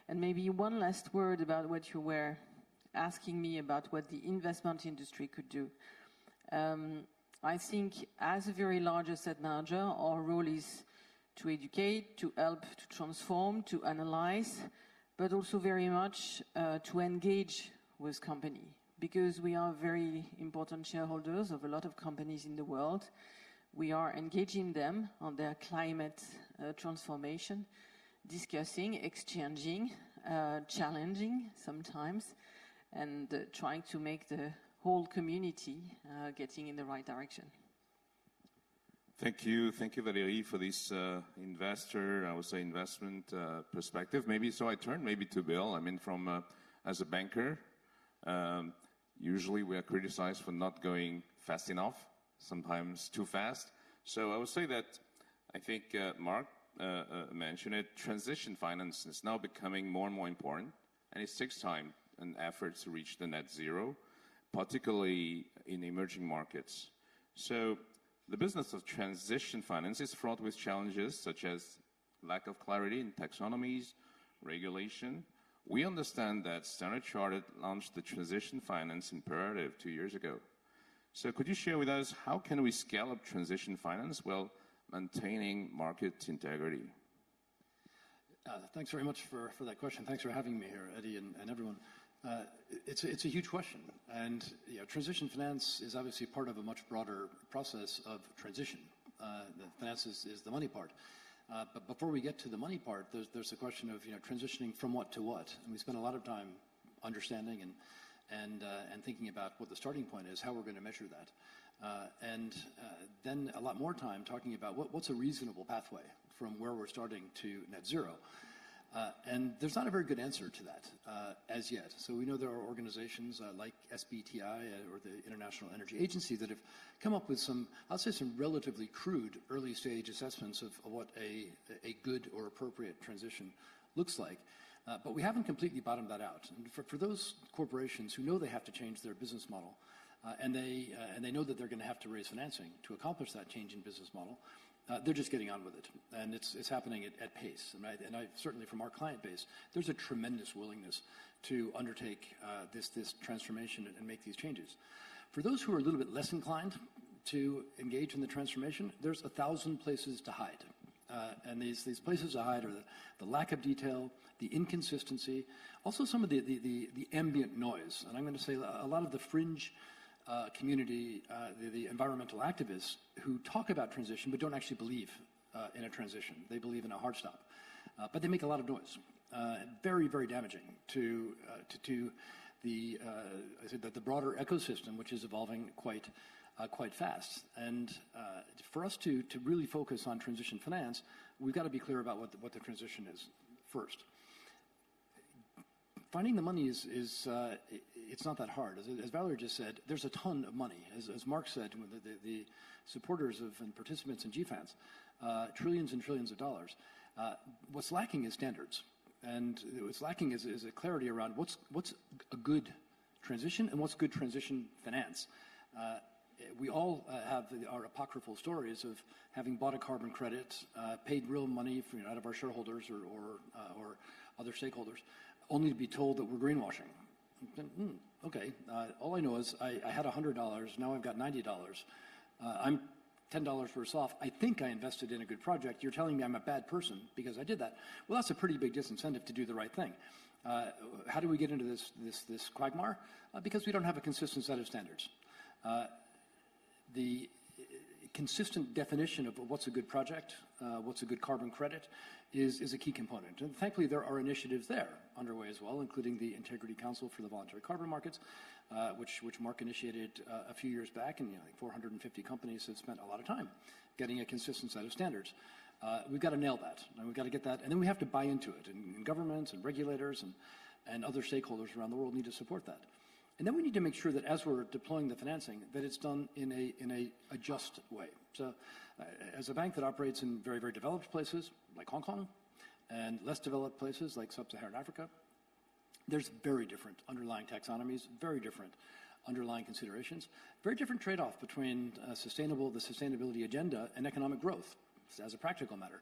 And maybe one last word about what you were asking me about what the investment industry could do. I think as a very large asset manager, our role is to educate, to help, to transform, to analyze, but also very much to engage with company, because we are very important shareholders of a lot of companies in the world. We are engaging them on their climate transformation, discussing, exchanging, challenging sometimes, and trying to make the whole community getting in the right direction. Thank you, Valérie, for this investor, I would say, investment perspective. Maybe so I turn maybe to Bill. I mean, from as a banker, usually we are criticized for not going fast enough, sometimes too fast. So I would say that I think Mark mentioned it. Transition finance is now becoming more and more important, and it takes time and effort to reach the net zero, particularly in emerging markets. So the business of transition finance is fraught with challenges such as lack of clarity in taxonomies, regulation. We understand that Standard Chartered launched the transition finance imperative 2 years ago. So could you share with us how can we scale up transition finance while maintaining market integrity? Thanks very much for that question. Thanks for having me here, Eddie, and everyone. It's a huge question, and transition finance is obviously part of a much broader process of transition. The finance is the money part, but before we get to the money part, there's the question of transitioning from what to what, and we spend a lot of time understanding and thinking about what the starting point is, how we're going to measure that, and then a lot more time talking about what's a reasonable pathway from where we're starting to net zero. And there's not a very good answer to that as yet. So we know there are organizations like SBTI or the International Energy Agency that have come up with some, I'll say, some relatively crude early stage assessments of what a good or appropriate transition looks like. But we haven't completely bottomed that out. And for those corporations who know they have to change their business model, and they know that they're going to have to raise financing to accomplish that change in business model, they're just getting on with it, and it's happening at pace. And I certainly, from our client base, there's a tremendous willingness to undertake this transformation and make these changes. For those who are a little bit less inclined to engage in the transformation, there's 1,000 places to hide, and these places to hide are the lack of detail, the inconsistency, also some of the ambient noise. And I'm going to say a lot of the fringe community, the environmental activists who talk about transition but don't actually believe in a transition. They believe in a hard stop, but they make a lot of noise. Very, very damaging to the broader ecosystem, which is evolving quite fast. And for us to really focus on transition finance, we've got to be clear about what the transition is first. Finding the money is it's not that hard. As Valerie just said, there's a ton of money. As Mark said, the supporters of and participants in GFANZ, trillions and trillions of dollars. What's lacking is standards, and what's lacking is a clarity around what's a good transition and what's good transition finance. We all have our apocryphal stories of having bought a carbon credit, paid real money out of our shareholders or other stakeholders, only to be told that we're greenwashing. Okay, all I know is I had $100, now I've got $90. I'm $10 worse off. I think I invested in a good project. You're telling me I'm a bad person because I did that. Well, that's a pretty big disincentive to do the right thing. How do we get into this quagmire? Because we don't have a consistent set of standards. The consistent definition of what's a good project, what's a good carbon credit, is a key component. And thankfully, there are initiatives there underway as well, including the Integrity Council for the Voluntary Carbon Markets, which Mark initiated a few years back, and 450 companies have spent a lot of time getting a consistent set of standards. We've got to nail that, and we've got to get that, and then we have to buy into it, and governments and regulators and other stakeholders around the world need to support that. And then we need to make sure that as we're deploying the financing, that it's done in a just way. So as a bank that operates in very, very developed places like Hong Kong and less developed places like Sub-Saharan Africa, there's very different underlying taxonomies, very different underlying considerations, very different trade-off between the sustainability agenda and economic growth as a practical matter.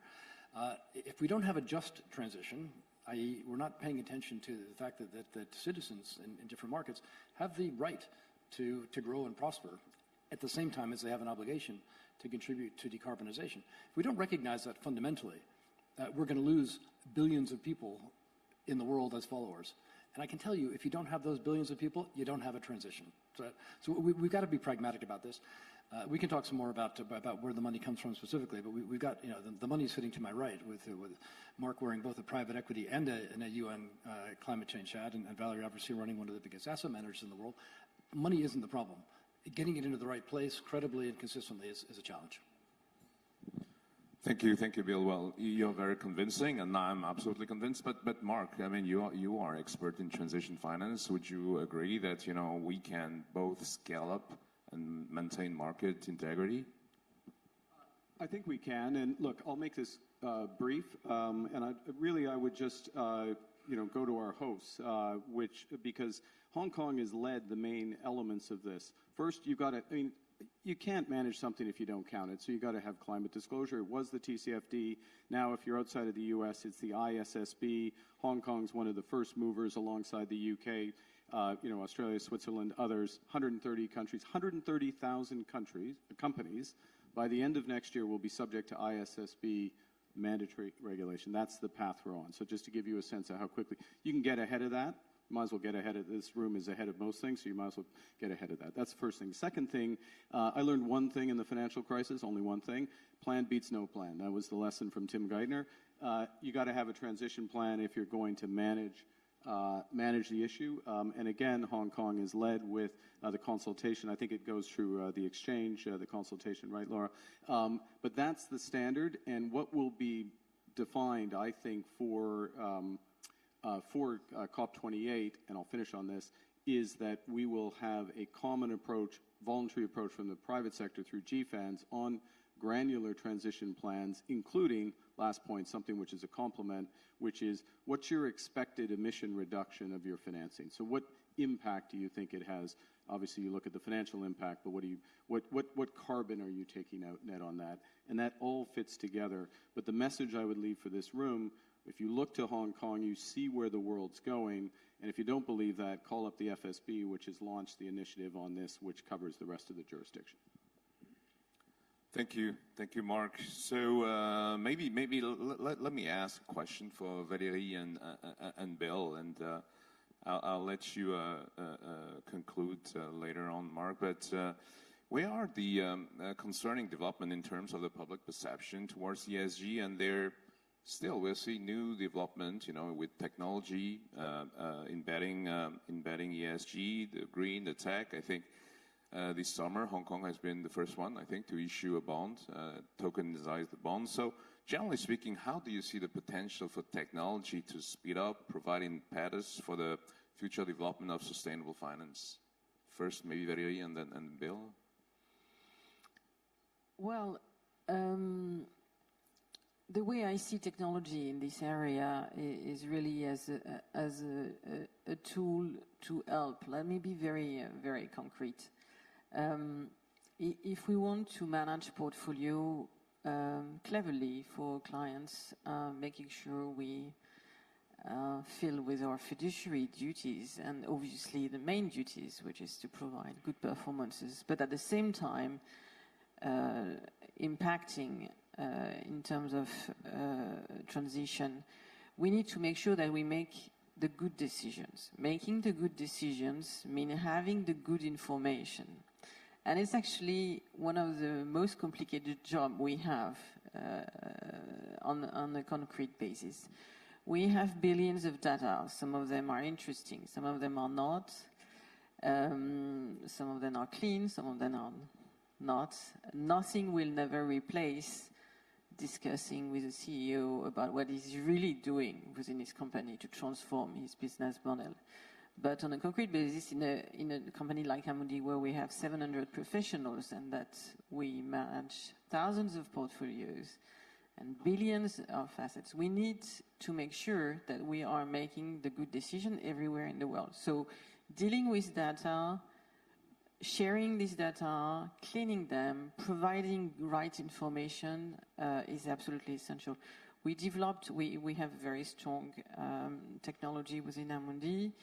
If we don't have a just transition, i.e. we're not paying attention to the fact that citizens in different markets have the right to grow and prosper at the same time as they have an obligation to contribute to decarbonization. If we don't recognize that fundamentally, we're going to lose billions of people in the world as followers. And I can tell you, if you don't have those billions of people, you don't have a transition. So we've got to be pragmatic about this. We can talk some more about where the money comes from specifically, but we've got the money sitting to my right with Mark wearing both a private equity and a UN climate change hat, and Valerie obviously running one of the biggest asset managers in the world. Money isn't the problem. Getting it into the right place credibly and consistently is a challenge. Thank you, Bill. Well, you're very convincing, and I'm absolutely convinced. But Mark, I mean, you are expert in transition finance. Would you agree that we can both scale up and maintain market integrity? I think we can, and look, I'll make this brief, and I would just go to our hosts, because Hong Kong has led the main elements of this. First, you've got to, you can't manage something if you don't count it, so you've got to have climate disclosure. It was the TCFD. Now, if you're outside of the U.S., it's the ISSB. Hong Kong's one of the first movers alongside the U.K., Australia, Switzerland, others, 130 countries, 130,000 companies. By the end of next year, will be subject to ISSB mandatory regulation. That's the path we're on. So just to give you a sense of how quickly you can get ahead of that, you might as well get ahead of this room is ahead of most things, so you might as well get ahead of that. That's the first thing. Second thing, I learned one thing in the financial crisis, only one thing: plan beats no plan. That was the lesson from Tim Geithner. You got to have a transition plan if you're going to manage the issue. And again, Hong Kong is led with the consultation. I think it goes through the exchange, the consultation, right, Laura? But that's the standard, and what will be defined, I think, for COP28, and I'll finish on this, is that we will have a common approach, voluntary approach from the private sector through GFANs on granular transition plans, including, last point, something which is a complement, which is what's your expected emission reduction of your financing? So what impact do you think it has? Obviously, you look at the financial impact, but what carbon are you taking out net on that? And that all fits together. But the message I would leave for this room, if you look to Hong Kong, you see where the world's going. And if you don't believe that, call up the FSB, which has launched the initiative on this, which covers the rest of the jurisdiction. Thank you, Mark. So maybe let me ask a question for Valérie and Bill, and I'll let you conclude later on, Mark. But where are the concerning development in terms of the public perception towards ESG? And we'll see new development, with technology embedding ESG, the green, the tech. I think this summer, Hong Kong has been the first one, I think, to issue a bond, tokenize the bond. So generally speaking, how do you see the potential for technology to speed up, providing impetus for the future development of sustainable finance? First, maybe Valérie, and then Bill. Well, the way I see technology in this area is really as a tool to help. Let me be very, very concrete. If we want to manage portfolio cleverly for clients, making sure we fill with our fiduciary duties and obviously the main duties, which is to provide good performances, but at the same time impacting in terms of transition, we need to make sure that we make the good decisions. Making the good decisions means having the good information. And it's actually one of the most complicated jobs we have on a concrete basis. We have billions of data. Some of them are interesting, some of them are not. Some of them are clean, some of them are not. Nothing will never replace discussing with the CEO about what he's really doing within his company to transform his business model. But on a concrete basis, in a company like Amundi, where we have 700 professionals and that we manage thousands of portfolios and billions of assets, we need to make sure that we are making the good decision everywhere in the world. So dealing with data, sharing this data, cleaning them, providing right information is absolutely essential. We have a very strong technology within Amundi,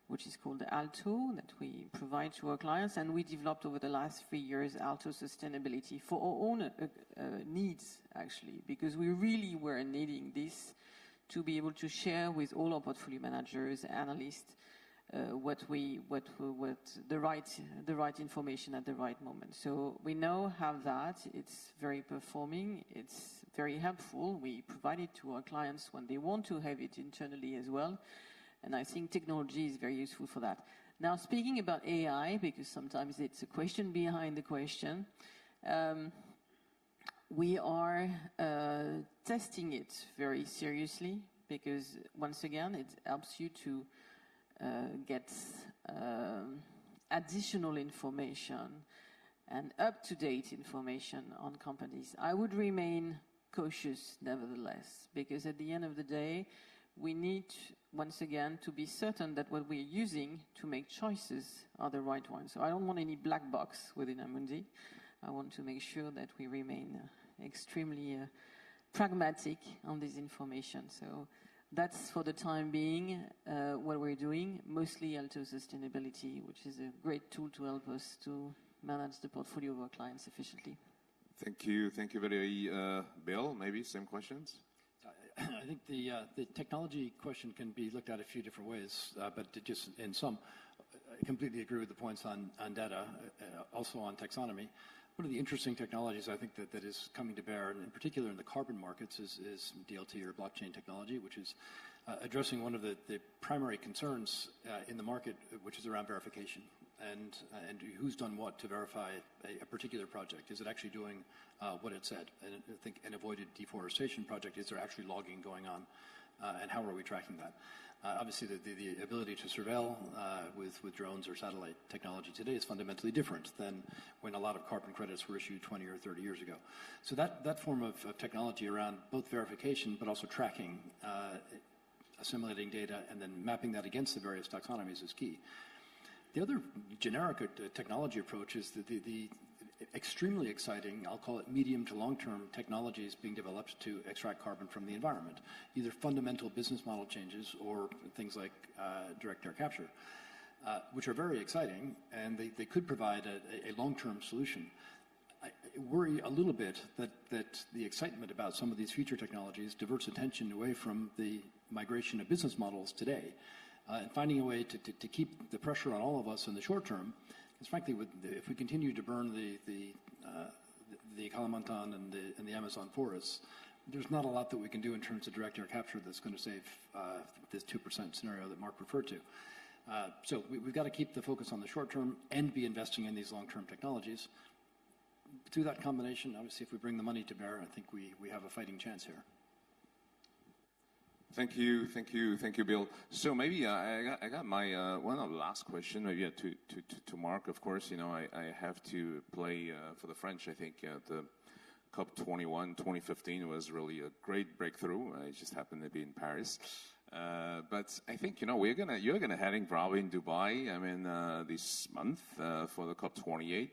which is called Alto, that we provide to our clients, and we developed over the last 3 years Alto Sustainability for our own needs, actually, because we really were needing this to be able to share with all our portfolio managers, analysts, the right information at the right moment. So we now have that. It's very performing. It's very helpful. We provide it to our clients when they want to have it internally as well. And I think technology is very useful for that. Now, speaking about AI, because sometimes it's a question behind the question, we are testing it very seriously because, once again, it helps you to get additional information and up-to-date information on companies. I would remain cautious, nevertheless, because at the end of the day, we need, once again, to be certain that what we're using to make choices are the right ones. So I don't want any black box within Amundi. I want to make sure that we remain extremely pragmatic on this information. So that's, for the time being, what we're doing, mostly Alto Sustainability, which is a great tool to help us to manage the portfolio of our clients efficiently. Thank you. Thank you very much. Bill, maybe some questions? I think the technology question can be looked at a few different ways, but just in sum, I completely agree with the points on data, also on taxonomy. One of the interesting technologies I think that is coming to bear, and in particular in the carbon markets, is DLT or blockchain technology, which is addressing one of the primary concerns in the market, which is around verification and who's done what to verify a particular project. Is it actually doing what it said? And I think an avoided deforestation project, is there actually logging going on? And how are we tracking that? Obviously, the ability to surveil with drones or satellite technology today is fundamentally different than when a lot of carbon credits were issued 20 or 30 years ago. So that form of technology around both verification but also tracking, assimilating data, and then mapping that against the various taxonomies is key. The other generic technology approach is the extremely exciting, I'll call it medium to long-term technologies being developed to extract carbon from the environment, either fundamental business model changes or things like direct air capture, which are very exciting, and they could provide a long-term solution. I worry a little bit that the excitement about some of these future technologies diverts attention away from the migration of business models today, and finding a way to keep the pressure on all of us in the short term. Because frankly, if we continue to burn the Kalimantan and the Amazon forests, there's not a lot that we can do in terms of direct air capture that's going to save this 2% scenario that Mark referred to. So we've got to keep the focus on the short term and be investing in these long-term technologies. Through that combination, obviously, if we bring the money to bear, I think we have a fighting chance here. Thank you, Bill. So maybe I got my one of the last question, maybe to Mark. Of course, I have to play for the French. I think the COP21 2015 was really a great breakthrough. I just happened to be in Paris, but I think you're gonna heading probably in Dubai. I mean this month for the COP28.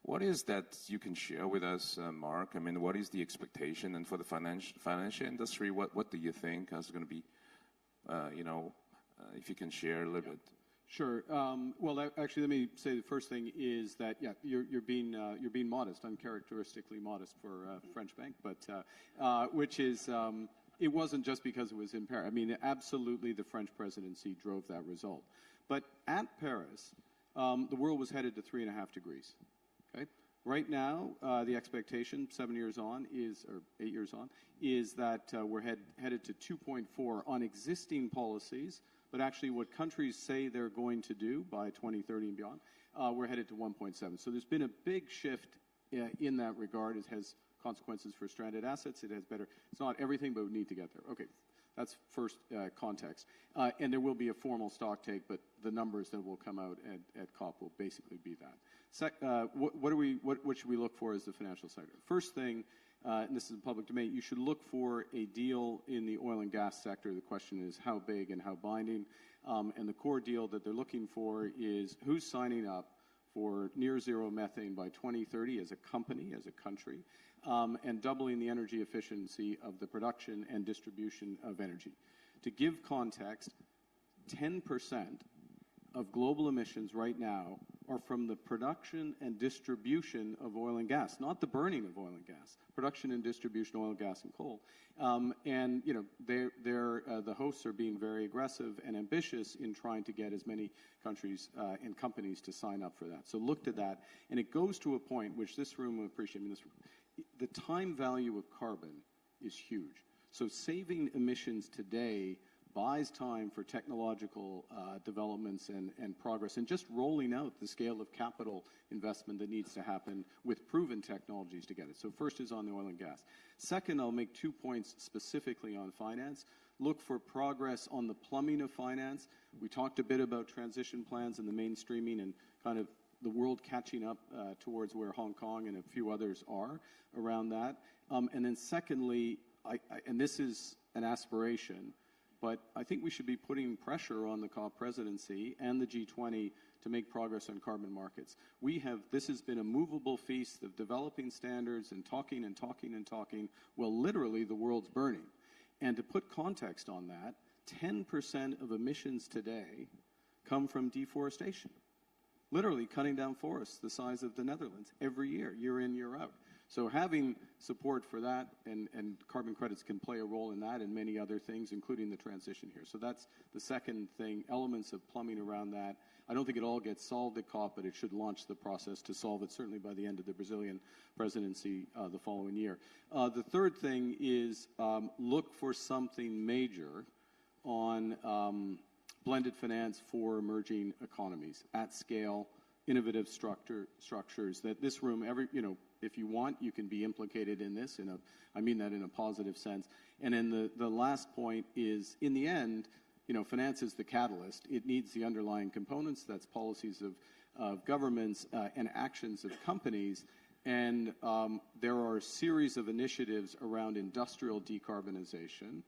What is that you can share with us, Mark? I mean, what is the expectation? And for the financial industry, what do you think is going to be, if you can share a little bit? Sure. Well, actually, let me say the first thing is that, yeah, you're being modest, uncharacteristically modest for a French bank, but which is, it wasn't just because it was in Paris. I mean, absolutely the French presidency drove that result. But at Paris, the world was headed to 3.5 degrees. Okay. Right now, the expectation, 7 years on, or 8 years on, is that we're headed to 2.4 on existing policies, but actually what countries say they're going to do by 2030 and beyond, we're headed to 1.7. So there's been a big shift in that regard. It has consequences for stranded assets. It has better, it's not everything, but we need to get there. Okay, that's first context. And there will be a formal stock take, but the numbers that will come out at COP will basically be that. What should we look for as the financial sector? First thing, and this is in public domain, you should look for a deal in the oil and gas sector. The question is how big and how binding. And the core deal that they're looking for is who's signing up for near zero methane by 2030 as a company, as a country, and doubling the energy efficiency of the production and distribution of energy. To give context, 10% of global emissions right now are from the production and distribution of oil and gas, not the burning of oil and gas, production and distribution of oil, gas, and coal. And, you know, the hosts are being very aggressive and ambitious in trying to get as many countries and companies to sign up for that. So look to that. And it goes to a point which this room will appreciate. I mean, the time value of carbon is huge. So saving emissions today buys time for technological developments and progress, and just rolling out the scale of capital investment that needs to happen with proven technologies to get it. So first is on the oil and gas. Second, I'll make 2 points specifically on finance. Look for progress on the plumbing of finance. We talked a bit about transition plans and the mainstreaming and kind of the world catching up towards where Hong Kong and a few others are around that. And then secondly, and this is an aspiration, but I think we should be putting pressure on the COP presidency and the G20 to make progress on carbon markets. This has been a movable feast of developing standards and talking and talking and talking. Well, literally the world's burning. And to put context on that, 10% of emissions today come from deforestation. Literally cutting down forests the size of the Netherlands every year, year in, year out. So having support for that and carbon credits can play a role in that and many other things, including the transition here. So that's the second thing, elements of plumbing around that. I don't think it all gets solved at COP, but it should launch the process to solve it certainly by the end of the Brazilian presidency the following year. The third thing is look for something major on blended finance for emerging economies at scale, innovative structures that this room, if you want, you can be implicated in this. I mean that in a positive sense. And then the last point is, in the end, finance is the catalyst. It needs the underlying components. That's policies of governments and actions of companies. And there are a series of initiatives around industrial decarbonization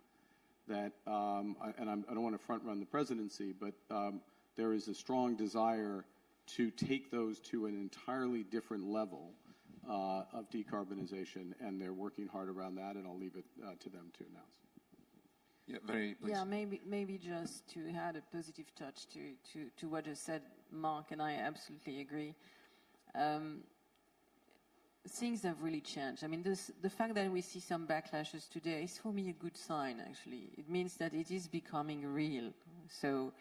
that, and I don't want to front run the presidency, but there is a strong desire to take those to an entirely different level of decarbonization, and they're working hard around that, and I'll leave it to them to announce. Yeah, please. Yeah, maybe just to add a positive touch to what you said, Mark, and I absolutely agree. Things have really changed. I mean, the fact that we see some backlashes today is for me a good sign, actually. It means that it is becoming real. So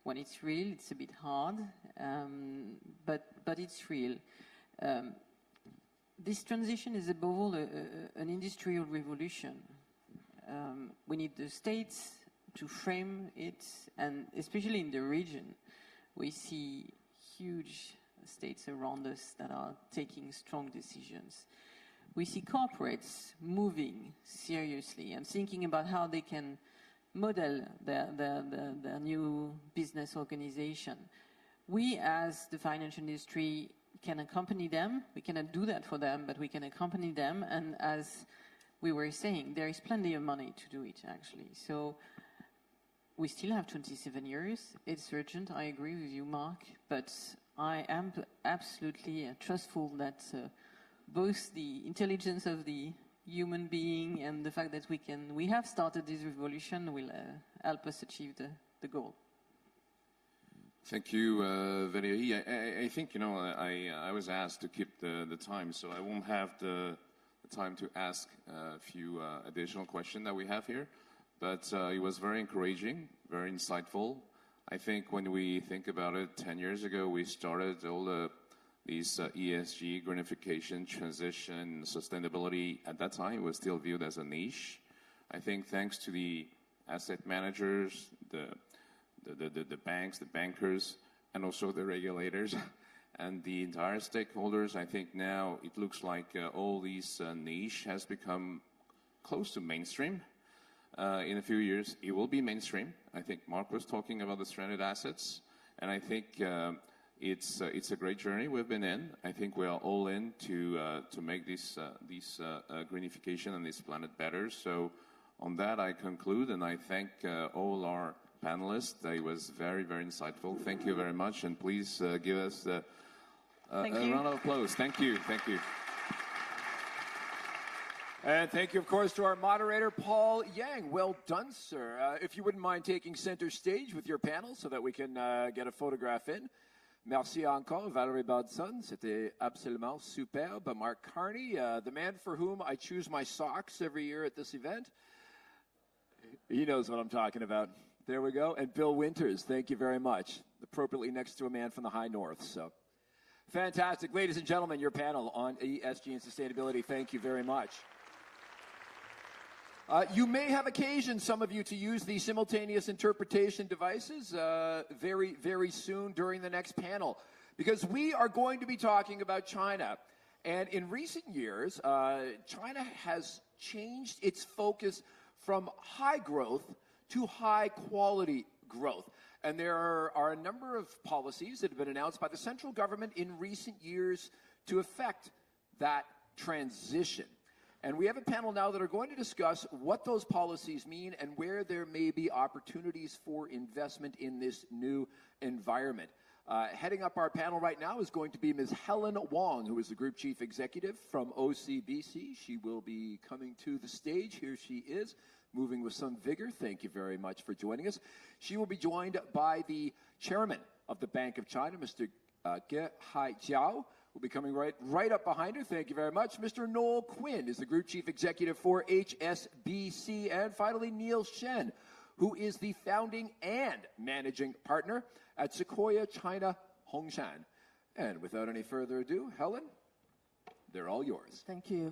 when it's real, it's a bit hard, but it's real. This transition is above all an industrial revolution. We need the states to frame it, and especially in the region, we see huge states around us that are taking strong decisions. We see corporates moving seriously and thinking about how they can model their new business organization. We, as the financial industry, can accompany them. We cannot do that for them, but we can accompany them. And as we were saying, there is plenty of money to do it, actually. So we still have 27 years. It's urgent. I agree with you, Mark. But I am absolutely trustful that both the intelligence of the human being and the fact that we have started this revolution will help us achieve the goal. Thank you, Valérie. I think, I was asked to keep the time, so I won't have the time to ask a few additional questions that we have here. But it was very encouraging, very insightful. I think when we think about it, 10 years ago, we started all the these ESG, greenification, transition, sustainability, at that time was still viewed as a niche. I think thanks to the asset managers, the banks, the bankers, and also the regulators, and the entire stakeholders, I think now it looks like all these niche has become close to mainstream. In a few years, it will be mainstream. I think Mark was talking about the stranded assets, and I think it's a great journey we've been in. I think we are all in to make this greenification and this planet better. So on that, I conclude, and I thank all our panelists. It was very, very insightful. Thank you very much, and please give us a round of applause. Thank you. Thank you. And thank you, of course, to our moderator, Paul Yang. Well done, sir. If you wouldn't mind taking center stage with your panel so that we can get a photograph in. Merci encore, Valerie Bodson. C'était absolument superbe. Mark Carney, the man for whom I choose my socks every year at this event. He knows what I'm talking about. There we go. And Bill Winters, thank you very much. Appropriately next to a man from the high north. So, fantastic. Ladies and gentlemen, your panel on ESG and sustainability, thank you very much. You may have occasion, some of you, to use the simultaneous interpretation devices very, very soon during the next panel, because we are going to be talking about China. And in recent years, China has changed its focus from high growth to high quality growth. And there are a number of policies that have been announced by the central government in recent years to affect that transition. And we have a panel now that are going to discuss what those policies mean and where there may be opportunities for investment in this new environment. Heading up our panel right now is going to be Ms. Helen Wong, who is the Group Chief Executive from OCBC. She will be coming to the stage. Here she is, moving with some vigor. Thank you very much for joining us. She will be joined by the Chairman of the Bank of China, Mr. Ge Haijiao. Will be coming right up behind her. Thank you very much. Mr. Noel Quinn is the Group Chief Executive for HSBC. And finally, Neil Shen, who is the founding and managing partner at Sequoia China Hongshan. And without any further ado, Helen, they're all yours. Thank you.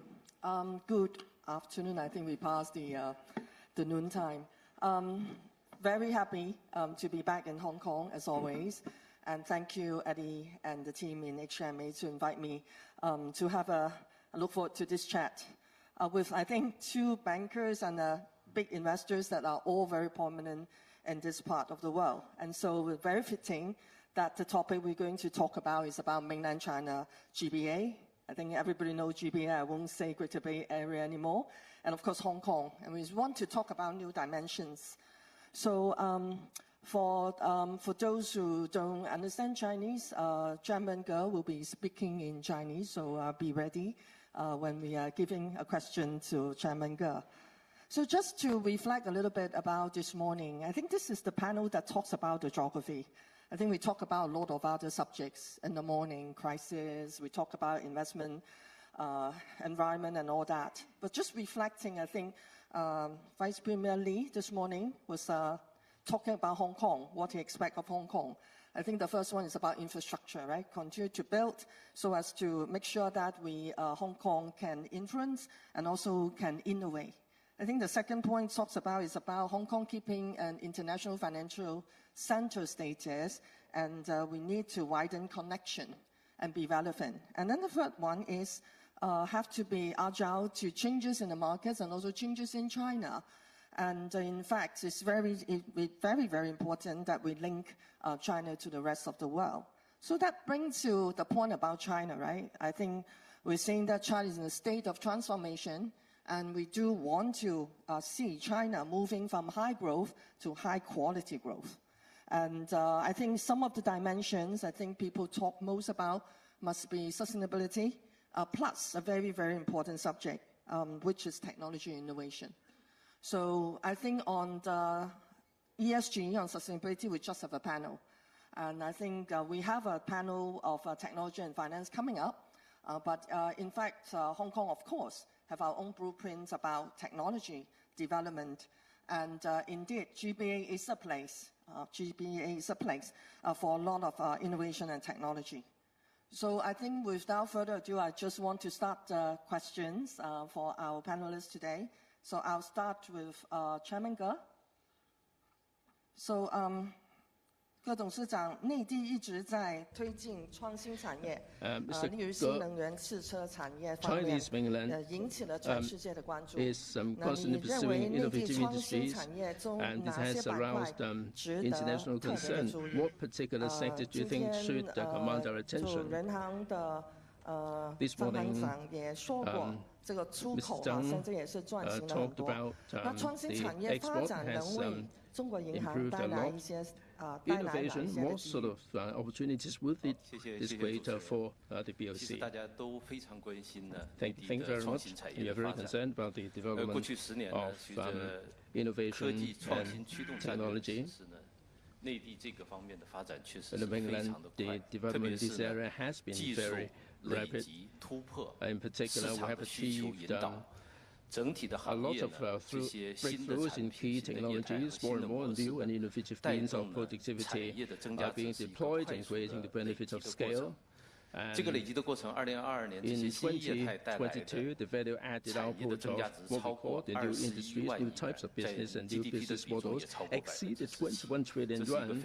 Good afternoon. I think we passed the noon time. Very happy to be back in Hong Kong, as always. And thank you, Eddie, and the team in HMA to invite me to have I look forward to this chat with, I think, two bankers and big investors that are all very prominent in this part of the world. And so it's very fitting that the topic we're going to talk about is about mainland China GBA. I think everybody knows GBA. I won't say Greater Bay Area anymore. And, of course, Hong Kong. And we want to talk about new dimensions. So for those who don't understand Chinese, Chairman Ge will be speaking in Chinese, so be ready when we are giving a question to Chairman Ge. So just to reflect a little bit about this morning, I think this is the panel that talks about the geography. I think we talk about a lot of other subjects in the morning, crisis, we talk about investment, environment and all that. But just reflecting, I think Vice Premier Lee this morning was talking about Hong Kong, what he expects of Hong Kong. I think the first one is about infrastructure, right? Continue to build so as to make sure that Hong Kong can influence and also can innovate. I think the second point talks about is about Hong Kong keeping an international financial center status, and we need to widen connection and be relevant. And then the third one is have to be agile to changes in the markets and also changes in China. And in fact, it's very, very important that we link China to the rest of the world. So that brings to the point about China, right? I think we're saying that China is in a state of transformation, and we do want to see China moving from high growth to high quality growth. And I think some of the dimensions I think people talk most about must be sustainability, plus a very, very important subject, which is technology innovation. So I think on the ESG, on sustainability, we just have a panel. And I think we have a panel of technology and finance coming up. But in fact, Hong Kong, of course, have our own blueprints about technology development. And indeed, GBA is a place. GBA is a place for a lot of innovation and technology. So I think without further ado, I just want to start questions for our panelists today. So I'll start with Chairman Ge. So 各董事长，内地一直在推进创新产业，例如新能源汽车产业方面，引起了全世界的关注。那你认为内地创新产业中哪些板块值得特别的注意？今天就人行的张行长也说过，这个出口现在也是赚钱了很多。那创新产业发展能为中国银行带来一些innovation, more sort of opportunities with it is greater for the BOC. Thank you very much. We are very concerned about the development of innovation and technology. In the mainland, the development in this area has been very rapid. In particular, we have achieved a lot of breakthroughs in key technologies, more and more new and innovative means of productivity are being deployed and creating the benefits of scale. And in 2022, the value added output of what we call the new industries, new types of business and new business models exceeded 21 trillion yuan,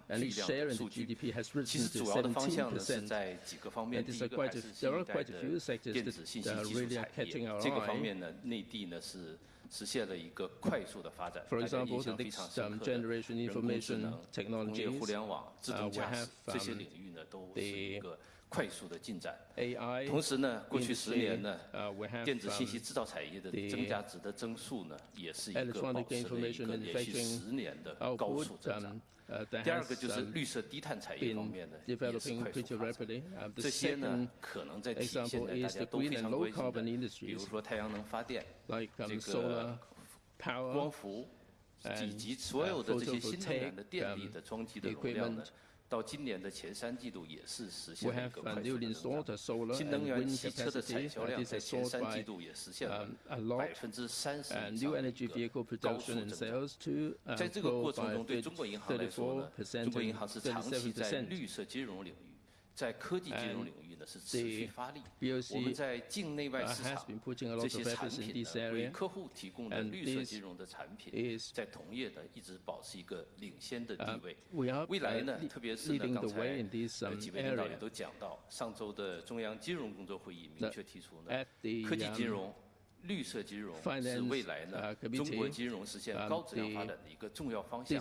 and its share in the GDP has risen to 17%. And there are quite a few sectors that really are catching our eye. For example, the next generation information technologies, we have the AI 同时呢，过去10年呢，电子信息制造产业的增加值的增速呢，也是一个保持了一个连续10年的高速增长。第二个就是绿色低碳产业方面呢，也是快速发展。这些呢，可能在体现在大家都非常关心的，比如说太阳能发电、这个光伏，以及所有的这些新能源的电力的装机的容量呢。到今年的前3季度也是实现了一个快速的增长。新能源汽车的产销量在前3季度也实现了30%以上的一个高速增长。在这个过程中，对中国银行来说呢，中国银行是长期在绿色金融领域。在科技金融领域呢是持续发力，我们在境内外市场这些产品呢为客户提供的绿色金融的产品，在同业呢一直保持一个领先的地位。未来呢，特别是呢刚才几位领导也都讲到，上周的中央金融工作会议明确提出呢，科技金融。绿色金融是未来呢中国金融实现高质量发展的一个重要方向。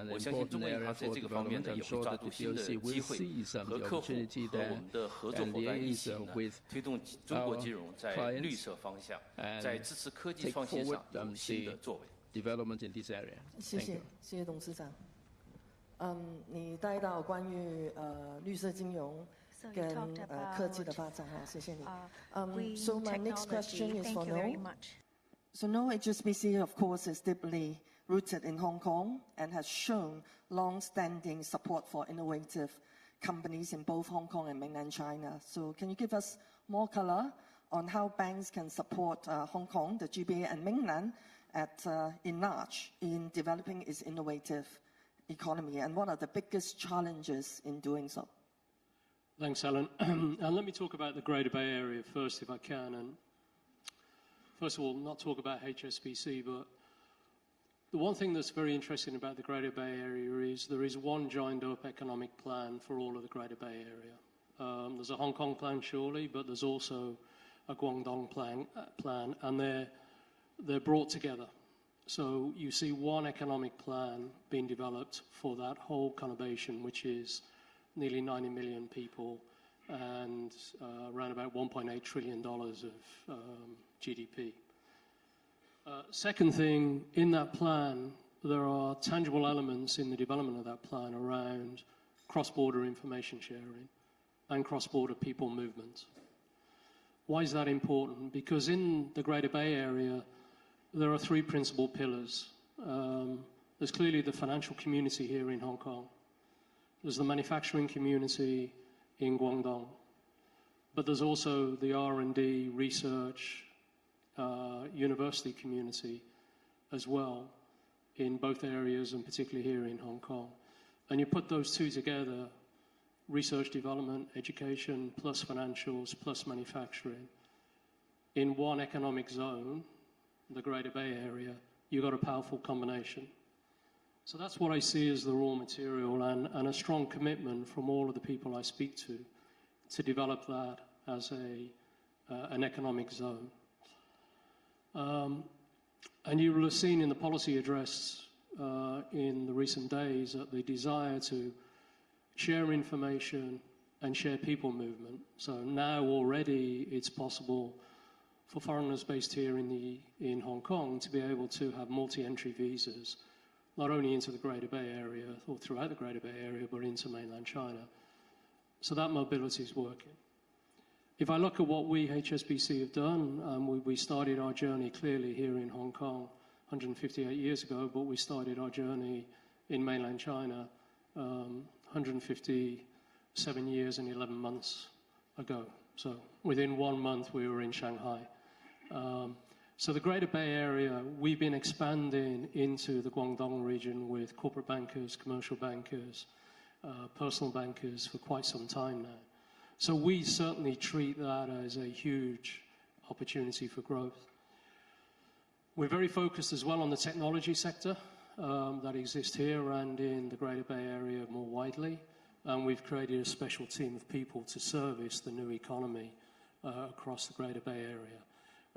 我相信中国银行在这个方面呢也会抓住新的机会，和客户和我们的合作伙伴一起呢，推动中国金融在绿色方向，在支持科技创新上有新的作为。谢谢，谢谢董事长。你带到关于绿色金融。跟科技的发展哈，谢谢你。So my next question is for No. So No HSBC, of course, is deeply rooted in Hong Kong and has shown long-standing support for innovative companies in both Hong Kong and mainland China. So can you give us more color on how banks can support Hong Kong, the GBA, and mainland in large in developing its innovative economy, and what are the biggest challenges in doing so? Thanks, Alan. And let me talk about the Greater Bay Area first, if I can. And first of all, not talk about HSBC, but the one thing that's very interesting about the Greater Bay Area is there is one joined-up economic plan for all of the Greater Bay Area. There's a Hong Kong plan, surely, but there's also a Guangdong plan, and they're brought together. So you see one economic plan being developed for that whole conurbation, which is nearly 90 million people and around about $1.8 trillion of GDP. Second thing, in that plan, there are tangible elements in the development of that plan around cross-border information sharing and cross-border people movement. Why is that important? Because in the Greater Bay Area, there are 3 principal pillars. There's clearly the financial community here in Hong Kong. There's the manufacturing community in Guangdong, but there's also the R&D, research, university community as well in both areas, and particularly here in Hong Kong. And you put those 2 together, research development, education, plus financials, plus manufacturing, in one economic zone, the Greater Bay Area, you got a powerful combination. So that's what I see as the raw material, and a strong commitment from all of the people I speak to develop that as an economic zone. And you will have seen in the policy address in the recent days that the desire to share information and share people movement. So now already it's possible for foreigners based here in Hong Kong to be able to have multi-entry visas, not only into the Greater Bay Area or throughout the Greater Bay Area, but into mainland China. So that mobility is working. If I look at what we, HSBC, have done, we started our journey clearly here in Hong Kong 158 years ago, but we started our journey in mainland China 157 years and 11 months ago. So within 1 month, we were in Shanghai. So the Greater Bay Area, we've been expanding into the Guangdong region with corporate bankers, commercial bankers, personal bankers for quite some time now. So we certainly treat that as a huge opportunity for growth. We're very focused as well on the technology sector that exists here and in the Greater Bay Area more widely. And we've created a special team of people to service the new economy across the Greater Bay Area.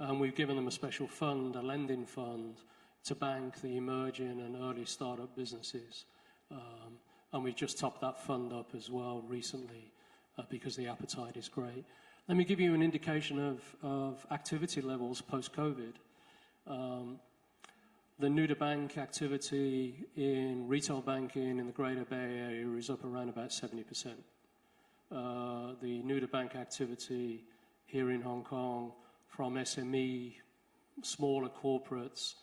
And we've given them a special fund, a lending fund, to bank the emerging and early startup businesses. And we've just topped that fund up as well recently because the appetite is great. Let me give you an indication of activity levels post-COVID. The new-to-bank activity in retail banking in the Greater Bay Area is up around about 70%. The new-to-bank activity here in Hong Kong from SME, smaller corporates,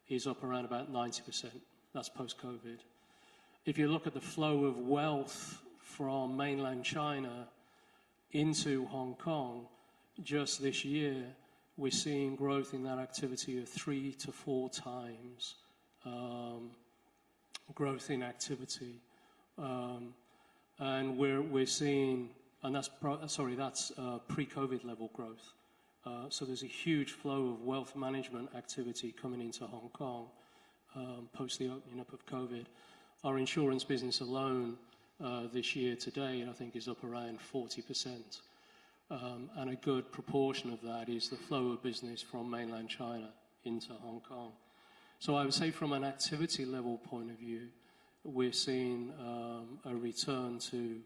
is up around about 90%. That's post-COVID. If you look at the flow of wealth from mainland China into Hong Kong, just this year, we're seeing growth in that activity of 3 to 4 times growth in activity. And we're seeing, and that's pre-COVID level growth. So there's a huge flow of wealth management activity coming into Hong Kong post the opening up of COVID. Our insurance business alone this year to date, I think, is up around 40%. And a good proportion of that is the flow of business from mainland China into Hong Kong. So I would say from an activity level point of view, we're seeing a return to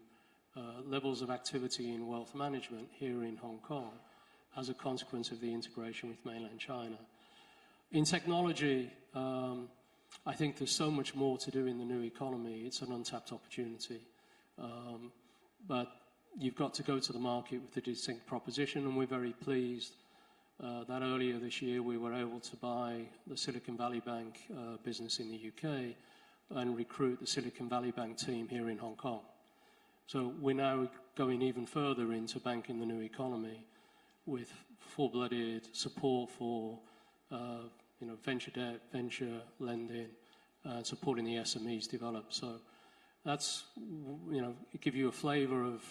levels of activity in wealth management here in Hong Kong as a consequence of the integration with mainland China. In technology, I think there's so much more to do in the new economy. It's an untapped opportunity. But you've got to go to the market with a distinct proposition, and we're very pleased that earlier this year we were able to buy the Silicon Valley Bank business in the UK and recruit the Silicon Valley Bank team here in Hong Kong. So we're now going even further into banking the new economy with full-blooded support for venture debt, venture lending, supporting the SMEs develop. So that's, give you a flavor of,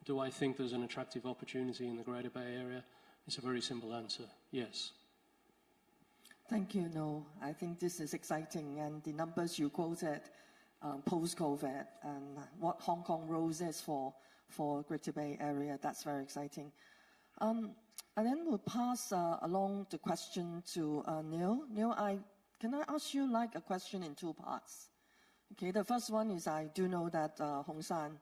do I think there's an attractive opportunity in the Greater Bay Area? It's a very simple answer, yes. Thank you, Noel. I think this is exciting, and the numbers you quoted post-COVID and what Hong Kong role is for Greater Bay Area, that's very exciting. And then we'll pass along the question to Neil. Neil, can I ask you a question in 2 parts? Okay, the first one is I do know that Hong San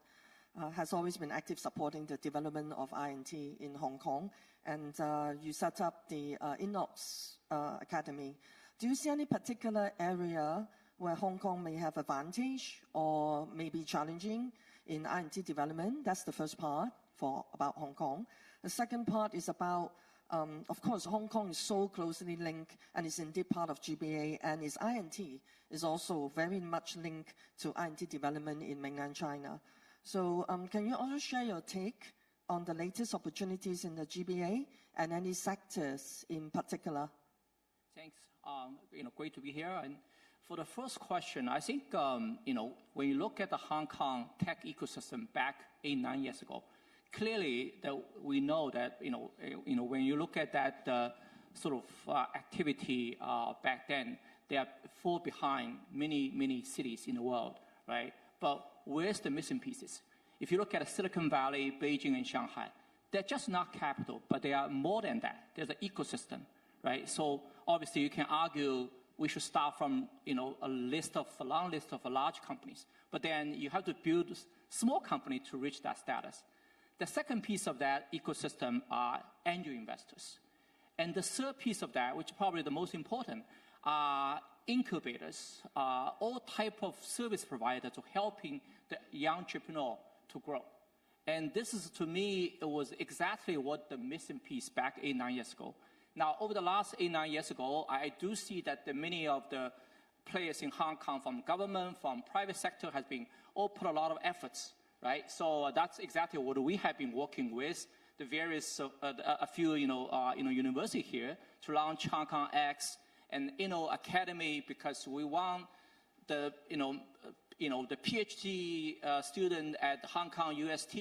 has always been active supporting the development of I&T in Hong Kong, and you set up the INOPS Academy. Do you see any particular area where Hong Kong may have advantage or may be challenging in I&T development? That's the first part about Hong Kong. The second part is about, of course, Hong Kong is so closely linked and is indeed part of GBA, and its I&T is also very much linked to I&T development in mainland China. So can you also share your take on the latest opportunities in the GBA and any sectors in particular? Thanks. Great to be here. And For the first question, I think, when you look at the Hong Kong tech ecosystem back 8-9 years ago, clearly we know that, when you look at that sort of activity back then, they are far behind many cities in the world, right? But where's the missing pieces? If you look at Silicon Valley, Beijing, and Shanghai, they're just not capital, but they are more than that. There's an ecosystem, right? So obviously you can argue we should start from a long list of large companies, but then you have to build small company to reach that status. The second piece of that ecosystem are angel investors. And the third piece of that, which is probably the most important, are incubators, all type of service providers to helping the young entrepreneur to grow. And this is, to me, it was exactly what the missing piece back 8-9 years ago. Now, over the last 8-9 years ago, I do see that many of the players in Hong Kong, from government, from private sector, has been all put a lot of efforts, right? So that's exactly what we have been working with the various, a few, university here to launch Hong Kong X and Academy, because we want the PhD student at Hong Kong UST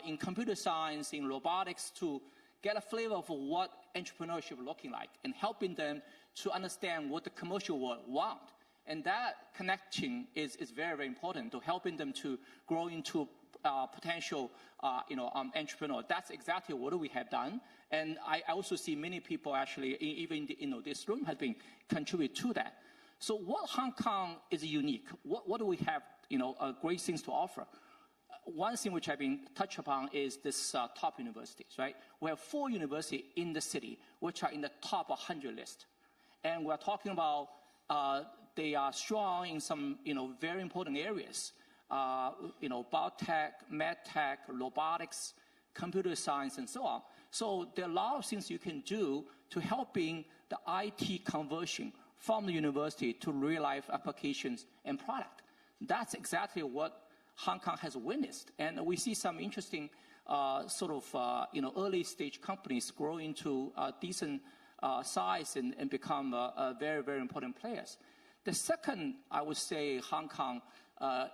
in computer science, in robotics, to get a flavor of what entrepreneurship looking like and helping them to understand what the commercial world want. And that connection is very, very important to helping them to grow into potential, entrepreneur. That's exactly what we have done. And I also see many people actually, even this room, has been contribute to that. So what Hong Kong is unique? What do we have, great things to offer? One thing which I've been touched upon is this top universities, right? We have 4 universities in the city which are in the top 100 list. And we're talking about they are strong in some, very important areas. Biotech, medtech, robotics, computer science, and so on. So there are a lot of things you can do to helping the IT conversion from the university to real-life applications and product. That's exactly what Hong Kong has witnessed. And we see some interesting early-stage companies grow into decent size and become very, very important players. The second, I would say, Hong Kong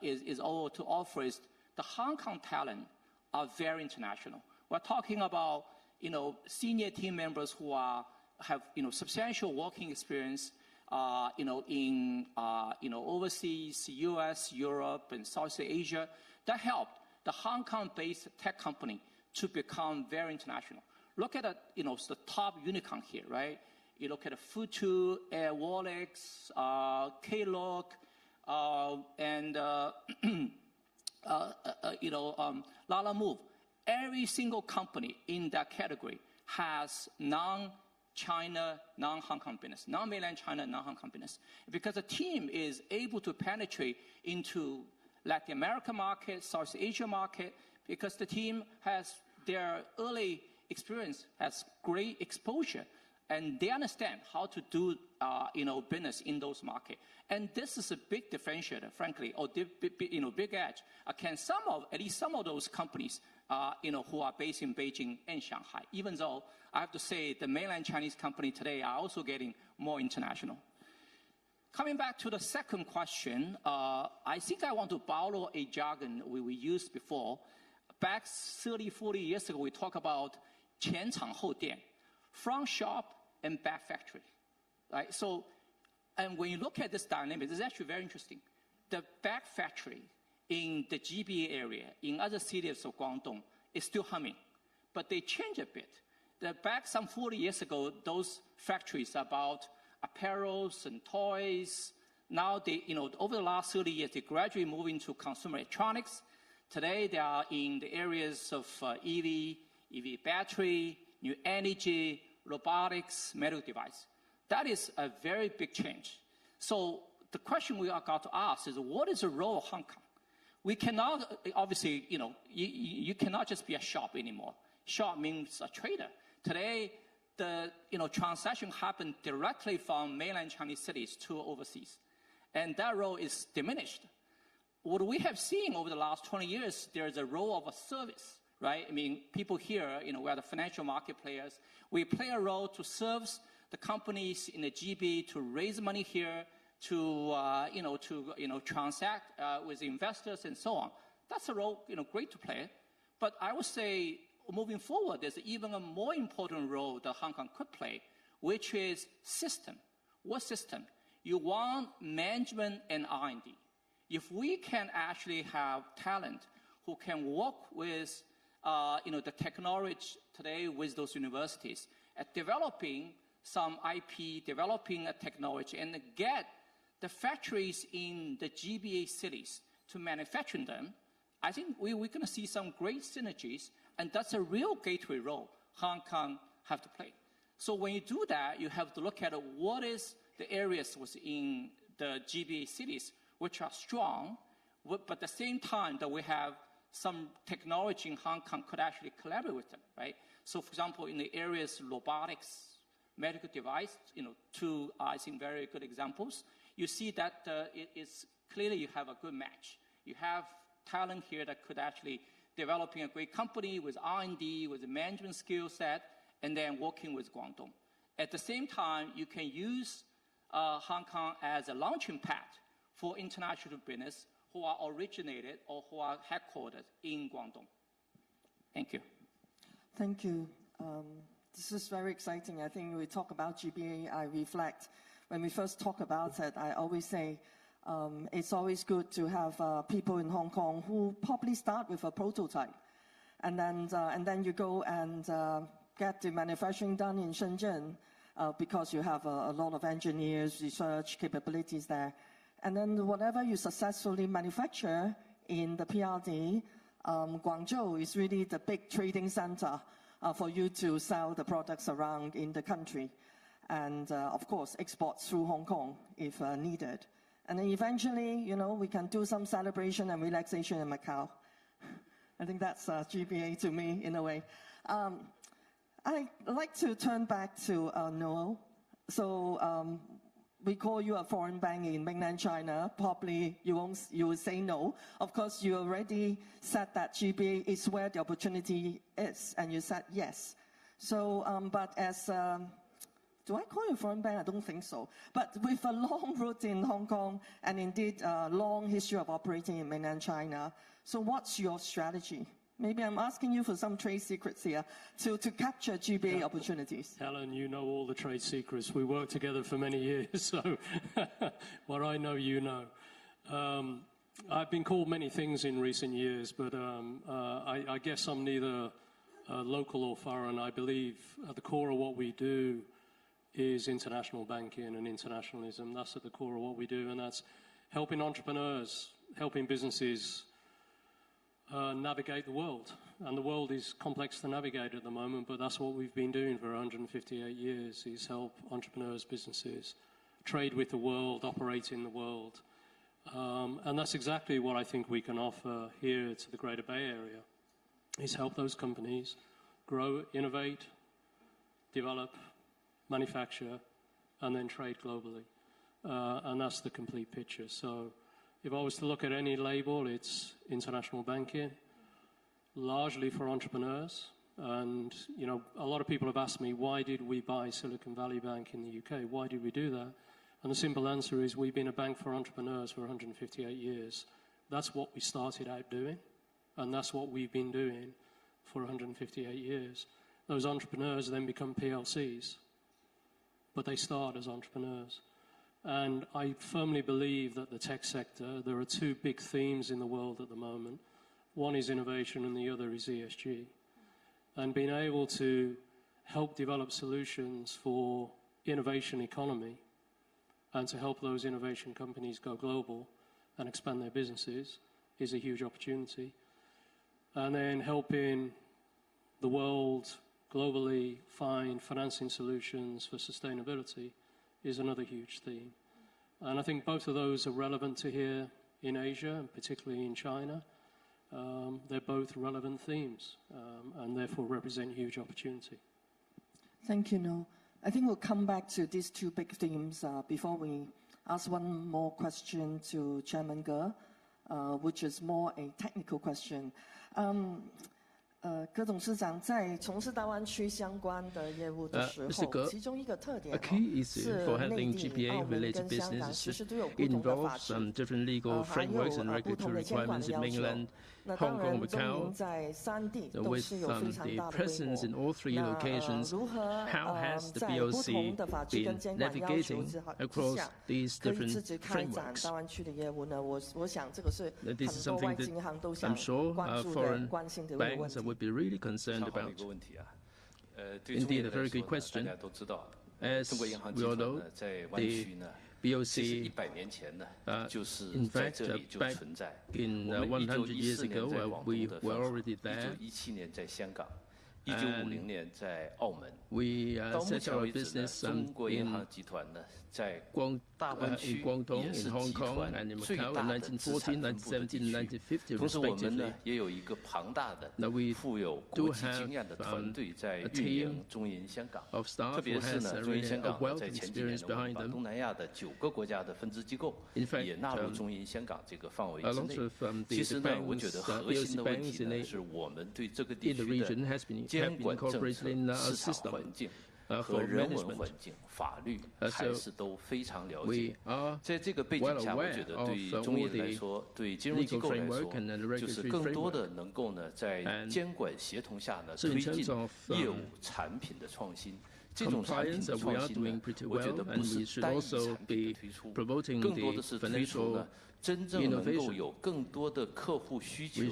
is all to offer is the Hong Kong talent are very international. We're talking about, senior team members who have, substantial working experience, in, overseas, US, Europe, and Southeast Asia. That helped the Hong Kong-based tech company to become very international. Look at the top unicorn here, right? You look at Futu, Airwallex, Klook, and Lala Move. Every single company in that category has non-China, non-Hong Kong business, non-mainland China, non-Hong Kong business, because the team is able to penetrate into Latin American market, South Asia market, because the team has their early experience, has great exposure, and they understand how to do business in those markets. And this is a big differentiator, frankly, or big edge. At least some of those companies, who are based in Beijing and Shanghai, even though I have to say the mainland Chinese company today are also getting more international. Coming back to the second question, I think I want to borrow a jargon we used before. Back 30, 40 years ago, we talked about 前厂后店, front shop and back factory, right? So, and when you look at this dynamic, it's actually very interesting. The back factory in the GBA area, in other cities of Guangdong, is still humming, but they changed a bit. Back some 40 years ago, those factories about apparels and toys. Now they, over the last 30 years, they gradually move into consumer electronics. Today, they are in the areas of EV battery, new energy, robotics, medical device. That is a very big change. So the question we are got to ask is, what is the role of Hong Kong? We cannot, obviously, you cannot just be a shop anymore. Shop means a trader. Today, the transaction happen directly from mainland Chinese cities to overseas. And that role is diminished. What we have seen over the last 20 years, there's a role of a service, right? I mean, people here, we are the financial market players. We play a role to serve the companies in the GB to raise money here, to transact with investors and so on. That's a role, great to play. But I would say moving forward, there's even a more important role that Hong Kong could play, which is system. What system? You want management and R&D. If we can actually have talent who can work with, the technology today with those universities at developing some IP, developing a technology, and get the factories in the GBA cities to manufacture them, I think we're going to see some great synergies, and that's a real gateway role Hong Kong have to play. So when you do that, you have to look at what is the areas within the GBA cities which are strong, but at the same time that we have some technology in Hong Kong could actually collaborate with them, right? So for example, in the areas robotics, medical device, two, I think, very good examples. You see that it is clearly you have a good match. You have talent here that could actually developing a great company with R&D, with a management skill set, and then working with Guangdong. At the same time, you can use Hong Kong as a launching pad for international business who are originated or who are headquartered in Guangdong. Thank you. Thank you. This is very exciting. I think we talk about GBA, I reflect. When we first talk about it, I always say it's always good to have people in Hong Kong who probably start with a prototype. And then you go and get the manufacturing done in Shenzhen because you have a lot of engineers, research capabilities there. And then whatever you successfully manufacture in the PRD, Guangzhou is really the big trading center for you to sell the products around in the country. And of course, exports through Hong Kong if needed. And then eventually, we can do some celebration and relaxation in Macau. I think that's GBA to me, in a way. I'd like to turn back to Noel. So we call you a foreign bank in mainland China. Probably you will say no. Of course, you already said that GBA is where the opportunity is, and you said yes. So, but as do I call you a foreign bank? I don't think so. But with a long route in Hong Kong and indeed a long history of operating in mainland China, so what's your strategy? Maybe I'm asking you for some trade secrets here to capture GBA opportunities. Helen, you know all the trade secrets. We worked together for many years, so what I know, you know. I've been called many things in recent years, but I guess I'm neither local or foreign. I believe at the core of what we do is international banking and internationalism. That's at the core of what we do, and that's helping entrepreneurs, helping businesses navigate the world. And the world is complex to navigate at the moment, but that's what we've been doing for 158 years, is help entrepreneurs, businesses trade with the world, operate in the world. And that's exactly what I think we can offer here to the Greater Bay Area, is help those companies grow, innovate, develop, manufacture, and then trade globally. And that's the complete picture. So if I was to look at any label, it's international banking, largely for entrepreneurs. And, a lot of people have asked me, why did we buy Silicon Valley Bank in the UK? Why did we do that? And the simple answer is we've been a bank for entrepreneurs for 158 years. That's what we started out doing, and that's what we've been doing for 158 years. Those entrepreneurs then become PLCs, but they start as entrepreneurs. And I firmly believe that the tech sector, there are two big themes in the world at the moment. One is innovation and the other is ESG. And being able to help develop solutions for innovation economy and to help those innovation companies go global and expand their businesses is a huge opportunity. And then helping the world globally find financing solutions for sustainability is another huge theme. And I think both of those are relevant to here in Asia, and particularly in China. They're both relevant themes, and therefore represent huge opportunity. Thank you, Noel. I think we'll come back to these two big themes before we ask one more question to Chairman Ge, which is more a technical question. 葛董事长在从事大湾区相关的业务的时候，其中一个特点是内地、澳门跟香港其实都有不同的法制，还有不同的监管的要求。那当然，中银在3地都是有非常大的规模。那如何在不同的法制跟监管要求之下，可以自己开展大湾区的业务呢？我想这个是很多外资银行都想关注的、关心的一个问题。would be really concerned about. Indeed, a very good question. As we all know, the BOC, in fact, back in 100 years ago, we were already there. 1950年在澳门， we set our business in 大湾区也是集团最大的资产分布的地区。同时，我们呢也有一个庞大的、富有国际经验的团队在运营中银香港。特别是呢，中银香港在前几年呢，我们把东南亚的9个国家的分支机构也纳入中银香港这个范围之内。其实呢，我觉得核心的问题呢，是我们对这个地区的监管政策、市场环境和人文环境、法律还是都非常了解。在这个背景下，我觉得对于中银来说，对金融机构来说，就是更多的能够呢，在监管协同下呢，推进业务产品的创新。这种产品的创新呢，我觉得不是单一产品的推出，更多的是推出呢。真正能够有更多的客户需求，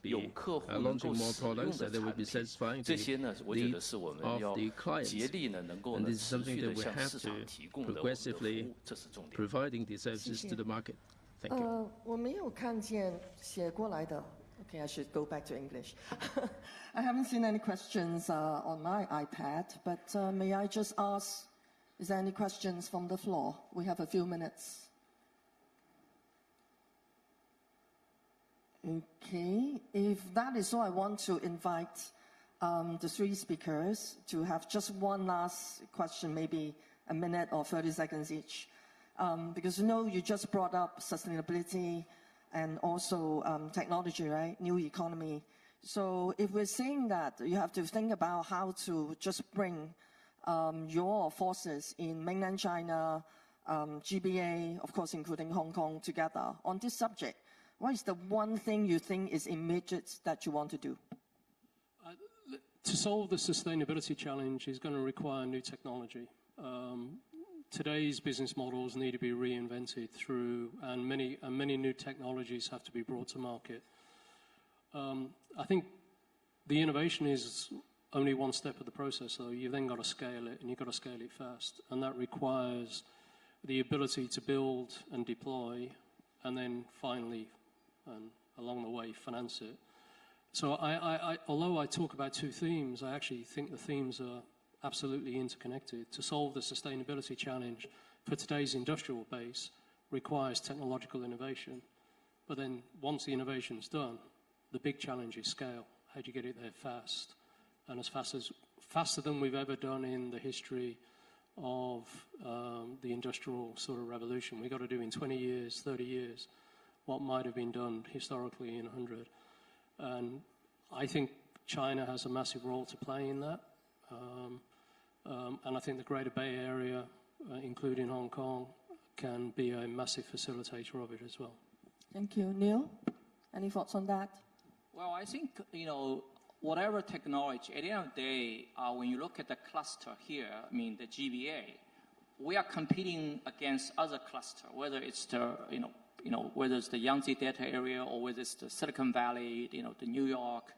有客户能够使用的产品，这些呢，我觉得是我们要竭力呢，能够呢持续的向市场提供的我们的服务，这是重点。我没有看见写过来的。Okay, I should go back to English. I haven't seen any questions on my iPad, but may I just ask, is there any questions from the floor? We have a few minutes. Okay, if that is so, I want to invite the 3 speakers to have just one last question, maybe a minute or 30 seconds each. Because you just brought up sustainability and also technology, right? New economy. So if we're saying that, you have to think about how to just bring your forces in mainland China, GBA, of course, including Hong Kong, together on this subject. What is the one thing you think is immediate that you want to do? To solve the sustainability challenge is going to require new technology. Today's business models need to be reinvented and many new technologies have to be brought to market. I think the innovation is only one step of the process, though. You've then got to scale it, and you've got to scale it fast. And that requires the ability to build and deploy, and then finally, and along the way, finance it. So although I talk about 2 themes, I actually think the themes are absolutely interconnected. To solve the sustainability challenge for today's industrial base requires technological innovation. But then once the innovation's done, the big challenge is scale. How do you get it there fast? And faster than we've ever done in the history of the industrial sort of revolution. We've got to do in 20 years, 30 years, what might have been done historically in 100. And I think China has a massive role to play in that. And I think the Greater Bay Area, including Hong Kong, can be a massive facilitator of it as well. Thank you. Neil, any thoughts on that? Well, I think, whatever technology, at the end of the day, when you look at the cluster here, the GBA, we are competing against other cluster, whether it's the, whether it's the Yangtze Delta area or whether it's the Silicon Valley, the New York,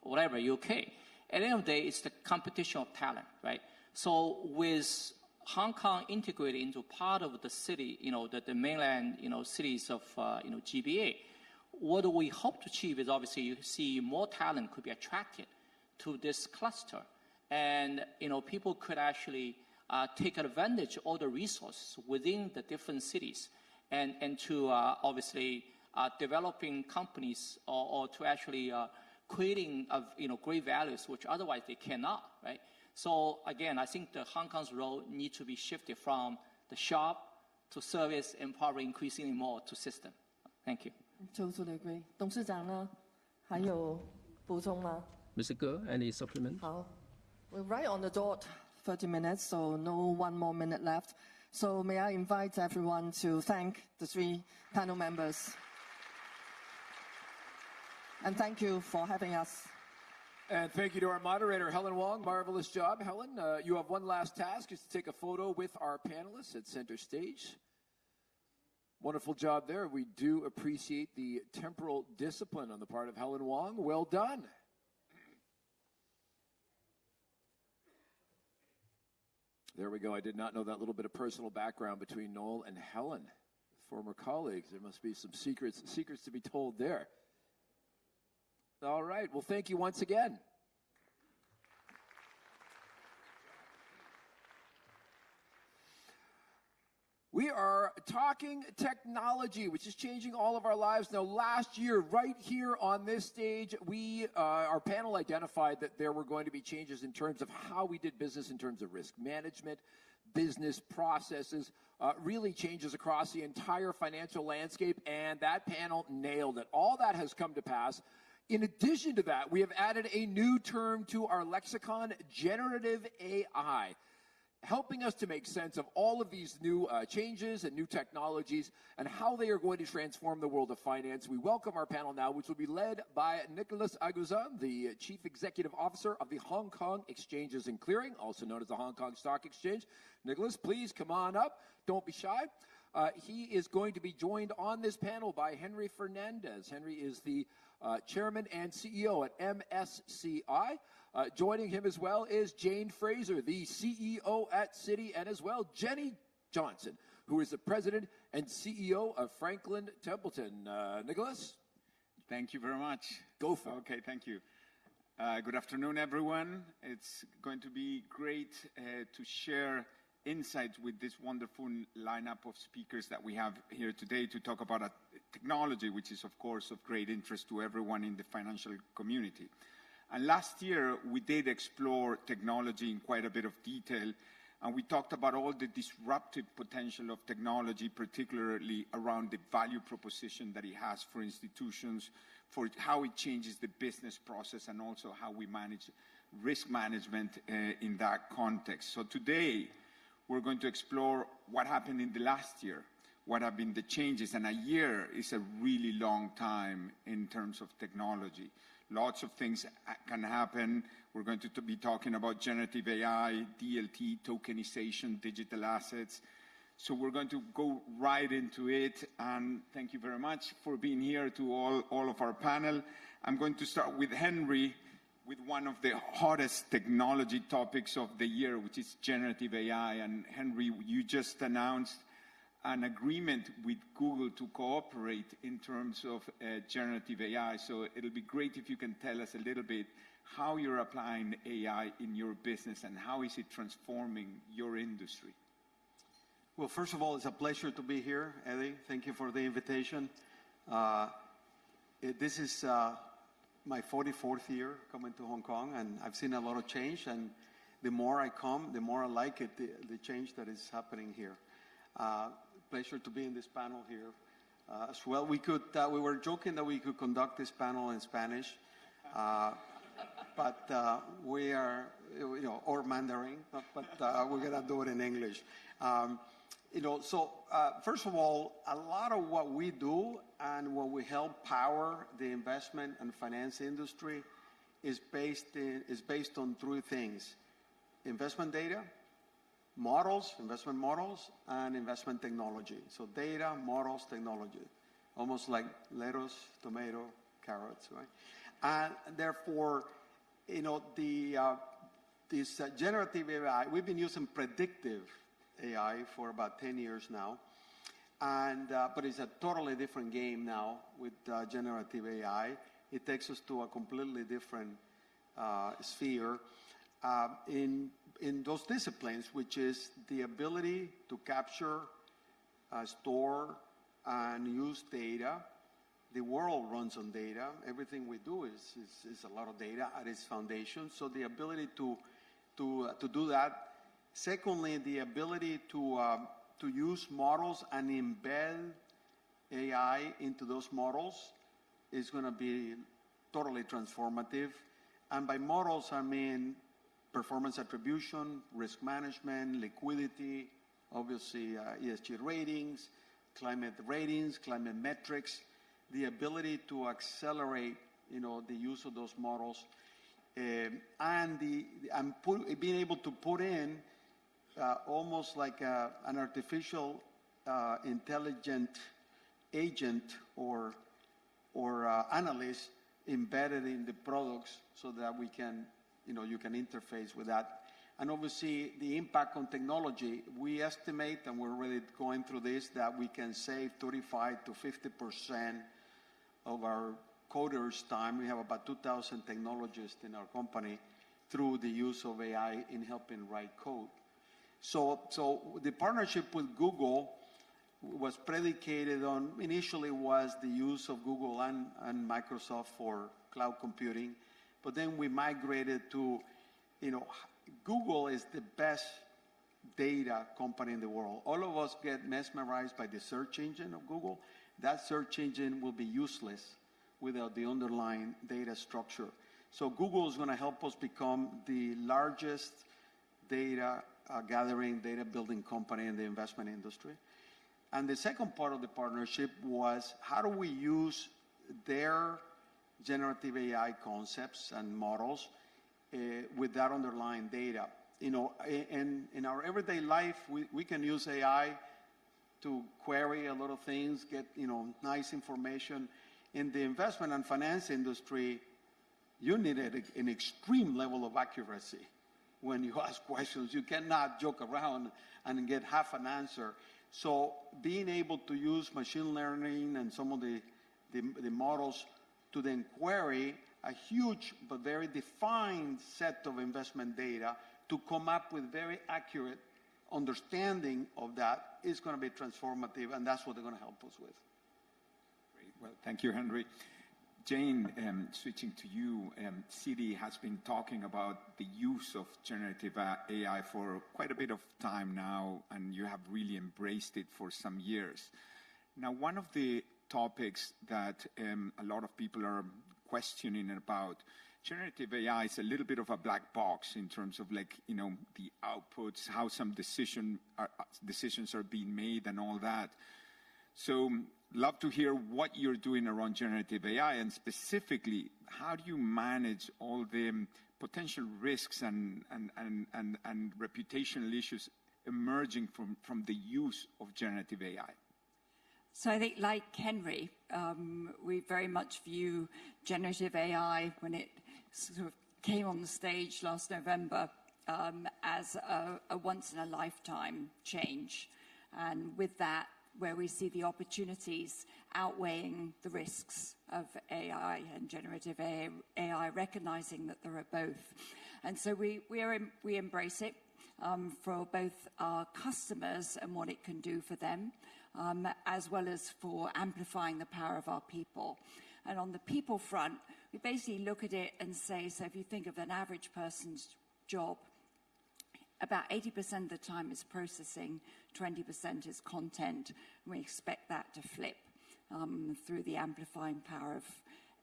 whatever, UK. At the end of the day, it's the competition of talent, right? So with Hong Kong integrated into part of the city, the mainland, cities of, GBA, what we hope to achieve is obviously you see more talent could be attracted to this cluster. And, people could actually take advantage of all the resources within the different cities and to obviously developing companies or to actually creating great values which otherwise they cannot, right? So again, I think the Hong Kong's role needs to be shifted from the shop to service and probably increasingly more to system. Thank you. Totally agree. 董事长呢，还有补充吗？ Mr. Ge, any supplement? We're right on the dot, 30 minutes, so no one more minute left. So may I invite everyone to thank the 3 panel members. And thank you for having us. And thank you to our moderator, Helen Wong. Marvelous job, Helen. You have one last task, is to take a photo with our panelists at center stage. Wonderful job there. We do appreciate the temporal discipline on the part of Helen Wong. Well done. There we go. I did not know that little bit of personal background between Noel and Helen, former colleagues. There must be some secrets to be told there. All right. Well, thank you once again. We are talking technology, which is changing all of our lives. Now, last year, right here on this stage, our panel identified that there were going to be changes in terms of how we did business, in terms of risk management, business processes, really changes across the entire financial landscape, and that panel nailed it. All that has come to pass. In addition to that, we have added a new term to our lexicon, generative AI, helping us to make sense of all of these new changes and new technologies and how they are going to transform the world of finance. We welcome our panel now, which will be led by Nicholas Aguzan, the Chief Executive Officer of the Hong Kong Exchanges and Clearing, also known as the Hong Kong Stock Exchange. Nicholas, please come on up. Don't be shy. He is going to be joined on this panel by Henry Fernandez. Henry is the Chairman and CEO at MSCI. Joining him as well is Jane Fraser, the CEO at Citi, and as well Jenny Johnson, who is the President and CEO of Franklin Templeton. Nicholas? Thank you very much. Go for it. Okay, thank you. Good afternoon, everyone. It's going to be great to share insights with this wonderful lineup of speakers that we have here today to talk about technology, which is, of course, of great interest to everyone in the financial community. And last year, we did explore technology in quite a bit of detail, and we talked about all the disruptive potential of technology, particularly around the value proposition that it has for institutions, for how it changes the business process, and also how we manage risk management in that context. So today, we're going to explore what happened in the last year, what have been the changes, and a year is a really long time in terms of technology. Lots of things can happen. We're going to be talking about generative AI, DLT, tokenization, digital assets. So we're going to go right into it, and thank you very much for being here to all of our panel. I'm going to start with Henry, with one of the hottest technology topics of the year, which is generative AI. And Henry, you just announced an agreement with Google to cooperate in terms of generative AI. So it'll be great if you can tell us a little bit how you're applying AI in your business and how is it transforming your industry. Well, first of all, it's a pleasure to be here, Eddie. Thank you for the invitation. This is my 44th year coming to Hong Kong, and I've seen a lot of change, and the more I come, the more I like it, the change that is happening here. Pleasure to be in this panel here as well. We were joking that we could conduct this panel in Spanish, but we are, or Mandarin, but we're gonna do it in English. First of all, a lot of what we do and what we help power the investment and finance industry is based on three things: investment data, investment models, and investment technology. So data, models, technology, almost like lettuce, tomato, carrots, right? And therefore, this generative AI, we've been using predictive AI for about 10 years now, and but it's a totally different game now with generative AI. It takes us to a completely different sphere in those disciplines, which is the ability to capture, store, and use data. The world runs on data. Everything we do is a lot of data at its foundation. So the ability to do that. Secondly, the ability to use models and embed AI into those models is going to be totally transformative. And by models, I mean performance attribution, risk management, liquidity, obviously ESG ratings, climate metrics, the ability to accelerate, the use of those models, and being able to put in almost like an artificial intelligent agent or analyst embedded in the products so that we can, you can interface with that. And obviously the impact on technology, we estimate, and we're already going through this, that we can save 35 to 50% of our coders' time. We have about 2,000 technologists in our company through the use of AI in helping write code. So the partnership with Google was predicated on, initially was the use of Google and Microsoft for cloud computing, but then we migrated to, Google is the best data company in the world. All of us get mesmerized by the search engine of Google. That search engine will be useless without the underlying data structure. So Google is going to help us become the largest data gathering, data building company in the investment industry. And the second part of the partnership was, how do we use their generative AI concepts and models with that underlying data? In our everyday life, we can use AI to query a lot of things, get nice information. In the investment and finance industry, you need an extreme level of accuracy when you ask questions. You cannot joke around and get half an answer. So being able to use machine learning and some of the models to then query a huge but very defined set of investment data to come up with very accurate understanding of that is going to be transformative, and that's what they're going to help us with. Great. Well, thank you, Henry. Jane, switching to you, Citi has been talking about the use of generative AI for quite a bit of time now, and you have really embraced it for some years. Now, one of the topics that a lot of people are questioning about, generative AI is a little bit of a black box in terms of the outputs, how some decisions are being made and all that. So love to hear what you're doing around generative AI, and specifically, how do you manage all the potential risks and reputational issues emerging from the use of generative AI? So I think, like Henry, we very much view generative AI, when it sort of came on the stage last November, as a once-in-a-lifetime change. And with that, where we see the opportunities outweighing the risks of AI and generative AI, recognizing that there are both. And so we embrace it for both our customers and what it can do for them, as well as for amplifying the power of our people. And on the people front, we basically look at it and say, so if you think of an average person's job, about 80% of the time is processing, 20% is content. And we expect that to flip through the amplifying power of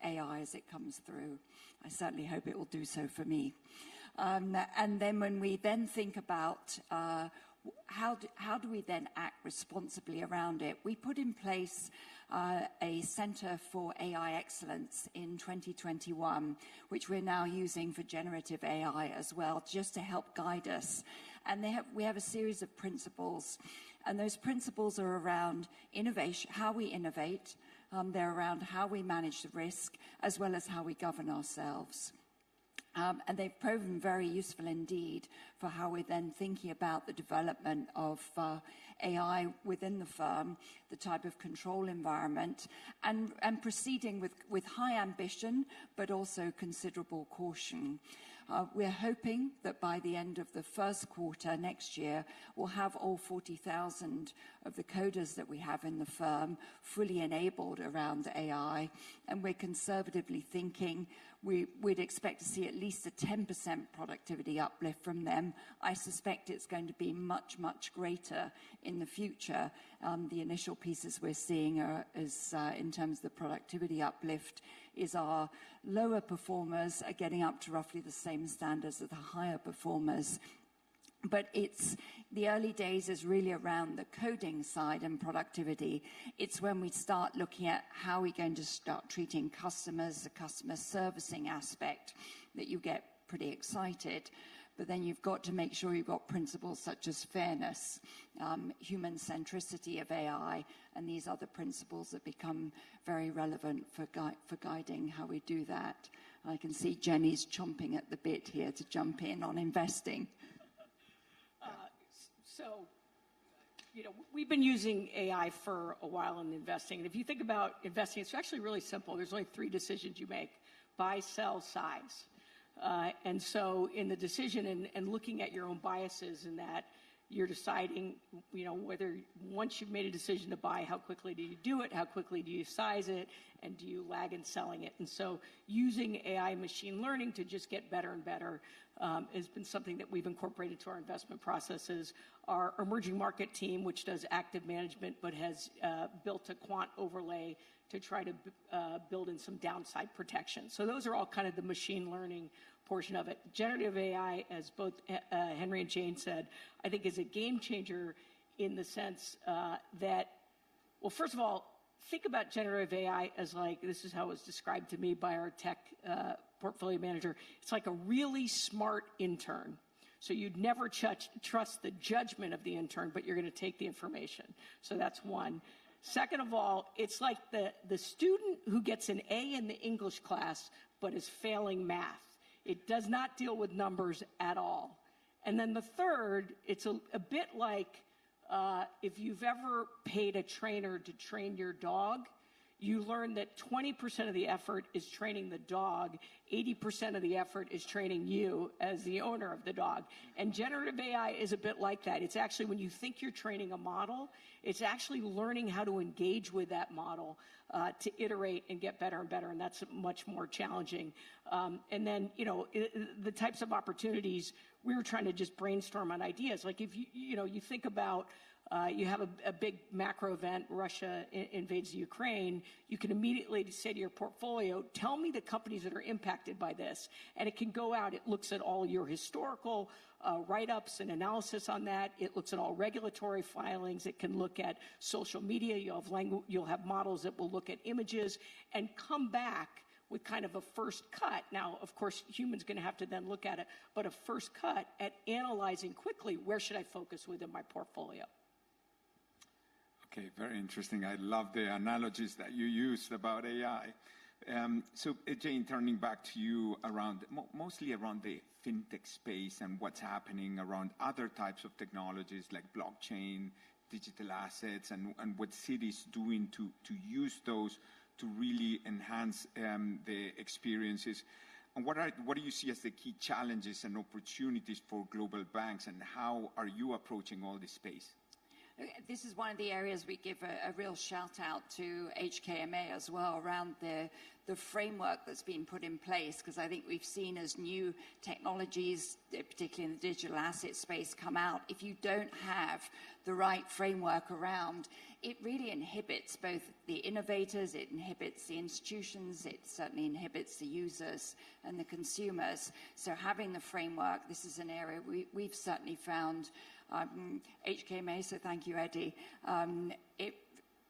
AI as it comes through. I certainly hope it will do so for me. And then when we then think about how do we then act responsibly around it, we put in place a Center for AI Excellence in 2021, which we're now using for generative AI as well, just to help guide us. And we have a series of principles, and those principles are around innovation, how we innovate. They're around how we manage the risk, as well as how we govern ourselves. And they've proven very useful indeed for how we're then thinking about the development of AI within the firm, the type of control environment, and proceeding with high ambition, but also considerable caution. We're hoping that by the end of the first quarter next year, we'll have all 40,000 of the coders that we have in the firm fully enabled around AI, and we're conservatively thinking we'd expect to see at least a 10% productivity uplift from them. I suspect it's going to be much, much greater in the future. The initial pieces we're seeing is in terms of the productivity uplift is our lower performers are getting up to roughly the same standards as the higher performers. But it's the early days is really around the coding side and productivity. It's when we start looking at how we're going to start treating customers, the customer servicing aspect, that you get pretty excited. But then you've got to make sure you've got principles such as fairness, human centricity of AI, and these other principles that become very relevant for guiding how we do that. I can see Jenny's chomping at the bit here to jump in on investing. So, you know, we've been using AI for a while in investing. And if you think about investing, it's actually really simple. There's only 3 decisions you make: buy, sell, size. And so in the decision and looking at your own biases in that, you're deciding, you know, whether once you've made a decision to buy, how quickly do you do it, how quickly do you size it, and do you lag in selling it? And so using AI machine learning to just get better and better has been something that we've incorporated to our investment processes. Our emerging market team, which does active management but has built a quant overlay to try to build in some downside protection. So those are all kind of the machine learning portion of it. Generative AI, as both Henry and Jane said, I think is a game changer in the sense that, well, first of all, think about generative AI as like, this is how it was described to me by our tech portfolio manager. It's like a really smart intern. So you'd never trust the judgment of the intern, but you're going to take the information. So that's one. Second of all, it's like the student who gets an A in the English class but is failing math. It does not deal with numbers at all. And then the third, it's a bit like if you've ever paid a trainer to train your dog, you learn that 20% of the effort is training the dog, 80% of the effort is training you as the owner of the dog. And generative AI is a bit like that. It's actually, when you think you're training a model, it's actually learning how to engage with that model to iterate and get better and better, and that's much more challenging. And then, you know, the types of opportunities, we were trying to just brainstorm on ideas. Like if you think about you have a big macro event, Russia invades Ukraine, you can immediately say to your portfolio, tell me the companies that are impacted by this. And it can go out, it looks at all your historical write-ups and analysis on that. It looks at all regulatory filings. It can look at social media. You'll have models that will look at images and come back with kind of a first cut. Now, of course, humans going to have to then look at it, but a first cut at analyzing quickly, where should I focus within my portfolio? Okay, very interesting. I love the analogies that you used about AI. So, Jane, turning back to you around, mostly around the fintech space and what's happening around other types of technologies like blockchain, digital assets, and what Citi's doing to use those to really enhance the experiences. And what do you see as the key challenges and opportunities for global banks, and how are you approaching all this space? This is one of the areas we give a real shout out to HKMA as well, around the framework that's been put in place, because I think we've seen as new technologies, particularly in the digital asset space, come out, if you don't have the right framework around, it really inhibits both the innovators, it inhibits the institutions, it certainly inhibits the users and the consumers. So having the framework, this is an area we've certainly found HKMA, so thank you, Eddie. It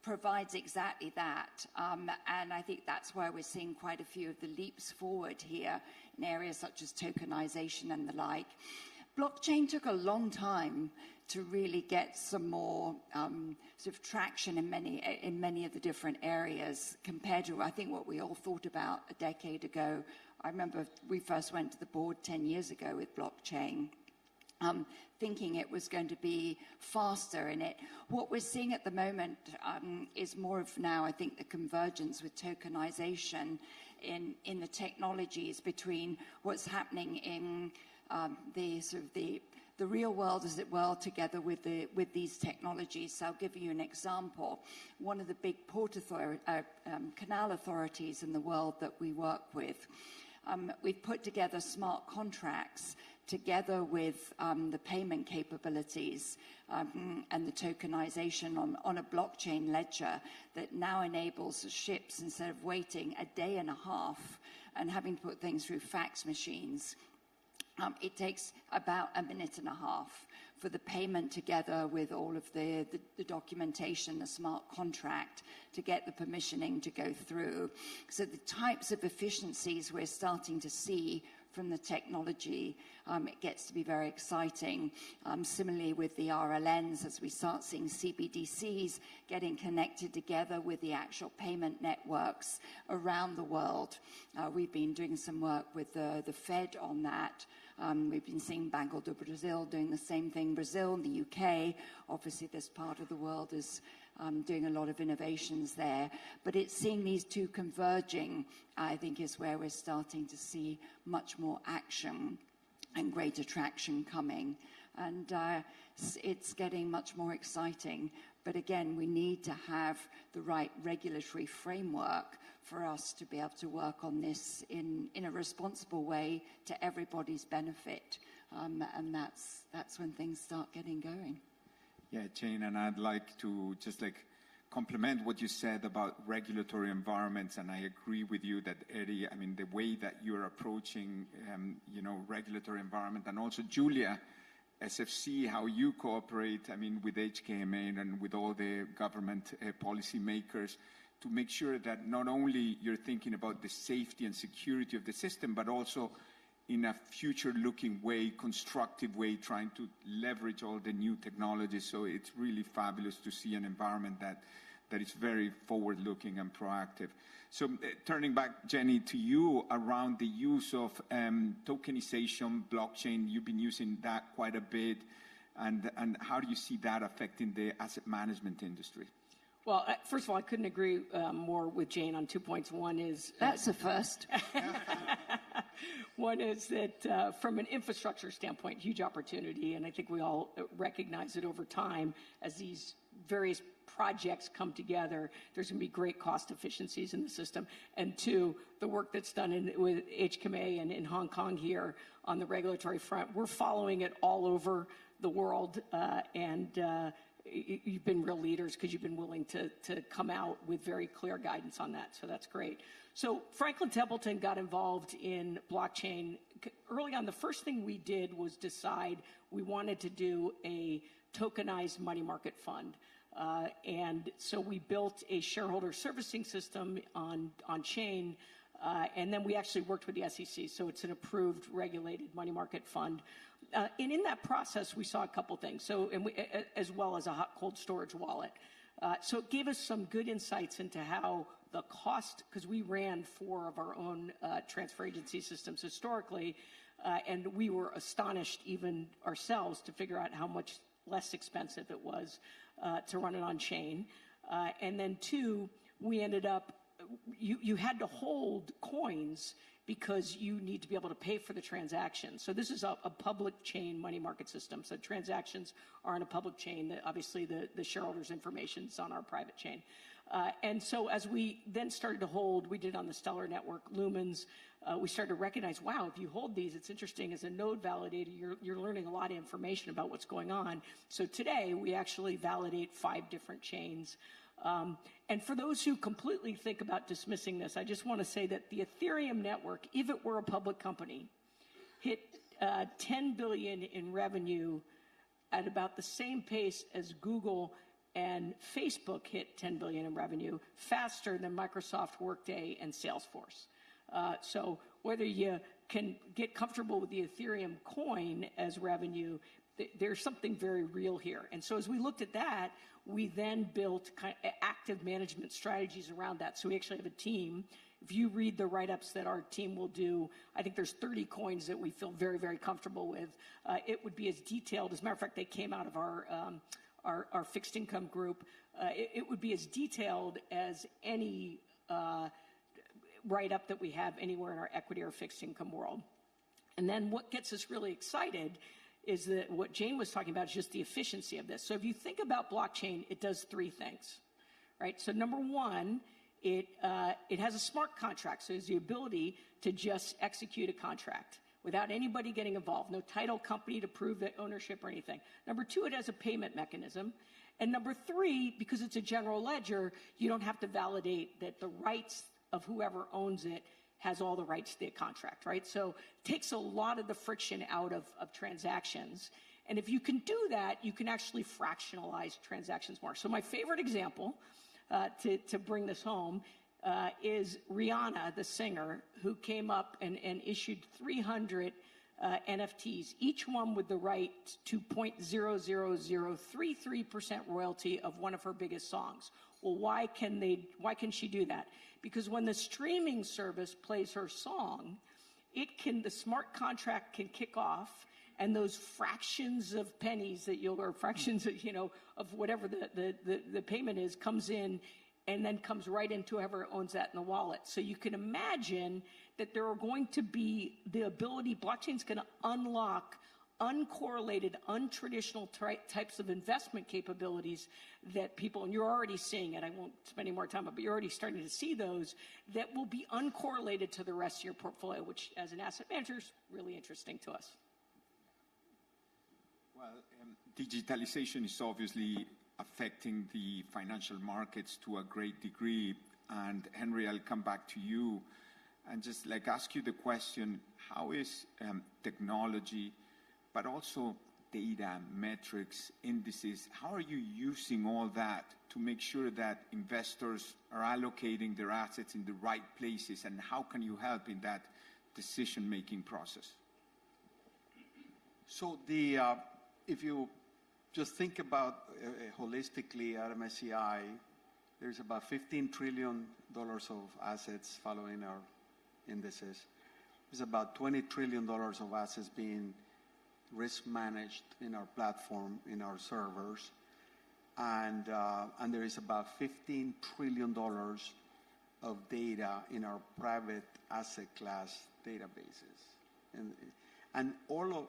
provides exactly that, and I think that's where we're seeing quite a few of the leaps forward here in areas such as tokenization and the like. Blockchain took a long time to really get some more sort of traction in many of the different areas compared to, I think, what we all thought about a decade ago. I remember we first went to the board 10 years ago with blockchain, thinking it was going to be faster in it. What we're seeing at the moment is more of now, I think, the convergence with tokenization in the technologies between what's happening in the real world, as it were, together with these technologies. So I'll give you an example. One of the big canal authorities in the world that we work with, we've put together smart contracts together with the payment capabilities and the tokenization on a blockchain ledger that now enables ships, instead of waiting a day and a half and having to put things through fax machines, it takes about a minute and a half for the payment together with all of the documentation, the smart contract, to get the permissioning to go through. So the types of efficiencies we're starting to see from the technology, it gets to be very exciting. Similarly with the RLNs, as we start seeing CBDCs getting connected together with the actual payment networks around the world. We've been doing some work with the Fed on that. We've been seeing Banco do Brasil doing the same thing. Brazil and the UK, obviously this part of the world is doing a lot of innovations there. But it's seeing these two converging, I think, is where we're starting to see much more action and greater traction coming. And it's getting much more exciting. But again, we need to have the right regulatory framework for us to be able to work on this in a responsible way to everybody's benefit. And that's when things start getting going. Yeah, Jane, and I'd like to just complement what you said about regulatory environments, and I agree with you that, Eddie, I mean, the way that you're approaching, regulatory environment, and also Julia, SFC, how you cooperate, I mean, with HKMA and with all the government policy makers to make sure that not only you're thinking about the safety and security of the system, but also in a future-looking way, constructive way, trying to leverage all the new technologies. So it's really fabulous to see an environment that is very forward-looking and proactive. So turning back, Jenny, to you around the use of tokenization, blockchain, you've been using that quite a bit, and how do you see that affecting the asset management industry? Well, first of all, I couldn't agree more with Jane on 2 points. One is... That's a first. One is that from an infrastructure standpoint, huge opportunity, and I think we all recognize it over time as these various projects come together, there's going to be great cost efficiencies in the system. And two, the work that's done with HKMA and in Hong Kong here on the regulatory front, we're following it all over the world, and you've been real leaders because you've been willing to come out with very clear guidance on that, so that's great. So Franklin Templeton got involved in blockchain. Early on, the first thing we did was decide we wanted to do a tokenized money market fund. And so we built a shareholder servicing system on chain, and then we actually worked with the SEC, so it's an approved regulated money market fund. And in that process, we saw a couple things, as well as a hot cold storage wallet. So it gave us some good insights into how the cost, because we ran 4 of our own transfer agency systems historically, and we were astonished even ourselves to figure out how much less expensive it was to run it on chain. And then 2, we ended up, you had to hold coins because you need to be able to pay for the transaction. So this is a public chain money market system. So transactions are on a public chain. Obviously, the shareholders' information is on our private chain. And so as we then started to hold, we did on the Stellar Network, Lumens, we started to recognize, wow, if you hold these, it's interesting. As a node validator, you're learning a lot of information about what's going on. So today, we actually validate 5 different chains. And for those who completely think about dismissing this, I just want to say that the Ethereum network, if it were a public company, hit $10 billion in revenue at about the same pace as Google and Facebook hit $10 billion in revenue, faster than Microsoft, Workday, and Salesforce. So whether you can get comfortable with the Ethereum coin as revenue, there's something very real here. And so as we looked at that, we then built kind of active management strategies around that. So we actually have a team. If you read the write-ups that our team will do, I think there's 30 coins that we feel very, very comfortable with. It would be as detailed. As a matter of fact, they came out of our fixed income group. It would be as detailed as any write-up that we have anywhere in our equity or fixed income world. And then what gets us really excited is that what Jane was talking about is just the efficiency of this. So if you think about blockchain, it does 3 things, right? So number 1, it has a smart contract, so it's the ability to just execute a contract without anybody getting involved, no title company to prove that ownership or anything. Number two, it has a payment mechanism. And number three, because it's a general ledger, you don't have to validate that the rights of whoever owns it has all the rights to the contract, right? So it takes a lot of the friction out of transactions. And if you can do that, you can actually fractionalize transactions more. So my favorite example to bring this home is Rihanna, the singer, who came up and issued 300 NFTs, each one with the right to 0.00033% royalty of one of her biggest songs. Well, why can she do that? Because when the streaming service plays her song, the smart contract can kick off, and those fractions of pennies or fractions of, of whatever the payment is comes in, and then comes right into whoever owns that in the wallet. So you can imagine that there are going to be the ability, blockchain's going to unlock uncorrelated, untraditional types of investment capabilities that people, and you're already seeing it, I won't spend any more time, but you're already starting to see those, that will be uncorrelated to the rest of your portfolio, which as an asset manager is really interesting to us. Well, digitalization is obviously affecting the financial markets to a great degree. And Henry, I'll come back to you and just ask you the question, how is technology, but also data, metrics, indices, how are you using all that to make sure that investors are allocating their assets in the right places, and how can you help in that decision-making process? So if you just think about holistically at MSCI, there's about $15 trillion of assets following our indices. There's about $20 trillion of assets being risk managed in our platform, in our servers. And there is about $15 trillion of data in our private asset class databases. And all of,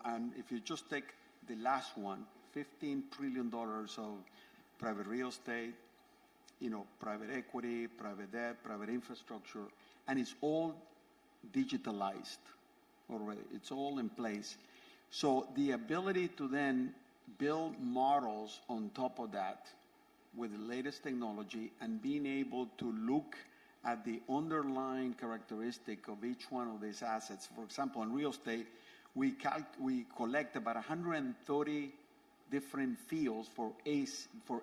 and if you just take the last one, $15 trillion of private real estate, private equity, private debt, private infrastructure, and it's all digitalized already. It's all in place. So the ability to then build models on top of that with the latest technology and being able to look at the underlying characteristic of each one of these assets. For example, in real estate, we collect about 130 different fields for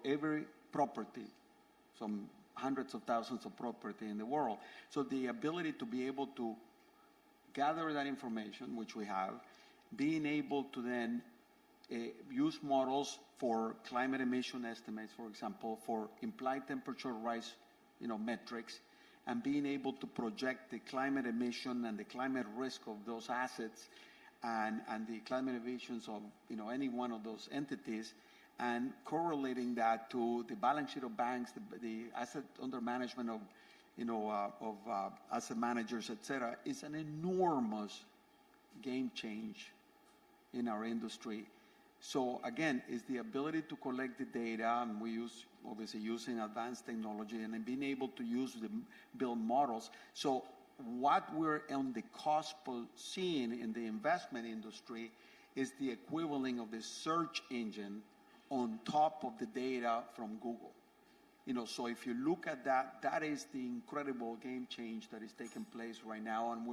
every property, some hundreds of thousands of property in the world. So the ability to be able to gather that information, which we have, being able to then use models for climate emission estimates, for example, for implied temperature rise, metrics, and being able to project the climate emission and the climate risk of those assets and the climate emissions of any one of those entities, and correlating that to the balance sheet of banks, the asset under management of asset managers, etc., is an enormous game change in our industry. So again, it's the ability to collect the data, and we obviously using advanced technology, and then being able to build models. So what we're on the cusp of seeing in the investment industry is the equivalent of the search engine on top of the data from Google. So if you look at that, that is the incredible game change that is taking place right now, and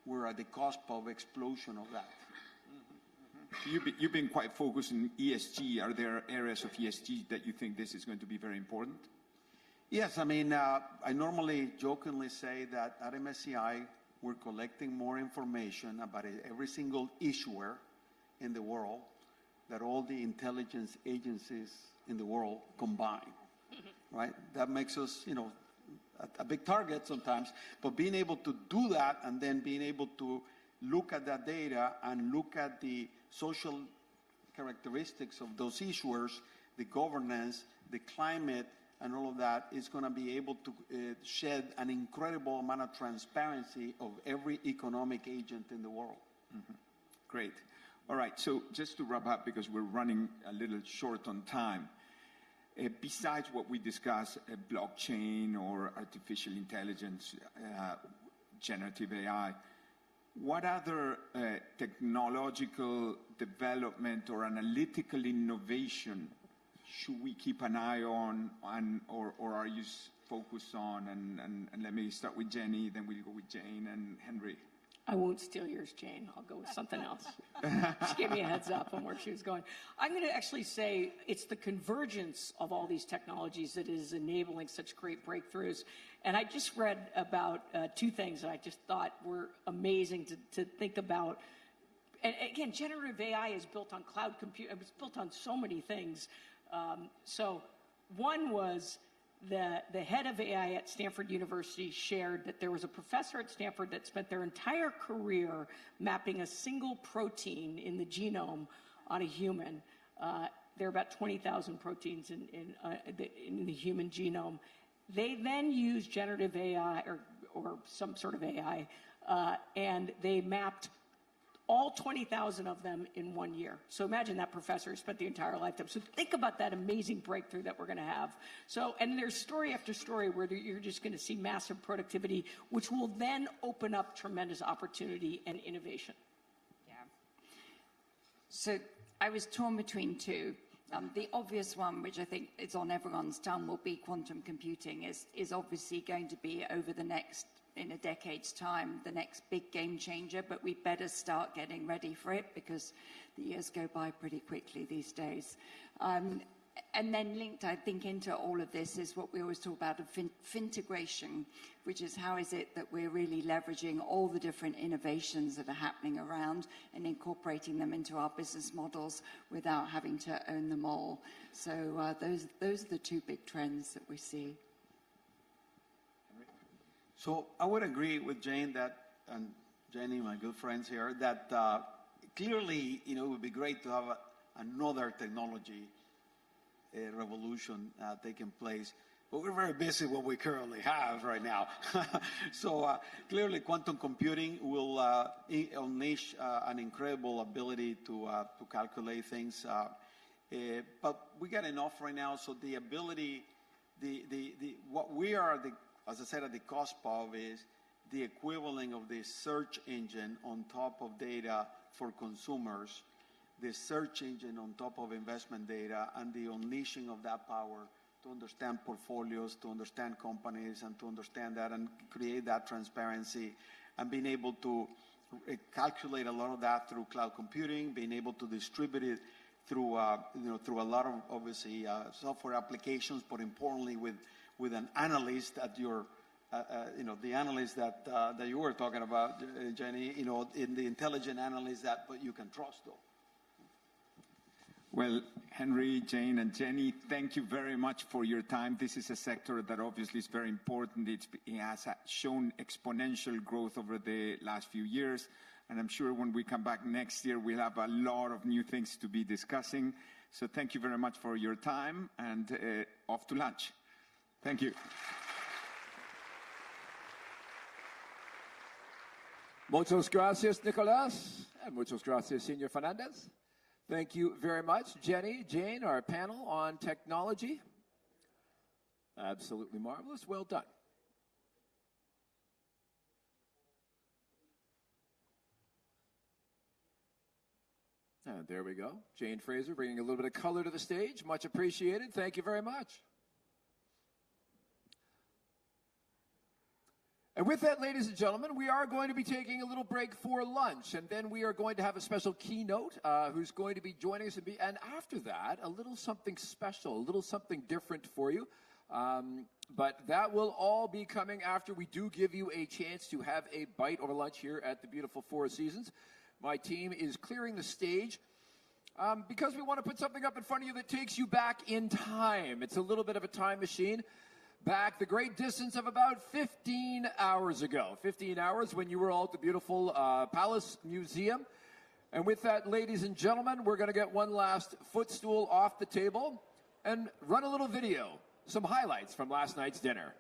we're at the cusp of explosion of that. You've been quite focused on ESG. Are there areas of ESG that you think this is going to be very important? Yes, I mean, I normally jokingly say that at MSCI, we're collecting more information about every single issuer in the world that all the intelligence agencies in the world combine, right? That makes us, a big target sometimes, but being able to do that and then being able to look at that data and look at the social characteristics of those issuers, the governance, the climate, and all of that is going to be able to shed an incredible amount of transparency of every economic agent in the world. Mm-hmm. Great. All right, so just to wrap up, because we're running a little short on time, besides what we discuss, blockchain or artificial intelligence, generative AI, what other technological development or analytical innovation should we keep an eye on, or are you focused on? And let me start with Jenny, then we'll go with Jane and Henry. I won't steal yours, Jane. I'll go with something else. She gave me a heads up on where she was going. I'm going to actually say it's the convergence of all these technologies that is enabling such great breakthroughs. And I just read about two things that I just thought were amazing to think about. And again, generative AI is built on cloud compute. It was built on so many things. So one was the head of AI at Stanford University shared that there was a professor at Stanford that spent their entire career mapping a single protein in the genome on a human. There are about 20,000 proteins in the human genome. They then used generative AI or some sort of AI, and they mapped all 20,000 of them in 1 year. So imagine that professor spent the entire lifetime. So think about that amazing breakthrough that we're going to have. So, and there's story after story where you're just going to see massive productivity, which will then open up tremendous opportunity and innovation. Yeah. So I was torn between two. The obvious one, which I think is on everyone's tongue, will be quantum computing, is obviously going to be over the next, in a decade's time, the next big game changer, but we better start getting ready for it because the years go by pretty quickly these days. And then linked, I think, into all of this is what we always talk about of fintegration, which is how is it that we're really leveraging all the different innovations that are happening around and incorporating them into our business models without having to own them all. So those are the two big trends that we see. So I would agree with Jane that, and Jenny, my good friends here, that clearly, it would be great to have another technology revolution taking place. But we're very busy with what we currently have right now. So clearly, quantum computing will unleash an incredible ability to calculate things. But we got enough right now, so the ability, what we are, as I said, at the cusp of is the equivalent of the search engine on top of data for consumers, the search engine on top of investment data, and the unleashing of that power to understand portfolios, to understand companies, and to understand that and create that transparency, and being able to calculate a lot of that through cloud computing, being able to distribute it through through a lot of obviously software applications, but importantly with an analyst at your the analyst that you were talking about, Jenny, in the intelligent analyst that but you can trust though. Well, Henry, Jane, and Jenny, thank you very much for your time. This is a sector that obviously is very important. It has shown exponential growth over the last few years, and I'm sure when we come back next year, we'll have a lot of new things to be discussing. So thank you very much for your time, and off to lunch. Thank you. Muchas gracias, Nicolás, and muchas gracias, Senor Fernandez. Thank you very much, Jenny, Jane, our panel on technology. Absolutely marvelous. Well done. And there we go. Jane Fraser bringing a little bit of color to the stage. Much appreciated. Thank you very much. And with that, ladies and gentlemen, we are going to be taking a little break for lunch, and then we are going to have a special keynote who's going to be joining us. And after that, a little something special, a little something different for you. But that will all be coming after we do give you a chance to have a bite over lunch here at the beautiful Four Seasons. My team is clearing the stage because we want to put something up in front of you that takes you back in time. It's a little bit of a time machine. Back the great distance of about 15 hours ago. 15 hours when you were all at the beautiful Palace Museum. And with that, ladies and gentlemen, we're going to get one last footstool off the table and run a little video. Some highlights from last night's dinner.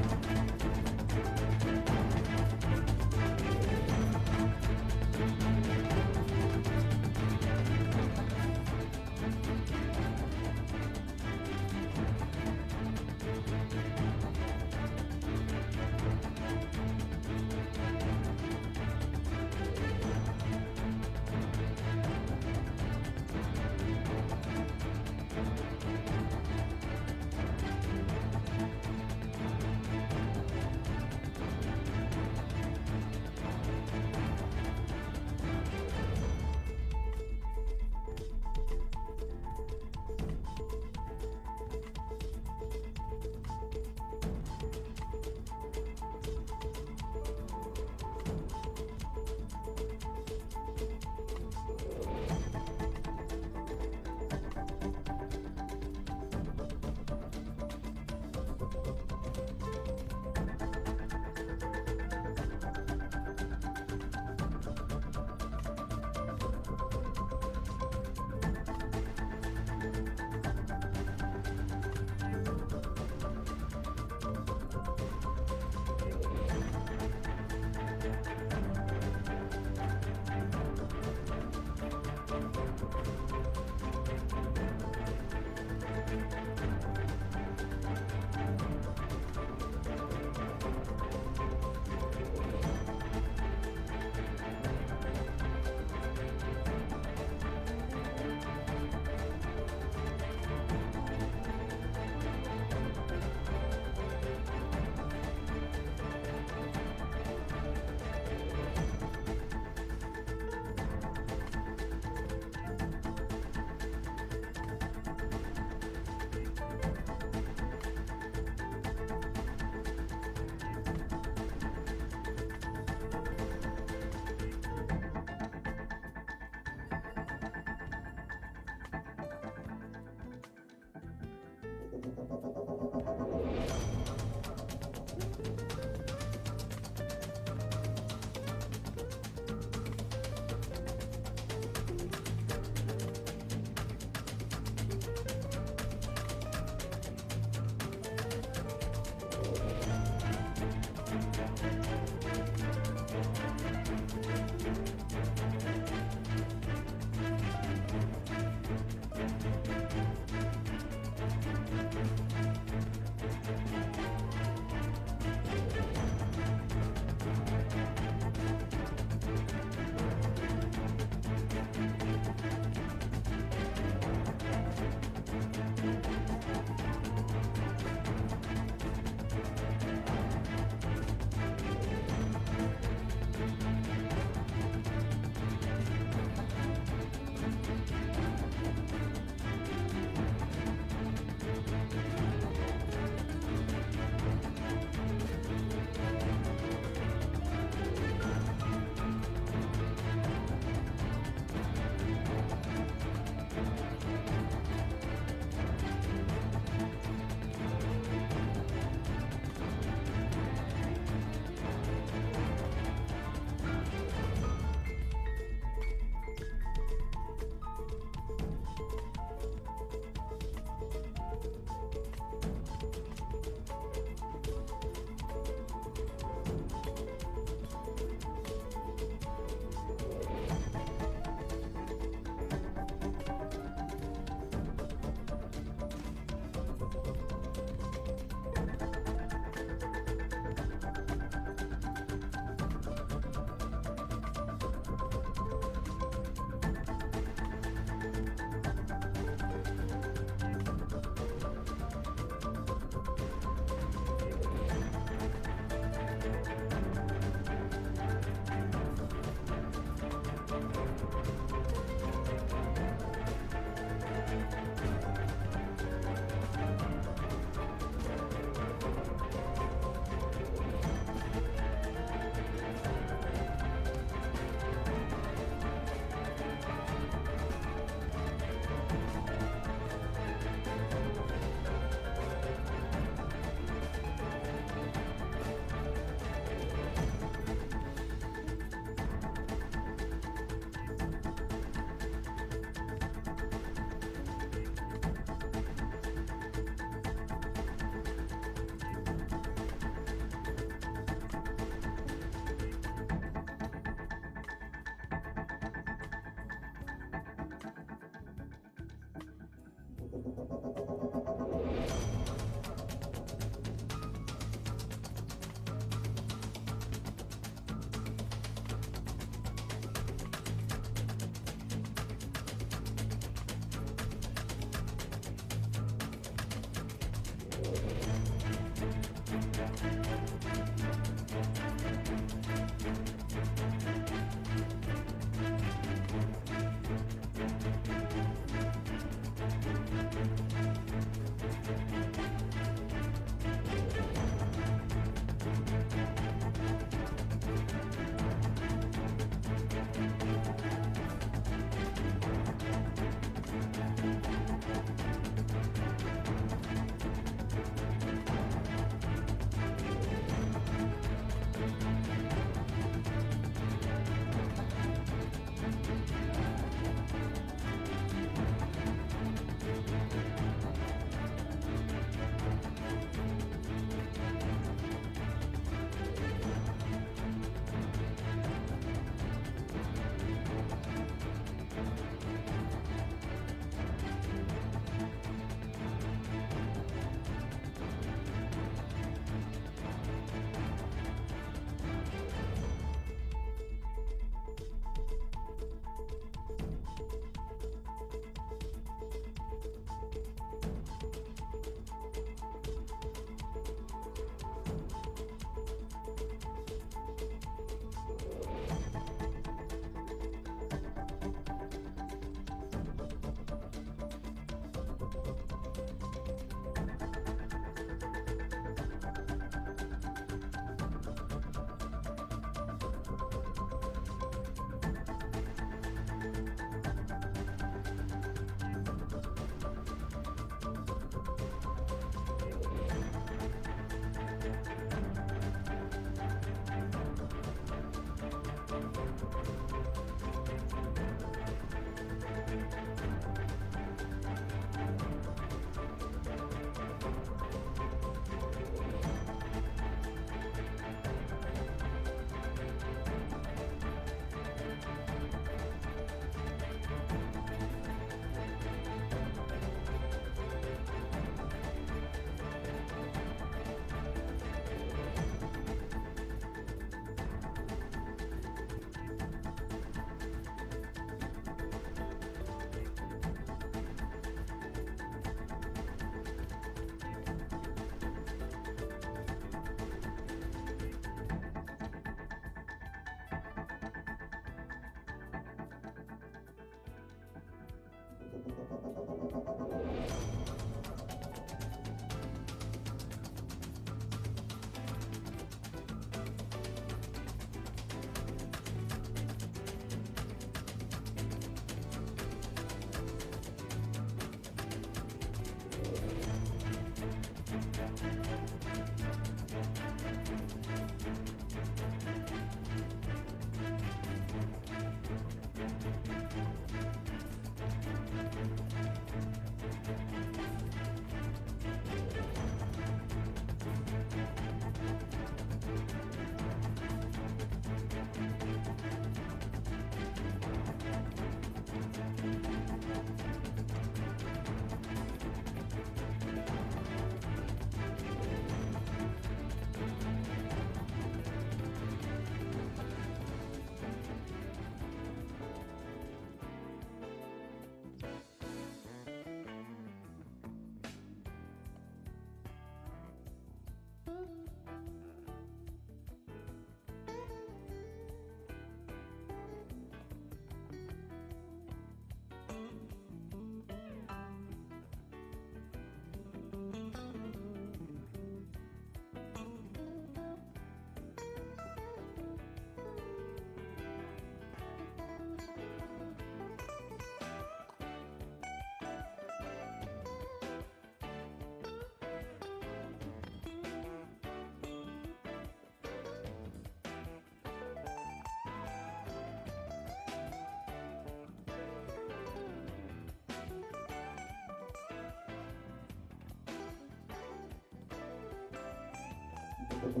Well,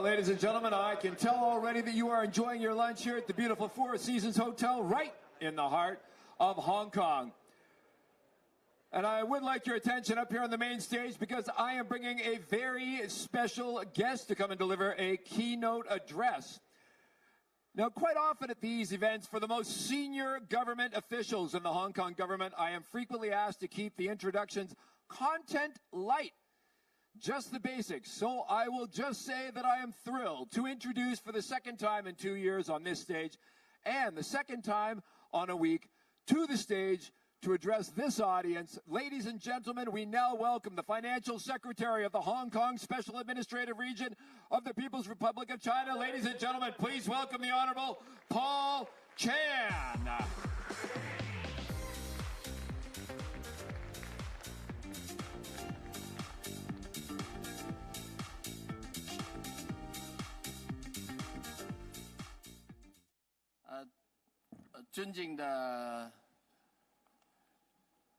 ladies and gentlemen, I can tell already that you are enjoying your lunch here at the beautiful Four Seasons Hotel right in the heart of Hong Kong. And I would like your attention up here on the main stage because I am bringing a very special guest to come and deliver a keynote address. Now, quite often at these events, for the most senior government officials in the Hong Kong government, I am frequently asked to keep the introductions content light. Just the basics. So I will just say that I am thrilled to introduce for the second time in 2 years on this stage and the second time on a week to the stage to address this audience. Ladies and gentlemen, we now welcome the Financial Secretary of the Hong Kong Special Administrative Region of the People's Republic of China. Ladies and gentlemen, please welcome the Honorable Paul Chan. 尊敬的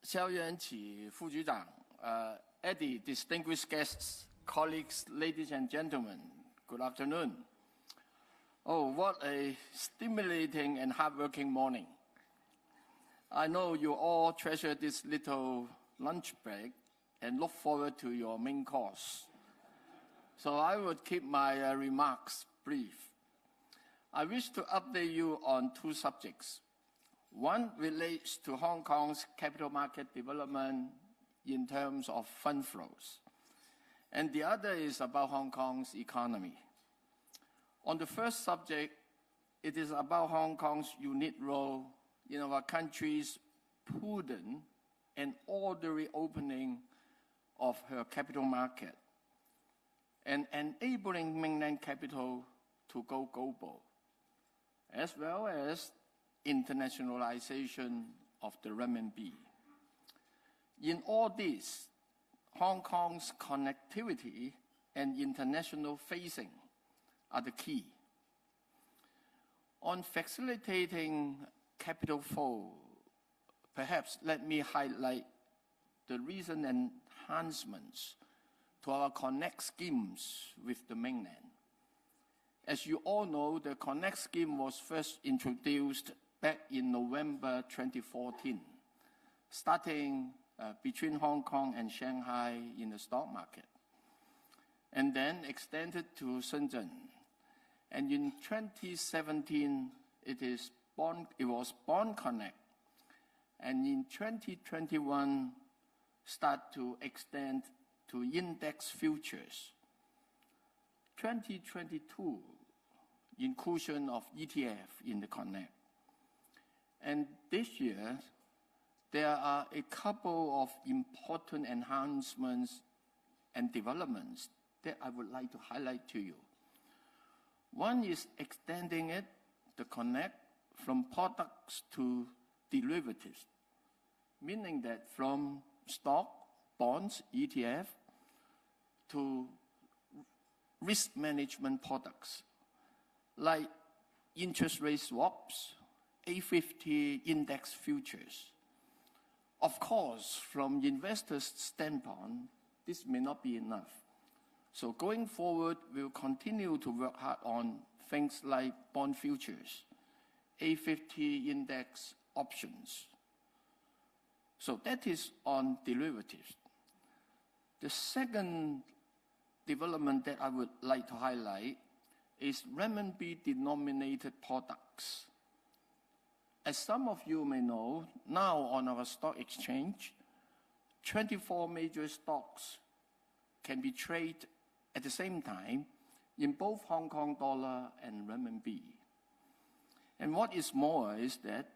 肖元启副局长，Eddie, distinguished guests, colleagues, ladies and gentlemen, good afternoon. Oh, what a stimulating and hardworking morning. I know you all treasure this little lunch break and look forward to your main course. So I would keep my remarks brief. I wish to update you on two subjects. One relates to Hong Kong's capital market development in terms of fund flows, and the other is about Hong Kong's economy. On the first subject, it is about Hong Kong's unique role in our country's prudent and orderly opening of her capital market and enabling mainland capital to go global, as well as internationalization of the renminbi. In all this, Hong Kong's connectivity and international facing are the key. On facilitating capital flow, perhaps let me highlight the recent enhancements to our Connect schemes with the mainland. As you all know, the Connect scheme was first introduced back in November 2014, starting between Hong Kong and Shanghai in the stock market, and then extended to Shenzhen. And in 2017, it was Bond Connect, and in 2021, start to extend to index futures. 2022, inclusion of ETF in the Connect. And this year, there are a couple of important enhancements and developments that I would like to highlight to you. One is extending the Connect, from products to derivatives, meaning that from stock, bonds, ETF, to risk management products, like interest rate swaps, A50 index futures. Of course, from investors' standpoint, this may not be enough. So going forward, we'll continue to work hard on things like bond futures, A50 index options. So that is on derivatives. The second development that I would like to highlight is renminbi-denominated products. As some of you may know, now on our stock exchange, 24 major stocks can be traded at the same time in both Hong Kong dollar and renminbi. And what is more is that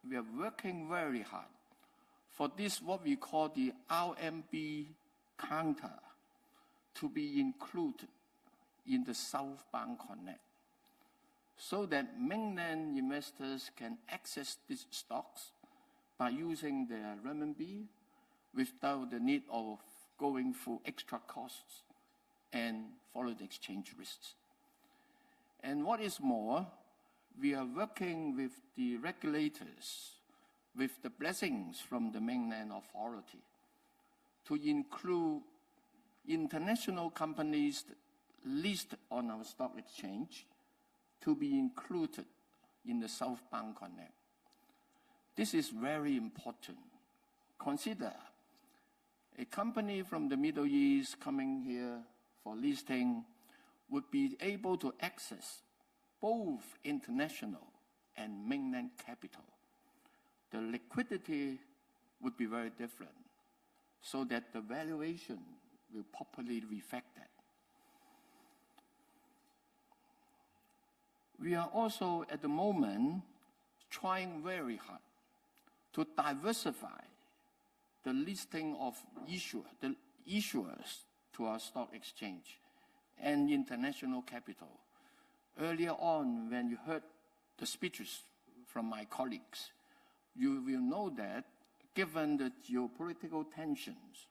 we are working very hard for this, what we call the RMB counter, to be included in the Southbound Connect, so that mainland investors can access these stocks by using their renminbi without the need of going through extra costs and foreign exchange risks. And what is more, we are working with the regulators, with the blessings from the mainland authority, to include international companies listed on our stock exchange to be included in the Southbound Connect. This is very important. Consider a company from the Middle East coming here for listing would be able to access both international and mainland capital. The liquidity would be very different, so that the valuation will properly reflect that. We are also, at the moment, trying very hard to diversify the listing of the issuers to our stock exchange and international capital. Earlier on, when you heard the speeches from my colleagues, you will know that given the geopolitical tensions,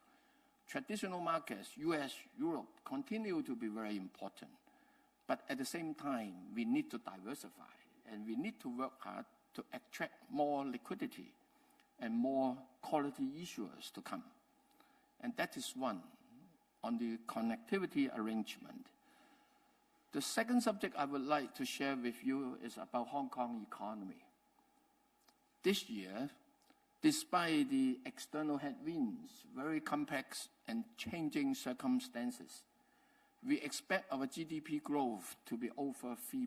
traditional markets, US, Europe, continue to be very important. But at the same time, we need to diversify, and we need to work hard to attract more liquidity and more quality issuers to come. And that is one on the connectivity arrangement. The second subject I would like to share with you is about Hong Kong economy. This year, despite the external headwinds, very complex and changing circumstances, we expect our GDP growth to be over 3%.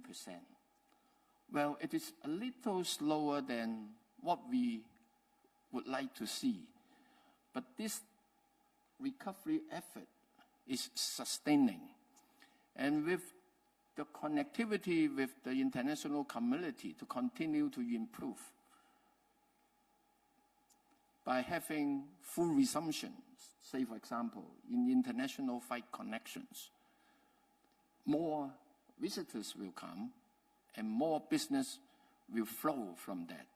Well, it is a little slower than what we would like to see, but this recovery effort is sustaining. And with the connectivity with the international community to continue to improve by having full resumptions, say for example, in international flight connections, more visitors will come and more business will flow from that.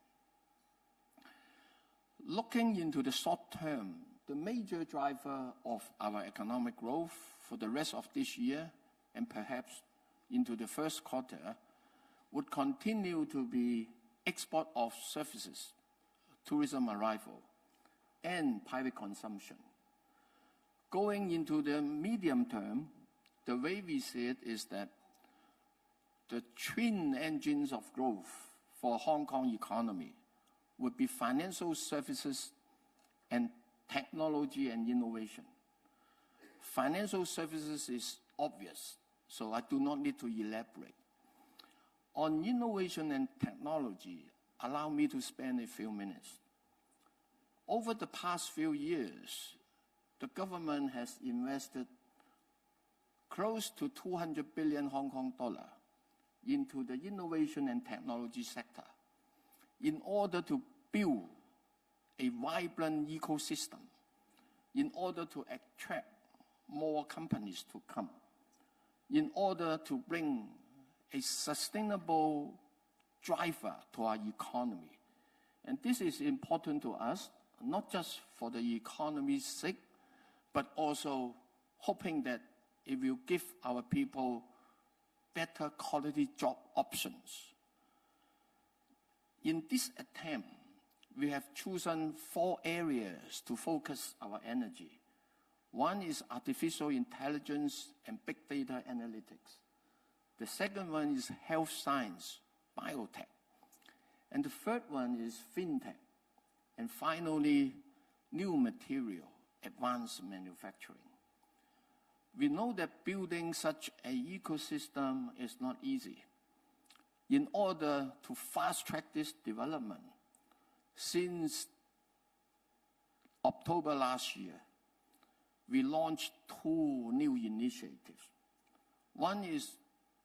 Looking into the short term, the major driver of our economic growth for the rest of this year and perhaps into the first quarter would continue to be export of services, tourism arrival, and private consumption. Going into the medium term, the way we see it is that the twin engines of growth for Hong Kong economy would be financial services and technology and innovation. Financial services is obvious, so I do not need to elaborate. On innovation and technology, allow me to spend a few minutes. Over the past few years, the government has invested close to 200 billion Hong Kong dollar into the innovation and technology sector in order to build a vibrant ecosystem, in order to attract more companies to come, in order to bring a sustainable driver to our economy. And this is important to us, not just for the economy's sake, but also hoping that it will give our people better quality job options. In this attempt, we have chosen 4 areas to focus our energy. One is artificial intelligence and big data analytics. The second one is health science, biotech. And the third one is fintech. And finally, new material, advanced manufacturing. We know that building such an ecosystem is not easy. In order to fast-track this development, since October last year, we launched 2 new initiatives. One is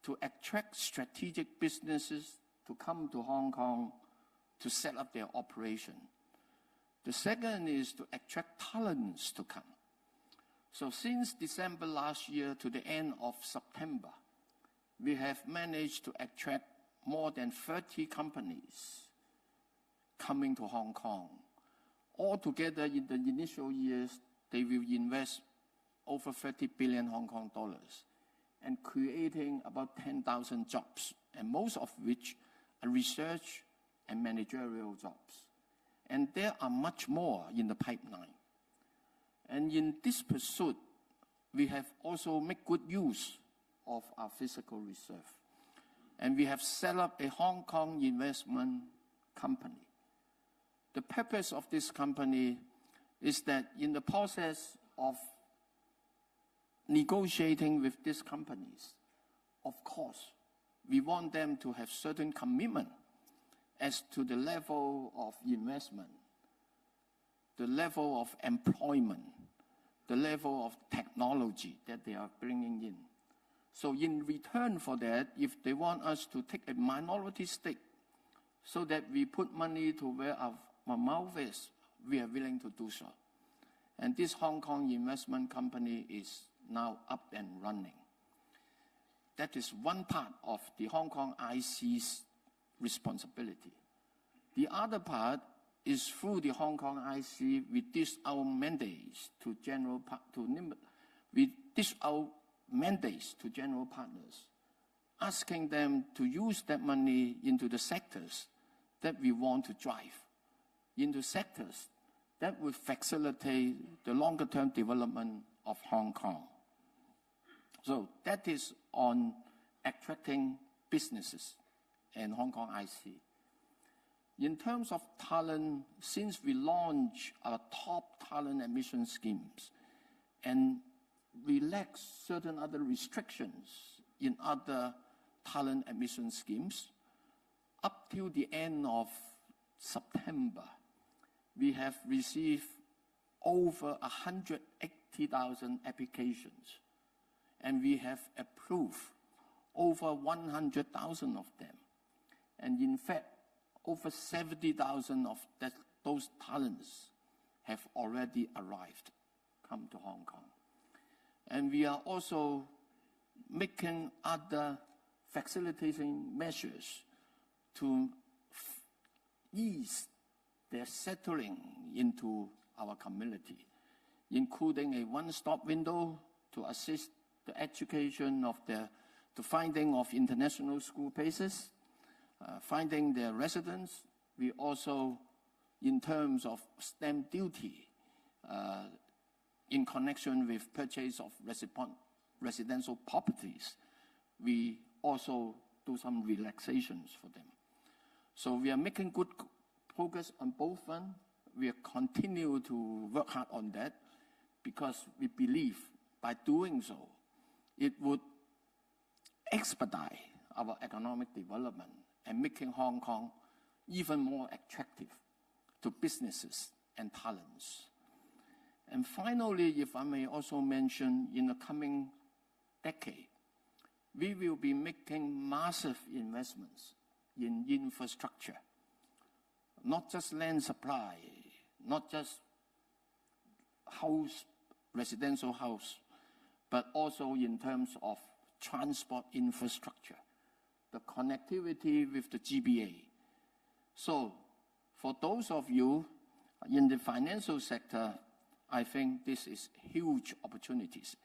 to attract strategic businesses to come to Hong Kong to set up their operation. The second is to attract talents to come. So since December last year to the end of September, we have managed to attract more than 30 companies coming to Hong Kong. Altogether, in the initial years, they will invest over 30 billion Hong Kong dollars and creating about 10,000 jobs, and most of which are research and managerial jobs. And there are much more in the pipeline. And in this pursuit, we have also made good use of our physical reserve. And we have set up a Hong Kong investment company. The purpose of this company is that in the process of negotiating with these companies, of course, we want them to have certain commitment as to the level of investment, the level of employment, the level of technology that they are bringing in. So in return for that, if they want us to take a minority stake so that we put money to where our mouth is, we are willing to do so. And this Hong Kong investment company is now up and running. That is one part of the Hong Kong IC's responsibility. The other part is through the Hong Kong IC, we dish out mandates to general partners, asking them to use that money into the sectors that we want to drive, into sectors that will facilitate the longer-term development of Hong Kong. So that is on attracting businesses in Hong Kong IC. In terms of talent, since we launched our top talent admission schemes and relaxed certain other restrictions in other talent admission schemes, up till the end of September, we have received over 180,000 applications, and we have approved over 100,000 of them. And in fact, over 70,000 of those talents have already arrived, come to Hong Kong. And we are also making other facilitating measures to ease their settling into our community, including a one-stop window to assist the education of the finding of international school places, finding their residence. We also, in terms of stamp duty, in connection with purchase of residential properties, we also do some relaxations for them. So we are making good progress on both fronts. We continue to work hard on that because we believe by doing so, it would expedite our economic development and making Hong Kong even more attractive to businesses and talents. And finally, if I may also mention, in the coming decade, we will be making massive investments in infrastructure, not just land supply, not just residential house, but also in terms of transport infrastructure, the connectivity with the GBA. So for those of you in the financial sector, I think this is huge opportunities,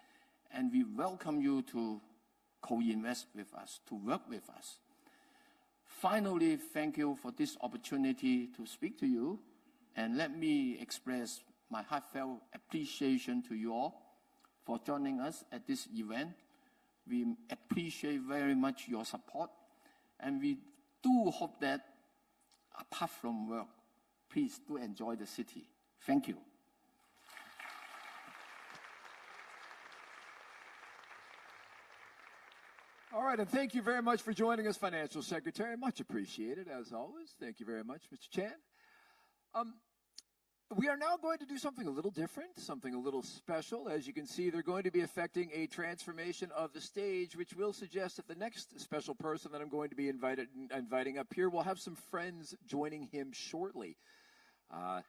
and we welcome you to co-invest with us, to work with us. Finally, thank you for this opportunity to speak to you, and let me express my heartfelt appreciation to you all for joining us at this event. We appreciate very much your support, and we do hope that apart from work, please do enjoy the city. Thank you. All right, and thank you very much for joining us, Financial Secretary. Much appreciated, as always. Thank you very much, Mr. Chan. We are now going to do something a little different, something a little special. As you can see, they're going to be affecting a transformation of the stage, which will suggest that the next special person that I'm going to be inviting up here will have some friends joining him shortly. And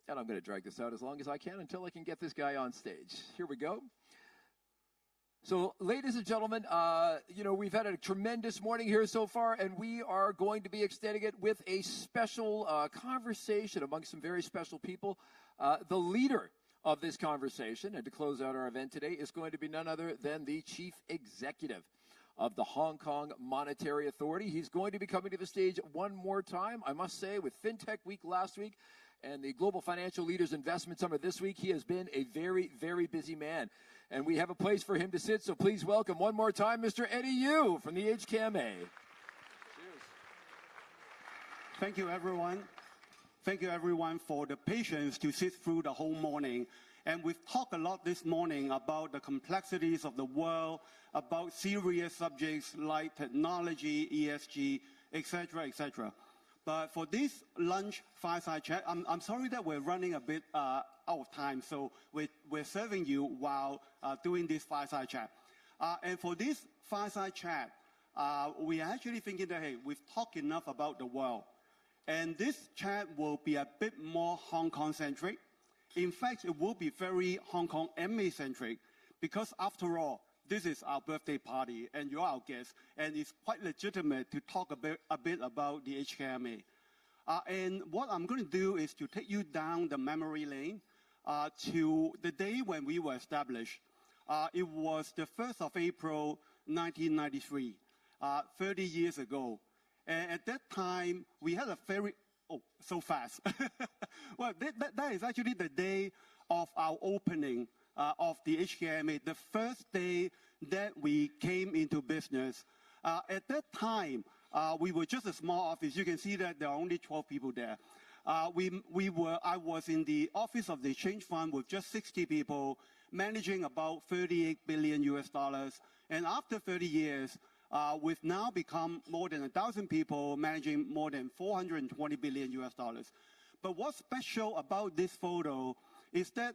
I'm going to drag this out as long as I can until I can get this guy on stage. Here we go. So, ladies and gentlemen, we've had a tremendous morning here so far, and we are going to be extending it with a special conversation among some very special people. The leader of this conversation. And to close out our event today is going to be none other than the Chief Executive of the Hong Kong Monetary Authority. He's going to be coming to the stage one more time, I must say, with FinTech Week last week and the Global Financial Leaders Investment Summit this week. He has been a very, very busy man, and we have a place for him to sit, so please welcome one more time Mr. Eddie Yu from the HKMA. Cheers. Thank you, everyone. Thank you, everyone, for the patience to sit through the whole morning. And we've talked a lot this morning about the complexities of the world, about serious subjects like technology, ESG, etc., etc. But for this lunch fireside chat, I'm sorry that we're running a bit out of time, so we're serving you while doing this fireside chat. And for this fireside chat, we are actually thinking that, hey, we've talked enough about the world. And this chat will be a bit more Hong Kong-centric. In fact, it will be very Hong Kong MA-centric, because after all, this is our birthday party, and you're our guest, and it's quite legitimate to talk a bit about the HKMA. And what I'm going to do is to take you down the memory lane to the day when we were established. It was the 1st of April, 1993, 30 years ago. And at that time, we had a very... Oh, so fast. Well, that is actually the day of our opening of the HKMA, the first day that we came into business. At that time, we were just a small office. You can see that there are only 12 people there. I was in the office of the exchange fund with just 60 people, managing about $38 billion US. And after 30 years, we've now become more than 1,000 people, managing more than $420 billion US. But what's special about this photo is that,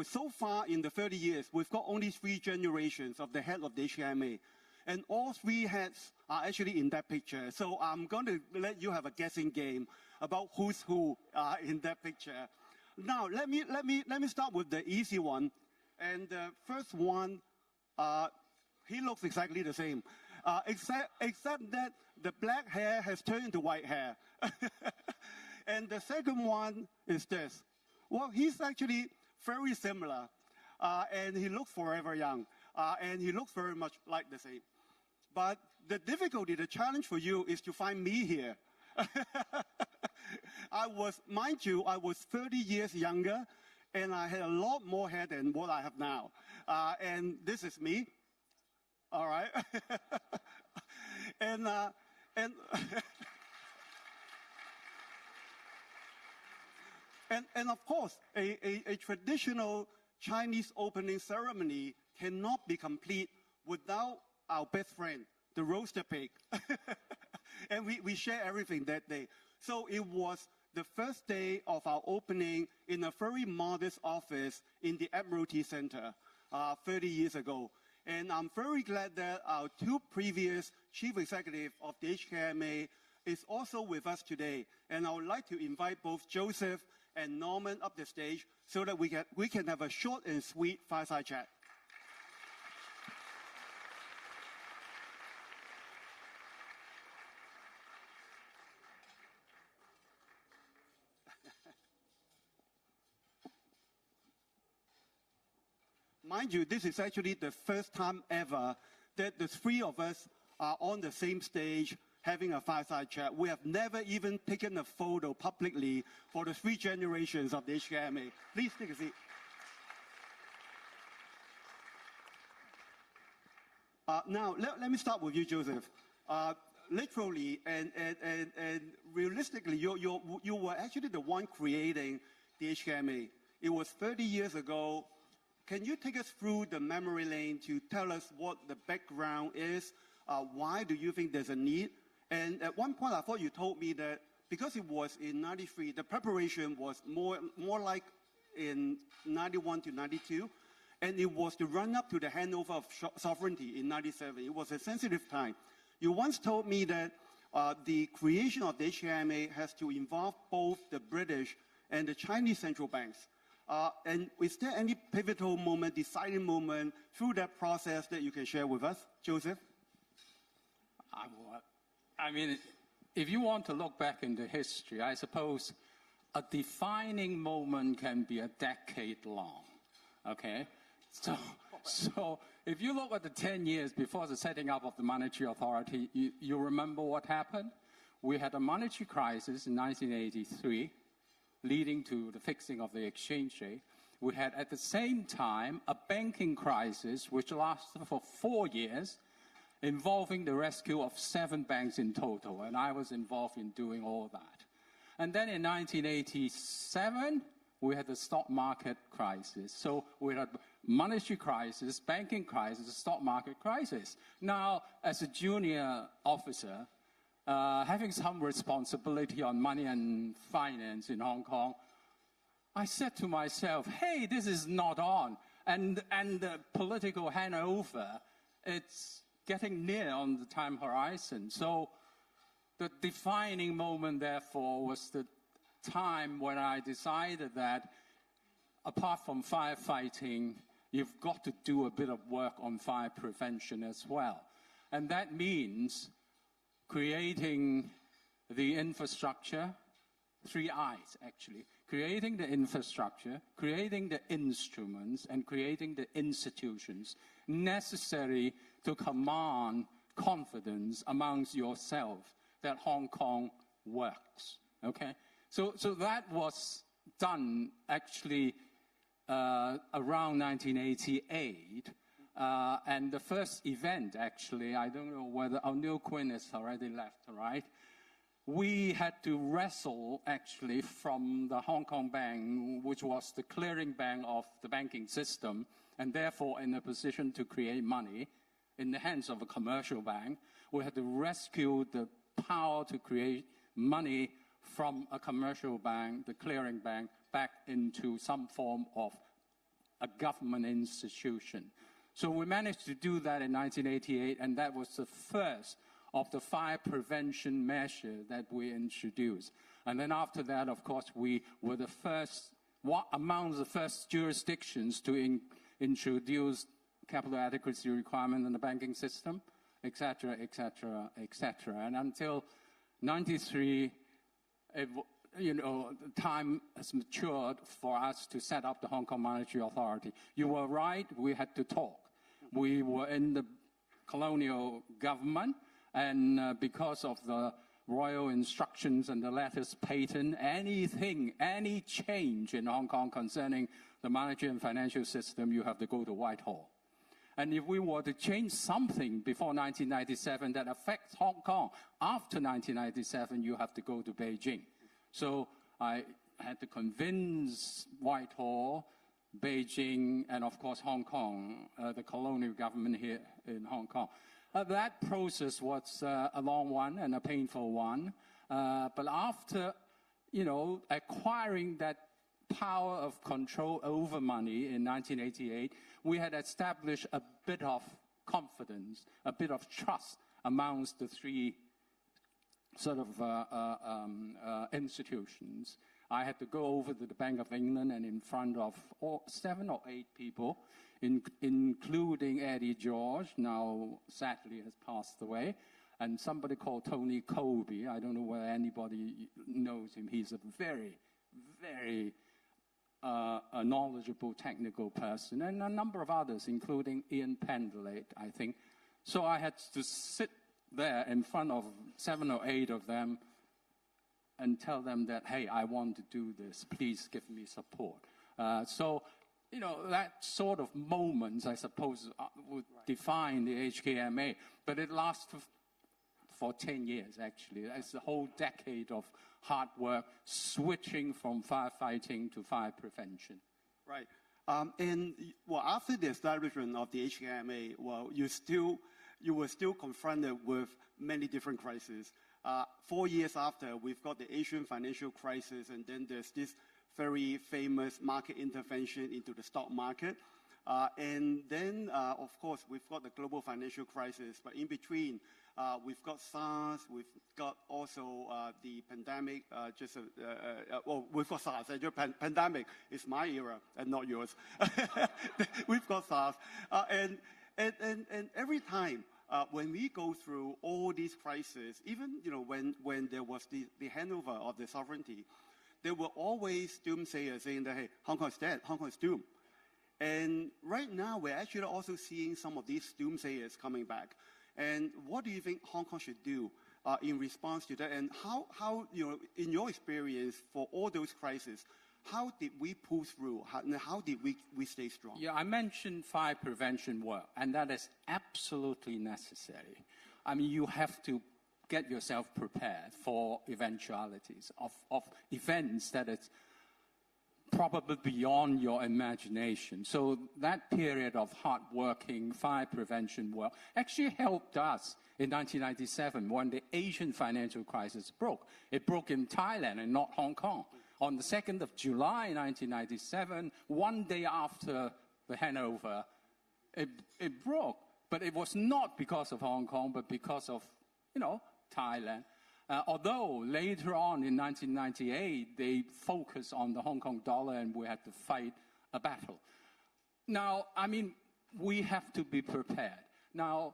so far in the 30 years, we've got only 3 generations of the head of the HKMA. And all 3 heads are actually in that picture. So I'm going to let you have a guessing game about who's who in that picture. Now, let me start with the easy one. And the first one, he looks exactly the same. Except that the black hair has turned into white hair. And the second one is this. Well, he's actually very similar, and he looks forever young, and he looks very much like the same. But the difficulty, the challenge for you is to find me here. Mind you, I was 30 years younger, and I had a lot more hair than what I have now. And this is me. All right. and of course, a traditional Chinese opening ceremony cannot be complete without our best friend, the roaster pig. And we share everything that day. So it was the first day of our opening in a very modest office in the Admiralty Center 30 years ago. And I'm very glad that our 2 previous chief executives of the HKMA is also with us today. And I would like to invite both Joseph and Norman up the stage so that we can have a short and sweet fireside chat. Mind you, this is actually the first time ever that the 3 of us are on the same stage having a fireside chat. We have never even taken a photo publicly for the 3 generations of the HKMA. Please take a seat. Now, let me start with you, Joseph. Literally and realistically, you were actually the one creating the HKMA. It was 30 years ago. Can you take us through the memory lane to tell us what the background is? Why do you think there's a need? And at one point, I thought you told me that because it was in 93, the preparation was more like in 91 to 92, and it was the run-up to the handover of sovereignty in 97. It was a sensitive time. You once told me that the creation of the HKMA has to involve both the British and the Chinese central banks. And is there any pivotal moment, deciding moment through that process that you can share with us, Joseph? I mean, if you want to look back into history, I suppose a defining moment can be a decade long, okay? So if you look at the 10 years before the setting up of the monetary authority, you remember what happened? We had a monetary crisis in 1983, leading to the fixing of the exchange rate. We had at the same time a banking crisis which lasted for 4 years, involving the rescue of 7 banks in total, and I was involved in doing all that. And then in 1987, we had the stock market crisis. So we had monetary crisis, banking crisis, stock market crisis. Now, as a junior officer, having some responsibility on money and finance in Hong Kong, I said to myself, hey, this is not on. And the political handover, it's getting near on the time horizon. So the defining moment, therefore, was the time when I decided that apart from firefighting, you've got to do a bit of work on fire prevention as well. And that means creating the infrastructure, 3 I's actually, creating the infrastructure, creating the instruments, and creating the institutions necessary to command confidence amongst yourself that Hong Kong works, okay? So that was done actually around 1988, and the first event actually, I don't know whether O'Neill Quinn has already left, right? We had to wrestle actually from the Hong Kong Bank, which was the clearing bank of the banking system, and therefore in a position to create money in the hands of a commercial bank. We had to rescue the power to create money from a commercial bank, the clearing bank, back into some form of a government institution. So we managed to do that in 1988, and that was the first of the fire prevention measure that we introduced. And then after that, of course, we were the first, among the first jurisdictions to introduce capital adequacy requirement in the banking system, et cetera, et cetera, et cetera. And until 93, time has matured for us to set up the Hong Kong Monetary Authority. You were right, we had to talk. We were in the colonial government, and because of the royal instructions and the letters patent, anything, any change in Hong Kong concerning the monetary and financial system, you have to go to Whitehall. And if we were to change something before 1997 that affects Hong Kong, after 1997, you have to go to Beijing. So I had to convince Whitehall, Beijing, and of course Hong Kong, the colonial government here in Hong Kong. That process was a long one and a painful one. But after, acquiring that power of control over money in 1988, we had established a bit of confidence, a bit of trust amongst the 3 sort of institutions. I had to go over to the Bank of England and in front of 7 or 8 people, including Eddie George, now sadly has passed away, and somebody called Tony Colby. I don't know whether anybody knows him. He's a very, very a knowledgeable technical person, and a number of others, including Ian Pendelate, I think. So I had to sit there in front of 7 or 8 of them and tell them that, hey, I want to do this, please give me support. So, that sort of moments, I suppose, would define the HKMA, but it lasted for 10 years, actually. It's a whole decade of hard work, switching from firefighting to fire prevention. Right. After the establishment of the HKMA, you were still confronted with many different crises. 4 years after, we've got the Asian financial crisis, and then there's this very famous market intervention into the stock market. And then, of course, we've got the global financial crisis, but in between, we've got SARS, we've got also the pandemic, we've got SARS. Pandemic is my era and not yours. We've got SARS. And every time when we go through all these crises, even when there was the handover of the sovereignty, there were always doomsayers saying that, hey, Hong Kong is dead, Hong Kong is doomed. And right now, we're actually also seeing some of these doomsayers coming back. And what do you think Hong Kong should do in response to that? And how in your experience for all those crises, how did we pull through? How did we stay strong? Yeah, I mentioned fire prevention work, and that is absolutely necessary. I mean, you have to get yourself prepared for eventualities of events that is probably beyond your imagination. So that period of hard-working fire prevention work actually helped us in 1997 when the Asian financial crisis broke. It broke in Thailand and not Hong Kong. On the 2nd of July 1997, one day after the handover, it broke. But it was not because of Hong Kong, but because of, Thailand. Although later on in 1998, they focused on the Hong Kong dollar and we had to fight a battle. Now, I mean, we have to be prepared. Now,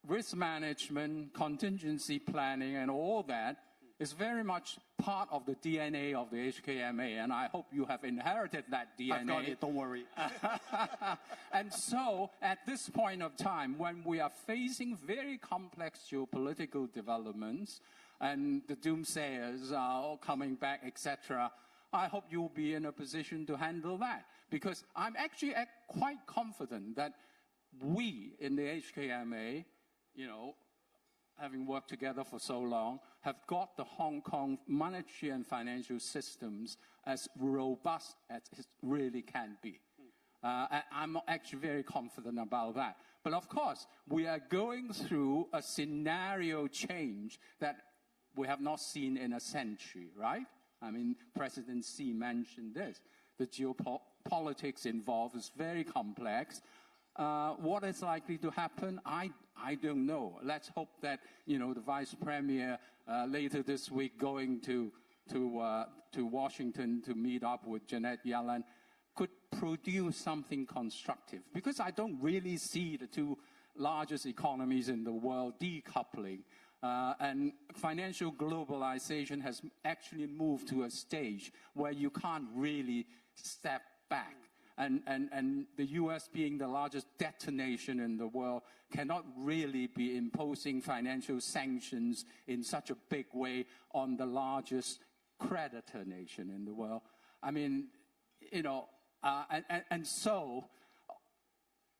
risk management, contingency planning, and all that is very much part of the DNA of the HKMA, and I hope you have inherited that DNA. I've got it, don't worry. And so, at this point of time, when we are facing very complex geopolitical developments, and the doomsayers are all coming back, etc., I hope you'll be in a position to handle that. Because I'm actually quite confident that we in the HKMA, having worked together for so long, have got the Hong Kong monetary and financial systems as robust as it really can be. I'm actually very confident about that. But of course, we are going through a scenario change that we have not seen in a century, right? I mean, President Xi mentioned this. The geopolitics involved is very complex. What is likely to happen? I don't know. Let's hope that, the Vice Premier later this week going to Washington to meet up with Janet Yellen could produce something constructive. Because I don't really see the two largest economies in the world decoupling. And financial globalization has actually moved to a stage where you can't really step back. And the U.S. being the largest debt nation in the world cannot really be imposing financial sanctions in such a big way on the largest creditor nation in the world. I mean, and so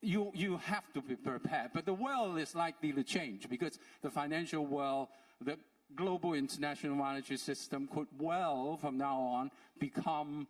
you have to be prepared. But the world is likely to change because the financial world, the global international monetary system could well, from now on, become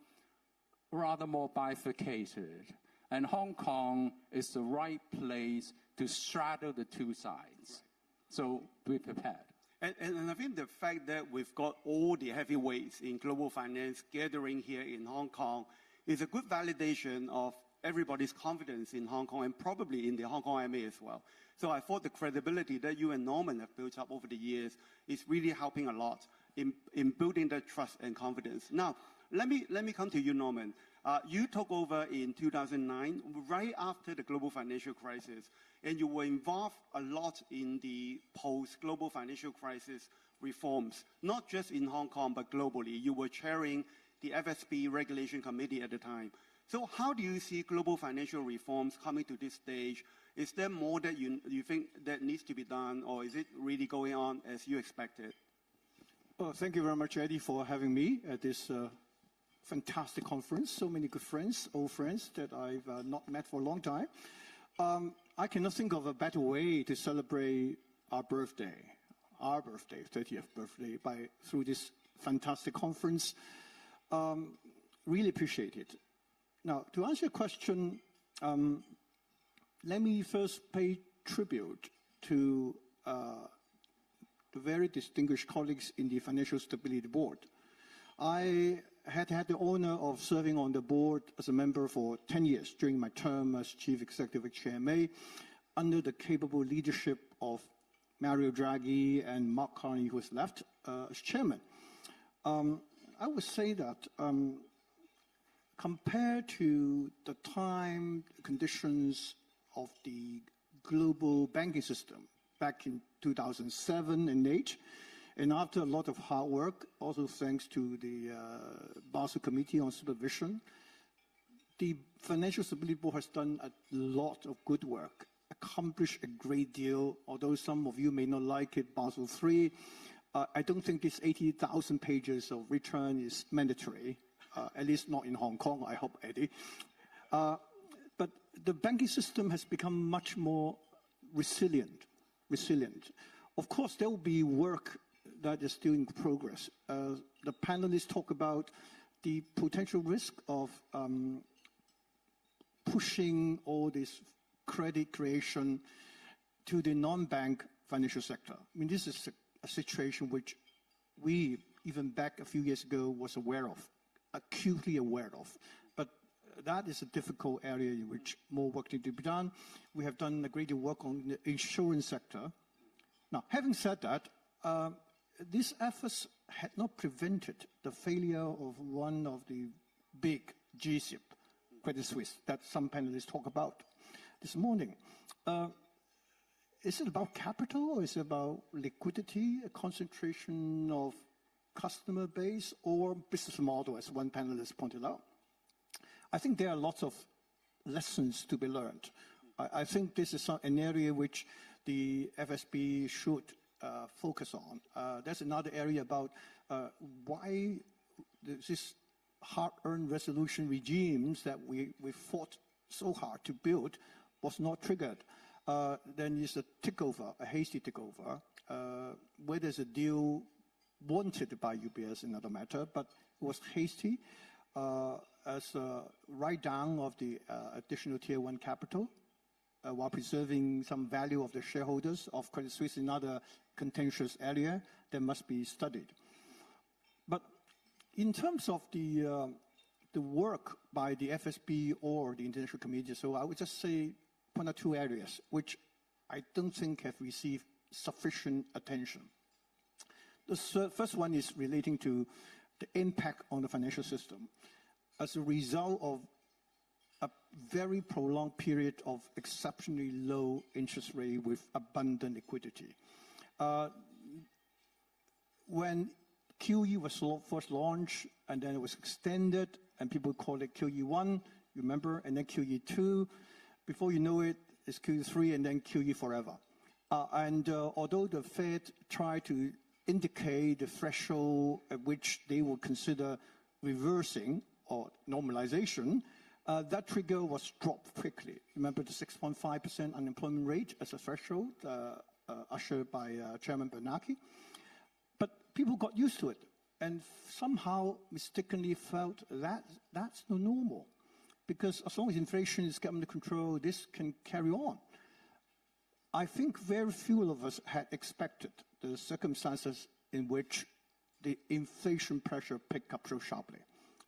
rather more bifurcated. And Hong Kong is the right place to straddle the two sides. So be prepared. And I think the fact that we've got all the heavyweights in global finance gathering here in Hong Kong is a good validation of everybody's confidence in Hong Kong and probably in the Hong Kong MA as well. So I thought the credibility that you and Norman have built up over the years is really helping a lot in building that trust and confidence. Now, let me come to you, Norman. You took over in 2009, right after the global financial crisis, and you were involved a lot in the post-global financial crisis reforms, not just in Hong Kong, but globally. You were chairing the FSB Regulation Committee at the time. So how do you see global financial reforms coming to this stage? Is there more that you think that needs to be done, or is it really going on as you expected? Well, thank you very much, Eddie, for having me at this fantastic conference. So many good friends, old friends that I've not met for a long time. I cannot think of a better way to celebrate our birthday, 30th birthday, through this fantastic conference. Really appreciate it. Now, to answer your question, let me first pay tribute to the very distinguished colleagues in the Financial Stability Board. I had the honor of serving on the board as a member for 10 years during my term as Chief Executive of HKMA under the capable leadership of Mario Draghi and Mark Carney, who has left as chairman. I would say that compared to the time conditions of the global banking system back in 2007 and 2008, And after a lot of hard work, also thanks to the Basel Committee on Supervision, the Financial Stability Board has done a lot of good work, accomplished a great deal, although some of you may not like it, Basel III. I don't think this 80,000 pages of return is mandatory, at least not in Hong Kong, I hope, Eddie. But the banking system has become much more resilient. Of course, there will be work that is still in progress. The panelists talk about the potential risk of pushing all this credit creation to the non-bank financial sector. I mean, this is a situation which we, even back a few years ago, was aware of, acutely aware of. But that is a difficult area in which more work needs to be done. We have done a great deal of work on the insurance sector. Now, having said that, these efforts had not prevented the failure of one of the big G-SIB, Credit Suisse, that some panelists talk about this morning. Is it about capital, or is it about liquidity, a concentration of customer base, or business model, as one panelist pointed out? I think there are lots of lessons to be learned. I think this is an area which the FSB should focus on. There's another area about why this hard-earned resolution regimes that we fought so hard to build was not triggered. Then there's a takeover, a hasty takeover, where there's a deal wanted by UBS, another matter, but it was hasty as a write-down of the additional Tier 1 capital while preserving some value of the shareholders of Credit Suisse in another contentious area that must be studied. But in terms of the work by the FSB or the International Committee, so I would just say one or two areas which I don't think have received sufficient attention. The first one is relating to the impact on the financial system as a result of a very prolonged period of exceptionally low interest rate with abundant liquidity. When QE was first launched, and then it was extended, and people called it QE1, remember, and then QE2. Before you know it, it's QE3, and then QE forever. Although the Fed tried to indicate the threshold at which they will consider reversing or normalization, that trigger was dropped quickly. Remember the 6.5% unemployment rate as a threshold, ushered by Chairman Bernanke? But people got used to it and somehow mistakenly felt that that's the normal, because as long as inflation is kept under control, this can carry on. I think very few of us had expected the circumstances in which the inflation pressure picked up so sharply,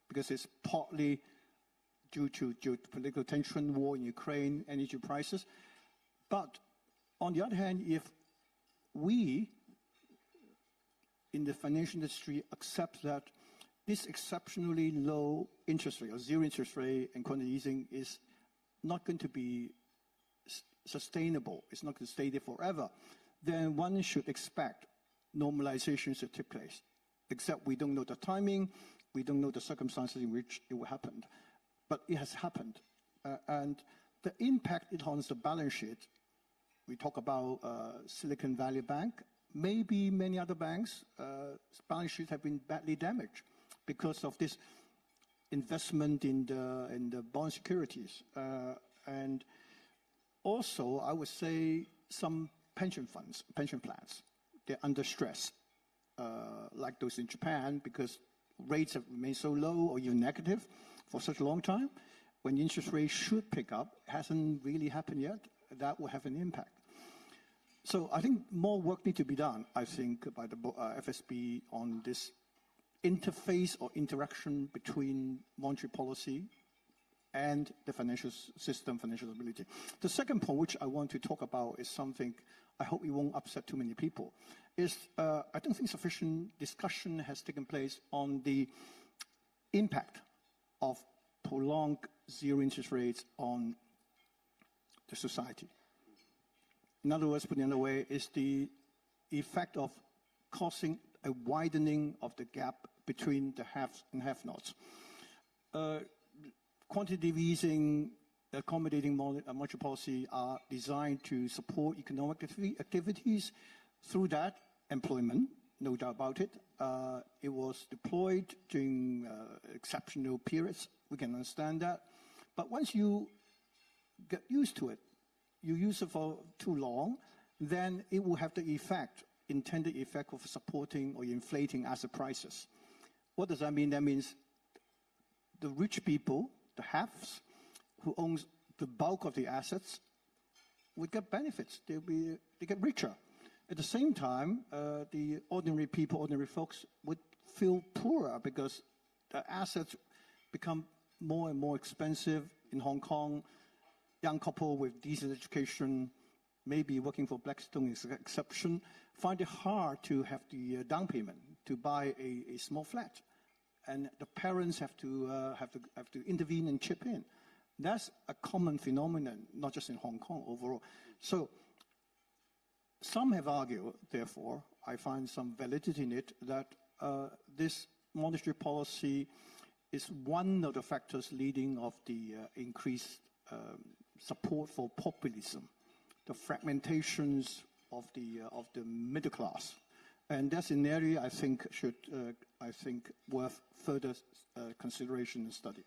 because it's partly due to geopolitical tension, war in Ukraine, energy prices. But on the other hand, if we in the financial industry accept that this exceptionally low interest rate or zero interest rate and quantitative easing is not going to be sustainable, it's not going to stay there forever, then one should expect normalizations to take place. Except we don't know the timing, we don't know the circumstances in which it will happen. But it has happened. And the impact it on the balance sheet, we talk about Silicon Valley Bank, maybe many other banks' balance sheets have been badly damaged because of this investment in the bond securities. And also, I would say some pension funds, pension plans, they're under stress, like those in Japan, because rates have remained so low or even negative for such a long time. When the interest rate should pick up, hasn't really happened yet, that will have an impact. So I think more work needs to be done, I think, by the FSB on this interface or interaction between monetary policy and the financial system, financial stability. The second point, which I want to talk about, is something I hope it won't upset too many people, is I don't think sufficient discussion has taken place on the impact of prolonged zero interest rates on the society. In other words, put another way, is the effect of causing a widening of the gap between the haves and have-nots. Quantitative easing, accommodating monetary policy are designed to support economic activities. Through that, employment, no doubt about it. It was deployed during exceptional periods. We can understand that. But once you get used to it, you use it for too long, then it will have the effect, intended effect of supporting or inflating asset prices. What does that mean? That means the rich people, the haves, who owns the bulk of the assets, would get benefits. They get richer. At the same time, the ordinary people, ordinary folks, would feel poorer because the assets become more and more expensive in Hong Kong. Young couple with decent education, maybe working for Blackstone is an exception, find it hard to have the down payment to buy a small flat, and the parents have to intervene and chip in. That's a common phenomenon, not just in Hong Kong overall. So some have argued, therefore, I find some validity in it, that this monetary policy is one of the factors leading of the increased support for populism, the fragmentations of the middle class, and that's an area I think worth further consideration and study.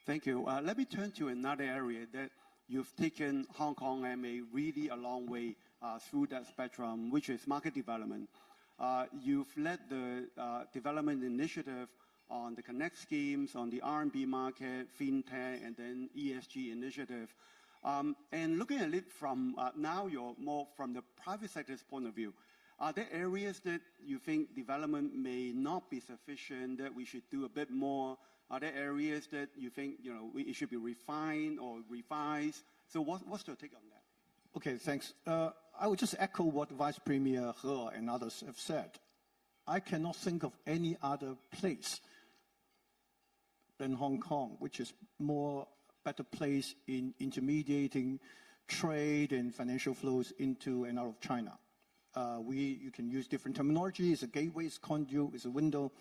Thank you. Let me turn to another area that you've taken Hong Kong MA really a long way through that spectrum, which is market development. You've led the development initiative on the Connect schemes, on the RMB market, fintech, and then ESG initiative. And looking at it from now, you're more from the private sector's point of view. Are there areas that you think development may not be sufficient, that we should do a bit more? Are there areas that you think it should be refined or revised? So what's your take on that? Okay, thanks. I would just echo what Vice Premier He and others have said. I cannot think of any other place than Hong Kong, which is better place in intermediating trade and financial flows into and out of China. You can use different terminology. It's a gateway, it's a conduit, it's a window.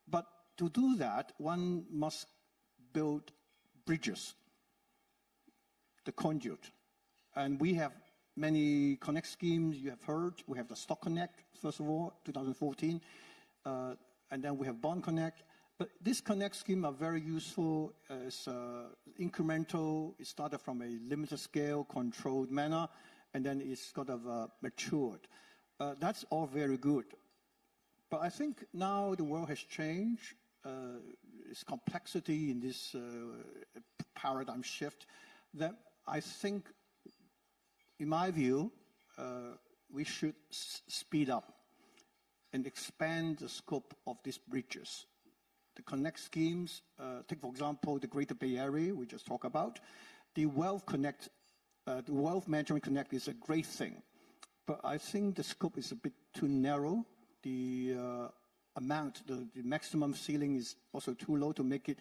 But to do that, one must build bridges, the conduit. And we have many Connect schemes, you have heard. We have the Stock Connect, first of all, 2014. And then we have Bond Connect. But this Connect scheme are very useful. It's incremental. It started from a limited scale, controlled manner, and then it's kind of matured. That's all very good. But I think now the world has changed. Its complexity in this paradigm shift that I think, in my view, we should speed up and expand the scope of these bridges. The Connect schemes, take for example the Greater Bay Area we just talked about. The Wealth Connect, the Wealth Management Connect is a great thing, but I think the scope is a bit too narrow. The amount, the maximum ceiling is also too low to make it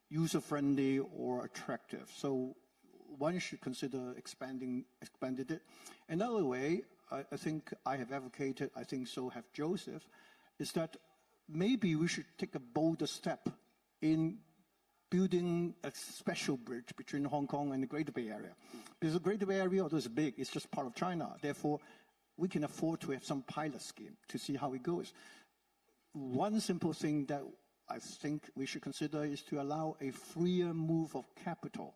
user-friendly or attractive. So one should consider expanded it. Another way, I think I have advocated, I think so have Joseph, is that maybe we should take a bolder step in building a special bridge between Hong Kong and the Greater Bay Area. Because the Greater Bay Area, although it's big, it's just part of China. Therefore, we can afford to have some pilot scheme to see how it goes. One simple thing that I think we should consider is to allow a freer move of capital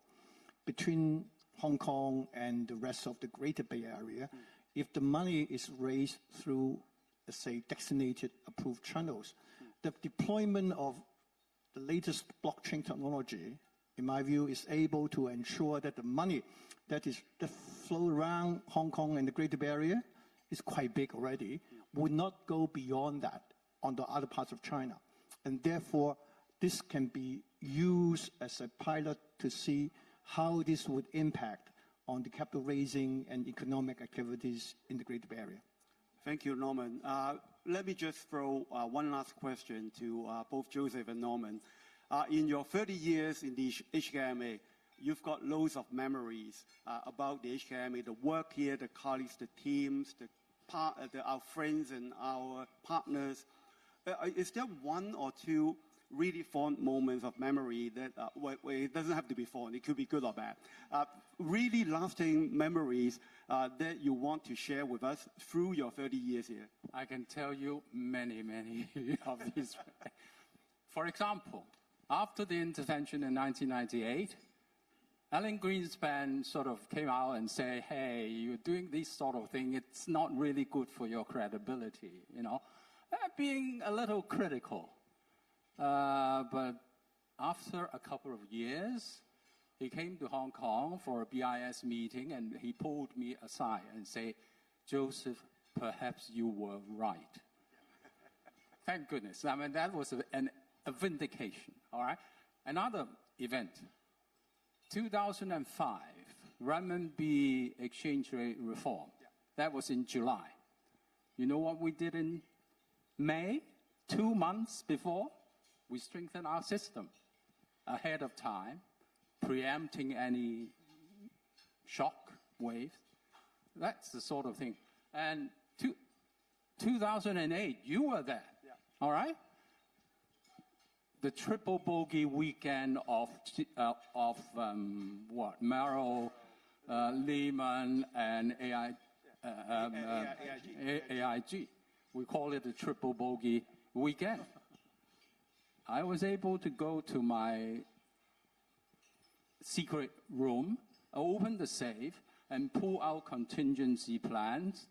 between Hong Kong and the rest of the Greater Bay Area. If the money is raised through, let's say, designated approved channels, the deployment of the latest blockchain technology, in my view, is able to ensure that the money that flow around Hong Kong and the Greater Bay Area is quite big already, would not go beyond that on the other parts of China. And therefore, this can be used as a pilot to see how this would impact on the capital raising and economic activities in the Greater Bay Area. Thank you, Norman. Let me just throw one last question to both Joseph and Norman. In your 30 years in the HKMA, you've got loads of memories about the HKMA, the work here, the colleagues, the teams, the our friends and our partners, is there one or two really fond moments of memory that where it doesn't have to be fond, it could be good or bad, really lasting memories that you want to share with us through your 30 years here? I can tell you many, many of these. For example, after the intervention in 1998, Alan Greenspan sort of came out and said, hey, you're doing this sort of thing, it's not really good for your credibility, you know, being a little critical. But after a couple of years, he came to Hong Kong for a BIS meeting, and he pulled me aside and said, Joseph, perhaps you were right. Thank goodness. I mean, that was a vindication, all right? Another event, 2005, renminbi exchange rate reform. That was in July. You know what we did in May, 2 months before? We strengthened our system ahead of time, preempting any shock waves. That's the sort of thing. And 2008, you were there, all right? The triple bogey weekend of what? Merrill, Lehman, and AIG. We call it the triple bogey weekend. I was able to go to my secret room, open the safe, and pull out contingency plans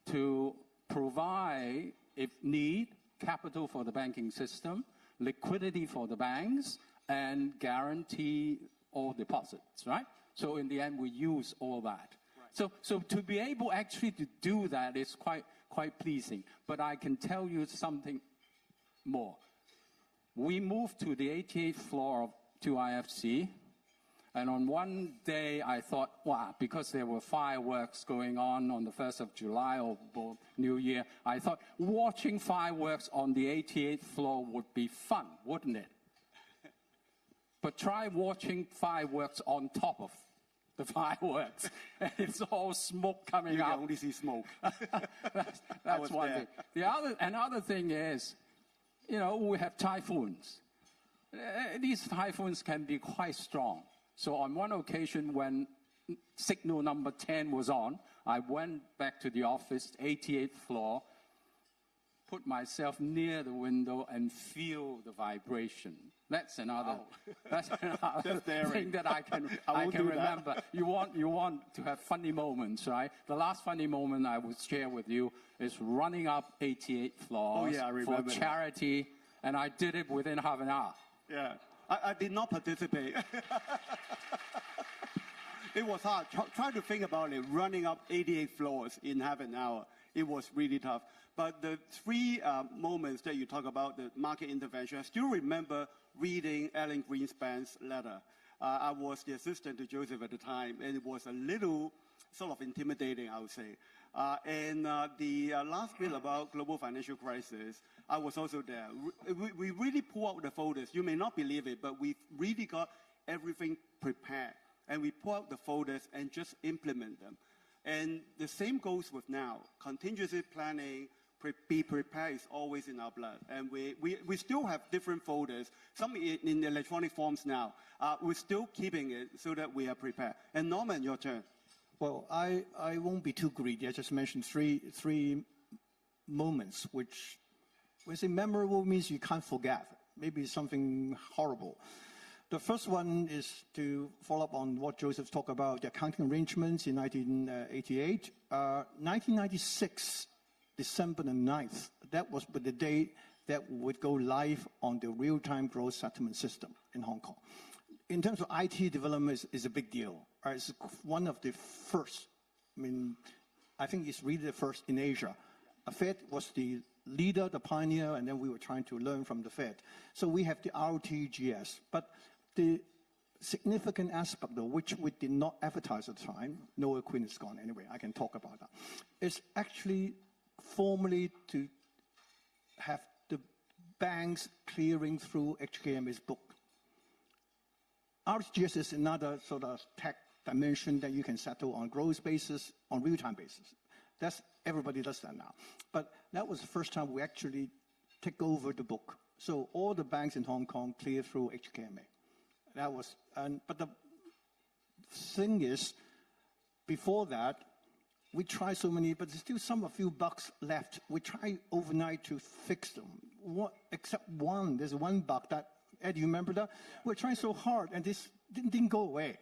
to provide, if need, capital for the banking system, liquidity for the banks, and guarantee all deposits, right? So in the end, we use all that. Right. So to be able actually to do that is quite pleasing. But I can tell you something more. We moved to the 88th floor of 2IFC, and on one day I thought, wow, because there were fireworks going on the 1st of July or New Year, I thought watching fireworks on the 88th floor would be fun, wouldn't it? But try watching fireworks on top of the fireworks. It's all smoke coming out. You can only see smoke. That's one thing. Another thing is, you know, we have typhoons. These typhoons can be quite strong. So on one occasion when signal number 10 was on, I went back to the office, 88th floor, put myself near the window and feel the vibration. That's another, that's another thing that I can remember. You want to have funny moments, right? The last funny moment I would share with you is running up 88 floors for charity, and I did it within half an hour. Yeah, I did not participate. It was hard. Try to think about it, running up 88 floors in half an hour. It was really tough. But the three moments that you talk about, the market intervention, I still remember reading Alan Greenspan's letter. I was the assistant to Joseph at the time, and it was a little sort of intimidating, I would say. And the last bit about global financial crisis, I was also there. We really pull out the folders. You may not believe it, but we really got everything prepared. And we pull out the folders and just implement them. And the same goes with now. Contingency planning, be prepared is always in our blood. And we still have different folders, some in electronic forms now. We're still keeping it so that we are prepared. And Norman, your turn. Well, I won't be too greedy. I just mentioned three moments, which when I say memorable means you can't forget. Maybe something horrible. The first one is to follow up on what Joseph talked about, the accounting arrangements in 1988. 1996, December the 9th, that was the day that we would go live on the real-time gross settlement system in Hong Kong. In terms of IT development, is a big deal. It's one of the first. I mean, I think it's really the first in Asia. Fed was the leader, the pioneer, and then we were trying to learn from the Fed. So we have the RTGS. But the significant aspect, though, which we did not advertise at the time, Noah Quinn is gone anyway, I can talk about that, is actually formally to have the banks clearing through HKMA's book. RTGS is another sort of tech dimension that you can settle on gross basis, on real-time basis. Everybody does that now. But that was the first time we actually take over the book. So all the banks in Hong Kong clear through HKMA. But the thing is, before that, we tried so many, but there's still a few bugs left. We tried overnight to fix them. Except one, there's one bug that, Ed, you remember that? Yeah. We're trying so hard, and this didn't go away.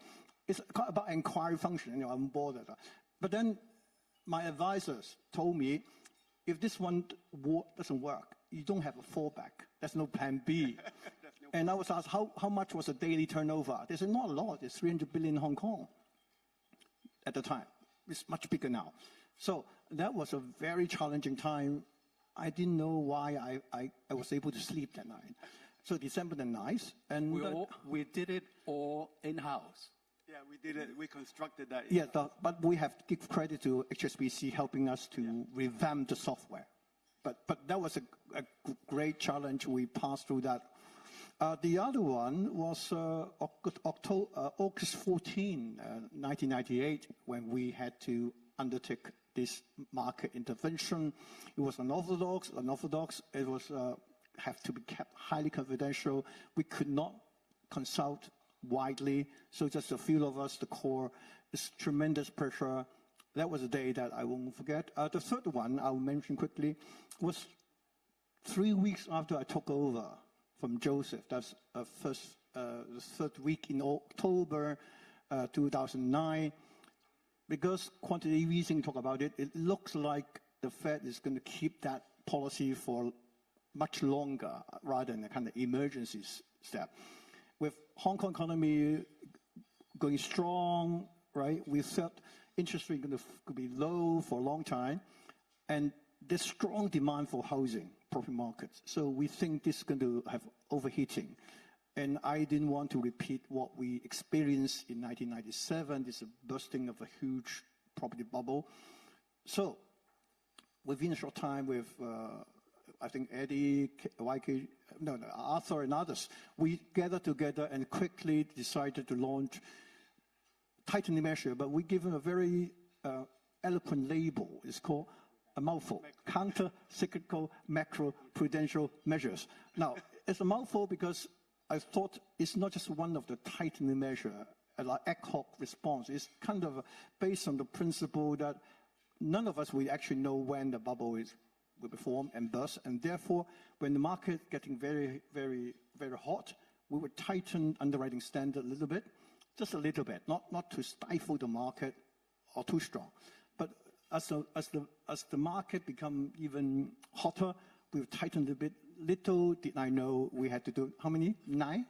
It's about inquiry function, I'm bothered. But then my advisors told me, if this one doesn't work, you don't have a fallback. There's no plan B. And I was asked, how much was the daily turnover? They said, not a lot. It's 300 billion in Hong Kong at the time. It's much bigger now. So that was a very challenging time. I didn't know why I was able to sleep that night. So December the 9th. And we did it all in-house. Yeah, we did it. We constructed that. Yeah, but we have to give credit to HSBC helping us to revamp the software. But that was a great challenge. We passed through that. The other one was August 14, 1998, when we had to undertake this market intervention. It was unorthodox. It was have to be kept highly confidential. We could not consult widely, so just a few of us, the core. It's tremendous pressure. That was a day that I won't forget. The third one I'll mention quickly was 3 weeks after I took over from Joseph. That's the third week in October 2009. Because quantitative easing talk about it, it looks like the Fed is going to keep that policy for much longer rather than a kind of emergency step. With Hong Kong economy going strong, right, we thought interest rate going to be low for a long time, and there's strong demand for housing, property markets. So we think this is going to have overheating. And I didn't want to repeat what we experienced in 1997, this bursting of a huge property bubble. So within a short time with, I think, Eddie, Arthur and others, we gathered together and quickly decided to launch tightening measure, but we give them a very eloquent label. It's called a mouthful, counter-cyclical macro-prudential measures. Now, it's a mouthful because I thought it's not just one of the tightening measure, like ad hoc response. It's kind of based on the principle that none of us will actually know when the bubble will be formed and burst, and therefore, when the market getting very, very, very hot, we would tighten underwriting standard a little bit, just a little bit, not to stifle the market or too strong. But as the market become even hotter, we would tighten a bit. Little did I know we had to do, how many? 9?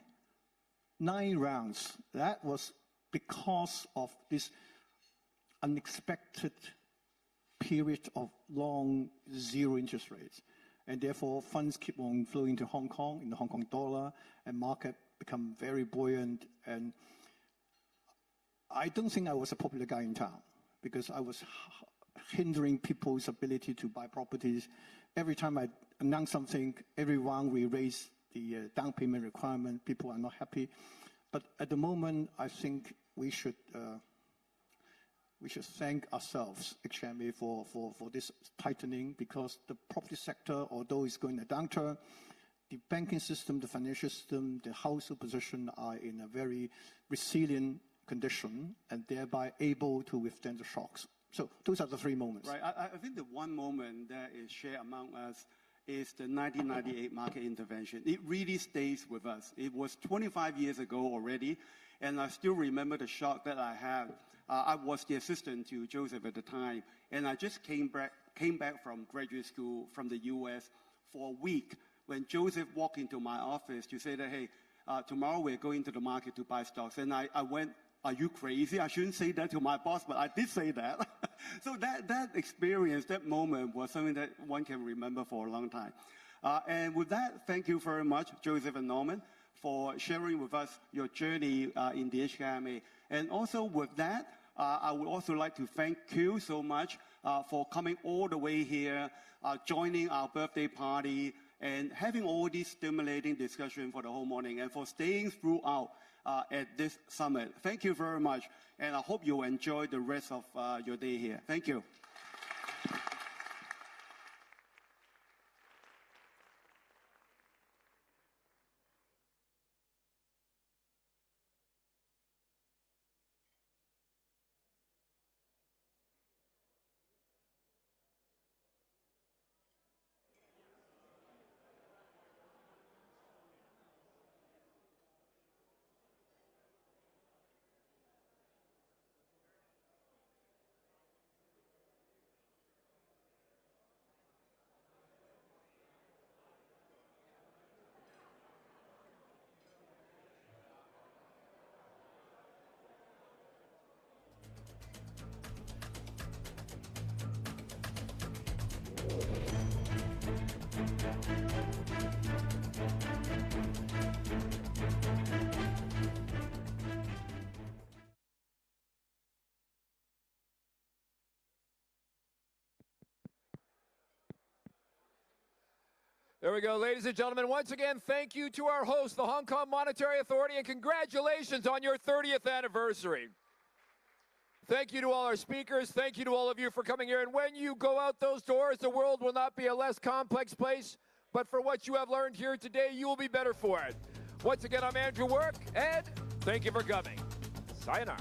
9 rounds. That was because of this unexpected period of long zero interest rates. And therefore, funds keep on flowing to Hong Kong, in the Hong Kong dollar, and market become very buoyant. And I don't think I was a popular guy in town because I was hindering people's ability to buy properties. Every time I announce something, every round we raise the down payment requirement, people are not happy. But at the moment, I think we should thank ourselves, HMA, for this tightening, because the property sector, although it's going a downturn, the banking system, the financial system, the household position are in a very resilient condition and thereby able to withstand the shocks. So those are the 3 moments. Right. I think the one moment that is shared among us is the 1998 market intervention. It really stays with us. It was 25 years ago already, and I still remember the shock that I had. I was the assistant to Joseph at the time, and I just came back from graduate school from the US for a week when Joseph walked into my office to say that, hey, tomorrow we're going to the market to buy stocks. And I went, are you crazy? I shouldn't say that to my boss, but I did say that. So that experience, that moment was something that one can remember for a long time. And with that, thank you very much, Joseph and Norman, for sharing with us your journey in the HKMA. And also with that, I would also like to thank you so much for coming all the way here, joining our birthday party, and having all these stimulating discussion for the whole morning, and for staying throughout at this summit. Thank you very much, and I hope you enjoy the rest of your day here. Thank you. There we go, ladies and gentlemen. Once again, thank you to our host, the Hong Kong Monetary Authority, and congratulations on your 30th anniversary. Thank you to all our speakers. Thank you to all of you for coming here. And when you go out those doors, the world will not be a less complex place, but for what you have learned here today, you will be better for it. Once again, I'm Andrew Work, and thank you for coming. Sayonara.